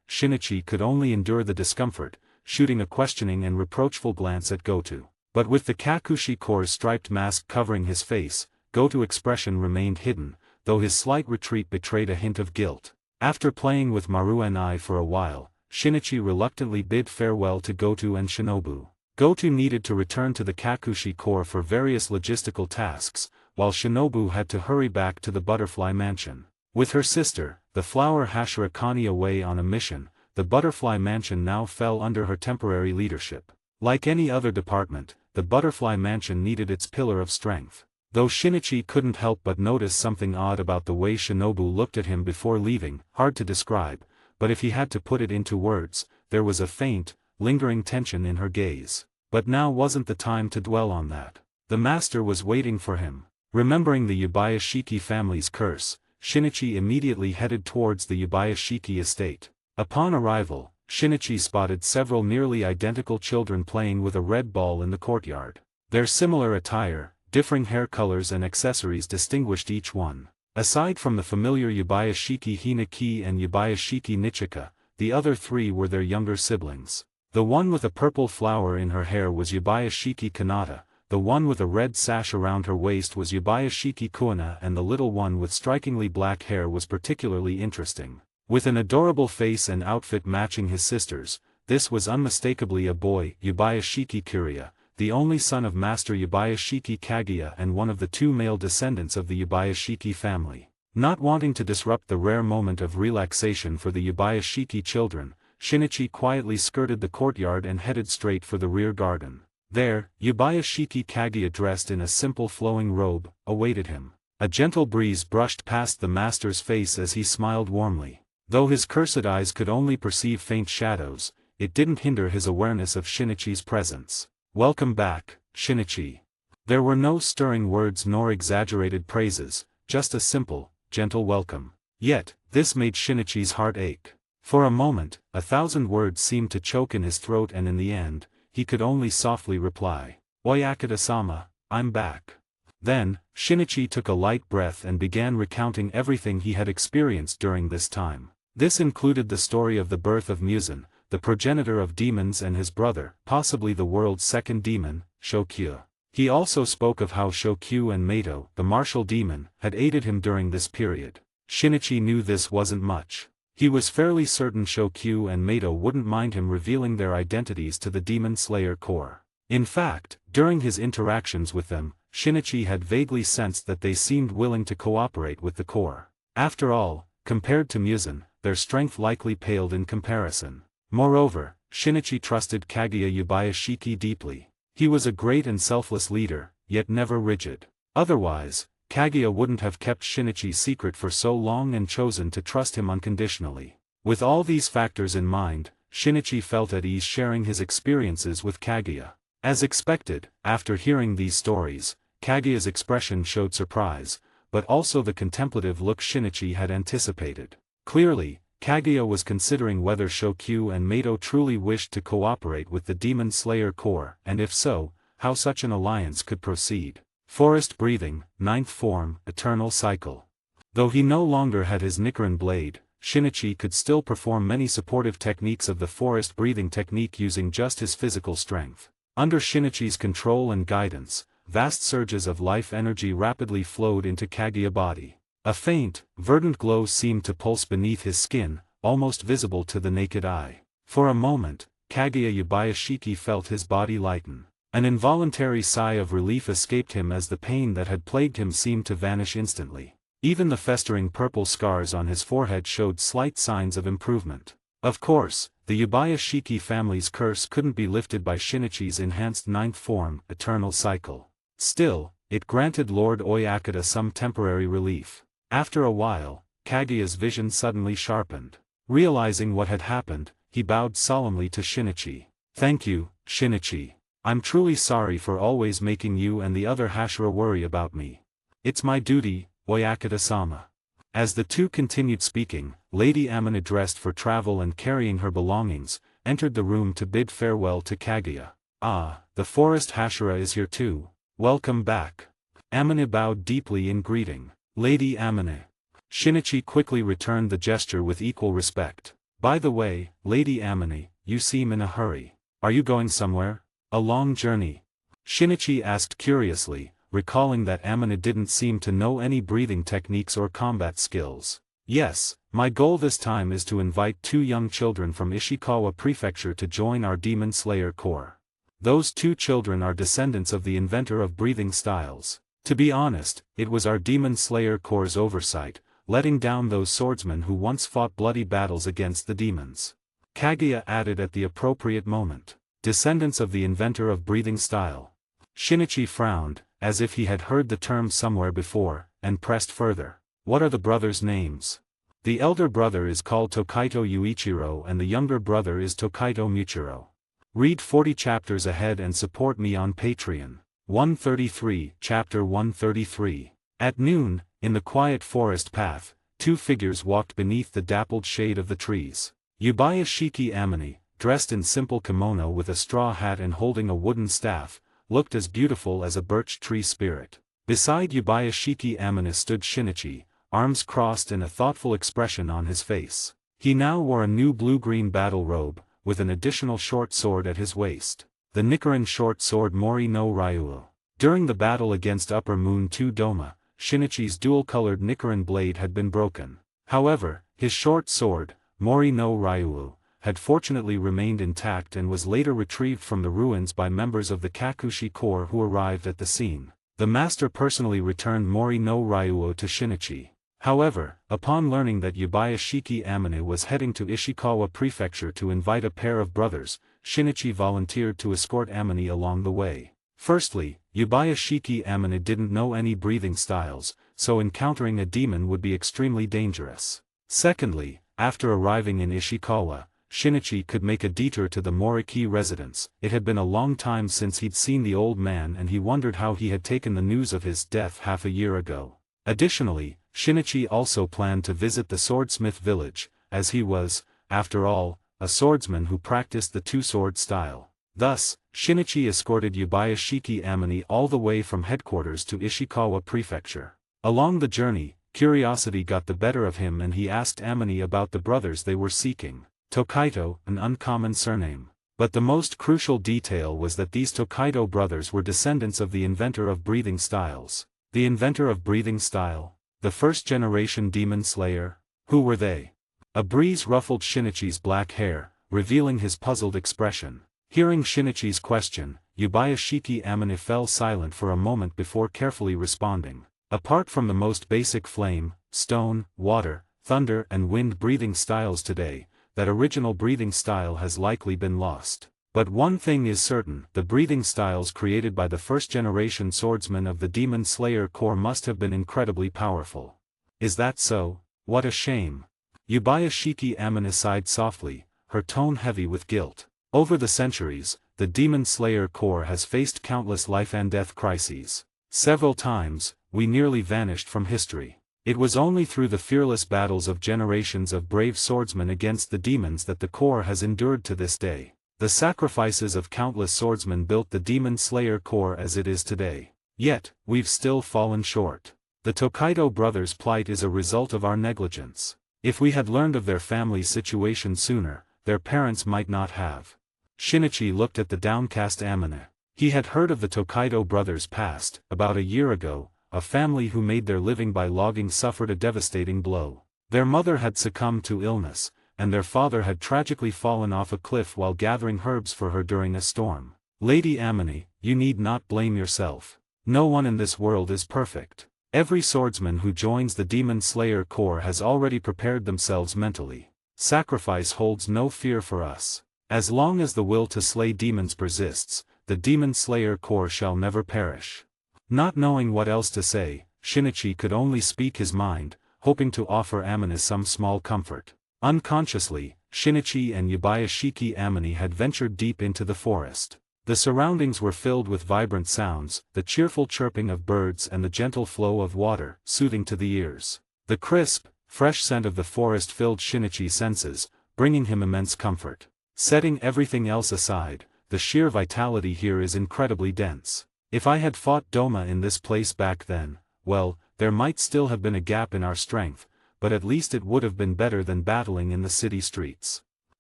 Shinichi could only endure the discomfort, shooting a questioning and reproachful glance at Goto. But with the Kakushi Corps' striped mask covering his face, Goto's expression remained hidden, though his slight retreat betrayed a hint of guilt. After playing with Maru and for a while, Shinichi reluctantly bid farewell to Goto and Shinobu. Goto needed to return to the Kakushi Corps for various logistical tasks, while Shinobu had to hurry back to the Butterfly Mansion. With her sister, the Flower Hashira Kani, away on a mission, the Butterfly Mansion now fell under her temporary leadership. Like any other department, the Butterfly Mansion needed its pillar of strength. Though Shinichi couldn't help but notice something odd about the way Shinobu looked at him before leaving, hard to describe, but if he had to put it into words, there was a faint, lingering tension in her gaze. But now wasn't the time to dwell on that. The master was waiting for him. Remembering the Yubayashiki family's curse, Shinichi immediately headed towards the Yubayashiki estate. Upon arrival, Shinichi spotted several nearly identical children playing with a red ball in the courtyard. Their similar attire, differing hair colors and accessories distinguished each one. Aside from the familiar Yubayashiki Hinaki and Yubayashiki Nichika, the other three were their younger siblings. The one with a purple flower in her hair was Yubayashiki Kanata, the one with a red sash around her waist was Yubayashiki Kuina, and the little one with strikingly black hair was particularly interesting. With an adorable face and outfit matching his sister's, this was unmistakably a boy, Yubayashiki Kiriya, the only son of Master Yubayashiki Kaguya and one of the two male descendants of the Yubayashiki family. Not wanting to disrupt the rare moment of relaxation for the Yubayashiki children, Shinichi quietly skirted the courtyard and headed straight for the rear garden. There, Yubayashiki Kaguya, dressed in a simple flowing robe, awaited him. A gentle breeze brushed past the master's face as he smiled warmly. Though his cursed eyes could only perceive faint shadows, it didn't hinder his awareness of Shinichi's presence. "Welcome back, Shinichi." There were no stirring words nor exaggerated praises, just a simple, gentle welcome. Yet, this made Shinichi's heart ache. For a moment, 1,000 words seemed to choke in his throat, and in the end, he could only softly reply, "Oyakata-sama, I'm back." Then, Shinichi took a light breath and began recounting everything he had experienced during this time. This included the story of the birth of Muzan, the progenitor of demons, and his brother, possibly the world's second demon, Shokyu. He also spoke of how Shokyu and Mato, the martial demon, had aided him during this period. Shinichi knew this wasn't much. He was fairly certain Shokyu and Mato wouldn't mind him revealing their identities to the Demon Slayer Corps. In fact, during his interactions with them, Shinichi had vaguely sensed that they seemed willing to cooperate with the Corps. After all, compared to Muzan, their strength likely paled in comparison. Moreover, Shinichi trusted Kaguya Yubayashiki deeply. He was a great and selfless leader, yet never rigid. Otherwise, Kaguya wouldn't have kept Shinichi secret for so long and chosen to trust him unconditionally. With all these factors in mind, Shinichi felt at ease sharing his experiences with Kaguya. As expected, after hearing these stories, Kaguya's expression showed surprise, but also the contemplative look Shinichi had anticipated. Clearly, Kaguya was considering whether Shokyu and Mato truly wished to cooperate with the Demon Slayer Corps, and if so, how such an alliance could proceed. Forest breathing, ninth form, eternal cycle. Though he no longer had his Nichiren blade, Shinichi could still perform many supportive techniques of the forest breathing technique using just his physical strength. Under Shinichi's control and guidance, vast surges of life energy rapidly flowed into Kaguya's body. A faint, verdant glow seemed to pulse beneath his skin, almost visible to the naked eye. For a moment, Kaguya Yubayashiki felt his body lighten. An involuntary sigh of relief escaped him as the pain that had plagued him seemed to vanish instantly. Even the festering purple scars on his forehead showed slight signs of improvement. Of course, the Yubayashiki family's curse couldn't be lifted by Shinichi's enhanced ninth form, Eternal Cycle. Still, it granted Lord Oyakata some temporary relief. After a while, Kaguya's vision suddenly sharpened. Realizing what had happened, he bowed solemnly to Shinichi. "Thank you, Shinichi. I'm truly sorry for always making you and the other Hashira worry about me. It's my duty, Oyakata-sama." As the two continued speaking, Lady Amina, dressed for travel and carrying her belongings, entered the room to bid farewell to Kaguya. "Ah, the forest Hashira is here too. Welcome back." Amina bowed deeply in greeting. "Lady Amina." Shinichi quickly returned the gesture with equal respect. "By the way, Lady Amina, you seem in a hurry. Are you going somewhere? A long journey?" Shinichi asked curiously, recalling that Amina didn't seem to know any breathing techniques or combat skills. "Yes, my goal this time is to invite 2 young children from Ishikawa Prefecture to join our Demon Slayer Corps. Those 2 children are descendants of the inventor of breathing styles. To be honest, it was our Demon Slayer Corps' oversight, letting down those swordsmen who once fought bloody battles against the demons." Kaguya added at the appropriate moment. "Descendants of the inventor of breathing style." Shinichi frowned, as if he had heard the term somewhere before, and pressed further. "What are the brothers' names?" "The elder brother is called Tokito Yuichiro and the younger brother is Tokito Muchiro. Read 40 chapters ahead and support me on Patreon." 133, Chapter 133. At noon, in the quiet forest path, 2 figures walked beneath the dappled shade of the trees. Yubayashiki Amini, dressed in simple kimono with a straw hat and holding a wooden staff, looked as beautiful as a birch tree spirit. Beside Yubayashiki Amina stood Shinichi, arms crossed and a thoughtful expression on his face. He now wore a new blue-green battle robe, with an additional short sword at his waist. The Nichiren short sword Mori no Ryuo. During the battle against Upper Moon 2 Doma, Shinichi's dual-colored Nichiren blade had been broken. However, his short sword, Mori no Ryuo, had fortunately remained intact and was later retrieved from the ruins by members of the Kakushi Corps who arrived at the scene. The master personally returned Mori no Ryuo to Shinichi. However, upon learning that Yubayashiki Amine was heading to Ishikawa Prefecture to invite a pair of brothers, Shinichi volunteered to escort Amine along the way. Firstly, Yubayashiki Amine didn't know any breathing styles, so encountering a demon would be extremely dangerous. Secondly, after arriving in Ishikawa, Shinichi could make a detour to the Moriki residence. It had been a long time since he'd seen the old man and he wondered how he had taken the news of his death half a year ago. Additionally, Shinichi also planned to visit the swordsmith village, as he was, after all, a swordsman who practiced the two-sword style. Thus, Shinichi escorted Yubayashiki Amine all the way from headquarters to Ishikawa Prefecture. Along the journey, curiosity got the better of him and he asked Amine about the brothers they were seeking. Tokito, an uncommon surname. But the most crucial detail was that these Tokito brothers were descendants of the inventor of breathing styles. The inventor of breathing style? The first-generation demon slayer? Who were they? A breeze ruffled Shinichi's black hair, revealing his puzzled expression. Hearing Shinichi's question, Yubayashiki Amine fell silent for a moment before carefully responding. Apart from the most basic flame, stone, water, thunder and wind breathing styles today, that original breathing style has likely been lost. But one thing is certain, the breathing styles created by the first-generation swordsmen of the Demon Slayer Corps must have been incredibly powerful. Is that so? What a shame. Yubayashiki Amine sighed softly, her tone heavy with guilt. Over the centuries, the Demon Slayer Corps has faced countless life-and-death crises. Several times, we nearly vanished from history. It was only through the fearless battles of generations of brave swordsmen against the demons that the Corps has endured to this day. The sacrifices of countless swordsmen built the Demon Slayer Corps as it is today. Yet, we've still fallen short. The Tokito brothers' plight is a result of our negligence. If we had learned of their family's situation sooner, their parents might not have. Shinichi looked at the downcast Amane. He had heard of the Tokaido brothers past. About a year ago, a family who made their living by logging suffered a devastating blow. Their mother had succumbed to illness, and their father had tragically fallen off a cliff while gathering herbs for her during a storm. Lady Amane, you need not blame yourself. No one in this world is perfect. Every swordsman who joins the Demon Slayer Corps has already prepared themselves mentally. Sacrifice holds no fear for us. As long as the will to slay demons persists, the Demon Slayer Corps shall never perish. Not knowing what else to say, Shinichi could only speak his mind, hoping to offer Amane some small comfort. Unconsciously, Shinichi and Yabayashiki Amane had ventured deep into the forest. The surroundings were filled with vibrant sounds, the cheerful chirping of birds and the gentle flow of water, soothing to the ears. The crisp, fresh scent of the forest filled Shinichi's senses, bringing him immense comfort. Setting everything else aside, the sheer vitality here is incredibly dense. If I had fought Doma in this place back then, well, there might still have been a gap in our strength, but at least it would have been better than battling in the city streets.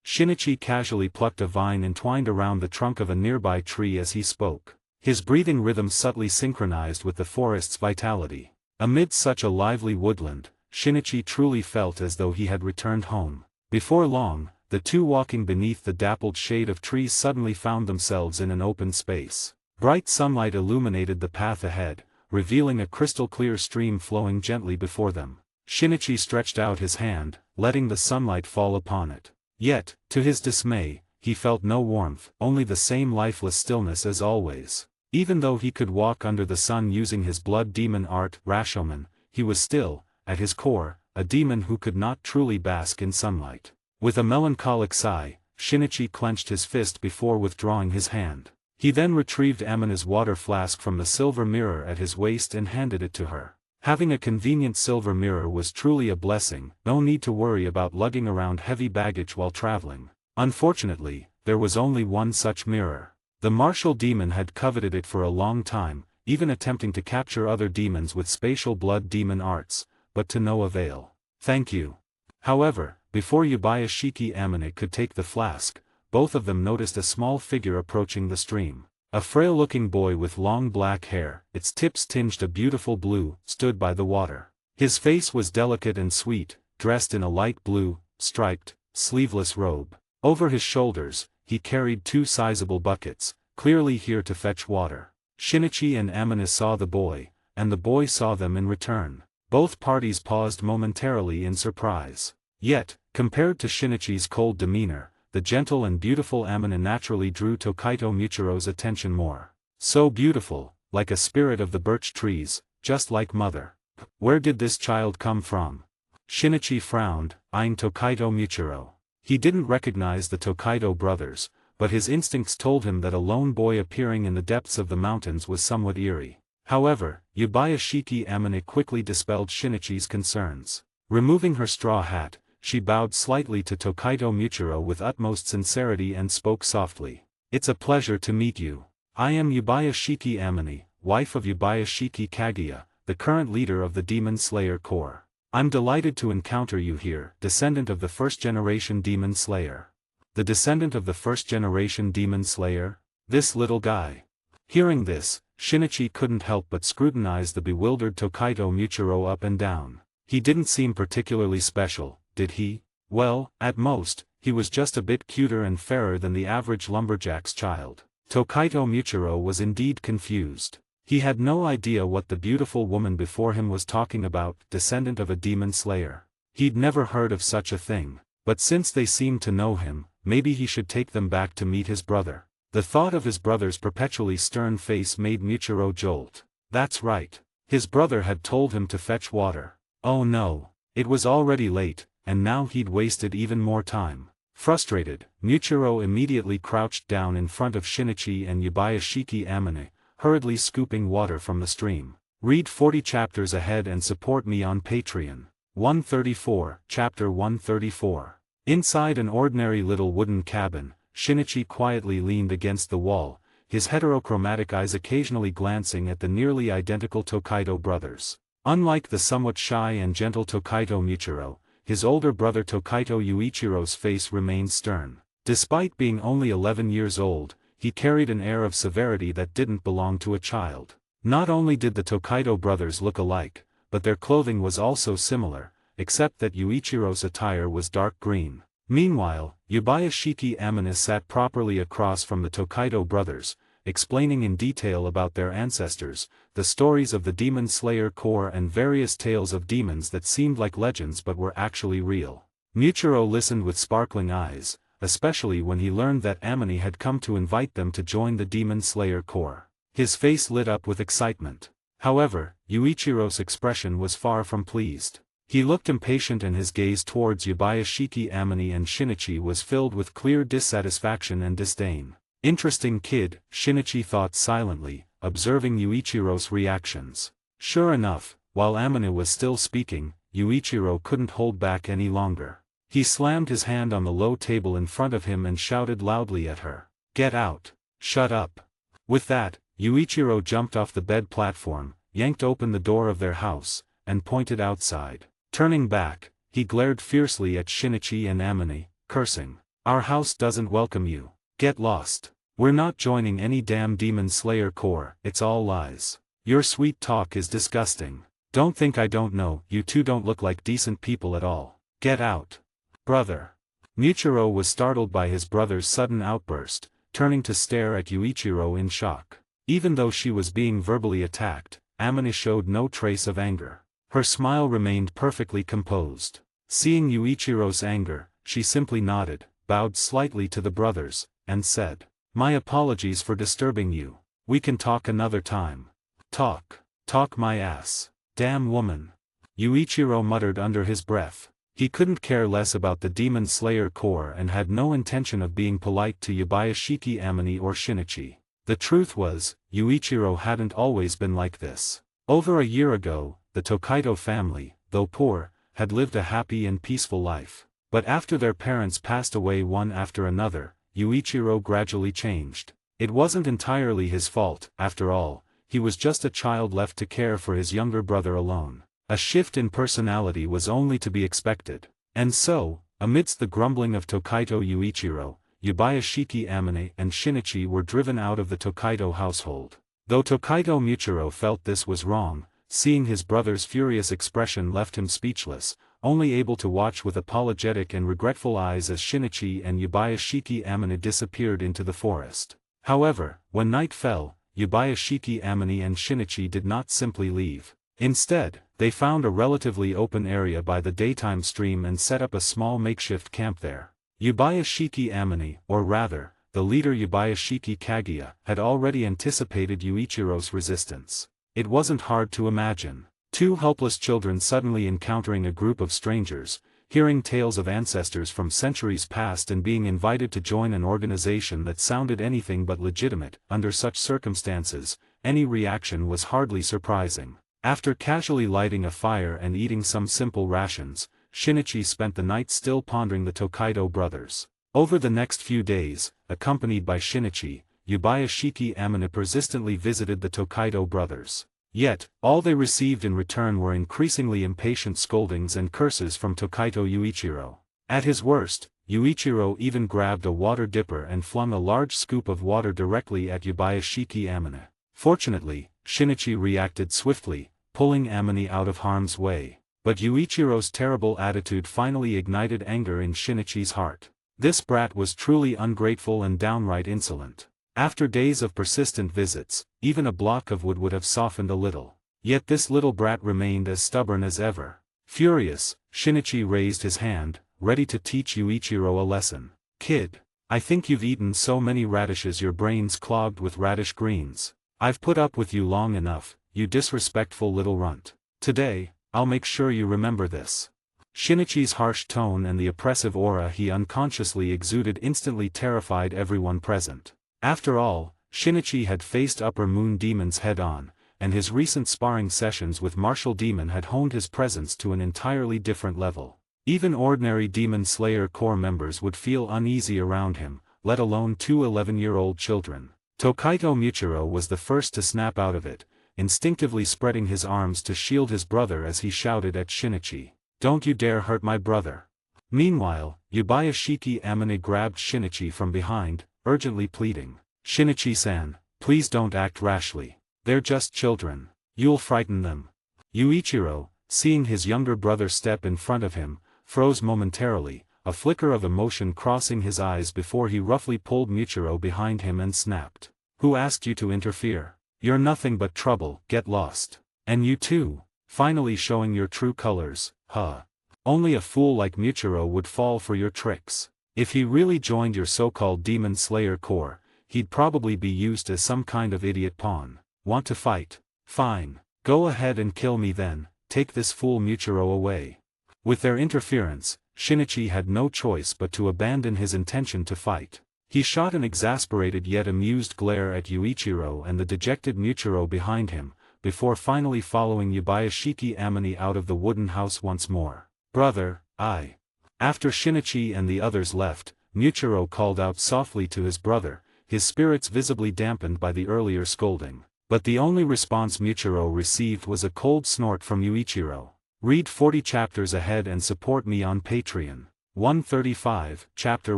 Shinichi casually plucked a vine entwined around the trunk of a nearby tree as he spoke. His breathing rhythm subtly synchronized with the forest's vitality. Amid such a lively woodland, Shinichi truly felt as though he had returned home. Before long, the two walking beneath the dappled shade of trees suddenly found themselves in an open space. Bright sunlight illuminated the path ahead, revealing a crystal-clear stream flowing gently before them. Shinichi stretched out his hand, letting the sunlight fall upon it. Yet, to his dismay, he felt no warmth, only the same lifeless stillness as always. Even though he could walk under the sun using his blood demon art, Rashomon, he was still, at his core, a demon who could not truly bask in sunlight. With a melancholic sigh, Shinichi clenched his fist before withdrawing his hand. He then retrieved Amane's water flask from the silver mirror at his waist and handed it to her. Having a convenient silver mirror was truly a blessing, no need to worry about lugging around heavy baggage while traveling. Unfortunately, there was only one such mirror. The martial demon had coveted it for a long time, even attempting to capture other demons with spatial blood demon arts, but to no avail. Thank you. However, before Yabayashiki Amane could take the flask, both of them noticed a small figure approaching the stream. A frail-looking boy with long black hair, its tips tinged a beautiful blue, stood by the water. His face was delicate and sweet, dressed in a light blue, striped, sleeveless robe. Over his shoulders, he carried two sizable buckets, clearly here to fetch water. Shinichi and Amane saw the boy, and the boy saw them in return. Both parties paused momentarily in surprise. Yet, compared to Shinichi's cold demeanor, the gentle and beautiful Amane naturally drew Tokaido Muchiro's attention more. So beautiful, like a spirit of the birch trees, just like mother. Where did this child come from? Shinichi frowned, eyeing Tokaido Muchiro. He didn't recognize the Tokaido brothers, but his instincts told him that a lone boy appearing in the depths of the mountains was somewhat eerie. However, Yabayashiki Amane quickly dispelled Shinichi's concerns. Removing her straw hat, she bowed slightly to Tokaido Muchiro with utmost sincerity and spoke softly. It's a pleasure to meet you. I am Yabayashiki Amane, wife of Yabayashiki Kaguya, the current leader of the Demon Slayer Corps. I'm delighted to encounter you here, descendant of the first-generation Demon Slayer. The descendant of the first-generation Demon Slayer? This little guy. Hearing this, Shinichi couldn't help but scrutinize the bewildered Tokaido Muchiro up and down. He didn't seem particularly special, did he? Well, at most, he was just a bit cuter and fairer than the average lumberjack's child. Tokaido Muchiro was indeed confused. He had no idea what the beautiful woman before him was talking about, descendant of a demon slayer. He'd never heard of such a thing. But since they seemed to know him, maybe he should take them back to meet his brother. The thought of his brother's perpetually stern face made Muchiro jolt. That's right. His brother had told him to fetch water. Oh no. It was already late, and now he'd wasted even more time. Frustrated, Muchiro immediately crouched down in front of Shinichi and Yabayashiki Amane, hurriedly scooping water from the stream. Read 40 chapters ahead and support me on Patreon. 134, Chapter 134. Inside an ordinary little wooden cabin, Shinichi quietly leaned against the wall, his heterochromatic eyes occasionally glancing at the nearly identical Tokaido brothers. Unlike the somewhat shy and gentle Tokaido Muchiro, his older brother Tokito Yuichiro's face remained stern. Despite being only 11 years old, he carried an air of severity that didn't belong to a child. Not only did the Tokito brothers look alike, but their clothing was also similar, except that Yuichiro's attire was dark green. Meanwhile, Yubayashiki Amane sat properly across from the Tokito brothers, explaining in detail about their ancestors, the stories of the Demon Slayer Corps and various tales of demons that seemed like legends but were actually real. Muichiro listened with sparkling eyes, especially when he learned that Amane had come to invite them to join the Demon Slayer Corps. His face lit up with excitement. However, Yuichiro's expression was far from pleased. He looked impatient and his gaze towards Yubayashiki Amane and Shinichi was filled with clear dissatisfaction and disdain. Interesting kid, Shinichi thought silently, observing Yuichiro's reactions. Sure enough, while Amane was still speaking, Yuichiro couldn't hold back any longer. He slammed his hand on the low table in front of him and shouted loudly at her. "Get out! Shut up!" With that, Yuichiro jumped off the bed platform, yanked open the door of their house, and pointed outside. Turning back, he glared fiercely at Shinichi and Amane, cursing. "Our house doesn't welcome you. Get lost. We're not joining any damn Demon Slayer Corps, it's all lies. Your sweet talk is disgusting. Don't think I don't know, you two don't look like decent people at all. Get out." "Brother." Muichiro was startled by his brother's sudden outburst, turning to stare at Yuichiro in shock. Even though she was being verbally attacked, Amane showed no trace of anger. Her smile remained perfectly composed. Seeing Yuichiro's anger, she simply nodded, bowed slightly to the brothers, and said, "My apologies for disturbing you. We can talk another time." "Talk? Talk my ass. Damn woman." Yuichiro muttered under his breath. He couldn't care less about the Demon Slayer Corps and had no intention of being polite to Yubayashiki Amane or Shinichi. The truth was, Yuichiro hadn't always been like this. Over a year ago, the Tokito family, though poor, had lived a happy and peaceful life. But after their parents passed away one after another, Yuichiro gradually changed. It wasn't entirely his fault, after all, he was just a child left to care for his younger brother alone. A shift in personality was only to be expected. And so, amidst the grumbling of Tokito Yuichiro, Yubayashiki Amane and Shinichi were driven out of the Tokito household. Though Tokito Muichiro felt this was wrong, seeing his brother's furious expression left him speechless, only able to watch with apologetic and regretful eyes as Shinichi and Yubayashiki Amane disappeared into the forest. However, when night fell, Yubayashiki Amane and Shinichi did not simply leave. Instead, they found a relatively open area by the daytime stream and set up a small makeshift camp there. Yubayashiki Amane, or rather, the leader Yubayashiki Kaguya, had already anticipated Yuichiro's resistance. It wasn't hard to imagine. Two helpless children suddenly encountering a group of strangers, hearing tales of ancestors from centuries past and being invited to join an organization that sounded anything but legitimate. Under such circumstances, any reaction was hardly surprising. After casually lighting a fire and eating some simple rations, Shinichi spent the night still pondering the Tokito brothers. Over the next few days, accompanied by Shinichi, Yubayashiki Amane persistently visited the Tokito brothers. Yet, all they received in return were increasingly impatient scoldings and curses from Tokito Yuichiro. At his worst, Yuichiro even grabbed a water dipper and flung a large scoop of water directly at Yubayashiki Amane. Fortunately, Shinichi reacted swiftly, pulling Amane out of harm's way. But Yuichiro's terrible attitude finally ignited anger in Shinichi's heart. This brat was truly ungrateful and downright insolent. After days of persistent visits, even a block of wood would have softened a little. Yet this little brat remained as stubborn as ever. Furious, Shinichi raised his hand, ready to teach Yuichiro a lesson. "Kid, I think you've eaten so many radishes your brain's clogged with radish greens. I've put up with you long enough, you disrespectful little runt. Today, I'll make sure you remember this." Shinichi's harsh tone and the oppressive aura he unconsciously exuded instantly terrified everyone present. After all, Shinichi had faced Upper Moon demons head-on, and his recent sparring sessions with Martial Demon had honed his presence to an entirely different level. Even ordinary Demon Slayer Corps members would feel uneasy around him, let alone two 11-year-old children. Tokito Muichiro was the first to snap out of it, instinctively spreading his arms to shield his brother as he shouted at Shinichi. Don't you dare hurt my brother. Meanwhile, Yubayashiki Amane grabbed Shinichi from behind, urgently pleading. Shinichi-san, please don't act rashly. They're just children. You'll frighten them. Yuichiro, seeing his younger brother step in front of him, froze momentarily, a flicker of emotion crossing his eyes before he roughly pulled Michiro behind him and snapped. Who asked you to interfere? You're nothing but trouble, get lost. And you too, finally showing your true colors, huh? Only a fool like Michiro would fall for your tricks. If he really joined your so-called Demon Slayer Corps, he'd probably be used as some kind of idiot pawn. Want to fight? Fine. Go ahead and kill me then, take this fool Michiro away. With their interference, Shinichi had no choice but to abandon his intention to fight. He shot an exasperated yet amused glare at Yuichiro and the dejected Michiro behind him, before finally following Yubayashiki Amane out of the wooden house once more. Brother, I. After Shinichi and the others left, Michiro called out softly to his brother, his spirits visibly dampened by the earlier scolding. But the only response Michiro received was a cold snort from Yuichiro. Read 40 chapters ahead and support me on Patreon. 135, Chapter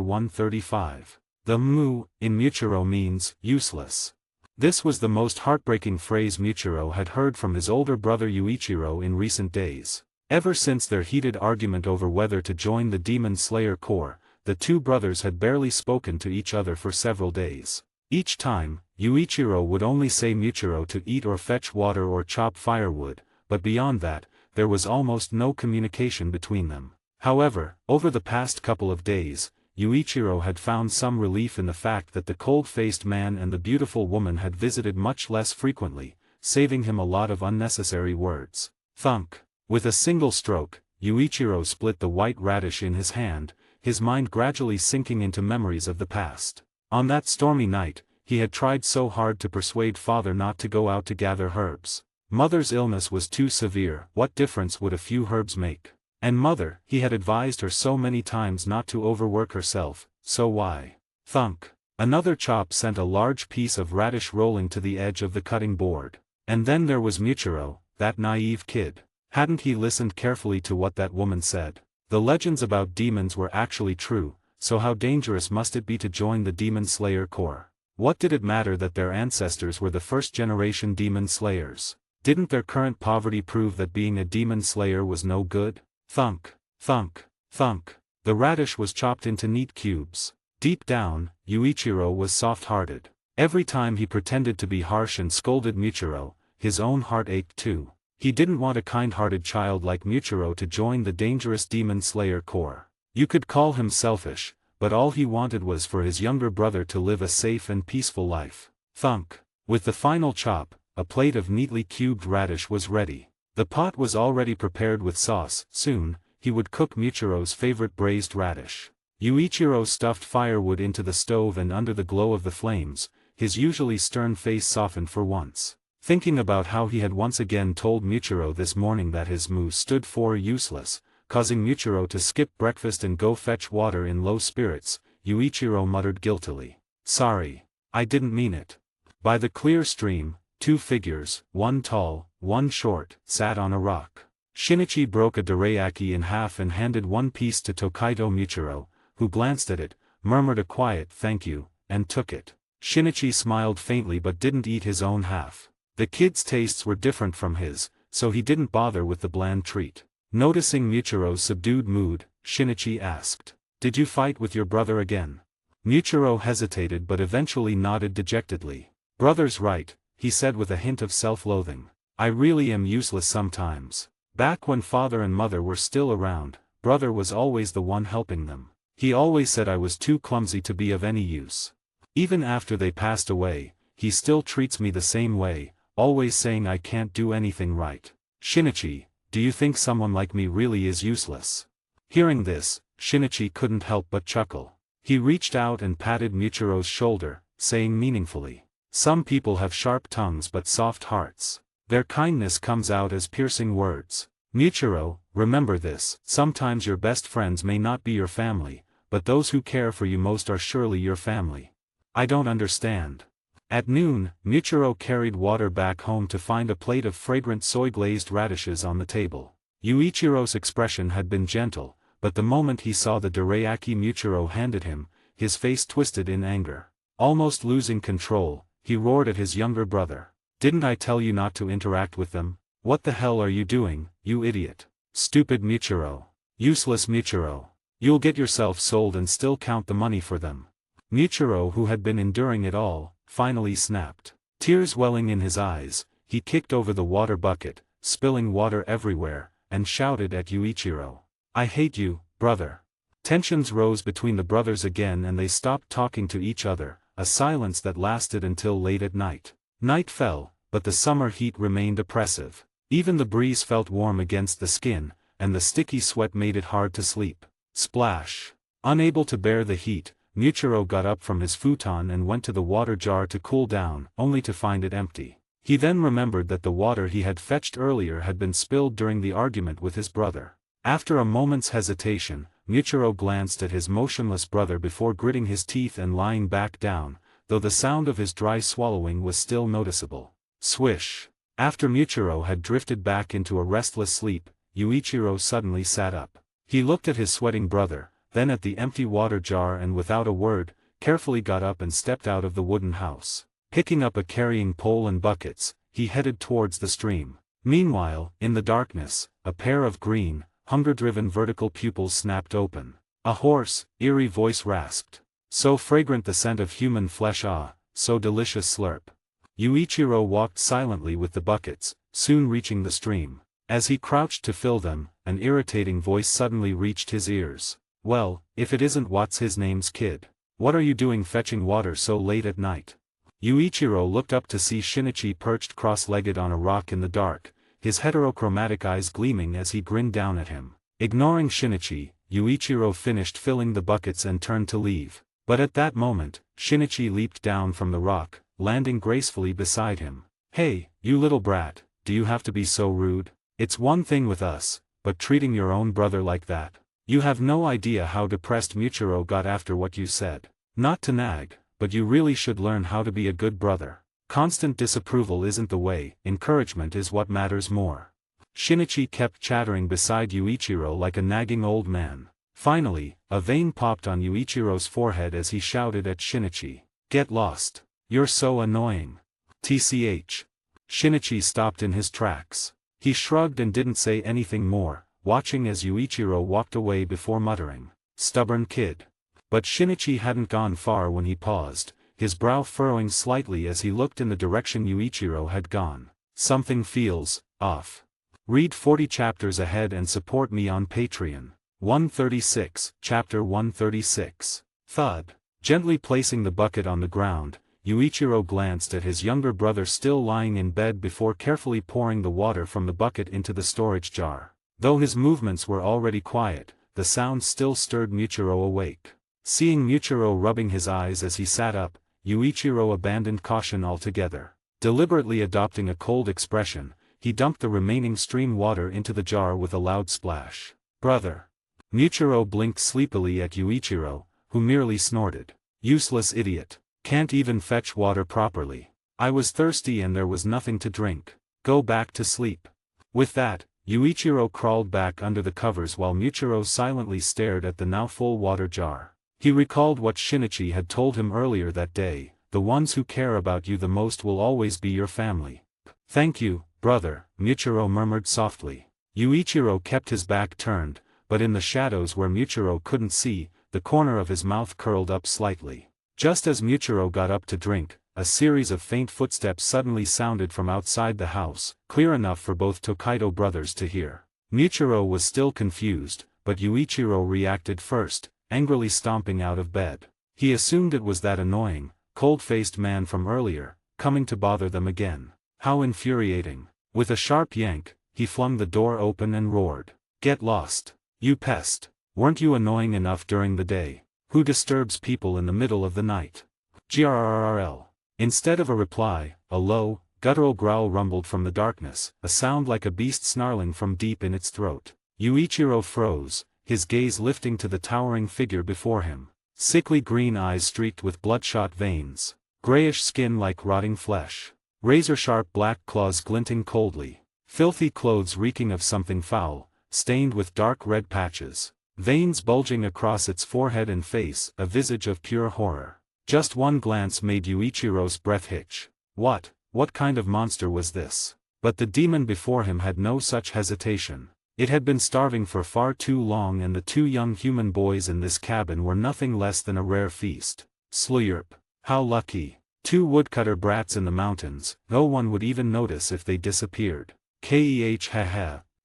135. The mu in Michiro means useless. This was the most heartbreaking phrase Michiro had heard from his older brother Yuichiro in recent days. Ever since their heated argument over whether to join the Demon Slayer Corps, the two brothers had barely spoken to each other for several days. Each time, Yuichiro would only say Michiro to eat or fetch water or chop firewood, but beyond that, there was almost no communication between them. However, over the past couple of days, Yuichiro had found some relief in the fact that the cold-faced man and the beautiful woman had visited much less frequently, saving him a lot of unnecessary words. Thunk. With a single stroke, Yuichiro split the white radish in his hand, his mind gradually sinking into memories of the past. On that stormy night, he had tried so hard to persuade father not to go out to gather herbs. Mother's illness was too severe, what difference would a few herbs make? And mother, he had advised her so many times not to overwork herself, so why? Thunk. Another chop sent a large piece of radish rolling to the edge of the cutting board. And then there was Michiro, that naive kid. Hadn't he listened carefully to what that woman said? The legends about demons were actually true, so how dangerous must it be to join the Demon Slayer Corps? What did it matter that their ancestors were the first-generation demon slayers? Didn't their current poverty prove that being a demon slayer was no good? Thunk, thunk, thunk. The radish was chopped into neat cubes. Deep down, Yuichiro was soft-hearted. Every time he pretended to be harsh and scolded Michiro, his own heart ached too. He didn't want a kind-hearted child like Michiro to join the dangerous Demon Slayer Corps. You could call him selfish, but all he wanted was for his younger brother to live a safe and peaceful life. Thunk. With the final chop, a plate of neatly cubed radish was ready. The pot was already prepared with sauce. Soon, he would cook Michiro's favorite braised radish. Yuichiro stuffed firewood into the stove, and under the glow of the flames, his usually stern face softened for once. Thinking about how he had once again told Michiro this morning that his mu stood for useless, causing Michiro to skip breakfast and go fetch water in low spirits, Yuichiro muttered guiltily. Sorry. I didn't mean it. By the clear stream, two figures, one tall, one short, sat on a rock. Shinichi broke a dorayaki in half and handed one piece to Tokaido Michiro, who glanced at it, murmured a quiet thank you, and took it. Shinichi smiled faintly but didn't eat his own half. The kid's tastes were different from his, so he didn't bother with the bland treat. Noticing Michiro's subdued mood, Shinichi asked, "Did you fight with your brother again?" Michiro hesitated but eventually nodded dejectedly. "Brother's right," he said with a hint of self-loathing. "I really am useless sometimes. Back when father and mother were still around, brother was always the one helping them. He always said I was too clumsy to be of any use. Even after they passed away, he still treats me the same way, always saying I can't do anything right. Shinichi, do you think someone like me really is useless?" Hearing this, Shinichi couldn't help but chuckle. He reached out and patted Michiro's shoulder, saying meaningfully, "Some people have sharp tongues but soft hearts. Their kindness comes out as piercing words. Michiro, remember this, sometimes your best friends may not be your family, but those who care for you most are surely your family." "I don't understand." At noon, Michiro carried water back home to find a plate of fragrant soy-glazed radishes on the table. Yuichiro's expression had been gentle, but the moment he saw the dorayaki Muichiro handed him, his face twisted in anger. Almost losing control, he roared at his younger brother. "Didn't I tell you not to interact with them? What the hell are you doing, you idiot? Stupid Muichiro. Useless Muichiro. You'll get yourself sold and still count the money for them." Muichiro, who had been enduring it all, finally snapped. Tears welling in his eyes, he kicked over the water bucket, spilling water everywhere, and shouted at Yuichiro. "I hate you, brother." Tensions rose between the brothers again and they stopped talking to each other, a silence that lasted until late at night. Night fell, but the summer heat remained oppressive. Even the breeze felt warm against the skin, and the sticky sweat made it hard to sleep. Splash! Unable to bear the heat, Muichiro got up from his futon and went to the water jar to cool down, only to find it empty. He then remembered that the water he had fetched earlier had been spilled during the argument with his brother. After a moment's hesitation, Muichiro glanced at his motionless brother before gritting his teeth and lying back down, though the sound of his dry swallowing was still noticeable. Swish! After Muichiro had drifted back into a restless sleep, Yuichiro suddenly sat up. He looked at his sweating brother, then at the empty water jar and without a word, carefully got up and stepped out of the wooden house. Picking up a carrying pole and buckets, he headed towards the stream. Meanwhile, in the darkness, a pair of green, hunger-driven vertical pupils snapped open. A hoarse, eerie voice rasped. "So fragrant the scent of human flesh, ah, so delicious slurp." Yuichiro walked silently with the buckets, soon reaching the stream. As he crouched to fill them, an irritating voice suddenly reached his ears. "Well, if it isn't what's his name's kid. What are you doing fetching water so late at night?" Yuichiro looked up to see Shinichi perched cross-legged on a rock in the dark, his heterochromatic eyes gleaming as he grinned down at him. Ignoring Shinichi, Yuichiro finished filling the buckets and turned to leave. But at that moment, Shinichi leaped down from the rock, landing gracefully beside him. "Hey, you little brat, do you have to be so rude? It's one thing with us, but treating your own brother like that. You have no idea how depressed Muichiro got after what you said. Not to nag, but you really should learn how to be a good brother. Constant disapproval isn't the way, encouragement is what matters more." Shinichi kept chattering beside Yuichiro like a nagging old man. Finally, a vein popped on Yuichiro's forehead as he shouted at Shinichi. "Get lost. You're so annoying." TCH. Shinichi stopped in his tracks. He shrugged and didn't say anything more, watching as Yuichiro walked away before muttering, "Stubborn kid." But Shinichi hadn't gone far when he paused, his brow furrowing slightly as he looked in the direction Yuichiro had gone. "Something feels off." Read 40 chapters ahead and support me on Patreon. 136, Chapter 136. Thud. Gently placing the bucket on the ground, Yuichiro glanced at his younger brother still lying in bed before carefully pouring the water from the bucket into the storage jar. Though his movements were already quiet, the sound still stirred Muichiro awake. Seeing Muichiro rubbing his eyes as he sat up, Yuichiro abandoned caution altogether. Deliberately adopting a cold expression, he dumped the remaining stream water into the jar with a loud splash. "Brother." Muichiro blinked sleepily at Yuichiro, who merely snorted. "Useless idiot. Can't even fetch water properly. I was thirsty and there was nothing to drink. Go back to sleep." With that, Yuichiro crawled back under the covers while Muichiro silently stared at the now full water jar. He recalled what Shinichi had told him earlier that day, "The ones who care about you the most will always be your family." "Thank you, brother," Muichiro murmured softly. Yuichiro kept his back turned, but in the shadows where Muichiro couldn't see, the corner of his mouth curled up slightly. Just as Muichiro got up to drink, a series of faint footsteps suddenly sounded from outside the house, clear enough for both Tokaido brothers to hear. Muichiro was still confused, but Yuichiro reacted first, angrily stomping out of bed. He assumed it was that annoying, cold-faced man from earlier, coming to bother them again. How infuriating. With a sharp yank, he flung the door open and roared, "Get lost. You pest. Weren't you annoying enough during the day? Who disturbs people in the middle of the night?" GRRRL. Instead of a reply, a low, guttural growl rumbled from the darkness, a sound like a beast snarling from deep in its throat. Yuichiro froze, his gaze lifting to the towering figure before him. Sickly green eyes streaked with bloodshot veins. Grayish skin like rotting flesh. Razor-sharp black claws glinting coldly. Filthy clothes reeking of something foul, stained with dark red patches. Veins bulging across its forehead and face, a visage of pure horror. Just one glance made Yuichiro's breath hitch. What kind of monster was this? But the demon before him had no such hesitation. It had been starving for far too long, and the two young human boys in this cabin were nothing less than a rare feast. Slurp. How lucky. Two woodcutter brats in the mountains, no one would even notice if they disappeared. Keh.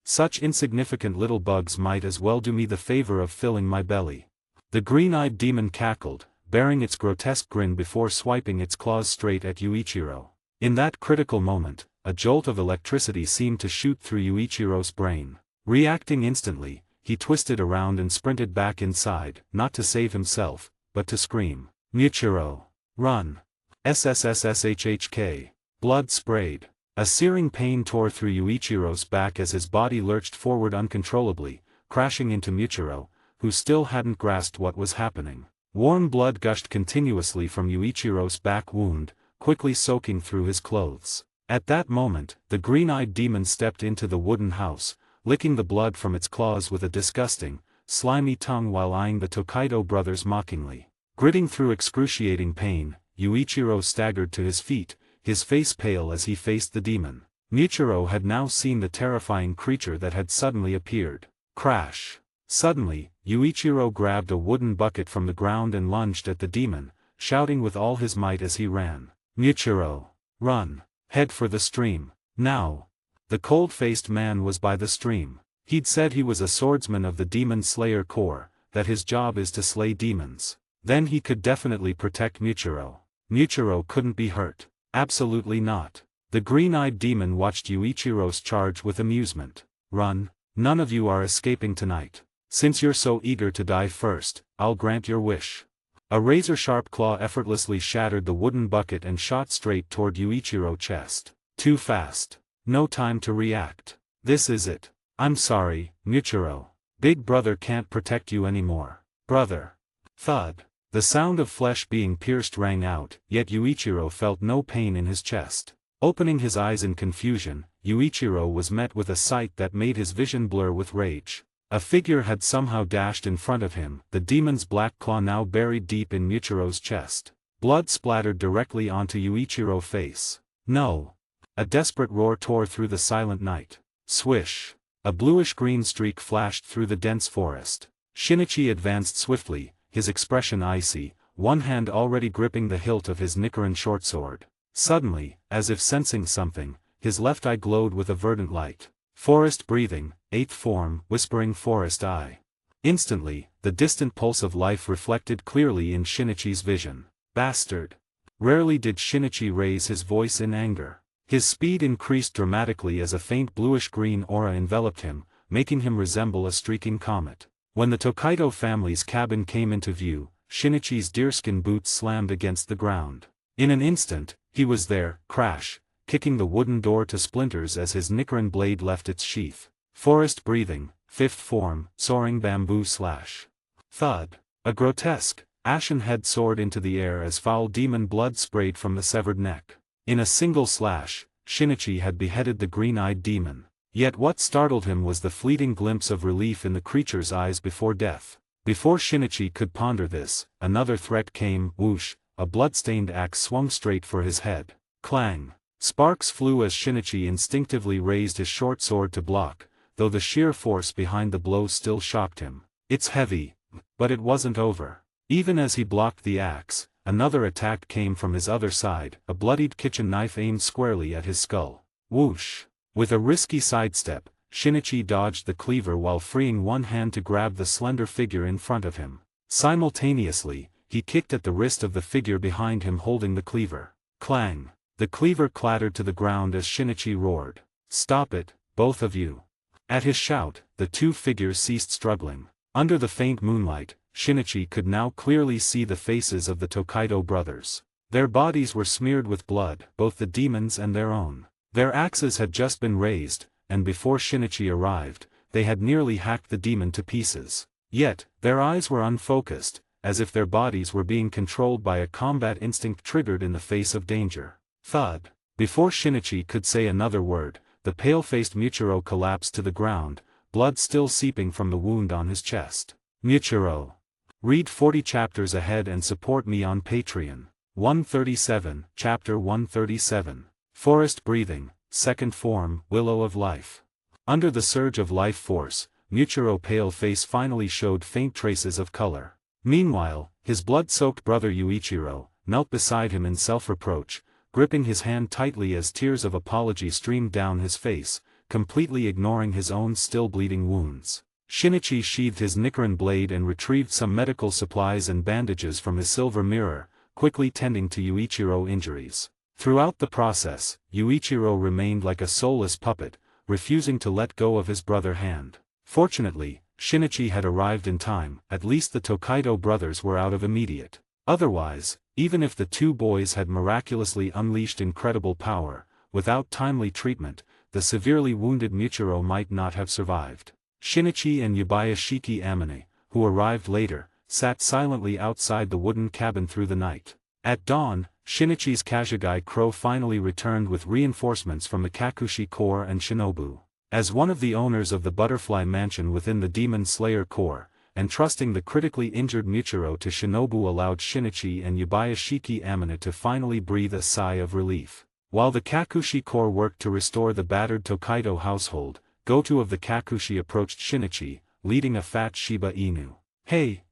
Such insignificant little bugs might as well do me the favor of filling my belly. The green-eyed demon cackled, bearing its grotesque grin before swiping its claws straight at Yuichiro. In that critical moment, a jolt of electricity seemed to shoot through Yuichiro's brain. Reacting instantly, he twisted around and sprinted back inside, not to save himself, but to scream, "Michiro! Run! SSSSHHK!" Blood sprayed. A searing pain tore through Yuichiro's back as his body lurched forward uncontrollably, crashing into Michiro, who still hadn't grasped what was happening. Warm blood gushed continuously from Yuichiro's back wound, quickly soaking through his clothes. At that moment, the green-eyed demon stepped into the wooden house, licking the blood from its claws with a disgusting, slimy tongue while eyeing the Tokaido brothers mockingly. Gritting through excruciating pain, Yuichiro staggered to his feet, his face pale as he faced the demon. Michiro had now seen the terrifying creature that had suddenly appeared. Crash! Suddenly, Yuichiro grabbed a wooden bucket from the ground and lunged at the demon, shouting with all his might as he ran. "Michiro! Run! Head for the stream! Now!" The cold-faced man was by the stream. He'd said he was a swordsman of the Demon Slayer Corps, that his job is to slay demons. Then he could definitely protect Michiro. Michiro couldn't be hurt. Absolutely not. The green-eyed demon watched Yuichiro's charge with amusement. "Run. None of you are escaping tonight. Since you're so eager to die first, I'll grant your wish." A razor-sharp claw effortlessly shattered the wooden bucket and shot straight toward Yuichiro's chest. Too fast. No time to react. This is it. I'm sorry, Michiro. Big brother can't protect you anymore. Brother. Thud. The sound of flesh being pierced rang out, yet Yuichiro felt no pain in his chest. Opening his eyes in confusion, Yuichiro was met with a sight that made his vision blur with rage. A figure had somehow dashed in front of him, the demon's black claw now buried deep in Michiro's chest. Blood splattered directly onto Yuichiro's face. "No!" A desperate roar tore through the silent night. Swish! A bluish-green streak flashed through the dense forest. Shinichi advanced swiftly, his expression icy, one hand already gripping the hilt of his Nichiren shortsword. Suddenly, as if sensing something, his left eye glowed with a verdant light. Forest breathing, 8th form, whispering forest eye. Instantly, the distant pulse of life reflected clearly in Shinichi's vision. Bastard! Rarely did Shinichi raise his voice in anger. His speed increased dramatically as a faint bluish-green aura enveloped him, making him resemble a streaking comet. When the Tokaido family's cabin came into view, Shinichi's deerskin boots slammed against the ground. In an instant, he was there, crash, kicking the wooden door to splinters as his Nichiren blade left its sheath. Forest breathing, 5th form, soaring bamboo slash. Thud. A grotesque, ashen head soared into the air as foul demon blood sprayed from the severed neck. In a single slash, Shinichi had beheaded the green-eyed demon. Yet what startled him was the fleeting glimpse of relief in the creature's eyes before death. Before Shinichi could ponder this, another threat came, whoosh, a blood-stained axe swung straight for his head. Clang! Sparks flew as Shinichi instinctively raised his short sword to block, though the sheer force behind the blow still shocked him. It's heavy, but it wasn't over. Even as he blocked the axe, another attack came from his other side, a bloodied kitchen knife aimed squarely at his skull. Whoosh! With a risky sidestep, Shinichi dodged the cleaver while freeing one hand to grab the slender figure in front of him. Simultaneously, he kicked at the wrist of the figure behind him holding the cleaver. Clang! The cleaver clattered to the ground as Shinichi roared. "Stop it, both of you!" At his shout, the two figures ceased struggling. Under the faint moonlight, Shinichi could now clearly see the faces of the Tokaido brothers. Their bodies were smeared with blood, both the demons and their own. Their axes had just been raised, and before Shinichi arrived, they had nearly hacked the demon to pieces. Yet, their eyes were unfocused, as if their bodies were being controlled by a combat instinct triggered in the face of danger. Thud! Before Shinichi could say another word, the pale-faced Michiro collapsed to the ground, blood still seeping from the wound on his chest. Michiru. Read 40 chapters ahead and support me on Patreon. 137, Chapter 137. Forest Breathing, Second Form, Willow of Life. Under the surge of life force, Michiru's pale face finally showed faint traces of color. Meanwhile, his blood-soaked brother Yuichiro knelt beside him in self-reproach, gripping his hand tightly as tears of apology streamed down his face, completely ignoring his own still-bleeding wounds. Shinichi sheathed his Nichiren blade and retrieved some medical supplies and bandages from his silver mirror, quickly tending to Yuichiro's injuries. Throughout the process, Yuichiro remained like a soulless puppet, refusing to let go of his brother's hand. Fortunately, Shinichi had arrived in time. At least the Tokaido brothers were out of immediate. Otherwise, even if the two boys had miraculously unleashed incredible power, without timely treatment, the severely wounded Michiru might not have survived. Shinichi and Yabayashiki Amane, who arrived later, sat silently outside the wooden cabin through the night. At dawn, Shinichi's Kashiguai Crow finally returned with reinforcements from the Kakushi Corps and Shinobu. As one of the owners of the Butterfly Mansion within the Demon Slayer Corps, entrusting the critically injured Michiru to Shinobu allowed Shinichi and Yabayashiki Amane to finally breathe a sigh of relief. While the Kakushi Corps worked to restore the battered Tokaido household, Goto of the Kakushi approached Shinichi, leading a fat Shiba Inu. "Hey,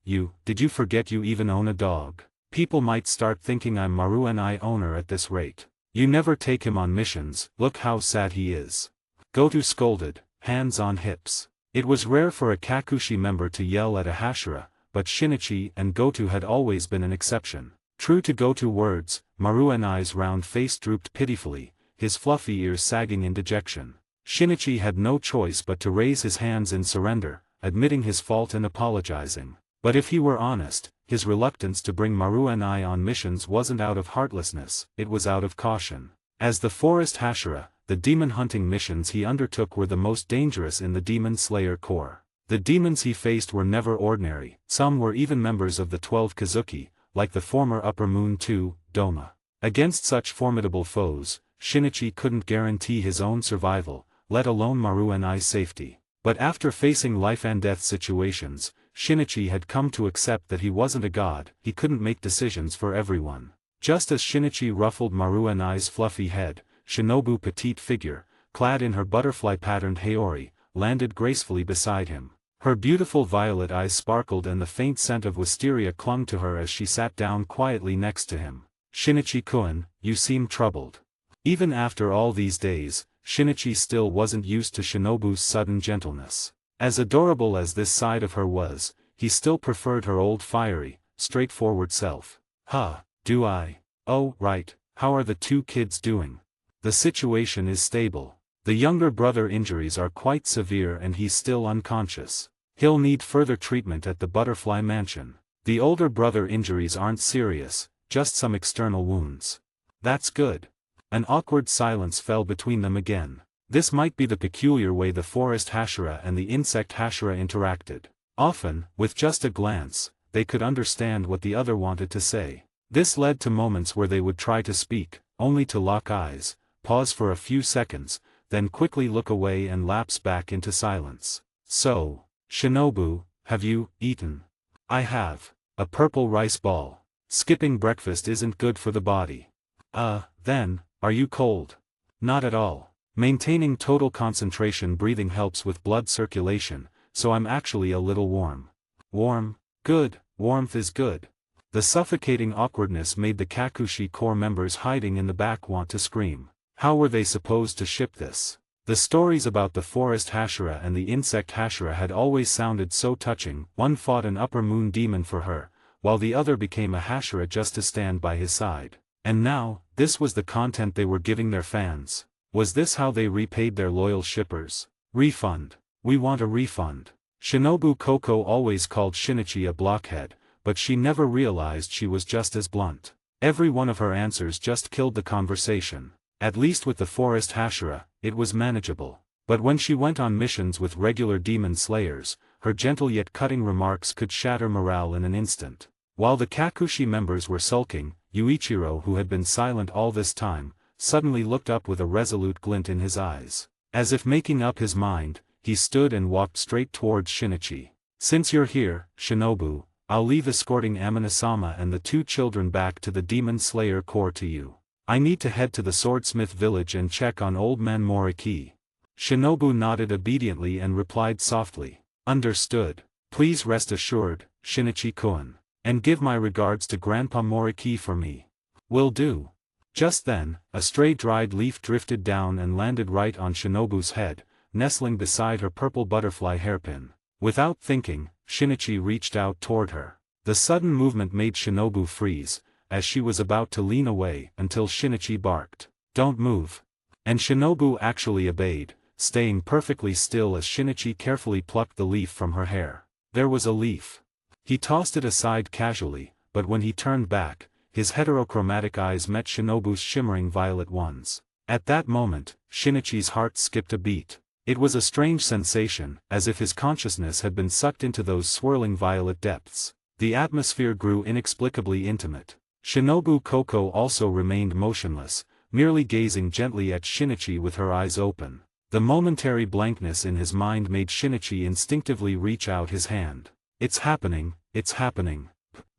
did you forget you even own a dog? People might start thinking I'm Maruenai owner at this rate. You never take him on missions, look how sad he is." Goto scolded, hands on hips. It was rare for a Kakushi member to yell at a Hashira, but Shinichi and Goto had always been an exception. True to Goto's words, Maruenai's round face drooped pitifully, his fluffy ears sagging in dejection. Shinichi had no choice but to raise his hands in surrender, admitting his fault and apologizing. But if he were honest, his reluctance to bring Maruenai on missions wasn't out of heartlessness, it was out of caution. As the Forest Hashira, the demon hunting missions he undertook were the most dangerous in the Demon Slayer Corps. The demons he faced were never ordinary, some were even members of the 12 Kazuki, like the former Upper Moon 2, Doma. Against such formidable foes, Shinichi couldn't guarantee his own survival, let alone Maruenai's safety. But after facing life-and-death situations, Shinichi had come to accept that he wasn't a god, he couldn't make decisions for everyone. Just as Shinichi ruffled Maruenai's fluffy head, Shinobu's petite figure, clad in her butterfly-patterned haori, landed gracefully beside him. Her beautiful violet eyes sparkled and the faint scent of wisteria clung to her as she sat down quietly next to him. "Shinichi-kun, you seem troubled." Even after all these days, Shinichi still wasn't used to Shinobu's sudden gentleness. As adorable as this side of her was, he still preferred her old fiery, straightforward self. "Huh, do I? Oh, right, how are the two kids doing?" "The situation is stable. The younger brother injuries are quite severe and he's still unconscious. He'll need further treatment at the Butterfly Mansion. The older brother injuries aren't serious, just some external wounds." "That's good." An awkward silence fell between them again. This might be the peculiar way the Forest Hashira and the Insect Hashira interacted. Often, with just a glance, they could understand what the other wanted to say. This led to moments where they would try to speak, only to lock eyes, pause for a few seconds, then quickly look away and lapse back into silence. "So, Shinobu, have you eaten?" "I have. A purple rice ball. Skipping breakfast isn't good for the body." Then, are you cold?" "Not at all. Maintaining total concentration breathing helps with blood circulation, so I'm actually a little warm." "Warm? Good, warmth is good." The suffocating awkwardness made the Kakushi Corps members hiding in the back want to scream. How were they supposed to ship this? The stories about the Forest Hashira and the Insect Hashira had always sounded so touching. One fought an Upper Moon demon for her, while the other became a Hashira just to stand by his side. And now, this was the content they were giving their fans. Was this how they repaid their loyal shippers? "Refund. We want a refund." Shinobu Koko always called Shinichi a blockhead, but she never realized she was just as blunt. Every one of her answers just killed the conversation. At least with the Forest Hashira, it was manageable. But when she went on missions with regular demon slayers, her gentle yet cutting remarks could shatter morale in an instant. While the Kakushi members were sulking, Yuichiro, who had been silent all this time, suddenly looked up with a resolute glint in his eyes. As if making up his mind, he stood and walked straight towards Shinichi. "Since you're here, Shinobu, I'll leave escorting Amina-sama and the two children back to the Demon Slayer Corps to you. I need to head to the swordsmith village and check on old man Moriki." Shinobu nodded obediently and replied softly, "Understood. Please rest assured, Shinichi-kun. And give my regards to Grandpa Moriki for me." "Will do." Just then, a stray dried leaf drifted down and landed right on Shinobu's head, nestling beside her purple butterfly hairpin. Without thinking, Shinichi reached out toward her. The sudden movement made Shinobu freeze, as she was about to lean away until Shinichi barked, "Don't move." And Shinobu actually obeyed, staying perfectly still as Shinichi carefully plucked the leaf from her hair. There was a leaf. He tossed it aside casually, but when he turned back, his heterochromatic eyes met Shinobu's shimmering violet ones. At that moment, Shinichi's heart skipped a beat. It was a strange sensation, as if his consciousness had been sucked into those swirling violet depths. The atmosphere grew inexplicably intimate. Shinobu Koko also remained motionless, merely gazing gently at Shinichi with her eyes open. The momentary blankness in his mind made Shinichi instinctively reach out his hand. "It's happening, it's happening."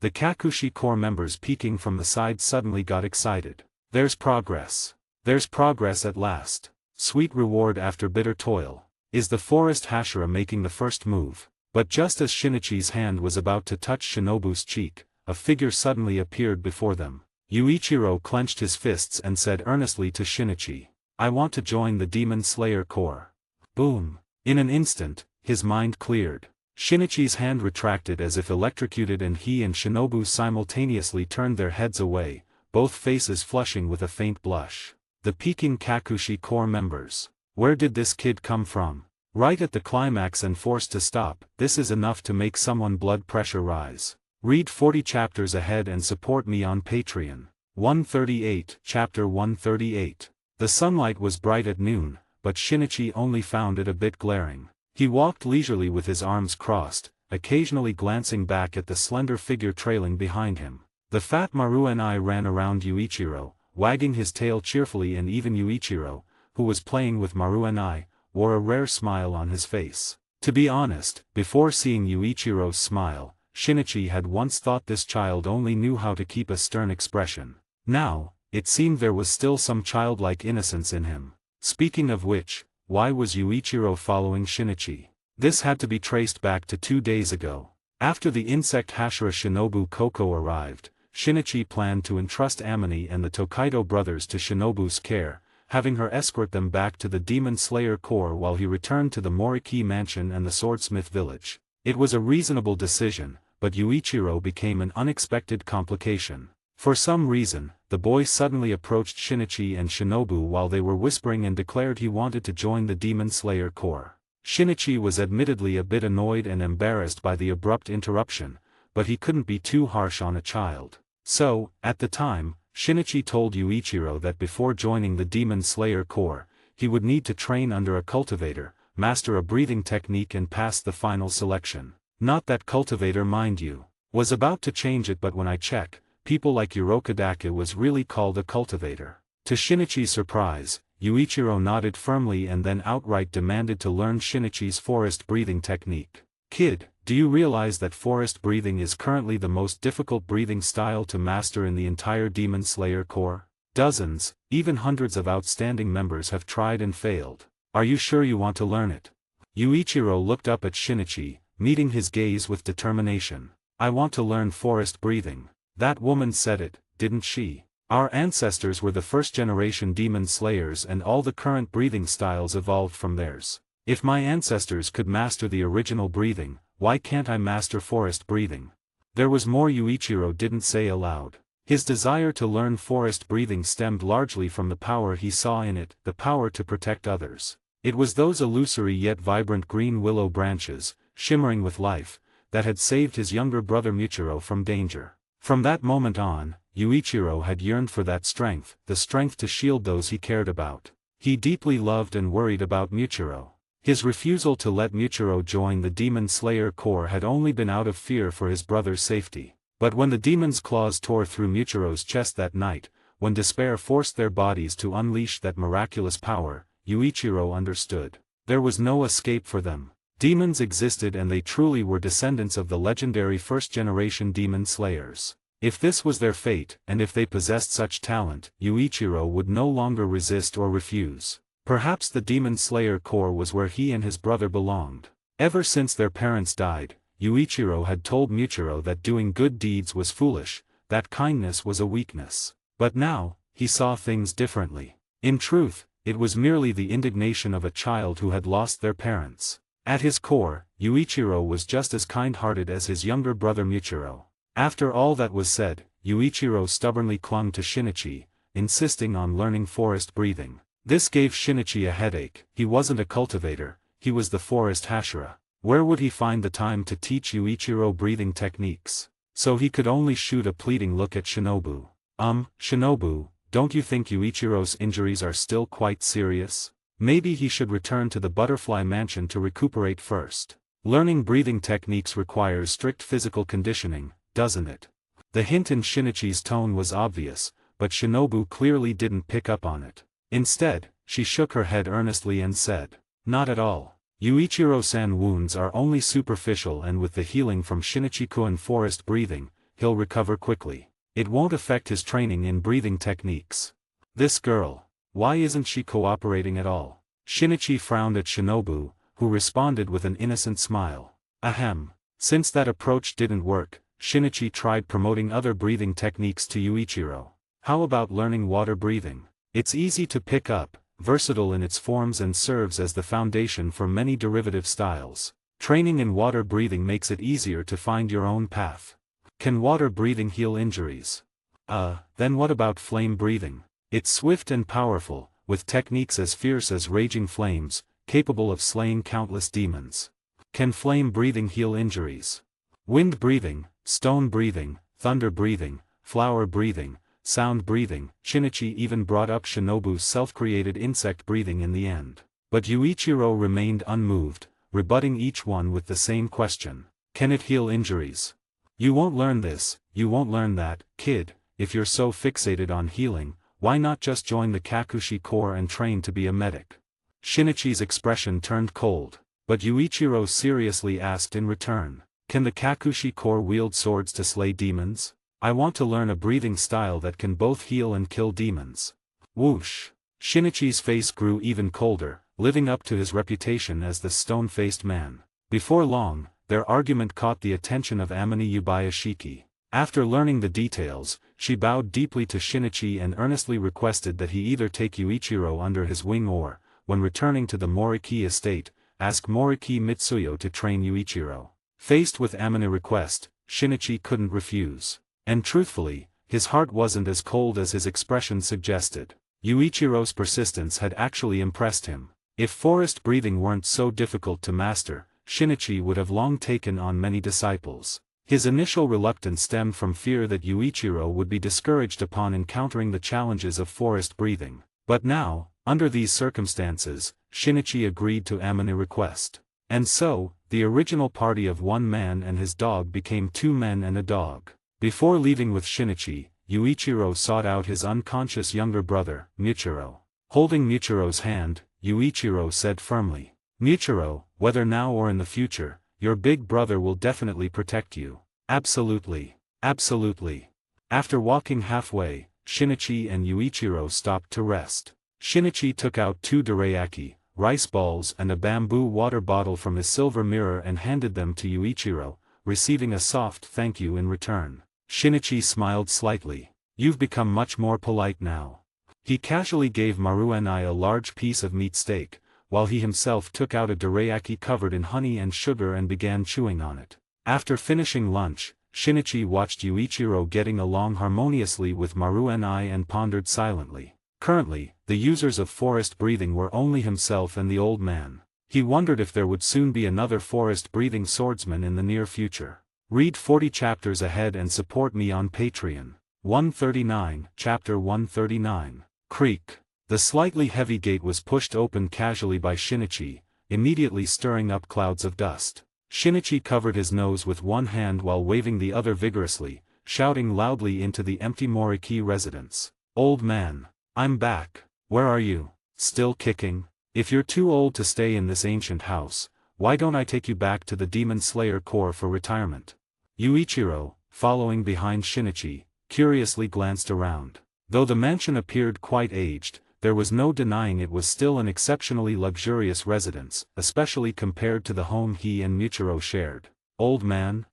The Kakushi Corps members peeking from the side suddenly got excited. "There's progress. There's progress at last. Sweet reward after bitter toil." Is the forest Hashira making the first move? But just as Shinichi's hand was about to touch Shinobu's cheek, a figure suddenly appeared before them. Yuichiro clenched his fists and said earnestly to Shinichi, "I want to join the Demon Slayer Corps." Boom! In an instant, his mind cleared. Shinichi's hand retracted as if electrocuted and he and Shinobu simultaneously turned their heads away, both faces flushing with a faint blush. The Peking Kakushi Corps members. Where did this kid come from? Right at the climax and forced to stop, this is enough to make someone blood pressure rise. Read 40 chapters ahead and support me on Patreon. 138, Chapter 138. The sunlight was bright at noon, but Shinichi only found it a bit glaring. He walked leisurely with his arms crossed, occasionally glancing back at the slender figure trailing behind him. The fat Maruenai ran around Yuichiro, wagging his tail cheerfully, and even Yuichiro, who was playing with Maruenai, wore a rare smile on his face. To be honest, before seeing Yuichiro's smile, Shinichi had once thought this child only knew how to keep a stern expression. Now, it seemed there was still some childlike innocence in him. Speaking of which, why was Yuichiro following Shinichi? This had to be traced back to 2 days ago. After the insect Hashira Shinobu Koko arrived, Shinichi planned to entrust Amini and the Tokaido brothers to Shinobu's care, having her escort them back to the Demon Slayer Corps while he returned to the Moriki mansion and the swordsmith village. It was a reasonable decision, but Yuichiro became an unexpected complication. For some reason, the boy suddenly approached Shinichi and Shinobu while they were whispering and declared he wanted to join the Demon Slayer Corps. Shinichi was admittedly a bit annoyed and embarrassed by the abrupt interruption, but he couldn't be too harsh on a child. So, at the time, Shinichi told Yuichiro that before joining the Demon Slayer Corps, he would need to train under a cultivator, master a breathing technique and pass the final selection. Not that cultivator, mind you. Was about to change it, but when I check, people like Urokadake was really called a cultivator. To Shinichi's surprise, Yuichiro nodded firmly and then outright demanded to learn Shinichi's forest breathing technique. "Kid, do you realize that forest breathing is currently the most difficult breathing style to master in the entire Demon Slayer Corps? Dozens, even hundreds of outstanding members have tried and failed. Are you sure you want to learn it?" Yuichiro looked up at Shinichi, meeting his gaze with determination. "I want to learn forest breathing. That woman said it, didn't she? Our ancestors were the first-generation demon slayers and all the current breathing styles evolved from theirs. If my ancestors could master the original breathing, why can't I master forest breathing?" There was more Yuichiro didn't say aloud. His desire to learn forest breathing stemmed largely from the power he saw in it, the power to protect others. It was those illusory yet vibrant green willow branches, shimmering with life, that had saved his younger brother Michiro from danger. From that moment on, Yuichiro had yearned for that strength, the strength to shield those he cared about. He deeply loved and worried about Michiro. His refusal to let Michiro join the Demon Slayer Corps had only been out of fear for his brother's safety. But when the demon's claws tore through Michiro's chest that night, when despair forced their bodies to unleash that miraculous power, Yuichiro understood. There was no escape for them. Demons existed and they truly were descendants of the legendary first-generation demon slayers. If this was their fate, and if they possessed such talent, Yuichiro would no longer resist or refuse. Perhaps the demon slayer core was where he and his brother belonged. Ever since their parents died, Yuichiro had told Michiro that doing good deeds was foolish, that kindness was a weakness. But now, he saw things differently. In truth, it was merely the indignation of a child who had lost their parents. At his core, Yuichiro was just as kind-hearted as his younger brother Michiro. After all that was said, Yuichiro stubbornly clung to Shinichi, insisting on learning forest breathing. This gave Shinichi a headache. He wasn't a cultivator, he was the forest Hashira. Where would he find the time to teach Yuichiro breathing techniques? So he could only shoot a pleading look at Shinobu. Shinobu, don't you think Yuichiro's injuries are still quite serious? Maybe he should return to the butterfly mansion to recuperate first. Learning breathing techniques requires strict physical conditioning, doesn't it? The hint in Shinichi's tone was obvious, but Shinobu clearly didn't pick up on it. Instead, she shook her head earnestly and said, "Not at all. Yuichiro-san wounds are only superficial and with the healing from Shinichi-kun forest breathing, he'll recover quickly. It won't affect his training in breathing techniques." This girl. Why isn't she cooperating at all? Shinichi frowned at Shinobu, who responded with an innocent smile. Ahem. Since that approach didn't work, Shinichi tried promoting other breathing techniques to Yuichiro. How about learning water breathing? It's easy to pick up, versatile in its forms and serves as the foundation for many derivative styles. Training in water breathing makes it easier to find your own path. Can water breathing heal injuries? Then what about flame breathing? It's swift and powerful, with techniques as fierce as raging flames, capable of slaying countless demons. Can flame breathing heal injuries? Wind breathing, stone breathing, thunder breathing, flower breathing, sound breathing. Shinichi even brought up Shinobu's self-created insect breathing in the end. But Yuichiro remained unmoved, rebutting each one with the same question. Can it heal injuries? You won't learn this, you won't learn that, kid. If you're so fixated on healing, why not just join the Kakushi Corps and train to be a medic? Shinichi's expression turned cold, but Yuichiro seriously asked in return, "Can the Kakushi Corps wield swords to slay demons? I want to learn a breathing style that can both heal and kill demons." Whoosh! Shinichi's face grew even colder, living up to his reputation as the stone-faced man. Before long, their argument caught the attention of Amine Yubayashiki. After learning the details, she bowed deeply to Shinichi and earnestly requested that he either take Yuichiro under his wing or, when returning to the Moriki estate, ask Moriki Mitsuyo to train Yuichiro. Faced with Amine's request, Shinichi couldn't refuse. And truthfully, his heart wasn't as cold as his expression suggested. Yuichiro's persistence had actually impressed him. If forest breathing weren't so difficult to master, Shinichi would have long taken on many disciples. His initial reluctance stemmed from fear that Yuichiro would be discouraged upon encountering the challenges of forest breathing. But now, under these circumstances, Shinichi agreed to Amine's request. And so, the original party of one man and his dog became two men and a dog. Before leaving with Shinichi, Yuichiro sought out his unconscious younger brother, Michiro. Holding Michiro's hand, Yuichiro said firmly, "Michiro, whether now or in the future, your big brother will definitely protect you." "Absolutely. Absolutely." After walking halfway, Shinichi and Yuichiro stopped to rest. Shinichi took out 2 dorayaki, rice balls and a bamboo water bottle from his silver mirror and handed them to Yuichiro, receiving a soft thank you in return. Shinichi smiled slightly. "You've become much more polite now." He casually gave Maruenai a large piece of meat steak, while he himself took out a dorayaki covered in honey and sugar and began chewing on it. After finishing lunch, Shinichi watched Yuichiro getting along harmoniously with Maruenai and pondered silently. Currently, the users of forest breathing were only himself and the old man. He wondered if there would soon be another forest breathing swordsman in the near future. Read 40 chapters ahead and support me on Patreon. 139, Chapter 139. Creak. The slightly heavy gate was pushed open casually by Shinichi, immediately stirring up clouds of dust. Shinichi covered his nose with one hand while waving the other vigorously, shouting loudly into the empty Moriki residence. "Old man. I'm back. Where are you? Still kicking?" If you're too old to stay in this ancient house, why don't I take you back to the Demon Slayer Corps for retirement? Yuichiro, following behind Shinichi, curiously glanced around. Though the mansion appeared quite aged, there was no denying it was still an exceptionally luxurious residence, especially compared to the home he and Michiro shared. Old man,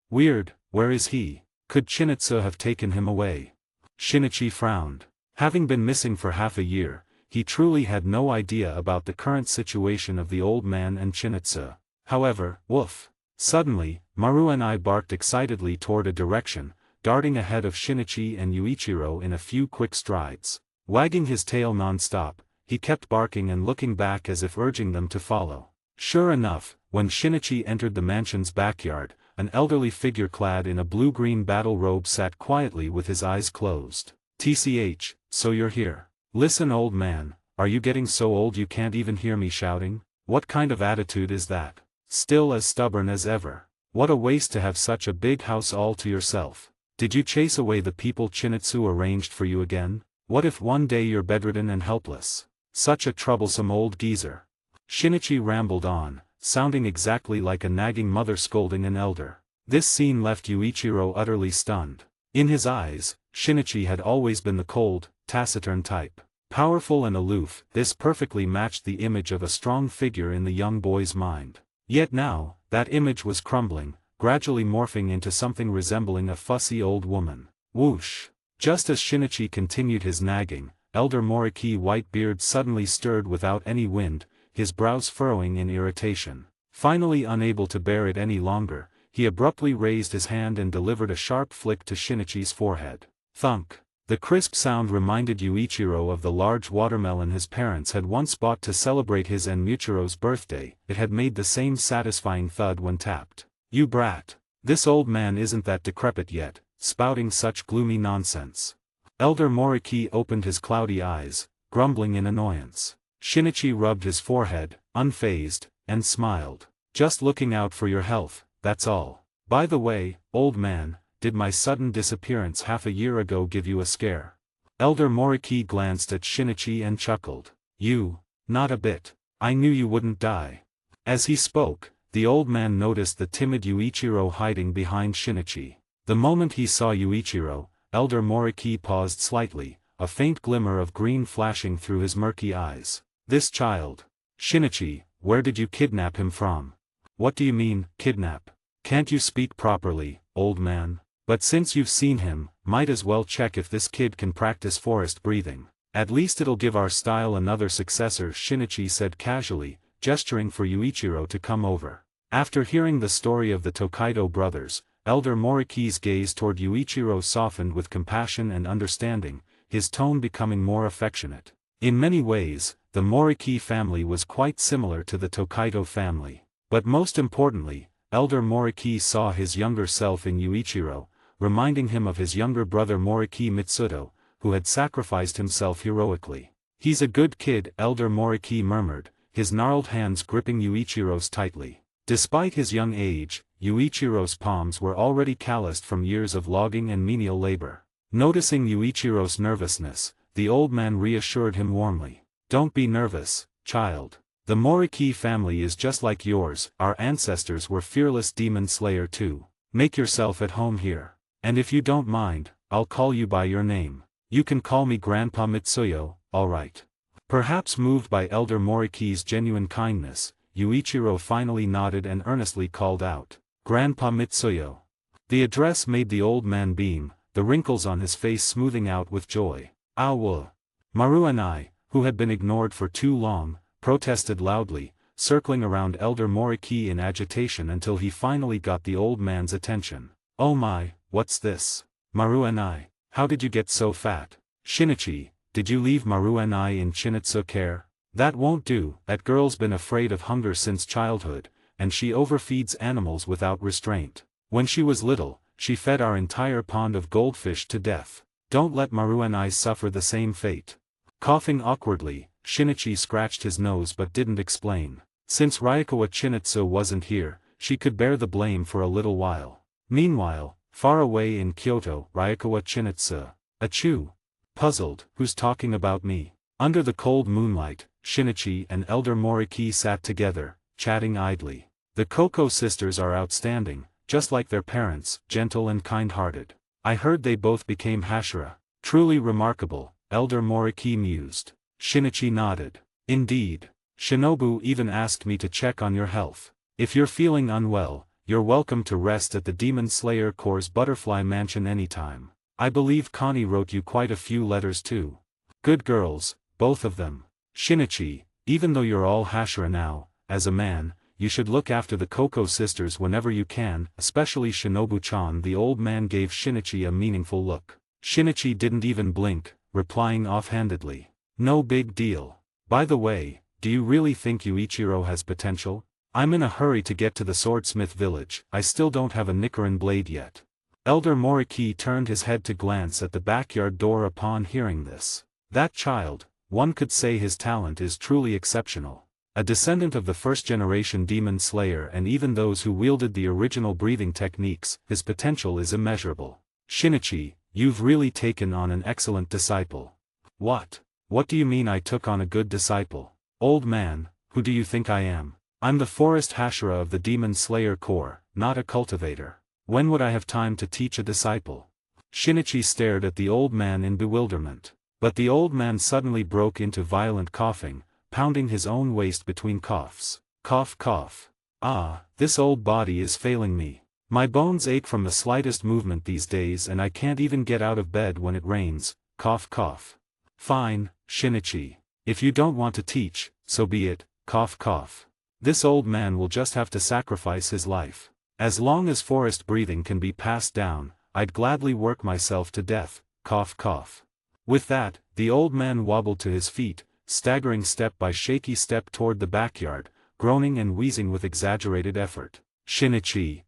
weird, where is he? Could Chinitsu have taken him away? Shinichi frowned. Having been missing for half a year, he truly had no idea about the current situation of the old man and Chinitsu. However, woof. Suddenly, Maru and I barked excitedly toward a direction, darting ahead of Shinichi and Yuichiro in a few quick strides. Wagging his tail non-stop, he kept barking and looking back as if urging them to follow. Sure enough, when Shinichi entered the mansion's backyard, an elderly figure clad in a blue-green battle robe sat quietly with his eyes closed. "TCH, so you're here. Listen, old man, are you getting so old you can't even hear me shouting? What kind of attitude is that? Still as stubborn as ever. What a waste to have such a big house all to yourself. Did you chase away the people Chinitsu arranged for you again? What if one day you're bedridden and helpless? Such a troublesome old geezer." Shinichi rambled on, sounding exactly like a nagging mother scolding an elder. This scene left Yuichiro utterly stunned. In his eyes, Shinichi had always been the cold, taciturn type. Powerful and aloof, this perfectly matched the image of a strong figure in the young boy's mind. Yet now, that image was crumbling, gradually morphing into something resembling a fussy old woman. Whoosh! Just as Shinichi continued his nagging, Elder Moriki Whitebeard suddenly stirred without any wind, his brows furrowing in irritation. Finally unable to bear it any longer, he abruptly raised his hand and delivered a sharp flick to Shinichi's forehead. Thunk! The crisp sound reminded Yuichiro of the large watermelon his parents had once bought to celebrate his and Michiro's birthday. It had made the same satisfying thud when tapped. "You brat! This old man isn't that decrepit yet, spouting such gloomy nonsense." Elder Moriki opened his cloudy eyes, grumbling in annoyance. Shinichi rubbed his forehead, unfazed, and smiled. "Just looking out for your health, that's all. By the way, old man, did my sudden disappearance half a year ago give you a scare?" Elder Moriki glanced at Shinichi and chuckled. "You? Not a bit. I knew you wouldn't die." As he spoke, the old man noticed the timid Yuichiro hiding behind Shinichi. The moment he saw Yuichiro, Elder Moriki paused slightly, a faint glimmer of green flashing through his murky eyes. "This child. Shinichi, where did you kidnap him from?" "What do you mean, kidnap? Can't you speak properly, old man? But since you've seen him, might as well check if this kid can practice forest breathing. At least it'll give our style another successor," Shinichi said casually, gesturing for Yuichiro to come over. After hearing the story of the Tokaido brothers, Elder Moriki's gaze toward Yuichiro softened with compassion and understanding, his tone becoming more affectionate. In many ways, the Moriki family was quite similar to the Tokaido family. But most importantly, Elder Moriki saw his younger self in Yuichiro, reminding him of his younger brother Moriki Mitsudo, who had sacrificed himself heroically. "He's a good kid," Elder Moriki murmured, his gnarled hands gripping Yuichiro's tightly. Despite his young age, Yuichiro's palms were already calloused from years of logging and menial labor. Noticing Yuichiro's nervousness, the old man reassured him warmly. "Don't be nervous, child. The Moriki family is just like yours, our ancestors were fearless demon slayer too. Make yourself at home here. And if you don't mind, I'll call you by your name. You can call me Grandpa Mitsuyo, alright." Perhaps moved by Elder Moriki's genuine kindness, Yuichiro finally nodded and earnestly called out, "Grandpa Mitsuyo." The address made the old man beam, the wrinkles on his face smoothing out with joy. "Awa." Maru and I, who had been ignored for too long, protested loudly, circling around Elder Moriki in agitation until he finally got the old man's attention. "Oh my, what's this? Maru and I, how did you get so fat? Shinichi, did you leave Maru and I in Chinitsu care? That won't do, that girl's been afraid of hunger since childhood, and she overfeeds animals without restraint. When she was little, she fed our entire pond of goldfish to death. Don't let Maru and I suffer the same fate." Coughing awkwardly, Shinichi scratched his nose but didn't explain. Since Ryakawa Chinitsu wasn't here, she could bear the blame for a little while. Meanwhile, far away in Kyoto, Ryakawa Chinitsu. Achoo! Puzzled, who's talking about me? Under the cold moonlight, Shinichi and Elder Moriki sat together, chatting idly. The Koko sisters are outstanding, just like their parents, gentle and kind-hearted. I heard they both became Hashira. Truly remarkable, Elder Moriki mused. Shinichi nodded. Indeed. Shinobu even asked me to check on your health. If you're feeling unwell, you're welcome to rest at the Demon Slayer Corps' Butterfly Mansion anytime. I believe Connie wrote you quite a few letters too. Good girls, both of them. Shinichi, even though you're all Hashira now, as a man, you should look after the Koko sisters whenever you can, especially Shinobu-chan. The old man gave Shinichi a meaningful look. Shinichi didn't even blink, replying offhandedly. No big deal. By the way, do you really think Yuichiro has potential? I'm in a hurry to get to the swordsmith village. I still don't have a Nichiren blade yet. Elder Moriki turned his head to glance at the backyard door upon hearing this. That child, one could say his talent is truly exceptional. A descendant of the first-generation demon slayer, and even those who wielded the original breathing techniques, his potential is immeasurable. Shinichi, you've really taken on an excellent disciple. What? What do you mean I took on a good disciple? Old man, who do you think I am? I'm the Forest Hashira of the Demon Slayer Corps, not a cultivator. When would I have time to teach a disciple? Shinichi stared at the old man in bewilderment. But the old man suddenly broke into violent coughing, pounding his own waist between coughs. Cough cough. Ah, this old body is failing me. My bones ache from the slightest movement these days, and I can't even get out of bed when it rains. Cough cough. Fine, Shinichi. If you don't want to teach, so be it. Cough cough. This old man will just have to sacrifice his life. As long as forest breathing can be passed down, I'd gladly work myself to death. Cough cough. With that, the old man wobbled to his feet, staggering step by shaky step toward the backyard, groaning and wheezing with exaggerated effort. Shinichi.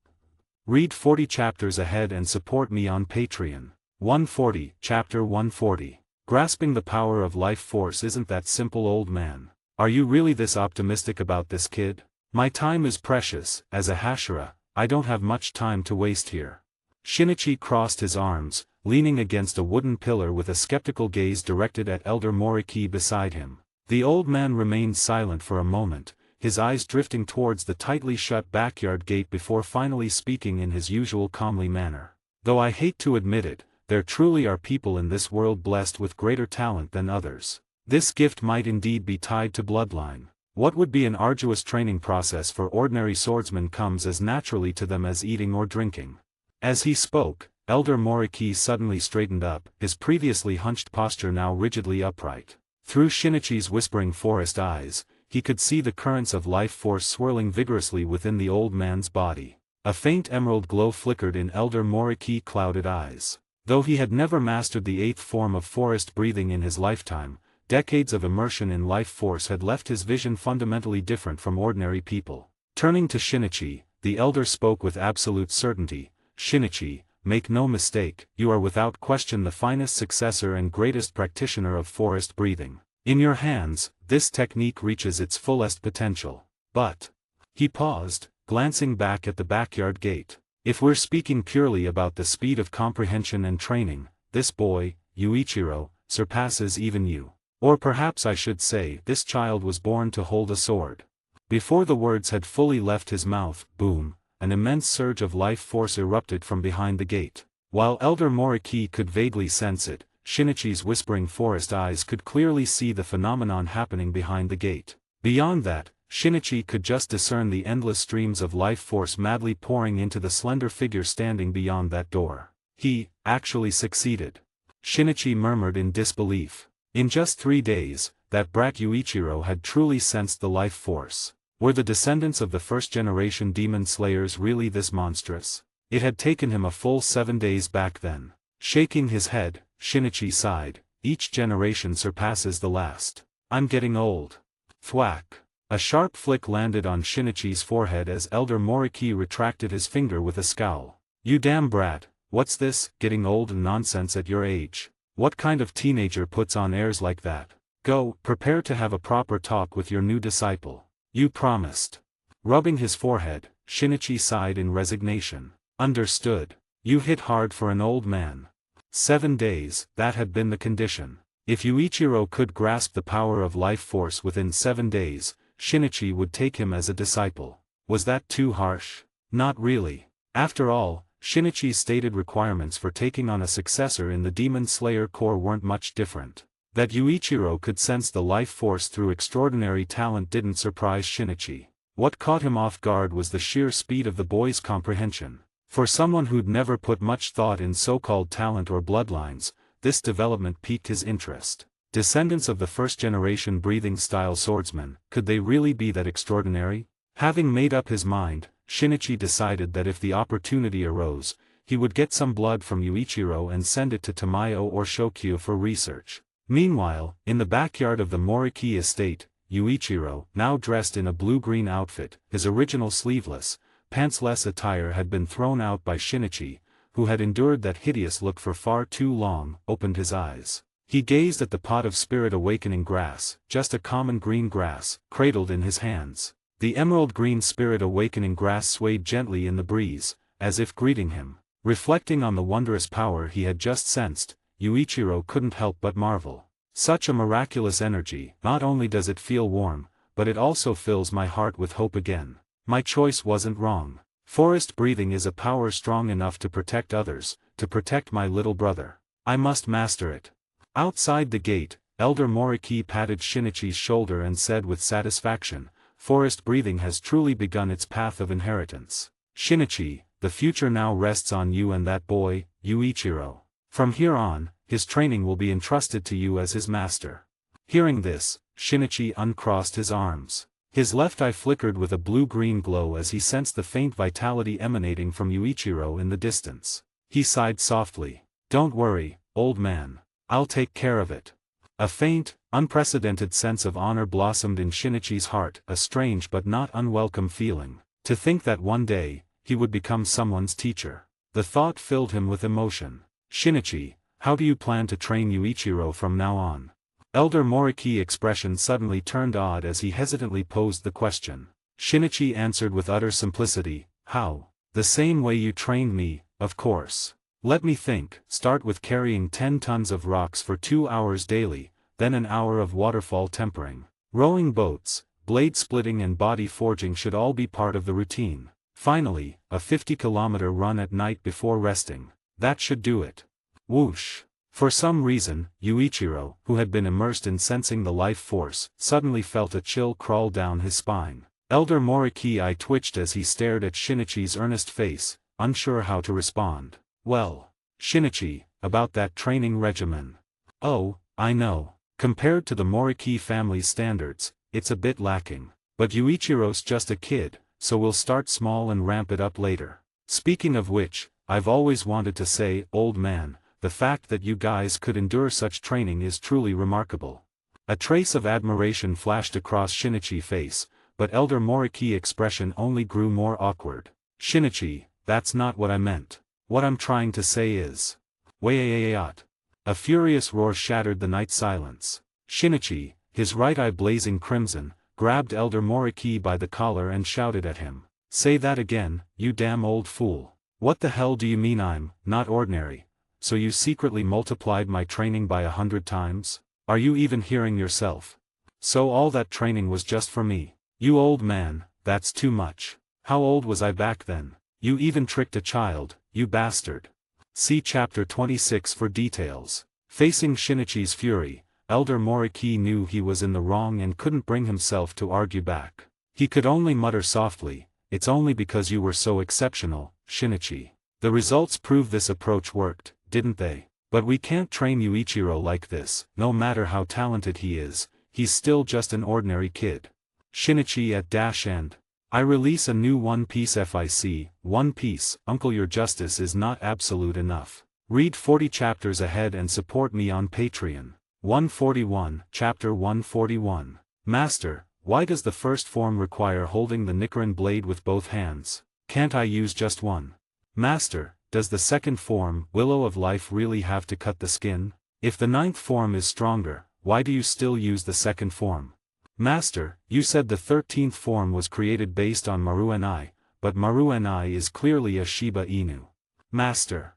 Read 40 chapters ahead and support me on Patreon. 140, Chapter 140. Grasping the power of life force isn't that simple, old man. Are you really this optimistic about this kid? My time is precious. As a Hashira, I don't have much time to waste here. Shinichi crossed his arms, leaning against a wooden pillar with a skeptical gaze directed at Elder Moriki beside him. The old man remained silent for a moment, his eyes drifting towards the tightly shut backyard gate before finally speaking in his usual calmly manner. Though I hate to admit it, there truly are people in this world blessed with greater talent than others. This gift might indeed be tied to bloodline. What would be an arduous training process for ordinary swordsmen comes as naturally to them as eating or drinking. As he spoke, Elder Moriki suddenly straightened up, his previously hunched posture now rigidly upright. Through Shinichi's whispering forest eyes, he could see the currents of life force swirling vigorously within the old man's body. A faint emerald glow flickered in Elder Moriki clouded eyes. Though he had never mastered the 8th form of forest breathing in his lifetime, decades of immersion in life force had left his vision fundamentally different from ordinary people. Turning to Shinichi, the elder spoke with absolute certainty. Shinichi, make no mistake, you are without question the finest successor and greatest practitioner of forest breathing. In your hands, this technique reaches its fullest potential. But... He paused, glancing back at the backyard gate. If we're speaking purely about the speed of comprehension and training, this boy, Yuichiro, surpasses even you. Or perhaps I should say, this child was born to hold a sword. Before the words had fully left his mouth, boom, an immense surge of life force erupted from behind the gate. While Elder Moriki could vaguely sense it, Shinichi's whispering forest eyes could clearly see the phenomenon happening behind the gate. Beyond that, Shinichi could just discern the endless streams of life force madly pouring into the slender figure standing beyond that door. He, actually succeeded. Shinichi murmured in disbelief. In just 3 days, that brat Yuichiro had truly sensed the life force. Were the descendants of the first-generation demon slayers really this monstrous? It had taken him a full 7 days back then. Shaking his head, Shinichi sighed. Each generation surpasses the last. I'm getting old. Thwack. A sharp flick landed on Shinichi's forehead as Elder Moriki retracted his finger with a scowl. You damn brat, what's this, getting old and nonsense at your age? What kind of teenager puts on airs like that? Go, prepare to have a proper talk with your new disciple. You promised. Rubbing his forehead, Shinichi sighed in resignation. Understood. You hit hard for an old man. 7 days, that had been the condition. If Yuichiro could grasp the power of life force within 7 days, Shinichi would take him as a disciple. Was that too harsh? Not really. After all, Shinichi's stated requirements for taking on a successor in the Demon Slayer Corps weren't much different. That Yuichiro could sense the life force through extraordinary talent didn't surprise Shinichi. What caught him off guard was the sheer speed of the boy's comprehension. For someone who'd never put much thought in so-called talent or bloodlines, this development piqued his interest. Descendants of the first-generation breathing-style swordsmen, could they really be that extraordinary? Having made up his mind, Shinichi decided that if the opportunity arose, he would get some blood from Yuichiro and send it to Tamayo or Shokyu for research. Meanwhile, in the backyard of the Moriki estate, Yuichiro, now dressed in a blue-green outfit, his original sleeveless, pantsless attire had been thrown out by Shinichi, who had endured that hideous look for far too long, opened his eyes. He gazed at the pot of spirit awakening grass, just a common green grass, cradled in his hands. The emerald green spirit awakening grass swayed gently in the breeze, as if greeting him. Reflecting on the wondrous power he had just sensed, Yuichiro couldn't help but marvel. Such a miraculous energy, not only does it feel warm, but it also fills my heart with hope again. My choice wasn't wrong. Forest breathing is a power strong enough to protect others, to protect my little brother. I must master it. Outside the gate, Elder Moriki patted Shinichi's shoulder and said with satisfaction, "Forest breathing has truly begun its path of inheritance. Shinichi, the future now rests on you and that boy, Yuichiro. From here on, his training will be entrusted to you as his master." Hearing this, Shinichi uncrossed his arms. His left eye flickered with a blue-green glow as he sensed the faint vitality emanating from Yuichiro in the distance. He sighed softly. "Don't worry, old man. I'll take care of it." A faint, unprecedented sense of honor blossomed in Shinichi's heart, a strange but not unwelcome feeling. To think that one day, he would become someone's teacher. The thought filled him with emotion. "Shinichi, how do you plan to train Yuichiro from now on?" Elder Moriki's expression suddenly turned odd as he hesitantly posed the question. Shinichi answered with utter simplicity, "How? The same way you trained me, of course. Let me think. Start with carrying 10 tons of rocks for 2 hours daily, then an hour of waterfall tempering. Rowing boats, blade splitting and body forging should all be part of the routine. Finally, a 50-kilometer run at night before resting. That should do it." Whoosh! For some reason, Yuichiro, who had been immersed in sensing the life force, suddenly felt a chill crawl down his spine. Elder Moriki's eye twitched as he stared at Shinichi's earnest face, unsure how to respond. "Well, Shinichi, about that training regimen. Oh, I know. Compared to the Moriki family's standards, it's a bit lacking. But Yuichiro's just a kid, so we'll start small and ramp it up later. Speaking of which, I've always wanted to say, old man, the fact that you guys could endure such training is truly remarkable." A trace of admiration flashed across Shinichi's face, but Elder Moriki's expression only grew more awkward. "Shinichi, that's not what I meant. What I'm trying to say is..." Wait! A furious roar shattered the night silence. Shinichi, his right eye blazing crimson, grabbed Elder Moriki by the collar and shouted at him. "Say that again, you damn old fool. What the hell do you mean I'm not ordinary? So you secretly multiplied my training by 100 times? Are you even hearing yourself? So all that training was just for me? You old man, that's too much. How old was I back then? You even tricked a child, you bastard." See chapter 26 for details. Facing Shinichi's fury, Elder Moriki knew he was in the wrong and couldn't bring himself to argue back. He could only mutter softly, "It's only because you were so exceptional, Shinichi. The results prove this approach worked, didn't they? But we can't train Yuichiro like this. No matter how talented he is, he's still just an ordinary kid." Shinichi at -end. I release a new One Piece FIC, One Piece, Uncle your justice is not absolute enough. Read 40 chapters ahead and support me on Patreon. 141, Chapter 141. Master, why does the first form require holding the Nichiren blade with both hands? Can't I use just one? Master, does the second form, Willow of Life, really have to cut the skin? If the ninth form is stronger, why do you still use the second form? Master, you said the 13th form was created based on Maru Enai, but Maru Enai is clearly a Shiba Inu. Master.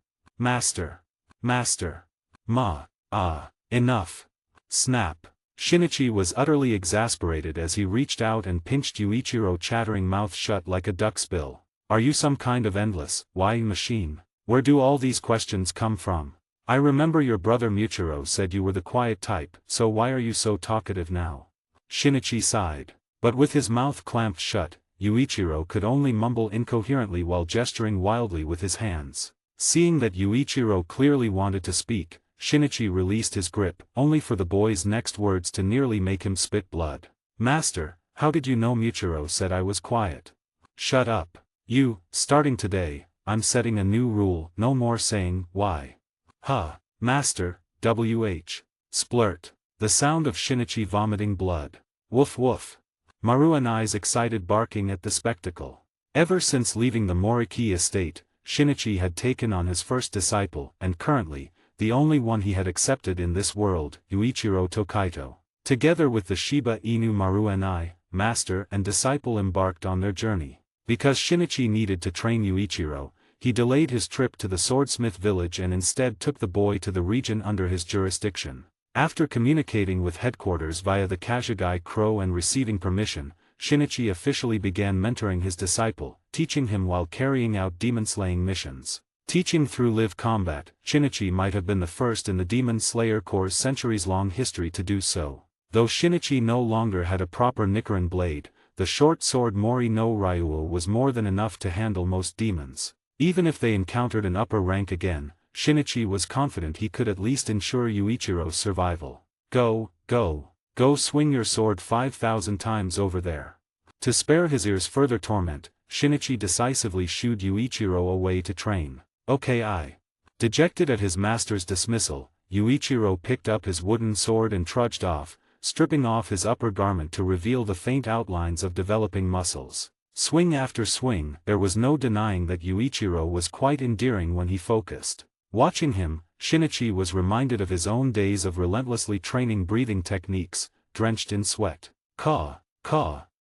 Enough. Snap. Shinichi was utterly exasperated as he reached out and pinched Yuichiro's chattering mouth shut like a duck's bill. Are you some kind of endless, lying machine? Where do all these questions come from? I remember your brother Muichiro said you were the quiet type, so why are you so talkative now? Shinichi sighed. But with his mouth clamped shut, Yuichiro could only mumble incoherently while gesturing wildly with his hands. Seeing that Yuichiro clearly wanted to speak, Shinichi released his grip, only for the boy's next words to nearly make him spit blood. Master, how did you know Muichiro said I was quiet? Shut up. Starting today, I'm setting a new rule, no more saying, why. Huh. Master, splurt. The sound of Shinichi vomiting blood. Woof woof. Maruanai's excited barking at the spectacle. Ever since leaving the Moriki estate, Shinichi had taken on his first disciple, and currently, the only one he had accepted in this world, Yuichiro Tokaito. Together with the Shiba Inu Maruanai, master and disciple embarked on their journey. Because Shinichi needed to train Yuichiro, he delayed his trip to the swordsmith village and instead took the boy to the region under his jurisdiction. After communicating with headquarters via the Kazhigai Crow and receiving permission, Shinichi officially began mentoring his disciple, teaching him while carrying out demon-slaying missions. Teaching through live combat, Shinichi might have been the first in the Demon Slayer Corps' centuries-long history to do so. Though Shinichi no longer had a proper Nichiren blade, the short sword Mori no Ryuo was more than enough to handle most demons. Even if they encountered an upper rank again, Shinichi was confident he could at least ensure Yuichiro's survival. Go swing your sword 5,000 times over there. To spare his ears further torment, Shinichi decisively shooed Yuichiro away to train. Okay. Dejected at his master's dismissal, Yuichiro picked up his wooden sword and trudged off, stripping off his upper garment to reveal the faint outlines of developing muscles. Swing after swing, there was no denying that Yuichiro was quite endearing when he focused. Watching him, Shinichi was reminded of his own days of relentlessly training breathing techniques, drenched in sweat. Caw.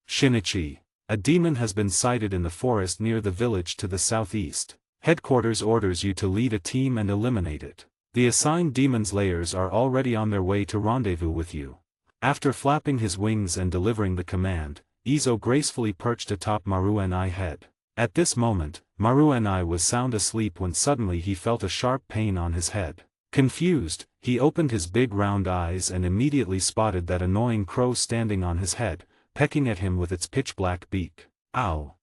Shinichi. A demon has been sighted in the forest near the village to the southeast. Headquarters orders you to lead a team and eliminate it. The assigned demon's layers are already on their way to rendezvous with you. After flapping his wings and delivering the command, Izo gracefully perched atop Maruanai's head. At this moment, Maruanai was sound asleep when suddenly he felt a sharp pain on his head. Confused, he opened his big round eyes and immediately spotted that annoying crow standing on his head, pecking at him with its pitch-black beak. Ow.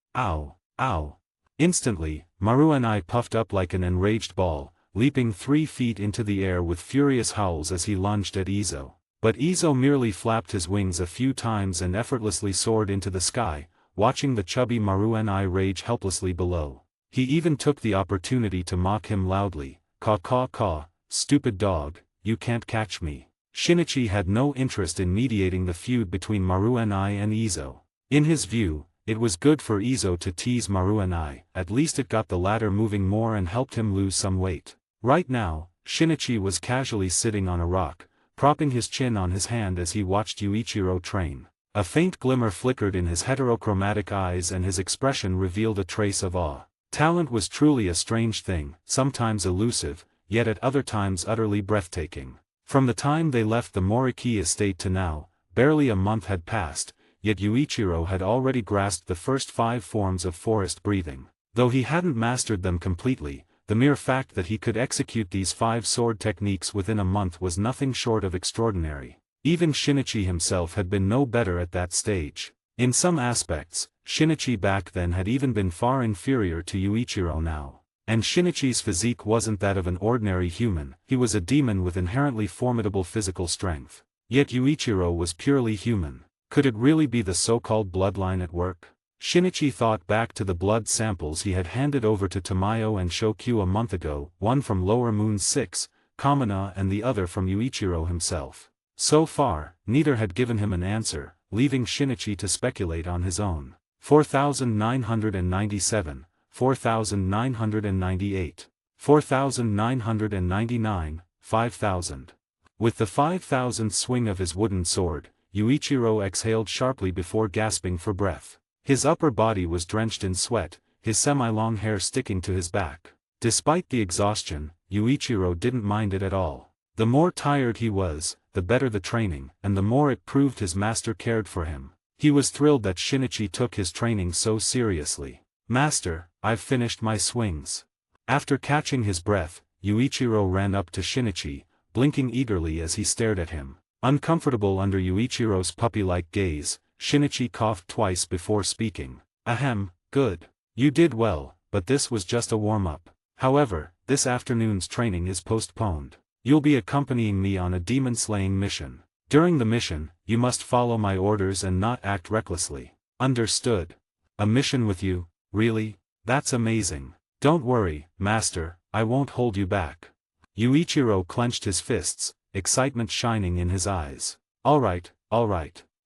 Instantly, Maruanai puffed up like an enraged ball, leaping 3 feet into the air with furious howls as he lunged at Izo. But Izo merely flapped his wings a few times and effortlessly soared into the sky, watching the chubby Maruanai rage helplessly below. He even took the opportunity to mock him loudly. Caw, stupid dog, you can't catch me. Shinichi had no interest in mediating the feud between Maruanai and Izo. In his view, it was good for Izo to tease Maruanai, at least it got the latter moving more and helped him lose some weight. Right now, Shinichi was casually sitting on a rock, propping his chin on his hand as he watched Yuichiro train. A faint glimmer flickered in his heterochromatic eyes and his expression revealed a trace of awe. Talent was truly a strange thing, sometimes elusive, yet at other times utterly breathtaking. From the time they left the Moriki estate to now, barely a month had passed, yet Yuichiro had already grasped the first 5 forms of forest breathing. Though he hadn't mastered them completely, the mere fact that he could execute these 5 sword techniques within a month was nothing short of extraordinary. Even Shinichi himself had been no better at that stage. In some aspects, Shinichi back then had even been far inferior to Yuichiro now. And Shinichi's physique wasn't that of an ordinary human, he was a demon with inherently formidable physical strength. Yet Yuichiro was purely human. Could it really be the so-called bloodline at work? Shinichi thought back to the blood samples he had handed over to Tamayo and Shokyu a month ago, one from Lower Moon 6, Kamina and the other from Yuichiro himself. So far, neither had given him an answer, leaving Shinichi to speculate on his own. 4,997, 4,998, 4,999, 5,000. With the 5,000th swing of his wooden sword, Yuichiro exhaled sharply before gasping for breath. His upper body was drenched in sweat, his semi-long hair sticking to his back. Despite the exhaustion, Yuichiro didn't mind it at all. The more tired he was, the better the training, and the more it proved his master cared for him. He was thrilled that Shinichi took his training so seriously. "Master, I've finished my swings." After catching his breath, Yuichiro ran up to Shinichi, blinking eagerly as he stared at him. Uncomfortable under Yuichiro's puppy-like gaze, Shinichi coughed twice before speaking. "Ahem, good. You did well, but this was just a warm-up. However, this afternoon's training is postponed. You'll be accompanying me on a demon-slaying mission. During the mission, you must follow my orders and not act recklessly." "Understood. A mission with you, really? That's amazing. Don't worry, Master, I won't hold you back." Yuichiro clenched his fists, excitement shining in his eyes. All right.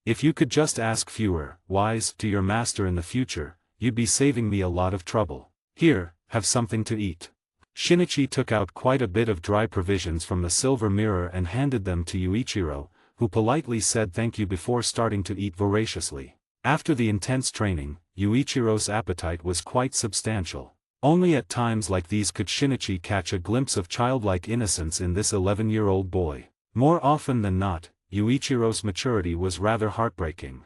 If you could just ask fewer whys to your master in the future, you'd be saving me a lot of trouble. Here, have something to eat." Shinichi took out quite a bit of dry provisions from the silver mirror and handed them to Yuichiro, who politely said thank you before starting to eat voraciously. After the intense training, Yuichiro's appetite was quite substantial. Only at times like these could Shinichi catch a glimpse of childlike innocence in this 11-year-old boy. More often than not, Yuichiro's maturity was rather heartbreaking.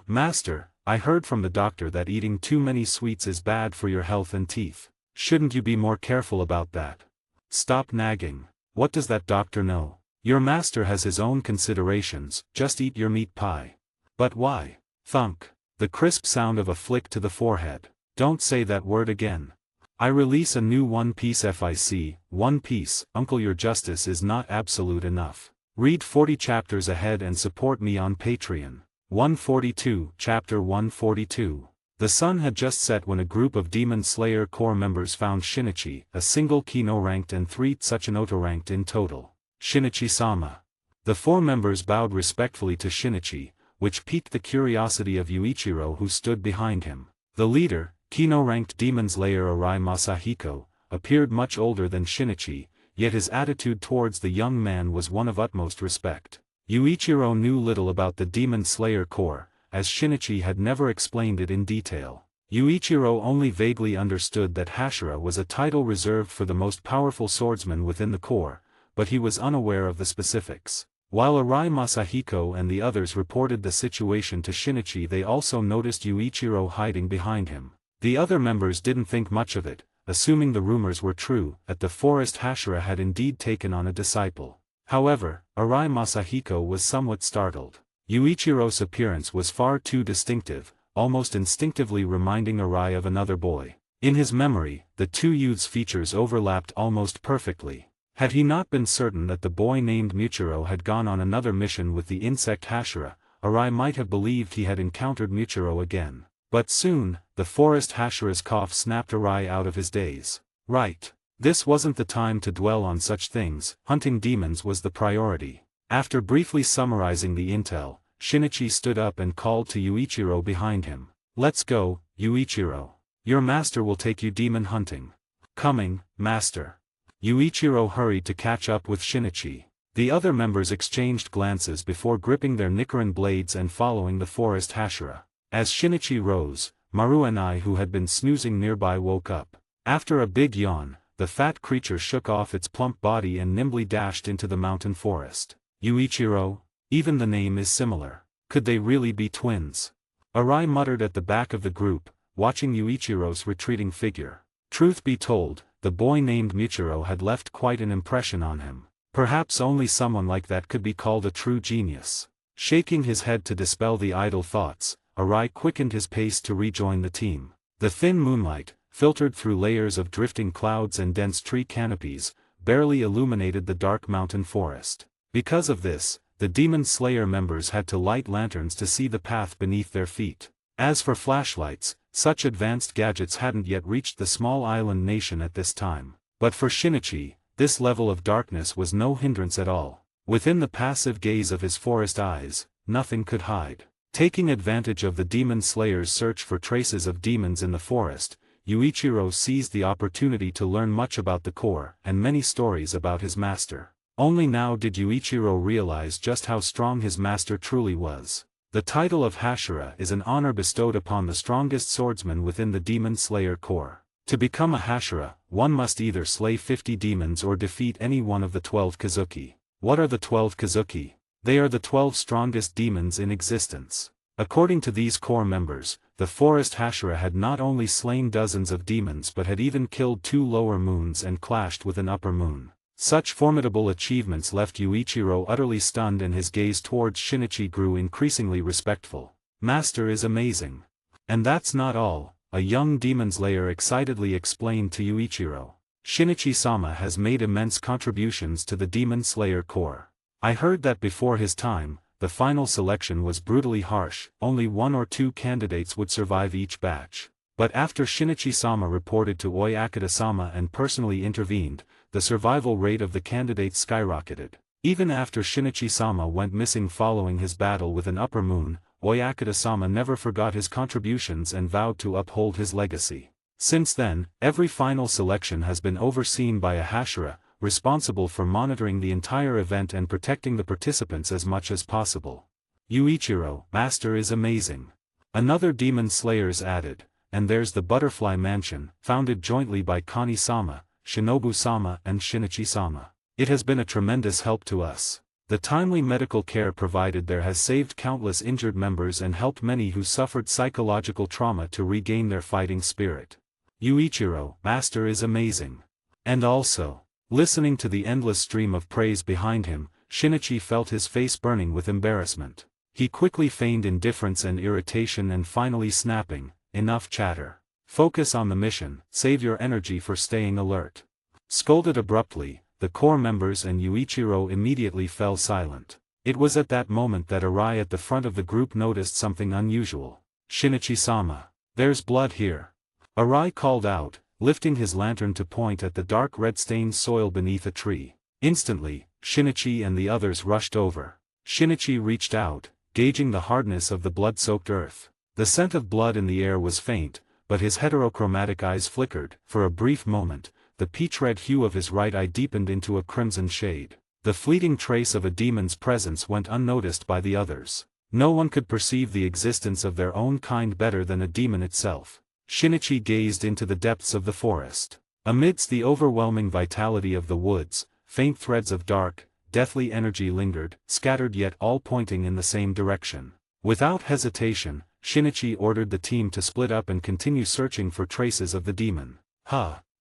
Master, I heard from the doctor that eating too many sweets is bad for your health and teeth. Shouldn't you be more careful about that?" "Stop nagging. What does that doctor know? Your master has his own considerations, just eat your meat pie." "But why?" Thunk. The crisp sound of a flick to the forehead. "Don't say that word again. I release a new One Piece FIC, One Piece, Uncle, your justice is not absolute enough. Read 40 chapters ahead and support me on Patreon." 142, Chapter 142. The sun had just set when a group of Demon Slayer Corps members found Shinichi, a single Kino ranked and 3 Tsuchinoto ranked in total. "Shinichi-sama." The 4 members bowed respectfully to Shinichi, which piqued the curiosity of Yuichiro, who stood behind him. The leader, Kino-ranked Demon Slayer Arai Masahiko, appeared much older than Shinichi, yet his attitude towards the young man was one of utmost respect. Yuichiro knew little about the Demon Slayer Corps, as Shinichi had never explained it in detail. Yuichiro only vaguely understood that Hashira was a title reserved for the most powerful swordsman within the Corps, but he was unaware of the specifics. While Arai Masahiko and the others reported the situation to Shinichi, they also noticed Yuichiro hiding behind him. The other members didn't think much of it, assuming the rumors were true, that the forest Hashira had indeed taken on a disciple. However, Arai Masahiko was somewhat startled. Yuichiro's appearance was far too distinctive, almost instinctively reminding Arai of another boy. In his memory, the two youths' features overlapped almost perfectly. Had he not been certain that the boy named Muchiro had gone on another mission with the insect Hashira, Arai might have believed he had encountered Muchiro again. But soon, the forest Hashira's cough snapped Arai out of his daze. Right. This wasn't the time to dwell on such things, hunting demons was the priority. After briefly summarizing the intel, Shinichi stood up and called to Yuichiro behind him. "Let's go, Yuichiro. Your master will take you demon hunting." "Coming, master." Yuichiro hurried to catch up with Shinichi. The other members exchanged glances before gripping their Nichiren blades and following the forest Hashira. As Shinichi rose, Maru and I, who had been snoozing nearby, woke up. After a big yawn, the fat creature shook off its plump body and nimbly dashed into the mountain forest. "Yuichiro? Even the name is similar. Could they really be twins?" Arai muttered at the back of the group, watching Yuichiro's retreating figure. Truth be told, the boy named Muchiro had left quite an impression on him. Perhaps only someone like that could be called a true genius. Shaking his head to dispel the idle thoughts, Arai quickened his pace to rejoin the team. The thin moonlight, filtered through layers of drifting clouds and dense tree canopies, barely illuminated the dark mountain forest. Because of this, the Demon Slayer members had to light lanterns to see the path beneath their feet. As for flashlights, such advanced gadgets hadn't yet reached the small island nation at this time. But for Shinichi, this level of darkness was no hindrance at all. Within the passive gaze of his forest eyes, nothing could hide. Taking advantage of the Demon Slayer's search for traces of demons in the forest, Yuichiro seized the opportunity to learn much about the Corps and many stories about his master. Only now did Yuichiro realize just how strong his master truly was. The title of Hashira is an honor bestowed upon the strongest swordsman within the Demon Slayer Corps. To become a Hashira, one must either slay 50 demons or defeat any one of the 12 Kazuki. What are the 12 Kazuki? They are the 12 strongest demons in existence. According to these core members, the forest Hashira had not only slain dozens of demons but had even killed 2 lower moons and clashed with an upper moon. Such formidable achievements left Yuichiro utterly stunned, and his gaze towards Shinichi grew increasingly respectful. Master is amazing. And that's not all, a young demon slayer excitedly explained to Yuichiro. Shinichi-sama has made immense contributions to the Demon Slayer Corps. I heard that before his time, the final selection was brutally harsh, only 1 or 2 candidates would survive each batch. But after Shinichi-sama reported to Oi Akita-sama and personally intervened, the survival rate of the candidates skyrocketed. Even after Shinichi-sama went missing following his battle with an upper moon, Oi Akita-sama never forgot his contributions and vowed to uphold his legacy. Since then, every final selection has been overseen by a Hashira, responsible for monitoring the entire event and protecting the participants as much as possible. Yuichiro, Master is amazing. Another Demon Slayers added, and there's the Butterfly Mansion, founded jointly by Kani-sama, Shinobu-sama and Shinichi-sama. It has been a tremendous help to us. The timely medical care provided there has saved countless injured members and helped many who suffered psychological trauma to regain their fighting spirit. Yuichiro, Master is amazing. And also, listening to the endless stream of praise behind him, Shinichi felt his face burning with embarrassment. He quickly feigned indifference and irritation and finally snapping, enough chatter. Focus on the mission, save your energy for staying alert. Scolded abruptly, the core members and Yuichiro immediately fell silent. It was at that moment that Arai at the front of the group noticed something unusual. Shinichi-sama. There's blood here. Arai called out, lifting his lantern to point at the dark red-stained soil beneath a tree. Instantly, Shinichi and the others rushed over. Shinichi reached out, gauging the hardness of the blood-soaked earth. The scent of blood in the air was faint, but his heterochromatic eyes flickered. For a brief moment, the peach-red hue of his right eye deepened into a crimson shade. The fleeting trace of a demon's presence went unnoticed by the others. No one could perceive the existence of their own kind better than a demon itself. Shinichi gazed into the depths of the forest. Amidst the overwhelming vitality of the woods, faint threads of dark, deathly energy lingered, scattered yet all pointing in the same direction. Without hesitation, Shinichi ordered the team to split up and continue searching for traces of the demon.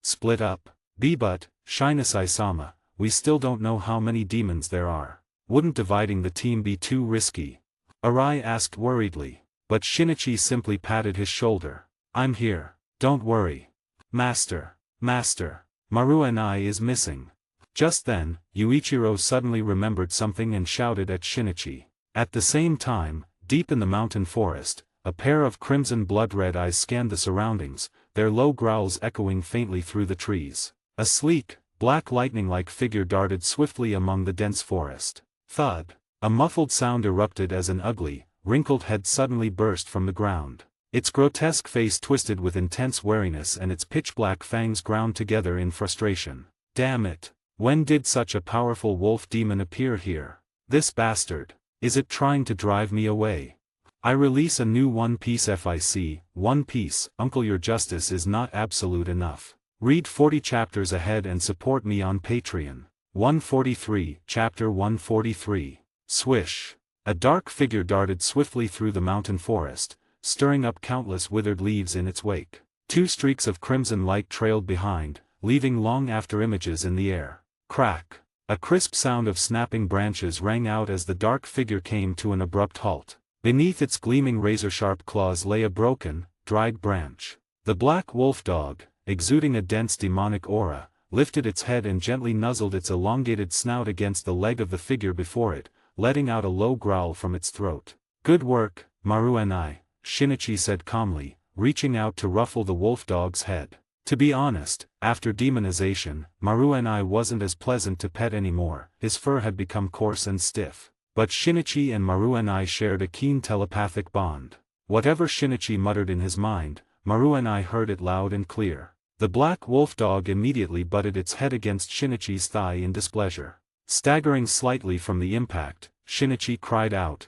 Split up? But, Shinichi-sama, we still don't know how many demons there are. Wouldn't dividing the team be too risky? Arai asked worriedly. But Shinichi simply patted his shoulder. I'm here. Don't worry. Master. Maru and I is missing. Just then, Yuichiro suddenly remembered something and shouted at Shinichi. At the same time, deep in the mountain forest, a pair of crimson blood-red eyes scanned the surroundings, their low growls echoing faintly through the trees. A sleek, black lightning-like figure darted swiftly among the dense forest. Thud. A muffled sound erupted as an ugly, wrinkled head suddenly burst from the ground. Its grotesque face twisted with intense wariness and its pitch-black fangs ground together in frustration. Damn it! When did such a powerful wolf demon appear here? This bastard. Is it trying to drive me away? I release a new One Piece FIC, One Piece, Uncle your justice is not absolute enough. Read 40 chapters ahead and support me on Patreon. 143, Chapter 143. Swish. A dark figure darted swiftly through the mountain forest, stirring up countless withered leaves in its wake. 2 streaks of crimson light trailed behind, leaving long after images in the air. Crack. A crisp sound of snapping branches rang out as the dark figure came to an abrupt halt. Beneath its gleaming razor-sharp claws lay a broken, dried branch. The black wolf dog, exuding a dense demonic aura, lifted its head and gently nuzzled its elongated snout against the leg of the figure before it, letting out a low growl from its throat. Good work, Maru and I, Shinichi said calmly, reaching out to ruffle the wolf dog's head. To be honest, after demonization, Maru and I wasn't as pleasant to pet anymore, his fur had become coarse and stiff. But Shinichi and Maru and I shared a keen telepathic bond. Whatever Shinichi muttered in his mind, Maru and I heard it loud and clear. The black wolf dog immediately butted its head against Shinichi's thigh in displeasure. Staggering slightly from the impact, Shinichi cried out,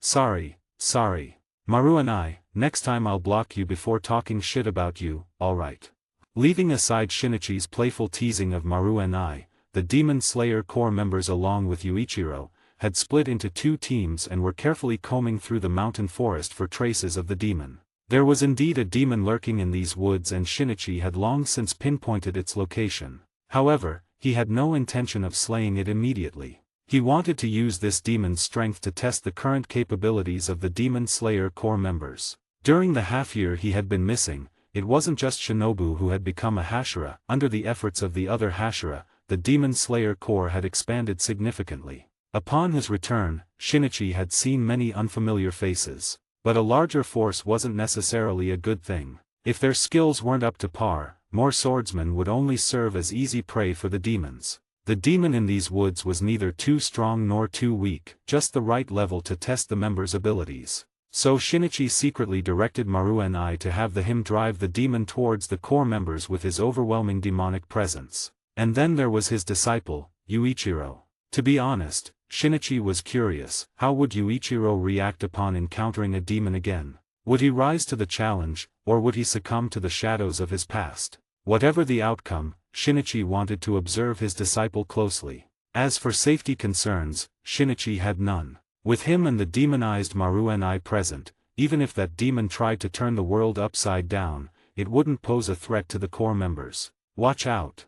sorry. Maru and I, next time I'll block you before talking shit about you, alright. Leaving aside Shinichi's playful teasing of Maru and I, the Demon Slayer Corps members along with Yuichiro, had split into two teams and were carefully combing through the mountain forest for traces of the demon. There was indeed a demon lurking in these woods and Shinichi had long since pinpointed its location. However, he had no intention of slaying it immediately. He wanted to use this demon's strength to test the current capabilities of the Demon Slayer Corps members. During the half-year he had been missing, it wasn't just Shinobu who had become a Hashira. Under the efforts of the other Hashira, the Demon Slayer Corps had expanded significantly. Upon his return, Shinichi had seen many unfamiliar faces. But a larger force wasn't necessarily a good thing. If their skills weren't up to par, more swordsmen would only serve as easy prey for the demons. The demon in these woods was neither too strong nor too weak, just the right level to test the members' abilities. So Shinichi secretly directed Maruenai to have him drive the demon towards the Corps members with his overwhelming demonic presence. And then there was his disciple, Yuichiro. To be honest, Shinichi was curious, how would Yuichiro react upon encountering a demon again? Would he rise to the challenge, or would he succumb to the shadows of his past? Whatever the outcome, Shinichi wanted to observe his disciple closely. As for safety concerns, Shinichi had none. With him and the demonized Maruenai present, even if that demon tried to turn the world upside down, it wouldn't pose a threat to the Corps members. Watch out!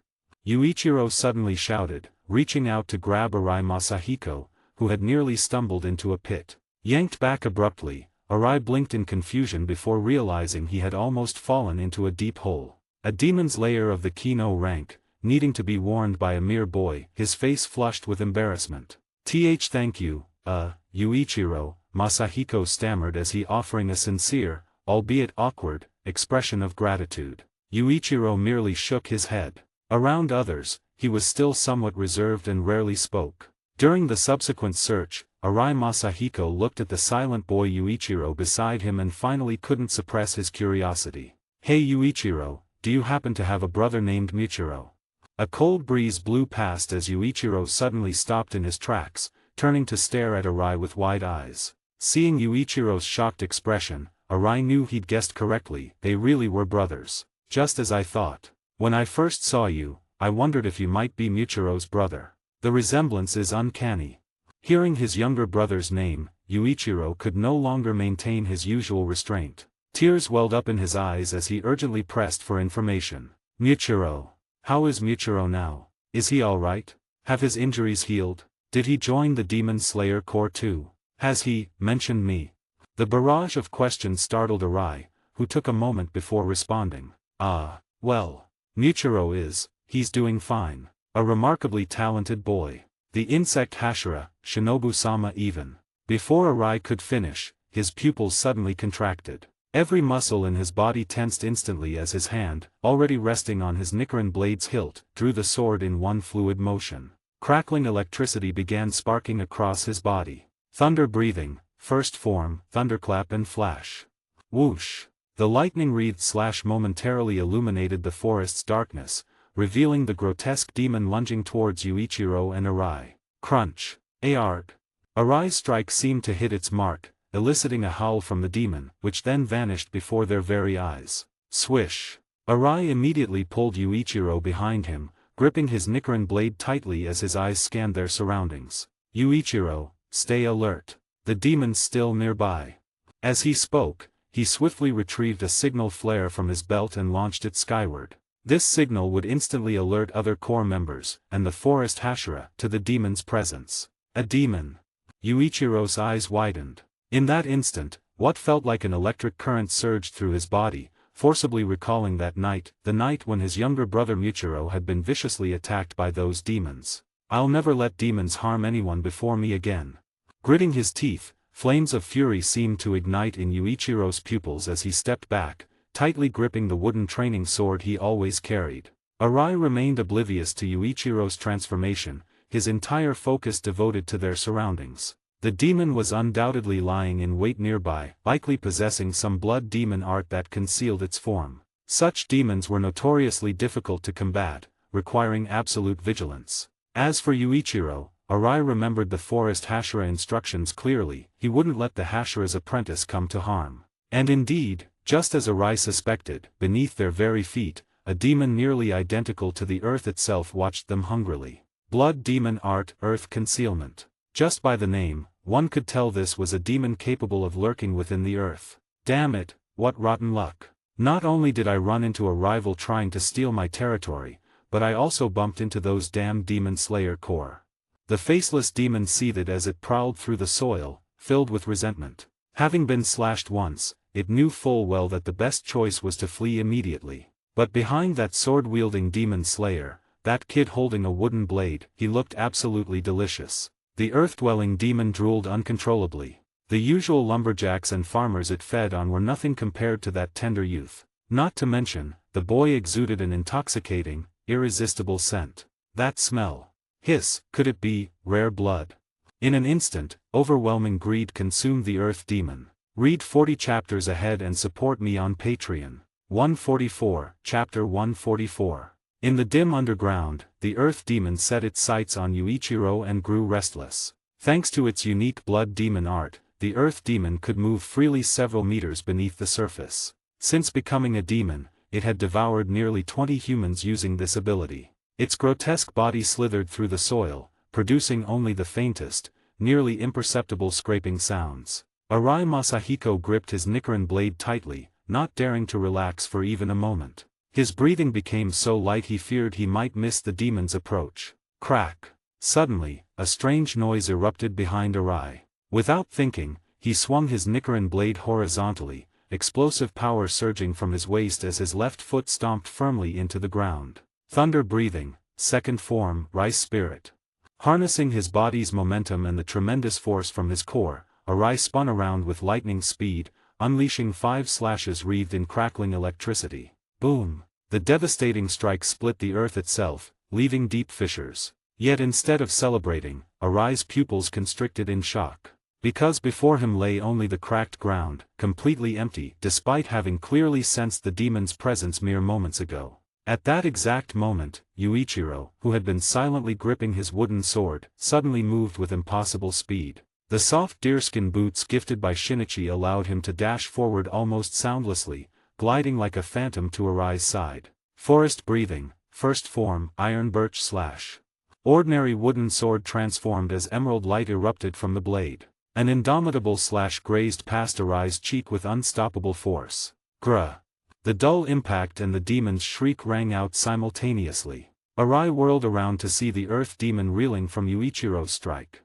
Yuichiro suddenly shouted, reaching out to grab Arai Masahiko, who had nearly stumbled into a pit. Yanked back abruptly, Arai blinked in confusion before realizing he had almost fallen into a deep hole. A demon's layer of the Kino rank, needing to be warned by a mere boy, his face flushed with embarrassment. Thank you, Yuichiro, Masahiko stammered as he offering a sincere, albeit awkward, expression of gratitude. Yuichiro merely shook his head. Around others, he was still somewhat reserved and rarely spoke. During the subsequent search, Arai Masahiko looked at the silent boy Yuichiro beside him and finally couldn't suppress his curiosity. Hey Yuichiro, do you happen to have a brother named Michiro? A cold breeze blew past as Yuichiro suddenly stopped in his tracks, turning to stare at Arai with wide eyes. Seeing Yuichiro's shocked expression, Arai knew he'd guessed correctly, they really were brothers. Just as I thought. When I first saw you, I wondered if you might be Michiro's brother. The resemblance is uncanny. Hearing his younger brother's name, Yuichiro could no longer maintain his usual restraint. Tears welled up in his eyes as he urgently pressed for information. Michiro. How is Michiro now? Is he alright? Have his injuries healed? Did he join the Demon Slayer Corps too? Has he mentioned me? The barrage of questions startled Arai, who took a moment before responding. Well. Michiro he's doing fine. A remarkably talented boy. The insect Hashira, Shinobu-sama even. Before Arai could finish, his pupils suddenly contracted. Every muscle in his body tensed instantly as his hand, already resting on his Nichiren blade's hilt, drew the sword in one fluid motion. Crackling electricity began sparking across his body. Thunder breathing, first form, thunderclap and flash. Whoosh! The lightning-wreathed slash momentarily illuminated the forest's darkness, revealing the grotesque demon lunging towards Yuichiro and Arai. Crunch! Arg! Arai's strike seemed to hit its mark, eliciting a howl from the demon, which then vanished before their very eyes. Swish! Arai immediately pulled Yuichiro behind him, gripping his Nichiren blade tightly as his eyes scanned their surroundings. Yuichiro, stay alert. The demon's still nearby. As he spoke, he swiftly retrieved a signal flare from his belt and launched it skyward. This signal would instantly alert other Corps members, and the forest Hashira, to the demon's presence. A demon. Yuichiro's eyes widened. In that instant, what felt like an electric current surged through his body, forcibly recalling that night, the night when his younger brother Michiro had been viciously attacked by those demons. I'll never let demons harm anyone before me again. Gritting his teeth, flames of fury seemed to ignite in Yuichiro's pupils as he stepped back, tightly gripping the wooden training sword he always carried. Arai remained oblivious to Yuichiro's transformation, his entire focus devoted to their surroundings. The demon was undoubtedly lying in wait nearby, likely possessing some blood demon art that concealed its form. Such demons were notoriously difficult to combat, requiring absolute vigilance. As for Yuichiro, Arai remembered the forest Hashira instructions clearly, he wouldn't let the Hashira's apprentice come to harm. And indeed, just as Arai suspected, beneath their very feet, a demon nearly identical to the earth itself watched them hungrily. Blood Demon Art Earth Concealment. Just by the name, one could tell this was a demon capable of lurking within the earth. Damn it, what rotten luck. Not only did I run into a rival trying to steal my territory, but I also bumped into those damn Demon Slayer core. The faceless demon seethed as it prowled through the soil, filled with resentment. Having been slashed once, it knew full well that the best choice was to flee immediately. But behind that sword-wielding Demon Slayer, that kid holding a wooden blade, he looked absolutely delicious. The earth-dwelling demon drooled uncontrollably. The usual lumberjacks and farmers it fed on were nothing compared to that tender youth. Not to mention, the boy exuded an intoxicating, irresistible scent. That smell. Hiss, could it be rare blood? In an instant, overwhelming greed consumed the earth demon. Read 40 chapters ahead and support me on Patreon. 144, Chapter 144. In the dim underground, the earth demon set its sights on Yuichiro and grew restless. Thanks to its unique blood demon art, the earth demon could move freely several meters beneath the surface. Since becoming a demon, it had devoured nearly 20 humans using this ability. Its grotesque body slithered through the soil, producing only the faintest, nearly imperceptible scraping sounds. Arai Masahiko gripped his Nichiren blade tightly, not daring to relax for even a moment. His breathing became so light he feared he might miss the demon's approach. Crack! Suddenly, a strange noise erupted behind Arai. Without thinking, he swung his Nichiren blade horizontally, explosive power surging from his waist as his left foot stomped firmly into the ground. Thunder breathing, second form, rice spirit. Harnessing his body's momentum and the tremendous force from his core, Arai spun around with lightning speed, unleashing 5 slashes wreathed in crackling electricity. Boom! The devastating strike split the earth itself, leaving deep fissures. Yet instead of celebrating, Arai's pupils constricted in shock. Because before him lay only the cracked ground, completely empty, despite having clearly sensed the demon's presence mere moments ago. At that exact moment, Yuichiro, who had been silently gripping his wooden sword, suddenly moved with impossible speed. The soft deerskin boots gifted by Shinichi allowed him to dash forward almost soundlessly, gliding like a phantom to Arai's side. Forest breathing, first form, iron birch slash. Ordinary wooden sword transformed as emerald light erupted from the blade. An indomitable slash grazed past Arai's cheek with unstoppable force. Grr! The dull impact and the demon's shriek rang out simultaneously. Arai whirled around to see the earth demon reeling from Yuichiro's strike.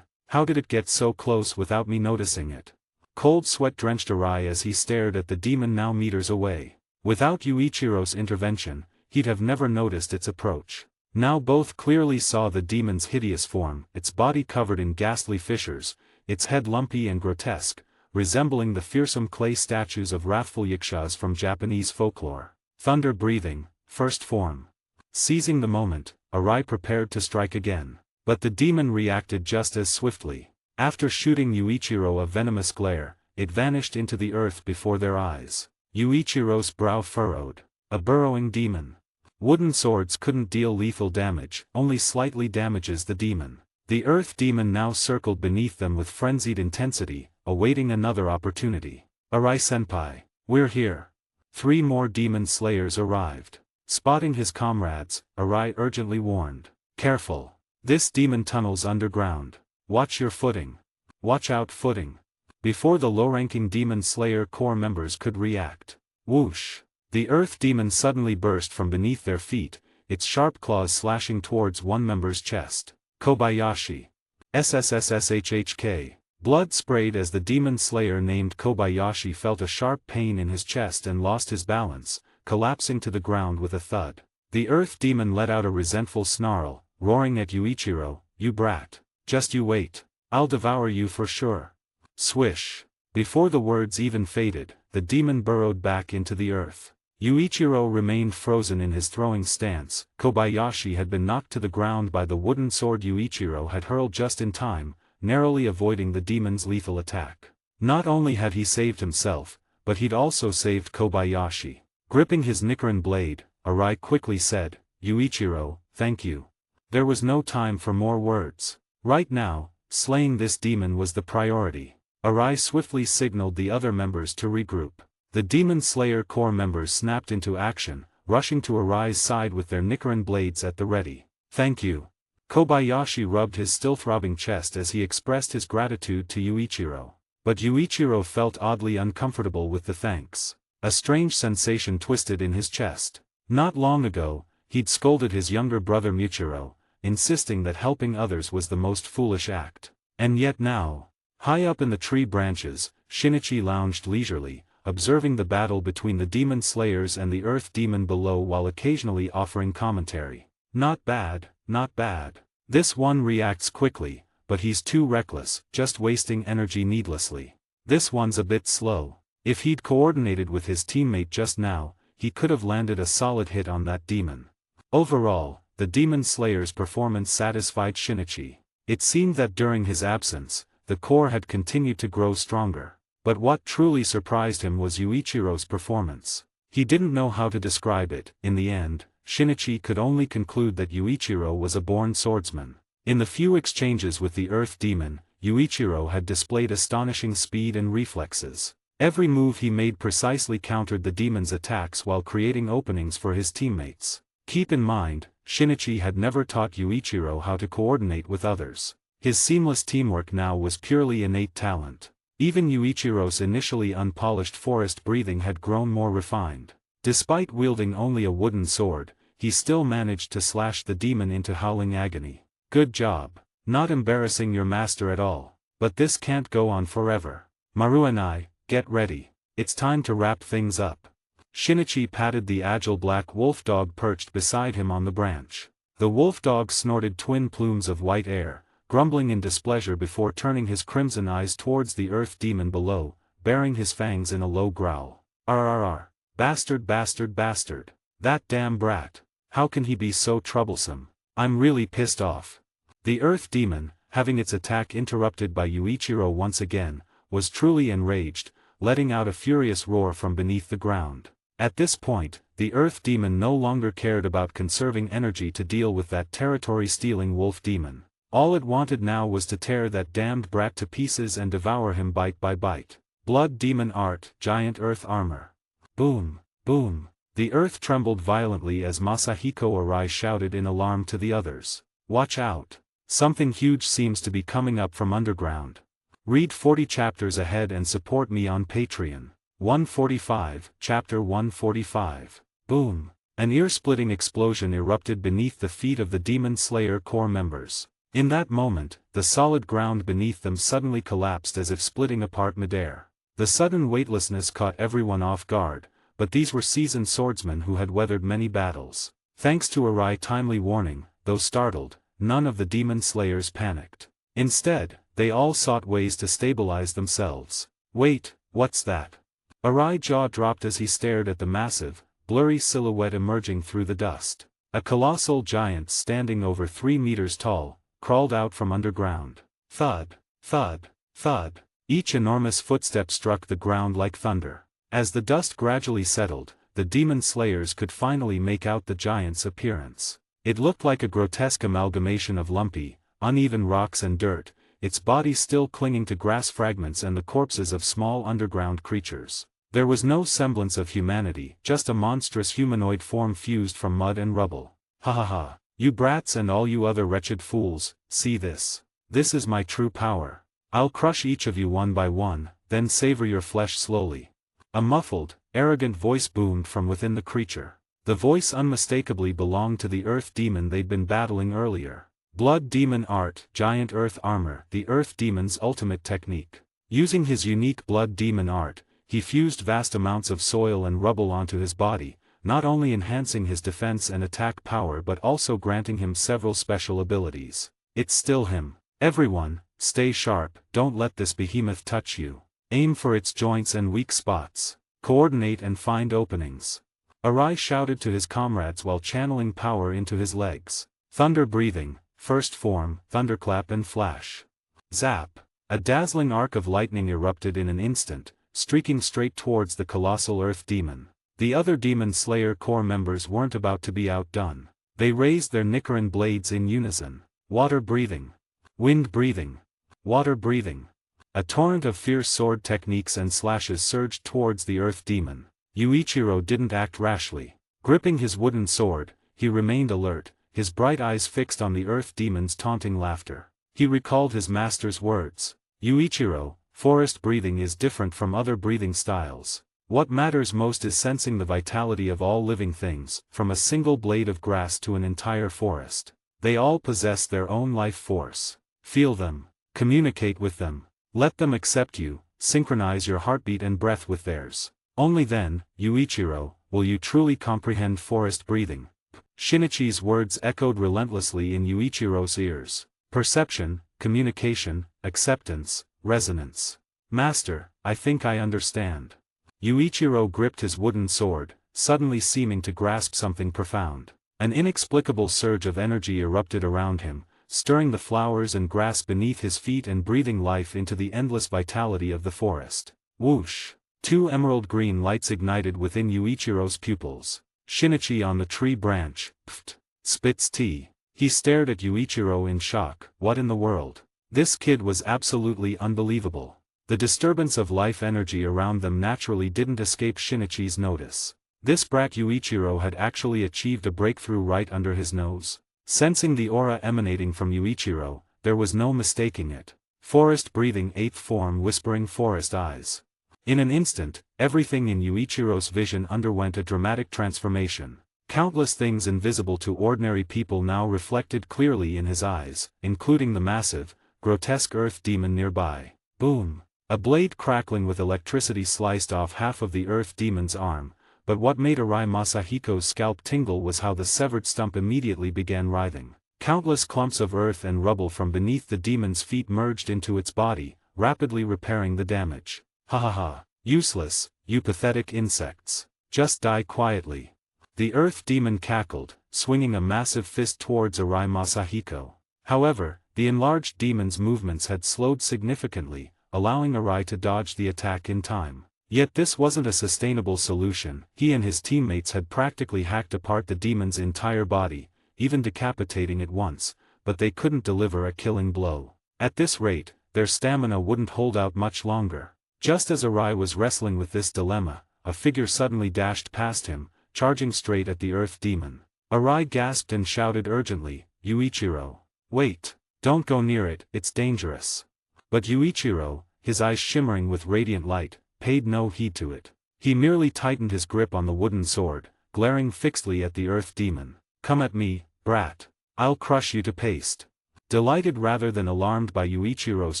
How did it get so close without me noticing it? Cold sweat drenched Arai as he stared at the demon now meters away. Without Yuichiro's intervention, he'd have never noticed its approach. Now both clearly saw the demon's hideous form, its body covered in ghastly fissures, its head lumpy and grotesque, resembling the fearsome clay statues of wrathful yakshas from Japanese folklore. Thunder breathing, first form. Seizing the moment, Arai prepared to strike again. But the demon reacted just as swiftly. After shooting Yuichiro a venomous glare, it vanished into the earth before their eyes. Yuichiro's brow furrowed. A burrowing demon. Wooden swords couldn't deal lethal damage, only slightly damages the demon. The earth demon now circled beneath them with frenzied intensity, awaiting another opportunity. Arai-senpai, we're here. 3 more demon slayers arrived. Spotting his comrades, Arai urgently warned. Careful. This demon tunnels underground. Watch your footing. Watch out footing. Before the low-ranking demon slayer corps members could react. Whoosh! The earth demon suddenly burst from beneath their feet, its sharp claws slashing towards one member's chest. Kobayashi. SSSSHHK. Blood sprayed as the demon slayer named Kobayashi felt a sharp pain in his chest and lost his balance, collapsing to the ground with a thud. The earth demon let out a resentful snarl, roaring at Yuichiro, "You brat. Just you wait. I'll devour you for sure." Swish. Before the words even faded, the demon burrowed back into the earth. Yuichiro remained frozen in his throwing stance. Kobayashi had been knocked to the ground by the wooden sword Yuichiro had hurled just in time, narrowly avoiding the demon's lethal attack. Not only had he saved himself, but he'd also saved Kobayashi. Gripping his Nichiren blade, Arai quickly said, "Yuichiro, thank you." There was no time for more words. Right now, slaying this demon was the priority. Arai swiftly signaled the other members to regroup. The Demon Slayer Corps members snapped into action, rushing to Arai's side with their Nichiren blades at the ready. "Thank you. Kobayashi rubbed his still-throbbing chest as he expressed his gratitude to Yuichiro. But Yuichiro felt oddly uncomfortable with the thanks. A strange sensation twisted in his chest. Not long ago, he'd scolded his younger brother Michiro, insisting that helping others was the most foolish act. And yet now, high up in the tree branches, Shinichi lounged leisurely, observing the battle between the demon slayers and the earth demon below while occasionally offering commentary. Not bad, not bad. This one reacts quickly, but he's too reckless, just wasting energy needlessly. This one's a bit slow. If he'd coordinated with his teammate just now, he could have landed a solid hit on that demon. Overall, the demon slayer's performance satisfied Shinichi. It seemed that during his absence, the core had continued to grow stronger. But what truly surprised him was Yuichiro's performance. He didn't know how to describe it. In the end, Shinichi could only conclude that Yuichiro was a born swordsman. In the few exchanges with the earth demon, Yuichiro had displayed astonishing speed and reflexes. Every move he made precisely countered the demon's attacks while creating openings for his teammates. Keep in mind, Shinichi had never taught Yuichiro how to coordinate with others. His seamless teamwork now was purely innate talent. Even Yuichiro's initially unpolished forest breathing had grown more refined. Despite wielding only a wooden sword, he still managed to slash the demon into howling agony. Good job. Not embarrassing your master at all. But this can't go on forever. Maru and I, get ready. It's time to wrap things up. Shinichi patted the agile black wolf dog perched beside him on the branch. The wolf dog snorted twin plumes of white air, grumbling in displeasure before turning his crimson eyes towards the earth demon below, baring his fangs in a low growl. Arrrr. Bastard, bastard, bastard. That damn brat. How can he be so troublesome? I'm really pissed off. The earth demon, having its attack interrupted by Yuichiro once again, was truly enraged, letting out a furious roar from beneath the ground. At this point, the earth demon no longer cared about conserving energy to deal with that territory-stealing wolf demon. All it wanted now was to tear that damned brat to pieces and devour him bite by bite. Blood demon art, giant earth armor. Boom, boom. The earth trembled violently as Masahiko Arai shouted in alarm to the others. Watch out. Something huge seems to be coming up from underground. Read 40 chapters ahead and support me on Patreon. 145, Chapter 145. Boom. An ear-splitting explosion erupted beneath the feet of the Demon Slayer core members. In that moment, the solid ground beneath them suddenly collapsed as if splitting apart midair. The sudden weightlessness caught everyone off guard, but these were seasoned swordsmen who had weathered many battles. Thanks to Arai's timely warning, though startled, none of the Demon Slayers panicked. Instead, they all sought ways to stabilize themselves. Wait, what's that? Arai's jaw dropped as he stared at the massive, blurry silhouette emerging through the dust. A colossal giant standing over 3 meters tall, crawled out from underground. Thud, thud, thud. Each enormous footstep struck the ground like thunder. As the dust gradually settled, the Demon Slayers could finally make out the giant's appearance. It looked like a grotesque amalgamation of lumpy, uneven rocks and dirt, its body still clinging to grass fragments and the corpses of small underground creatures. There was no semblance of humanity, just a monstrous humanoid form fused from mud and rubble. Ha ha ha. You brats and all you other wretched fools, see this. This is my true power. I'll crush each of you one by one, then savor your flesh slowly. A muffled, arrogant voice boomed from within the creature. The voice unmistakably belonged to the earth demon they'd been battling earlier. Blood demon art, giant earth armor, the earth demon's ultimate technique. Using his unique blood demon art, he fused vast amounts of soil and rubble onto his body, not only enhancing his defense and attack power but also granting him several special abilities. It's still him. Everyone, stay sharp, don't let this behemoth touch you. Aim for its joints and weak spots. Coordinate and find openings. Arai shouted to his comrades while channeling power into his legs. Thunder breathing, first form, thunderclap and flash. Zap. A dazzling arc of lightning erupted in an instant, streaking straight towards the colossal earth demon. The other Demon Slayer core members weren't about to be outdone. They raised their Nichiren blades in unison. Water breathing. Wind breathing. Water breathing. A torrent of fierce sword techniques and slashes surged towards the earth demon. Yuichiro didn't act rashly. Gripping his wooden sword, he remained alert, his bright eyes fixed on the earth demon's taunting laughter. He recalled his master's words. Yuichiro, forest breathing is different from other breathing styles. What matters most is sensing the vitality of all living things, from a single blade of grass to an entire forest. They all possess their own life force. Feel them. Communicate with them. Let them accept you, synchronize your heartbeat and breath with theirs. Only then, Yuichiro, will you truly comprehend forest breathing. Shinichi's words echoed relentlessly in Yuichiro's ears. Perception, communication, acceptance, resonance. Master, I think I understand. Yuichiro gripped his wooden sword, suddenly seeming to grasp something profound. An inexplicable surge of energy erupted around him, stirring the flowers and grass beneath his feet and breathing life into the endless vitality of the forest. Whoosh! 2 emerald green lights ignited within Yuichiro's pupils. Shinichi on the tree branch, pfft, spits tea. He stared at Yuichiro in shock. What in the world? This kid was absolutely unbelievable. The disturbance of life energy around them naturally didn't escape Shinichi's notice. This brat Yuichiro had actually achieved a breakthrough right under his nose. Sensing the aura emanating from Yuichiro, there was no mistaking it. Forest breathing 8th form whispering forest eyes. In an instant, everything in Yuichiro's vision underwent a dramatic transformation. Countless things invisible to ordinary people now reflected clearly in his eyes, including the massive, grotesque earth demon nearby. Boom! A blade crackling with electricity sliced off half of the earth demon's arm, but what made Arai Masahiko's scalp tingle was how the severed stump immediately began writhing. Countless clumps of earth and rubble from beneath the demon's feet merged into its body, rapidly repairing the damage. Ha ha ha! Useless, you pathetic insects. Just die quietly. The earth demon cackled, swinging a massive fist towards Arai Masahiko. However, the enlarged demon's movements had slowed significantly, allowing Arai to dodge the attack in time. Yet this wasn't a sustainable solution. He and his teammates had practically hacked apart the demon's entire body, even decapitating it once, but they couldn't deliver a killing blow. At this rate, their stamina wouldn't hold out much longer. Just as Arai was wrestling with this dilemma, a figure suddenly dashed past him, charging straight at the earth demon. Arai gasped and shouted urgently, Yuichiro. Wait! Don't go near it, it's dangerous. But Yuichiro, his eyes shimmering with radiant light, paid no heed to it. He merely tightened his grip on the wooden sword, glaring fixedly at the earth demon. Come at me, brat. I'll crush you to paste. Delighted rather than alarmed by Yuichiro's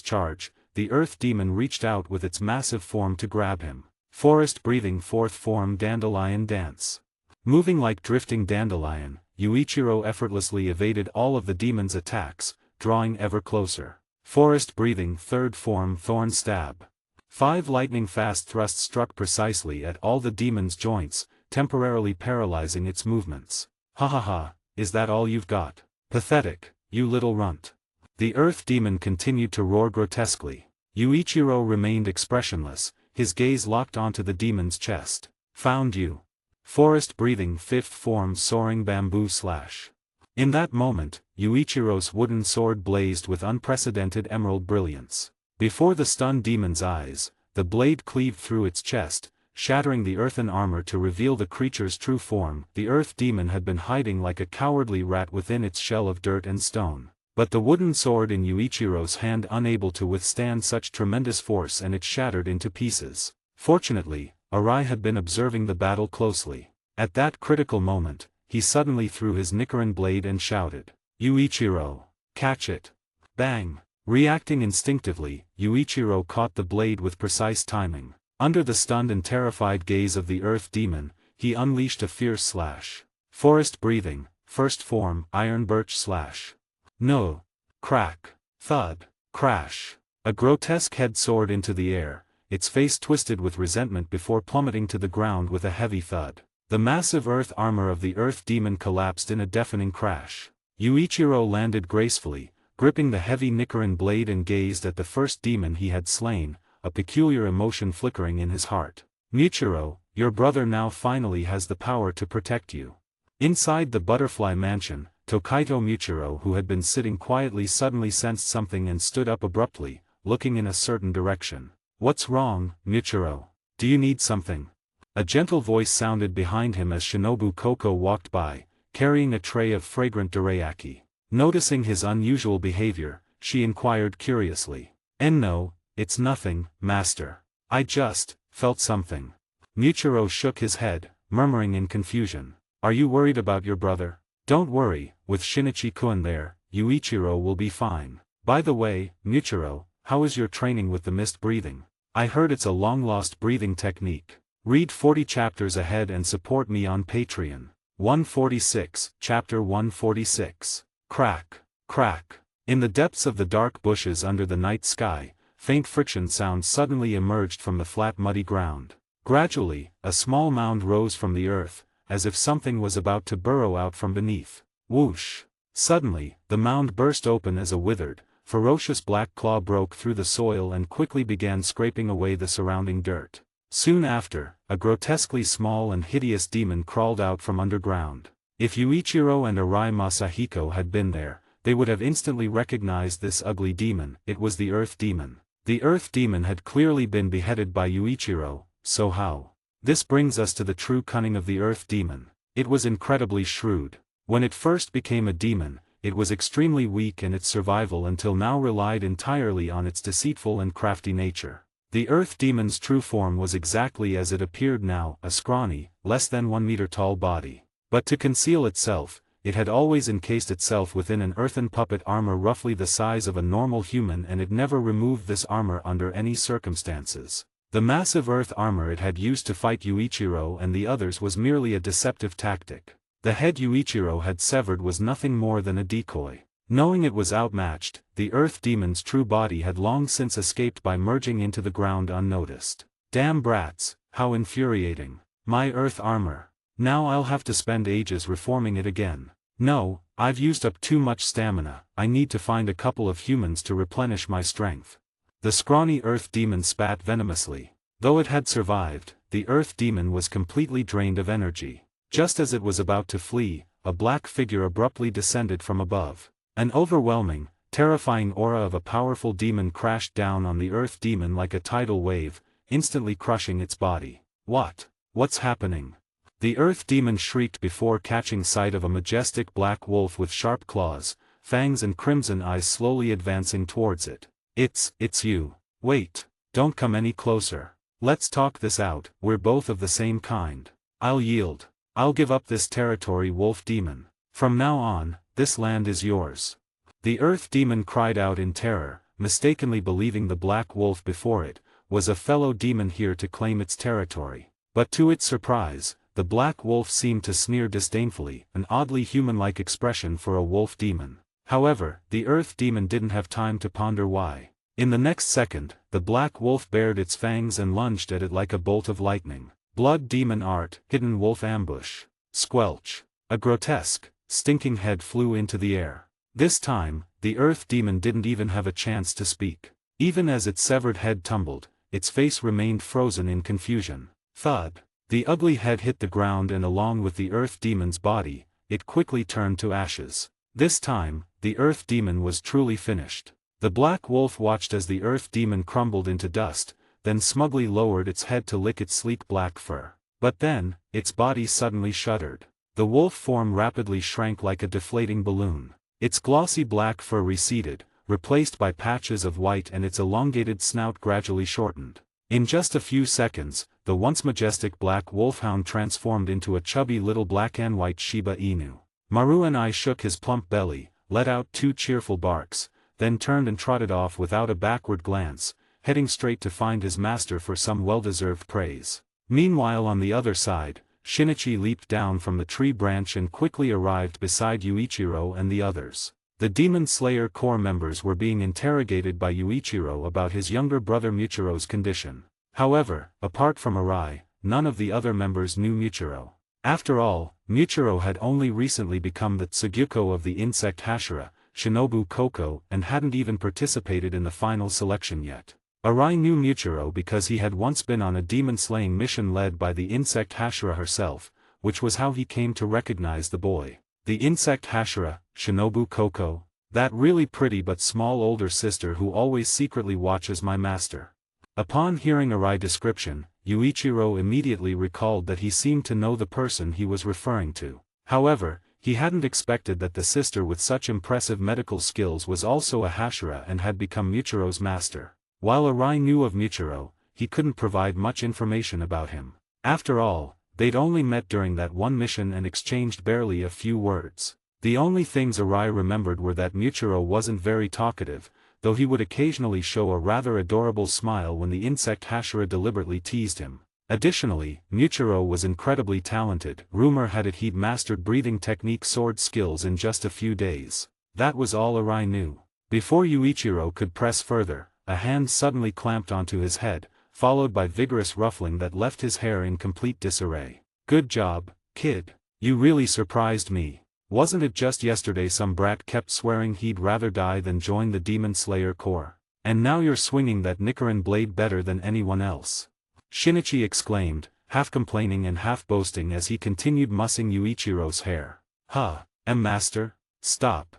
charge, the earth demon reached out with its massive form to grab him. Forest breathing 4th form dandelion dance. Moving like drifting dandelion, Yuichiro effortlessly evaded all of the demon's attacks, drawing ever closer. Forest breathing 3rd form thorn stab. 5 lightning-fast thrusts struck precisely at all the demon's joints, temporarily paralyzing its movements. Ha ha ha, is that all you've got? Pathetic, you little runt. The earth demon continued to roar grotesquely. Yuichiro remained expressionless, his gaze locked onto the demon's chest. Found you. Forest breathing 5th form soaring bamboo slash. In that moment, Yuichiro's wooden sword blazed with unprecedented emerald brilliance. Before the stunned demon's eyes, the blade cleaved through its chest, shattering the earthen armor to reveal the creature's true form. The earth demon had been hiding like a cowardly rat within its shell of dirt and stone. But the wooden sword in Yuichiro's hand unable to withstand such tremendous force, and it shattered into pieces. Fortunately, Arai had been observing the battle closely. At that critical moment, he suddenly threw his Nichiren blade and shouted, Yuichiro! Catch it! Bang! Reacting instinctively, Yuichiro caught the blade with precise timing. Under the stunned and terrified gaze of the earth demon, he unleashed a fierce slash. Forest breathing, 1st form, iron birch slash. No! Crack! Thud! Crash! A grotesque head soared into the air, its face twisted with resentment before plummeting to the ground with a heavy thud. The massive earth armor of the earth demon collapsed in a deafening crash. Yuichiro landed gracefully, gripping the heavy Nichiren blade, and gazed at the first demon he had slain, a peculiar emotion flickering in his heart. Michiro, your brother now finally has the power to protect you. Inside the butterfly mansion, Tokaido Michiro, who had been sitting quietly, suddenly sensed something and stood up abruptly, looking in a certain direction. What's wrong, Michiro? Do you need something? A gentle voice sounded behind him as Shinobu Koko walked by, carrying a tray of fragrant dorayaki. Noticing his unusual behavior, she inquired curiously. No, it's nothing, master. I just felt something. Muichiro shook his head, murmuring in confusion. Are you worried about your brother? Don't worry, with Shinichi-kun there, Yuichiro will be fine. By the way, Muichiro, how is your training with the mist breathing? I heard it's a long-lost breathing technique. Read 40 chapters ahead and support me on Patreon. 146, Chapter 146. Crack, crack. In the depths of the dark bushes under the night sky, faint friction sounds suddenly emerged from the flat muddy ground. Gradually, a small mound rose from the earth, as if something was about to burrow out from beneath. Whoosh! Suddenly, the mound burst open as a withered, ferocious black claw broke through the soil and quickly began scraping away the surrounding dirt. Soon after, a grotesquely small and hideous demon crawled out from underground. If Yuichiro and Arai Masahiko had been there, they would have instantly recognized this ugly demon. It was the Earth Demon. The Earth Demon had clearly been beheaded by Yuichiro, so how? This brings us to the true cunning of the Earth Demon. It was incredibly shrewd. When it first became a demon, it was extremely weak and its survival until now relied entirely on its deceitful and crafty nature. The Earth Demon's true form was exactly as it appeared now, a scrawny, less than 1 meter tall body. But to conceal itself, it had always encased itself within an earthen puppet armor roughly the size of a normal human, and it never removed this armor under any circumstances. The massive earth armor it had used to fight Yuichiro and the others was merely a deceptive tactic. The head Yuichiro had severed was nothing more than a decoy. Knowing it was outmatched, the Earth Demon's true body had long since escaped by merging into the ground unnoticed. Damn brats, how infuriating. My earth armor. Now I'll have to spend ages reforming it again. No, I've used up too much stamina. I need to find a couple of humans to replenish my strength. The scrawny Earth Demon spat venomously. Though it had survived, the Earth Demon was completely drained of energy. Just as it was about to flee, a black figure abruptly descended from above. An overwhelming, terrifying aura of a powerful demon crashed down on the Earth Demon like a tidal wave, instantly crushing its body. What's happening? The Earth Demon shrieked before catching sight of a majestic black wolf with sharp claws, fangs and crimson eyes slowly advancing towards it. It's you. Wait, don't come any closer. Let's talk this out. We're both of the same kind. I'll yield. I'll give up this territory, Wolf Demon. From now on, this land is yours. The Earth Demon cried out in terror, mistakenly believing the black wolf before it was a fellow demon here to claim its territory. But to its surprise, the black wolf seemed to sneer disdainfully, an oddly human-like expression for a wolf demon. However, the Earth Demon didn't have time to ponder why. In the next second, the black wolf bared its fangs and lunged at it like a bolt of lightning. Blood Demon Art, Hidden Wolf Ambush. Squelch. A grotesque, stinking head flew into the air. This time, the Earth Demon didn't even have a chance to speak. Even as its severed head tumbled, its face remained frozen in confusion. Thud. The ugly head hit the ground, and along with the Earth Demon's body, it quickly turned to ashes. This time, the Earth Demon was truly finished. The black wolf watched as the Earth Demon crumbled into dust, then smugly lowered its head to lick its sleek black fur. But then, its body suddenly shuddered. The wolf form rapidly shrank like a deflating balloon. Its glossy black fur receded, replaced by patches of white, and its elongated snout gradually shortened. In just a few seconds, the once majestic black wolfhound transformed into a chubby little black and white Shiba Inu. Maruanai shook his plump belly, let out 2 cheerful barks, then turned and trotted off without a backward glance, heading straight to find his master for some well-deserved praise. Meanwhile, on the other side, Shinichi leaped down from the tree branch and quickly arrived beside Yuichiro and the others. The Demon Slayer Corps members were being interrogated by Yuichiro about his younger brother Muichiro's condition. However, apart from Arai, none of the other members knew Muichiro. After all, Muichiro had only recently become the Tsugyuko of the insect Hashira, Shinobu Koko, and hadn't even participated in the final selection yet. Arai knew Muichiro because he had once been on a demon-slaying mission led by the insect Hashira herself, which was how he came to recognize the boy. The insect Hashira, Shinobu Koko, that really pretty but small older sister who always secretly watches my master. Upon hearing Arai's description, Yuichiro immediately recalled that he seemed to know the person he was referring to. However, He hadn't expected that the sister with such impressive medical skills was also a Hashira and had become Michiro's master. While Arai knew of Michiro, he couldn't provide much information about him. After all, they'd only met during that one mission and exchanged barely a few words. The only things Arai remembered were that Michiro wasn't very talkative, though he would occasionally show a rather adorable smile when the insect Hashira deliberately teased him. Additionally, Michiro was incredibly talented. Rumor had it he'd mastered breathing technique sword skills in just a few days. That was all Arai knew. Before Yuichiro could press further, a hand suddenly clamped onto his head, followed by vigorous ruffling that left his hair in complete disarray. "Good job, kid. You really surprised me. Wasn't it just yesterday some brat kept swearing he'd rather die than join the Demon Slayer Corps? And now you're swinging that Nichiren blade better than anyone else?" Shinichi exclaimed, half complaining and half boasting as he continued mussing Yuichiro's hair. "Huh, master? Stop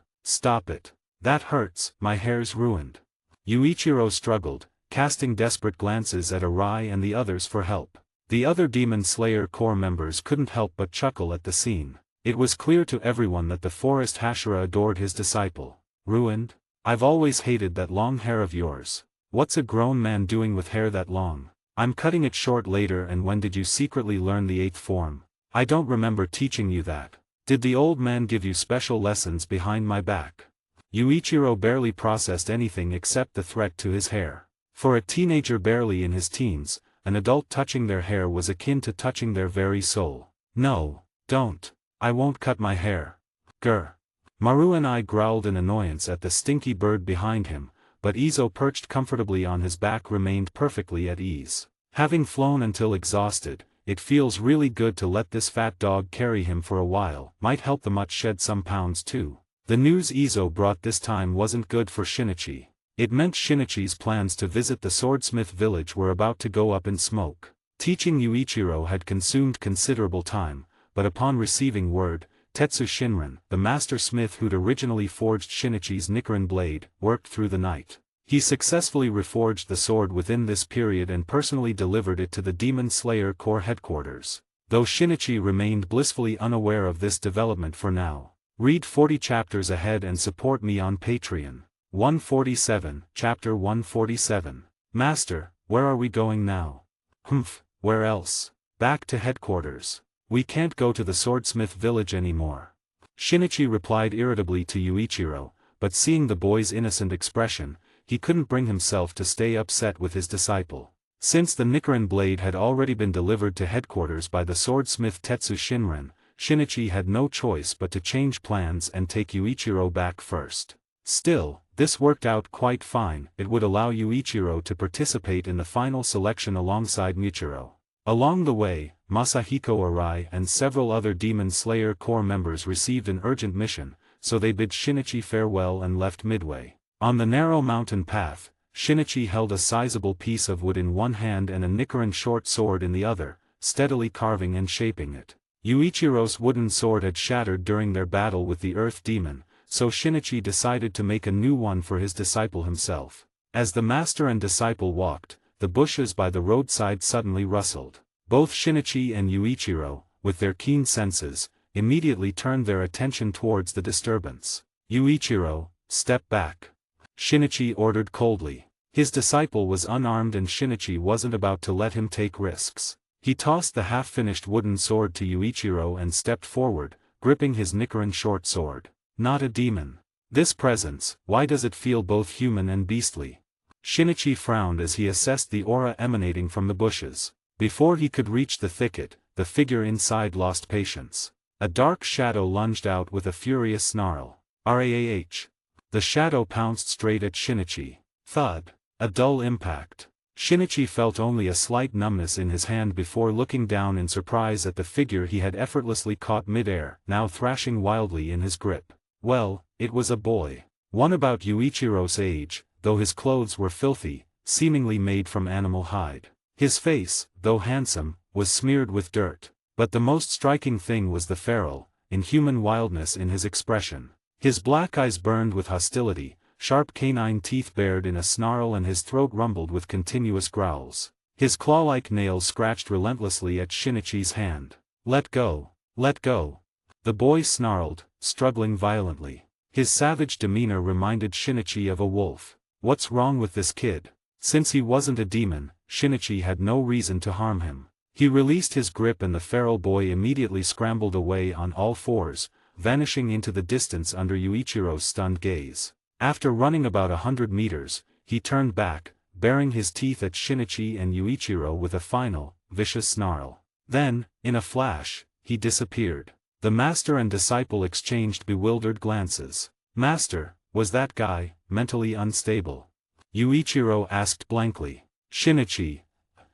it. That hurts, my hair's ruined." Yuichiro struggled, casting desperate glances at Arai and the others for help. The other Demon Slayer Corps members couldn't help but chuckle at the scene. It was clear to everyone that the forest Hashira adored his disciple. "Ruined? I've always hated that long hair of yours. What's a grown man doing with hair that long? I'm cutting it short later." "And when did you secretly learn the 8th form? I don't remember teaching you that. Did the old man give you special lessons behind my back?" Yuichiro barely processed anything except the threat to his hair. For a teenager barely in his teens, an adult touching their hair was akin to touching their very soul. "No, don't. I won't cut my hair. Grr." Maru and I growled in annoyance at the stinky bird behind him, but Izo perched comfortably on his back remained perfectly at ease. Having flown until exhausted, it feels really good to let this fat dog carry him for a while. Might help the mutt shed some pounds too. The news Izo brought this time wasn't good for Shinichi. It meant Shinichi's plans to visit the swordsmith village were about to go up in smoke. Teaching Yuichiro had consumed considerable time, but upon receiving word, Tetsu Shinran, the master smith who'd originally forged Shinichi's Nichiren blade, worked through the night. He successfully reforged the sword within this period and personally delivered it to the Demon Slayer Corps headquarters. Though Shinichi remained blissfully unaware of this development for now. Read 40 chapters ahead and support me on Patreon. 147, Chapter 147. "Master, where are we going now?" "Humph, where else? Back to headquarters. We can't go to the swordsmith village anymore." Shinichi replied irritably to Yuichiro, but seeing the boy's innocent expression, he couldn't bring himself to stay upset with his disciple. Since the Nichiren blade had already been delivered to headquarters by the swordsmith Tetsu Shinran, Shinichi had no choice but to change plans and take Yuichiro back first. Still, this worked out quite fine. It would allow Yuichiro to participate in the final selection alongside Michiro. Along the way, Masahiko Arai and several other Demon Slayer Corps members received an urgent mission, so they bid Shinichi farewell and left midway. On the narrow mountain path, Shinichi held a sizable piece of wood in one hand and a Nichiren short sword in the other, steadily carving and shaping it. Yuichiro's wooden sword had shattered during their battle with the Earth Demon, so Shinichi decided to make a new one for his disciple himself. As the master and disciple walked, the bushes by the roadside suddenly rustled. Both Shinichi and Yuichiro, with their keen senses, immediately turned their attention towards the disturbance. "Yuichiro, step back," Shinichi ordered coldly. His disciple was unarmed and Shinichi wasn't about to let him take risks. He tossed the half-finished wooden sword to Yuichiro and stepped forward, gripping his Nichiren short sword. "Not a demon. This presence, why does it feel both human and beastly?" Shinichi frowned as he assessed the aura emanating from the bushes. Before he could reach the thicket, the figure inside lost patience. A dark shadow lunged out with a furious snarl. "Raah!" The shadow pounced straight at Shinichi. Thud. A dull impact. Shinichi felt only a slight numbness in his hand before looking down in surprise at the figure he had effortlessly caught mid-air, now thrashing wildly in his grip. Well, it was a boy. One about Yuichiro's age, though his clothes were filthy, seemingly made from animal hide. His face, though handsome, was smeared with dirt. But the most striking thing was the feral, inhuman wildness in his expression. His black eyes burned with hostility, sharp canine teeth bared in a snarl and his throat rumbled with continuous growls. His claw-like nails scratched relentlessly at Shinichi's hand. "Let go! Let go!" The boy snarled, struggling violently. His savage demeanor reminded Shinichi of a wolf. What's wrong with this kid? Since he wasn't a demon, Shinichi had no reason to harm him. He released his grip and the feral boy immediately scrambled away on all fours, vanishing into the distance under Yuichiro's stunned gaze. After running about 100 meters, he turned back, baring his teeth at Shinichi and Yuichiro with a final, vicious snarl. Then, in a flash, he disappeared. The master and disciple exchanged bewildered glances. "Master, was that guy mentally unstable?" Yuichiro asked blankly. Shinichi: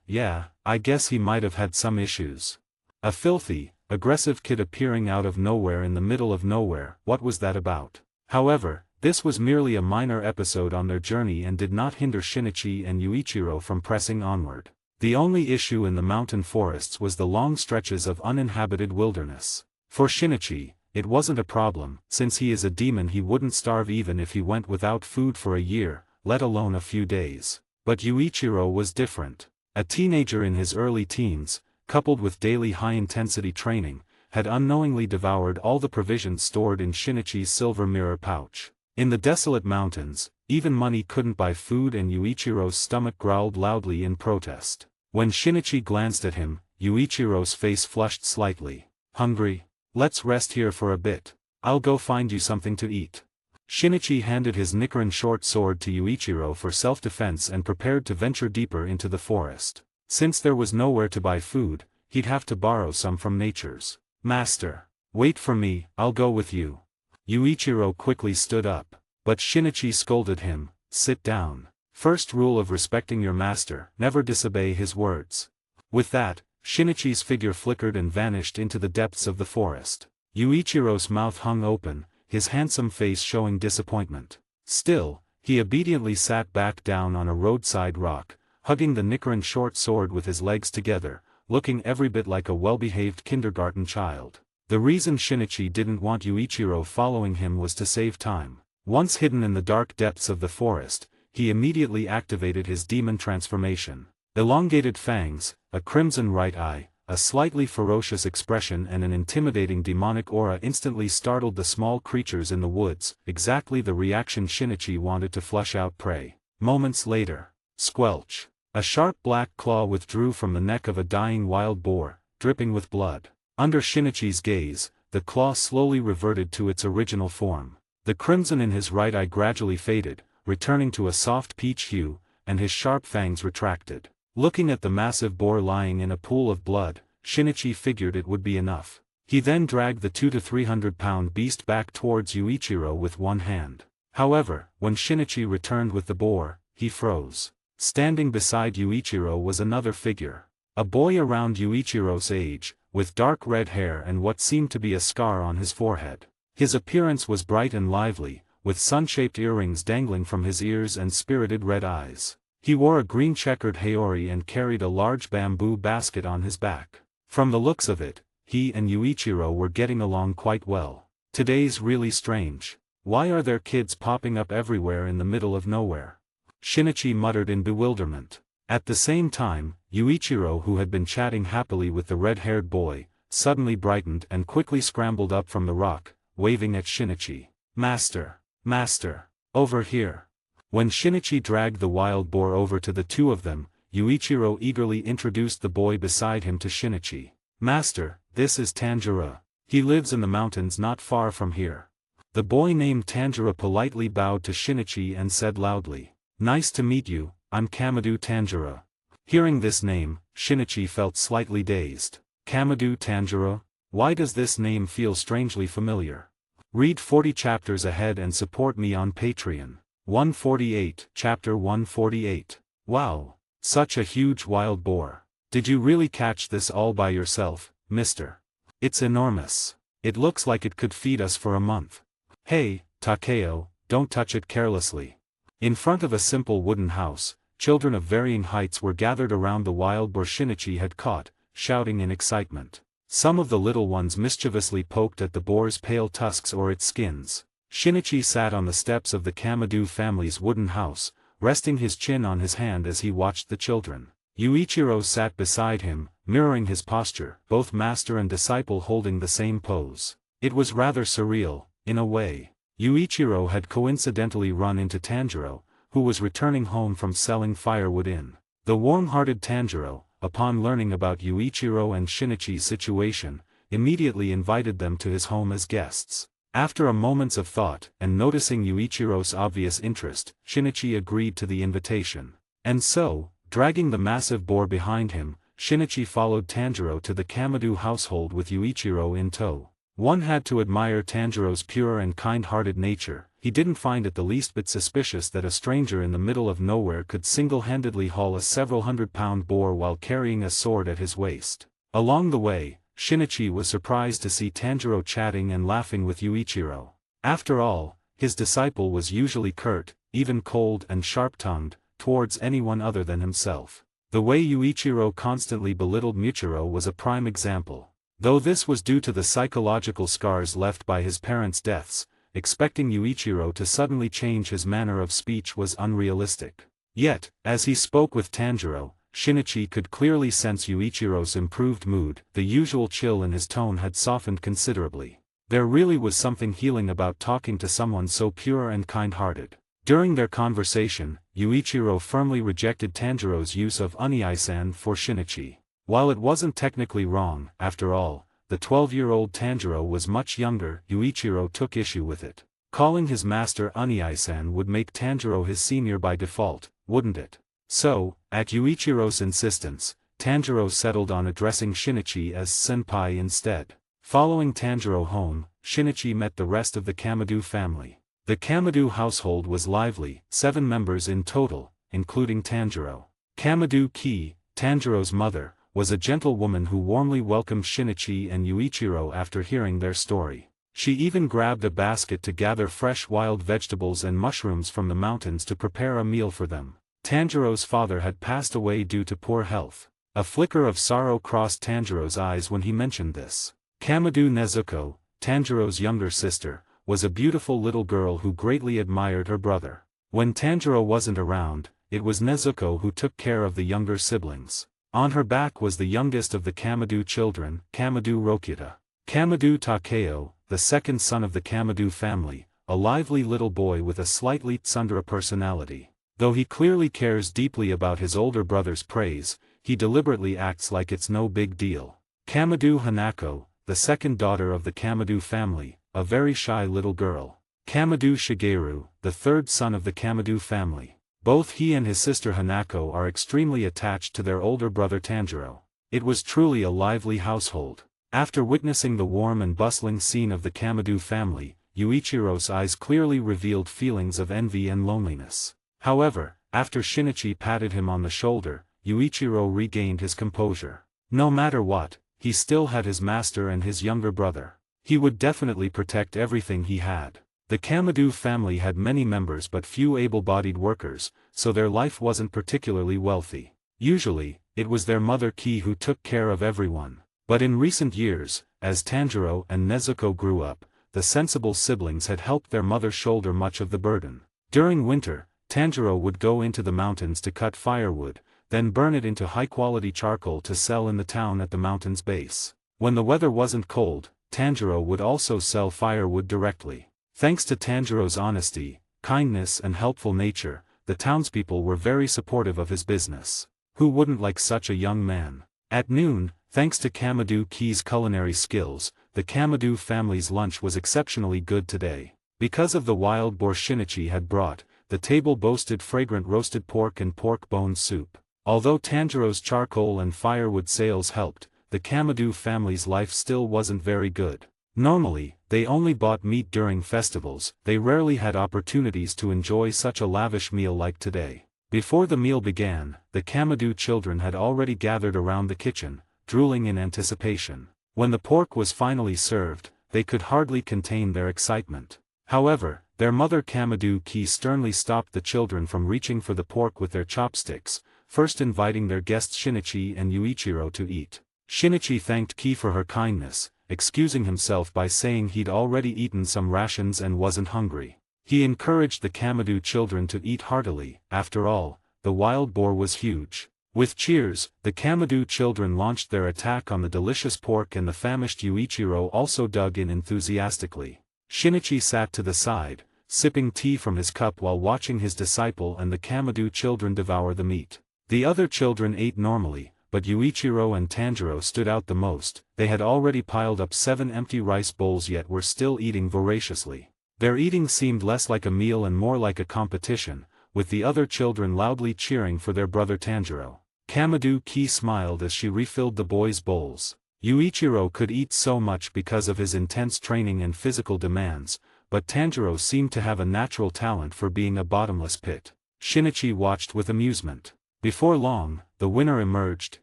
"Yeah, I guess he might have had some issues. A filthy, aggressive kid appearing out of nowhere in the middle of nowhere, what was that about?" However, this was merely a minor episode on their journey and did not hinder Shinichi and Yuichiro from pressing onward. The only issue in the mountain forests was the long stretches of uninhabited wilderness. For Shinichi, it wasn't a problem, since he is a demon. He wouldn't starve even if he went without food for a year, let alone a few days. But Yuichiro was different. A teenager in his early teens, coupled with daily high-intensity training, had unknowingly devoured all the provisions stored in Shinichi's silver mirror pouch. In the desolate mountains, even money couldn't buy food, and Yuichiro's stomach growled loudly in protest. When Shinichi glanced at him, Yuichiro's face flushed slightly. "Hungry? Let's rest here for a bit. I'll go find you something to eat." Shinichi handed his Nichiren short sword to Yuichiro for self-defense and prepared to venture deeper into the forest. Since there was nowhere to buy food, he'd have to borrow some from nature's. "Master, wait for me, I'll go with you." Yuichiro quickly stood up. But Shinichi scolded him, "Sit down. First rule of respecting your master, never disobey his words." With that, Shinichi's figure flickered and vanished into the depths of the forest. Yuichiro's mouth hung open, his handsome face showing disappointment. Still, he obediently sat back down on a roadside rock, hugging the Nichiren short sword with his legs together, looking every bit like a well-behaved kindergarten child. The reason Shinichi didn't want Yuichiro following him was to save time. Once hidden in the dark depths of the forest, he immediately activated his demon transformation. Elongated fangs, a crimson right eye, a slightly ferocious expression and an intimidating demonic aura instantly startled the small creatures in the woods, exactly the reaction Shinichi wanted to flush out prey. Moments later, squelch. A sharp black claw withdrew from the neck of a dying wild boar, dripping with blood. Under Shinichi's gaze, the claw slowly reverted to its original form. The crimson in his right eye gradually faded, returning to a soft peach hue, and his sharp fangs retracted. Looking at the massive boar lying in a pool of blood, Shinichi figured it would be enough. He then dragged the 200 to 300 pound beast back towards Yuichiro with one hand. However, when Shinichi returned with the boar, he froze. Standing beside Yuichiro was another figure. A boy around Yuichiro's age, with dark red hair and what seemed to be a scar on his forehead. His appearance was bright and lively, with sun-shaped earrings dangling from his ears and spirited red eyes. He wore a green checkered haori and carried a large bamboo basket on his back. From the looks of it, he and Yuichiro were getting along quite well. Today's really strange. Why are there kids popping up everywhere in the middle of nowhere? Shinichi muttered in bewilderment. At the same time, Yuichiro, who had been chatting happily with the red-haired boy, suddenly brightened and quickly scrambled up from the rock, waving at Shinichi. "Master! Master! Over here!" When Shinichi dragged the wild boar over to the two of them, Yuichiro eagerly introduced the boy beside him to Shinichi. "Master, this is Tanjiro. He lives in the mountains not far from here." The boy named Tanjiro politely bowed to Shinichi and said loudly, "Nice to meet you, I'm Kamado Tanjiro." Hearing this name, Shinichi felt slightly dazed. Kamado Tanjiro? Why does this name feel strangely familiar? Read 40 chapters ahead and support me on Patreon. 148, Chapter 148. Wow! Such a huge wild boar. Did you really catch this all by yourself, mister? It's enormous. It looks like it could feed us for a month. Hey, Takeo, don't touch it carelessly. In front of a simple wooden house, children of varying heights were gathered around the wild boar Shinichi had caught, shouting in excitement. Some of the little ones mischievously poked at the boar's pale tusks or its skins. Shinichi sat on the steps of the Kamado family's wooden house, resting his chin on his hand as he watched the children. Yuichiro sat beside him, mirroring his posture, both master and disciple holding the same pose. It was rather surreal, in a way. Yuichiro had coincidentally run into Tanjiro, who was returning home from selling firewood in. The warm-hearted Tanjiro, upon learning about Yuichiro and Shinichi's situation, immediately invited them to his home as guests. After a moment of thought, and noticing Yuichiro's obvious interest, Shinichi agreed to the invitation. And so, dragging the massive boar behind him, Shinichi followed Tanjiro to the Kamado household with Yuichiro in tow. One had to admire Tanjiro's pure and kind-hearted nature. He didn't find it the least bit suspicious that a stranger in the middle of nowhere could single-handedly haul a several hundred-pound boar while carrying a sword at his waist. Along the way, Shinichi was surprised to see Tanjiro chatting and laughing with Yuichiro. After all, his disciple was usually curt, even cold and sharp-tongued, towards anyone other than himself. The way Yuichiro constantly belittled Michiro was a prime example. Though this was due to the psychological scars left by his parents' deaths, expecting Yuichiro to suddenly change his manner of speech was unrealistic. Yet, as he spoke with Tanjiro, Shinichi could clearly sense Yuichiro's improved mood. The usual chill in his tone had softened considerably. There really was something healing about talking to someone so pure and kind-hearted. During their conversation, Yuichiro firmly rejected Tanjiro's use of Unii-san for Shinichi. While it wasn't technically wrong, after all, the 12-year-old Tanjiro was much younger. Yuichiro took issue with it. Calling his master Unii-san would make Tanjiro his senior by default, wouldn't it? So, at Yuichiro's insistence, Tanjiro settled on addressing Shinichi as senpai instead. Following Tanjiro home, Shinichi met the rest of the Kamado family. The Kamado household was lively, 7 members in total, including Tanjiro. Kamado Ki, Tanjiro's mother, was a gentle woman who warmly welcomed Shinichi and Yuichiro after hearing their story. She even grabbed a basket to gather fresh wild vegetables and mushrooms from the mountains to prepare a meal for them. Tanjiro's father had passed away due to poor health. A flicker of sorrow crossed Tanjiro's eyes when he mentioned this. Kamado Nezuko, Tanjiro's younger sister, was a beautiful little girl who greatly admired her brother. When Tanjiro wasn't around, it was Nezuko who took care of the younger siblings. On her back was the youngest of the Kamado children, Kamado Rokita. Kamado Takeo, the second son of the Kamado family, a lively little boy with a slightly tsundere personality. Though he clearly cares deeply about his older brother's praise, he deliberately acts like it's no big deal. Kamado Hanako, the second daughter of the Kamado family, a very shy little girl. Kamado Shigeru, the third son of the Kamado family. Both he and his sister Hanako are extremely attached to their older brother Tanjiro. It was truly a lively household. After witnessing the warm and bustling scene of the Kamado family, Yuichiro's eyes clearly revealed feelings of envy and loneliness. However, after Shinichi patted him on the shoulder, Yuichiro regained his composure. No matter what, he still had his master and his younger brother. He would definitely protect everything he had. The Kamado family had many members but few able-bodied workers, so their life wasn't particularly wealthy. Usually, it was their mother Ki who took care of everyone. But in recent years, as Tanjiro and Nezuko grew up, the sensible siblings had helped their mother shoulder much of the burden. During winter, Tanjiro would go into the mountains to cut firewood, then burn it into high-quality charcoal to sell in the town at the mountain's base. When the weather wasn't cold, Tanjiro would also sell firewood directly. Thanks to Tanjiro's honesty, kindness and helpful nature, the townspeople were very supportive of his business. Who wouldn't like such a young man? At noon, thanks to Kamado Ki's culinary skills, the Kamado family's lunch was exceptionally good today. Because of the wild boar Shinichi had brought, the table boasted fragrant roasted pork and pork bone soup. Although Tanjiro's charcoal and firewood sales helped, the Kamado family's life still wasn't very good. Normally, they only bought meat during festivals. They rarely had opportunities to enjoy such a lavish meal like today. Before the meal began, the Kamado children had already gathered around the kitchen, drooling in anticipation. When the pork was finally served, they could hardly contain their excitement. However, their mother Kamado Ki sternly stopped the children from reaching for the pork with their chopsticks, first inviting their guests Shinichi and Yuichiro to eat. Shinichi thanked Ki for her kindness, excusing himself by saying he'd already eaten some rations and wasn't hungry. He encouraged the Kamado children to eat heartily. After all, the wild boar was huge. With cheers, the Kamado children launched their attack on the delicious pork, and the famished Yuichiro also dug in enthusiastically. Shinichi sat to the side, sipping tea from his cup while watching his disciple and the Kamado children devour the meat. The other children ate normally, but Yuichiro and Tanjiro stood out the most. They had already piled up 7 empty rice bowls, yet were still eating voraciously. Their eating seemed less like a meal and more like a competition, with the other children loudly cheering for their brother Tanjiro. Kamado smiled as she refilled the boys' bowls. Yuichiro could eat so much because of his intense training and physical demands, but Tanjiro seemed to have a natural talent for being a bottomless pit. Shinichi watched with amusement. Before long, the winner emerged.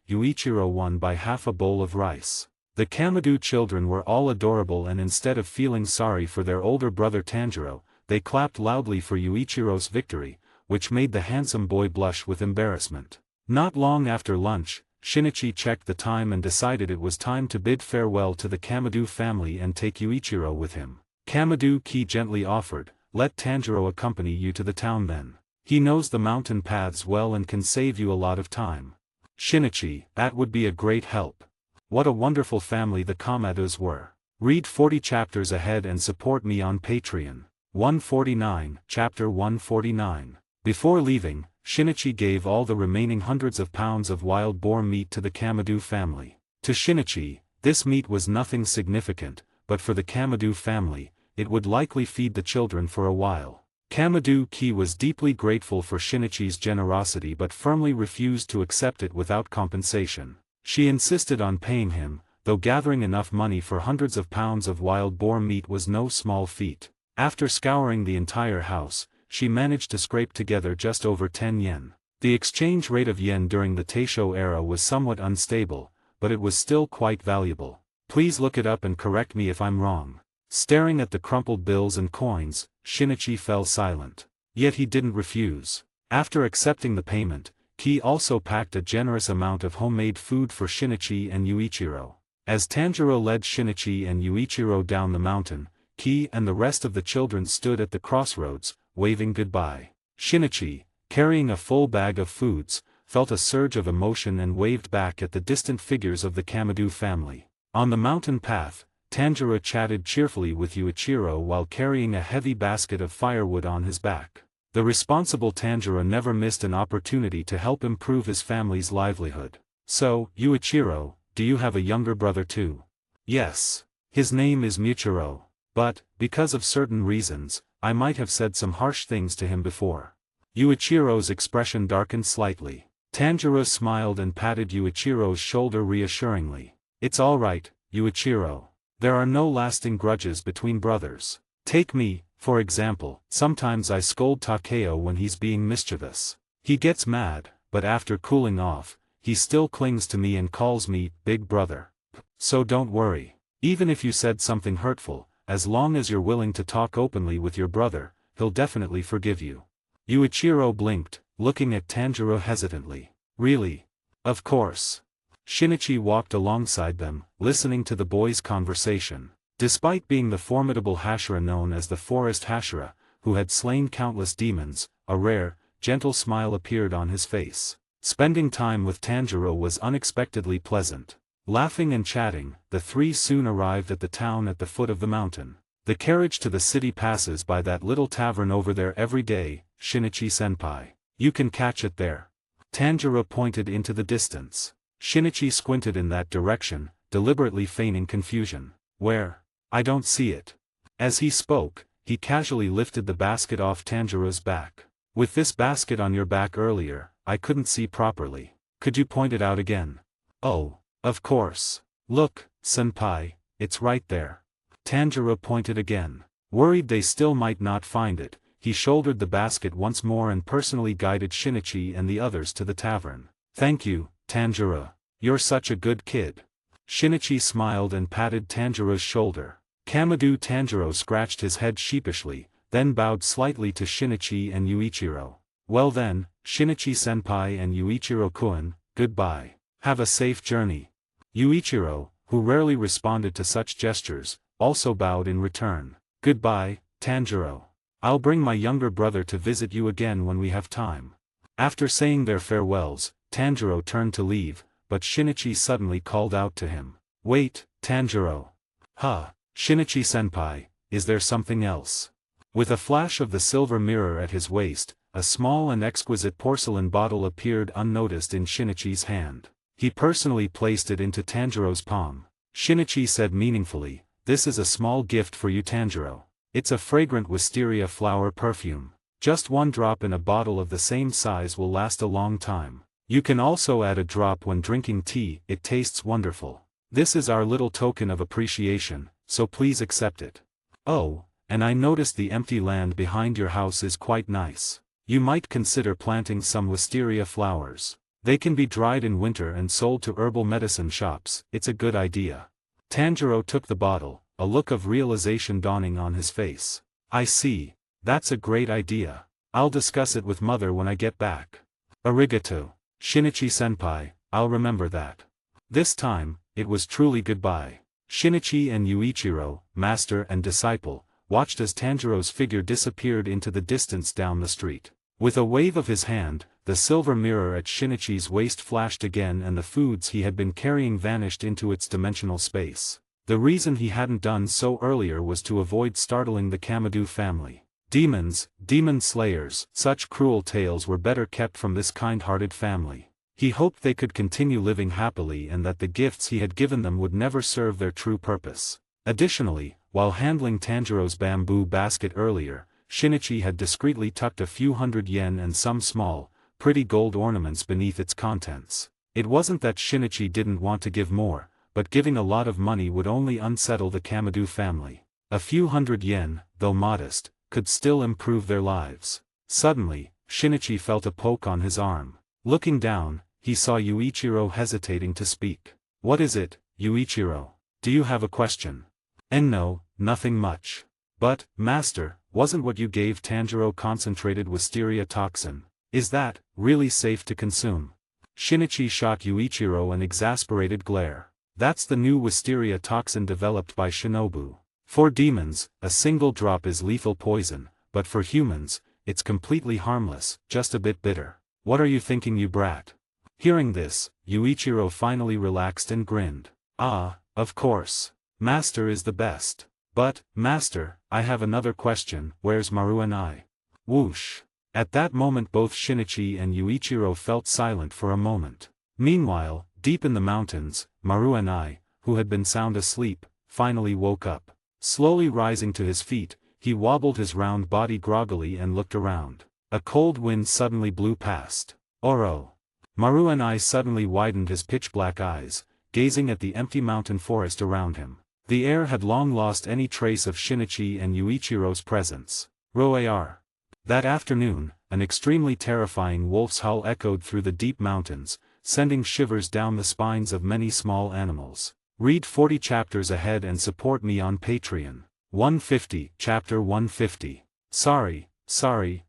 Yuichiro won by half a bowl of rice. The Kamado children were all adorable, and instead of feeling sorry for their older brother Tanjiro, they clapped loudly for Yuichiro's victory, which made the handsome boy blush with embarrassment. Not long after lunch, Shinichi checked the time and decided it was time to bid farewell to the Kamado family and take Yuichiro with him. Kamado gently offered, "Let Tanjiro accompany you to the town then. He knows the mountain paths well and can save you a lot of time." Shinichi, that would be a great help. What a wonderful family the Kamados were. Read 40 chapters ahead and support me on Patreon. 149, Chapter 149. Before leaving, Shinichi gave all the remaining hundreds of pounds of wild boar meat to the Kamado family. To Shinichi, this meat was nothing significant, but for the Kamado family, it would likely feed the children for a while. Kamado was deeply grateful for Shinichi's generosity but firmly refused to accept it without compensation. She insisted on paying him, though gathering enough money for hundreds of pounds of wild boar meat was no small feat. After scouring the entire house, she managed to scrape together just over 10 yen. The exchange rate of yen during the Taisho era was somewhat unstable, but it was still quite valuable. Please look it up and correct me if I'm wrong. Staring at the crumpled bills and coins, Shinichi fell silent. Yet he didn't refuse. After accepting the payment, Ki also packed a generous amount of homemade food for Shinichi and Yuichiro. As Tanjiro led Shinichi and Yuichiro down the mountain, Ki and the rest of the children stood at the crossroads, waving goodbye. Shinichi, carrying a full bag of foods, felt a surge of emotion and waved back at the distant figures of the Kamado family. On the mountain path, Tanjiro chatted cheerfully with Yuichiro while carrying a heavy basket of firewood on his back. The responsible Tanjiro never missed an opportunity to help improve his family's livelihood. "So, Yuichiro, do you have a younger brother too?" "Yes. His name is Michiro. But, because of certain reasons, I might have said some harsh things to him before." Yuichiro's expression darkened slightly. Tanjiro smiled and patted Yuichiro's shoulder reassuringly. "It's all right, Yuichiro. There are no lasting grudges between brothers. Take me, for example. Sometimes I scold Takeo when he's being mischievous. He gets mad, but after cooling off, he still clings to me and calls me big brother. So don't worry. Even if you said something hurtful, as long as you're willing to talk openly with your brother, he'll definitely forgive you." Yuichiro blinked, looking at Tanjiro hesitantly. "Really? Of course." Shinichi walked alongside them, listening to the boys' conversation. Despite being the formidable Hashira known as the Forest Hashira, who had slain countless demons, a rare, gentle smile appeared on his face. Spending time with Tanjiro was unexpectedly pleasant. Laughing and chatting, the three soon arrived at the town at the foot of the mountain. "The carriage to the city passes by that little tavern over there every day, Shinichi-senpai. You can catch it there." Tanjiro pointed into the distance. Shinichi squinted in that direction, deliberately feigning confusion. "Where? I don't see it." As he spoke, he casually lifted the basket off Tanjiro's back. "With this basket on your back earlier, I couldn't see properly. Could you point it out again?" "Oh, of course. Look, senpai, it's right there." Tanjiro pointed again. Worried they still might not find it, he shouldered the basket once more and personally guided Shinichi and the others to the tavern. "Thank you, Tanjiro. You're such a good kid." Shinichi smiled and patted Tanjiro's shoulder. Kamado Tanjiro scratched his head sheepishly, then bowed slightly to Shinichi and Yuichiro. "Well then, Shinichi-senpai and Yuichiro-kun, goodbye. Have a safe journey." Yuichiro, who rarely responded to such gestures, also bowed in return. "Goodbye, Tanjiro. I'll bring my younger brother to visit you again when we have time." After saying their farewells, Tanjiro turned to leave, but Shinichi suddenly called out to him. Wait, Tanjiro. Huh, Shinichi-senpai, is there something else? With a flash of the silver mirror at his waist, a small and exquisite porcelain bottle appeared unnoticed in Shinichi's hand. He personally placed it into Tanjiro's palm. Shinichi said meaningfully, "This is a small gift for you, Tanjiro. It's a fragrant wisteria flower perfume. Just one drop in a bottle of the same size will last a long time. You can also add a drop when drinking tea, it tastes wonderful. This is our little token of appreciation, so please accept it. Oh, and I noticed the empty land behind your house is quite nice. You might consider planting some wisteria flowers. They can be dried in winter and sold to herbal medicine shops. It's a good idea." Tanjiro took the bottle, a look of realization dawning on his face. "I see. That's a great idea. I'll discuss it with mother when I get back. Arigato, Shinichi-senpai, I'll remember that." This time, it was truly goodbye. Shinichi and Yuichiro, master and disciple, watched as Tanjiro's figure disappeared into the distance down the street. With a wave of his hand, the silver mirror at Shinichi's waist flashed again and the foods he had been carrying vanished into its dimensional space. The reason he hadn't done so earlier was to avoid startling the Kamadu family. Demons, demon slayers, such cruel tales were better kept from this kind-hearted family. He hoped they could continue living happily and that the gifts he had given them would never serve their true purpose. Additionally, while handling Tanjiro's bamboo basket earlier, Shinichi had discreetly tucked a few hundred yen and some small, pretty gold ornaments beneath its contents. It wasn't that Shinichi didn't want to give more, but giving a lot of money would only unsettle the Kamadu family. A few hundred yen, though modest, could still improve their lives. Suddenly, Shinichi felt a poke on his arm. Looking down, he saw Yuichiro hesitating to speak. "What is it, Yuichiro? Do you have a question?" "No, nothing much. But, master, wasn't what you gave Tanjiro concentrated wisteria toxin? Is that really safe to consume?" Shinichi shot Yuichiro an exasperated glare. "That's the new wisteria toxin developed by Shinobu. For demons, a single drop is lethal poison, but for humans, it's completely harmless, just a bit bitter. What are you thinking, you brat?" Hearing this, Yuichiro finally relaxed and grinned. "Ah, of course. Master is the best. But, master, I have another question, where's Maru and I?" Whoosh. At that moment both Shinichi and Yuichiro felt silent for a moment. Meanwhile, deep in the mountains, Maru and I, who had been sound asleep, finally woke up. Slowly rising to his feet, he wobbled his round body groggily and looked around. A cold wind suddenly blew past. "Oro!" Maru and I suddenly widened his pitch-black eyes, gazing at the empty mountain forest around him. The air had long lost any trace of Shinichi and Yuichiro's presence. Roar. That afternoon, an extremely terrifying wolf's howl echoed through the deep mountains, sending shivers down the spines of many small animals. Read 40 chapters ahead and support me on Patreon. 150, Chapter 150. Sorry,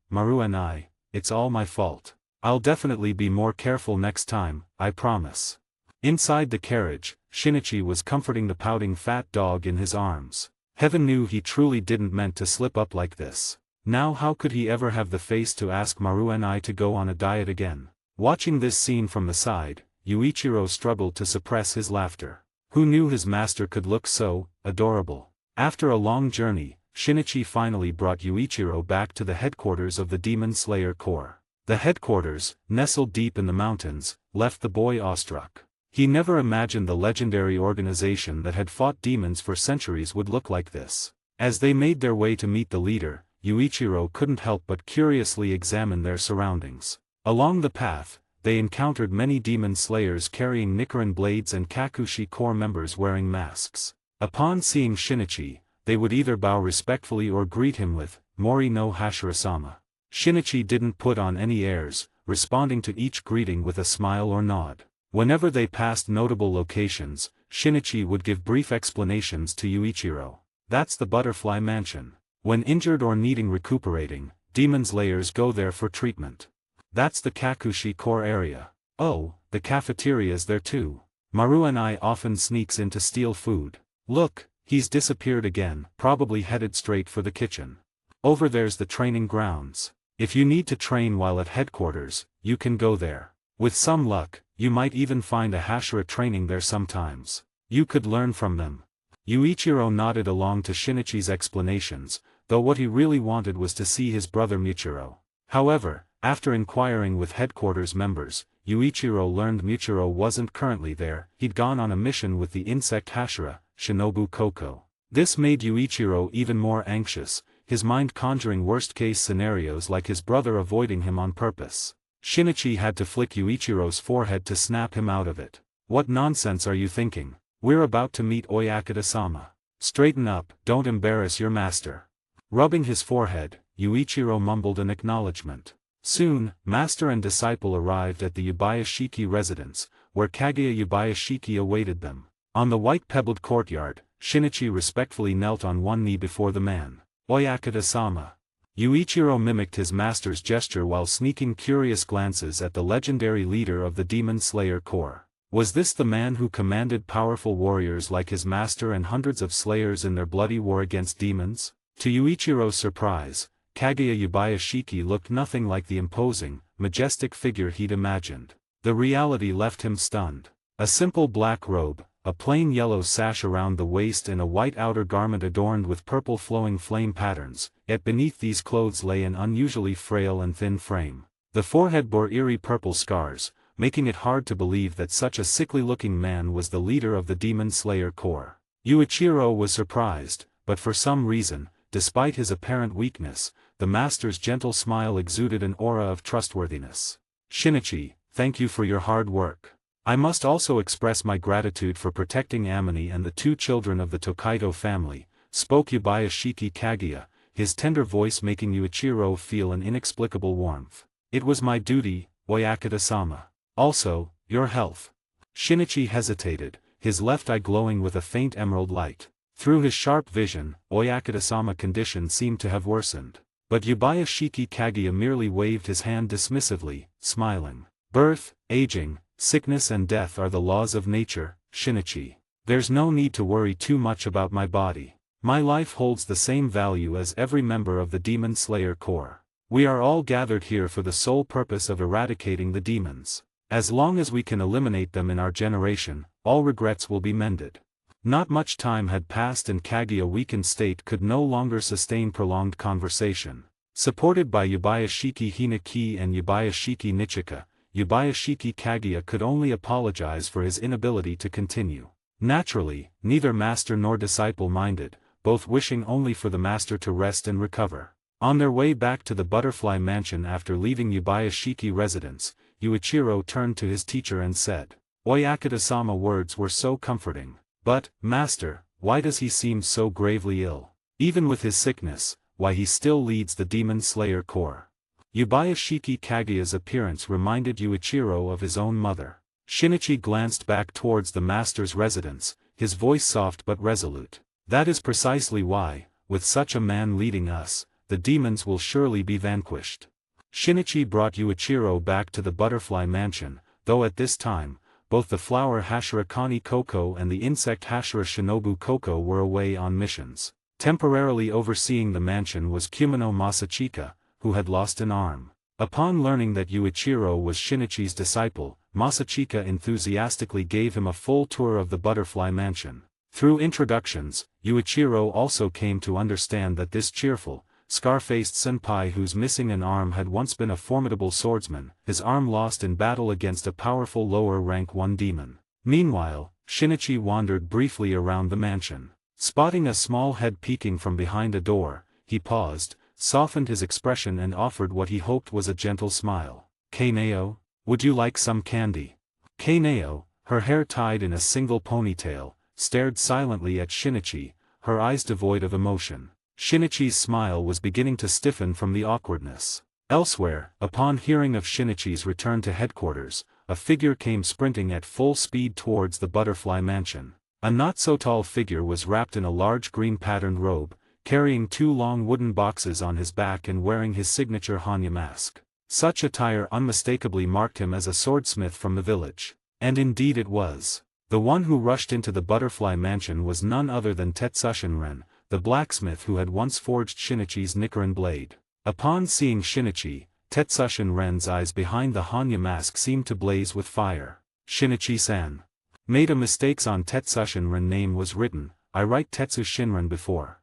Maru and I, it's all my fault. I'll definitely be more careful next time, I promise. Inside the carriage, Shinichi was comforting the pouting fat dog in his arms. Heaven knew he truly didn't meant to slip up like this. Now how could he ever have the face to ask Maru and I to go on a diet again? Watching this scene from the side, Yuichiro struggled to suppress his laughter. Who knew his master could look so adorable? After a long journey, Shinichi finally brought Yuichiro back to the headquarters of the Demon Slayer Corps. The headquarters, nestled deep in the mountains, left the boy awestruck. He never imagined the legendary organization that had fought demons for centuries would look like this. As they made their way to meet the leader, Yuichiro couldn't help but curiously examine their surroundings. Along the path, they encountered many demon slayers carrying Nichiren blades and Kakushi Corps members wearing masks. Upon seeing Shinichi, they would either bow respectfully or greet him with, "Mori no Hashira-sama." Shinichi didn't put on any airs, responding to each greeting with a smile or nod. Whenever they passed notable locations, Shinichi would give brief explanations to Yuichiro. "That's the Butterfly Mansion. When injured or needing recuperating, demon slayers go there for treatment. That's the Kakushi Core area. Oh, the cafeteria's there too. Maru and I often sneaks in to steal food. Look, he's disappeared again, probably headed straight for the kitchen. Over there's the training grounds. If you need to train while at headquarters, you can go there. With some luck, you might even find a Hashira training there sometimes. You could learn from them. Yuichiro nodded along to Shinichi's explanations, though what he really wanted was to see his brother Michiro. However, after inquiring with headquarters members, Yuichiro learned Michiro wasn't currently there. He'd gone on a mission with the insect Hashira, Shinobu Koko. This made Yuichiro even more anxious, his mind conjuring worst-case scenarios like his brother avoiding him on purpose. Shinichi had to flick Yuichiro's forehead to snap him out of it. What nonsense are you thinking? We're about to meet Oyakata-sama. Straighten up, don't embarrass your master. Rubbing his forehead, Yuichiro mumbled an acknowledgement. Soon, master and disciple arrived at the Yubayashiki residence, where Kaguya Yubayashiki awaited them. On the white pebbled courtyard, Shinichi respectfully knelt on one knee before the man. Oyakata-sama. Yuichiro mimicked his master's gesture while sneaking curious glances at the legendary leader of the Demon Slayer Corps. Was this the man who commanded powerful warriors like his master and hundreds of slayers in their bloody war against demons? To Yuichiro's surprise, Kaguya Yubayashiki looked nothing like the imposing, majestic figure he'd imagined. The reality left him stunned. A simple black robe, a plain yellow sash around the waist and a white outer garment adorned with purple flowing flame patterns, yet beneath these clothes lay an unusually frail and thin frame. The forehead bore eerie purple scars, making it hard to believe that such a sickly-looking man was the leader of the Demon Slayer Corps. Yuichiro was surprised, but for some reason, despite his apparent weakness, the master's gentle smile exuded an aura of trustworthiness. Shinichi, thank you for your hard work. I must also express my gratitude for protecting Amini and the two children of the Tokaido family, spoke Yubayashiki Kaguya, his tender voice making Yuichiro feel an inexplicable warmth. It was my duty, Oyakata-sama. Also, your health. Shinichi hesitated, his left eye glowing with a faint emerald light. Through his sharp vision, Oyakata-sama's condition seemed to have worsened. But Yubayashiki Kaguya merely waved his hand dismissively, smiling. Birth, aging, sickness and death are the laws of nature, Shinichi. There's no need to worry too much about my body. My life holds the same value as every member of the Demon Slayer Corps. We are all gathered here for the sole purpose of eradicating the demons. As long as we can eliminate them in our generation, all regrets will be mended. Not much time had passed and Kaguya's weakened state could no longer sustain prolonged conversation. Supported by Yubayashiki Hinaki and Yubayashiki Nichika, Yubayashiki Kaguya could only apologize for his inability to continue. Naturally, neither master nor disciple minded, both wishing only for the master to rest and recover. On their way back to the Butterfly Mansion after leaving Yubayashiki residence, Yuichiro turned to his teacher and said, Oyakata-sama words were so comforting. But, master, why does he seem so gravely ill? Even with his sickness, why he still leads the Demon Slayer Corps. Yubayashiki Kaguya's appearance reminded Yuichiro of his own mother. Shinichi glanced back towards the master's residence, his voice soft but resolute. That is precisely why, with such a man leading us, the demons will surely be vanquished. Shinichi brought Yuichiro back to the Butterfly Mansion, though at this time, both the flower Hashira Kani Koko and the insect Hashira Shinobu Koko were away on missions. Temporarily overseeing the mansion was Kumino Masachika, who had lost an arm. Upon learning that Yuichiro was Shinichi's disciple, Masachika enthusiastically gave him a full tour of the Butterfly Mansion. Through introductions, Yuichiro also came to understand that this cheerful, scar-faced senpai whose missing an arm had once been a formidable swordsman, his arm lost in battle against a powerful lower rank 1 demon. Meanwhile, Shinichi wandered briefly around the mansion. Spotting a small head peeking from behind a door, he paused, softened his expression and offered what he hoped was a gentle smile. Kaneo, would you like some candy? Kaneo, her hair tied in a single ponytail, stared silently at Shinichi, her eyes devoid of emotion. Shinichi's smile was beginning to stiffen from the awkwardness. Elsewhere, upon hearing of Shinichi's return to headquarters, a figure came sprinting at full speed towards the Butterfly Mansion. A not-so-tall figure was wrapped in a large green-patterned robe, carrying 2 long wooden boxes on his back and wearing his signature Hanya mask. Such attire unmistakably marked him as a swordsmith from the village. And indeed it was. The one who rushed into the Butterfly Mansion was none other than Tetsushinren, the blacksmith who had once forged Shinichi's Nichiren blade. Upon seeing Shinichi, Tetsushin Ren's eyes behind the Hanya mask seemed to blaze with fire. Shinichi-san. Made a mistake on Tetsushin Ren name was written, I write Tetsu Shinran before.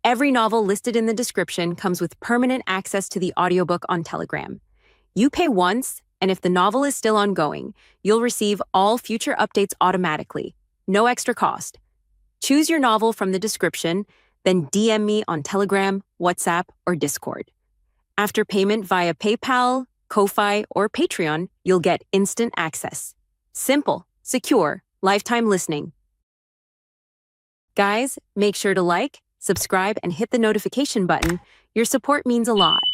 Every novel listed in the description comes with permanent access to the audiobook on Telegram. You pay once, and if the novel is still ongoing, you'll receive all future updates automatically. No extra cost. Choose your novel from the description, then DM me on Telegram, WhatsApp, or Discord. After payment via PayPal, Ko-Fi, or Patreon, you'll get instant access. Simple, secure, lifetime listening. Guys, make sure to like, subscribe, and hit the notification button. Your support means a lot.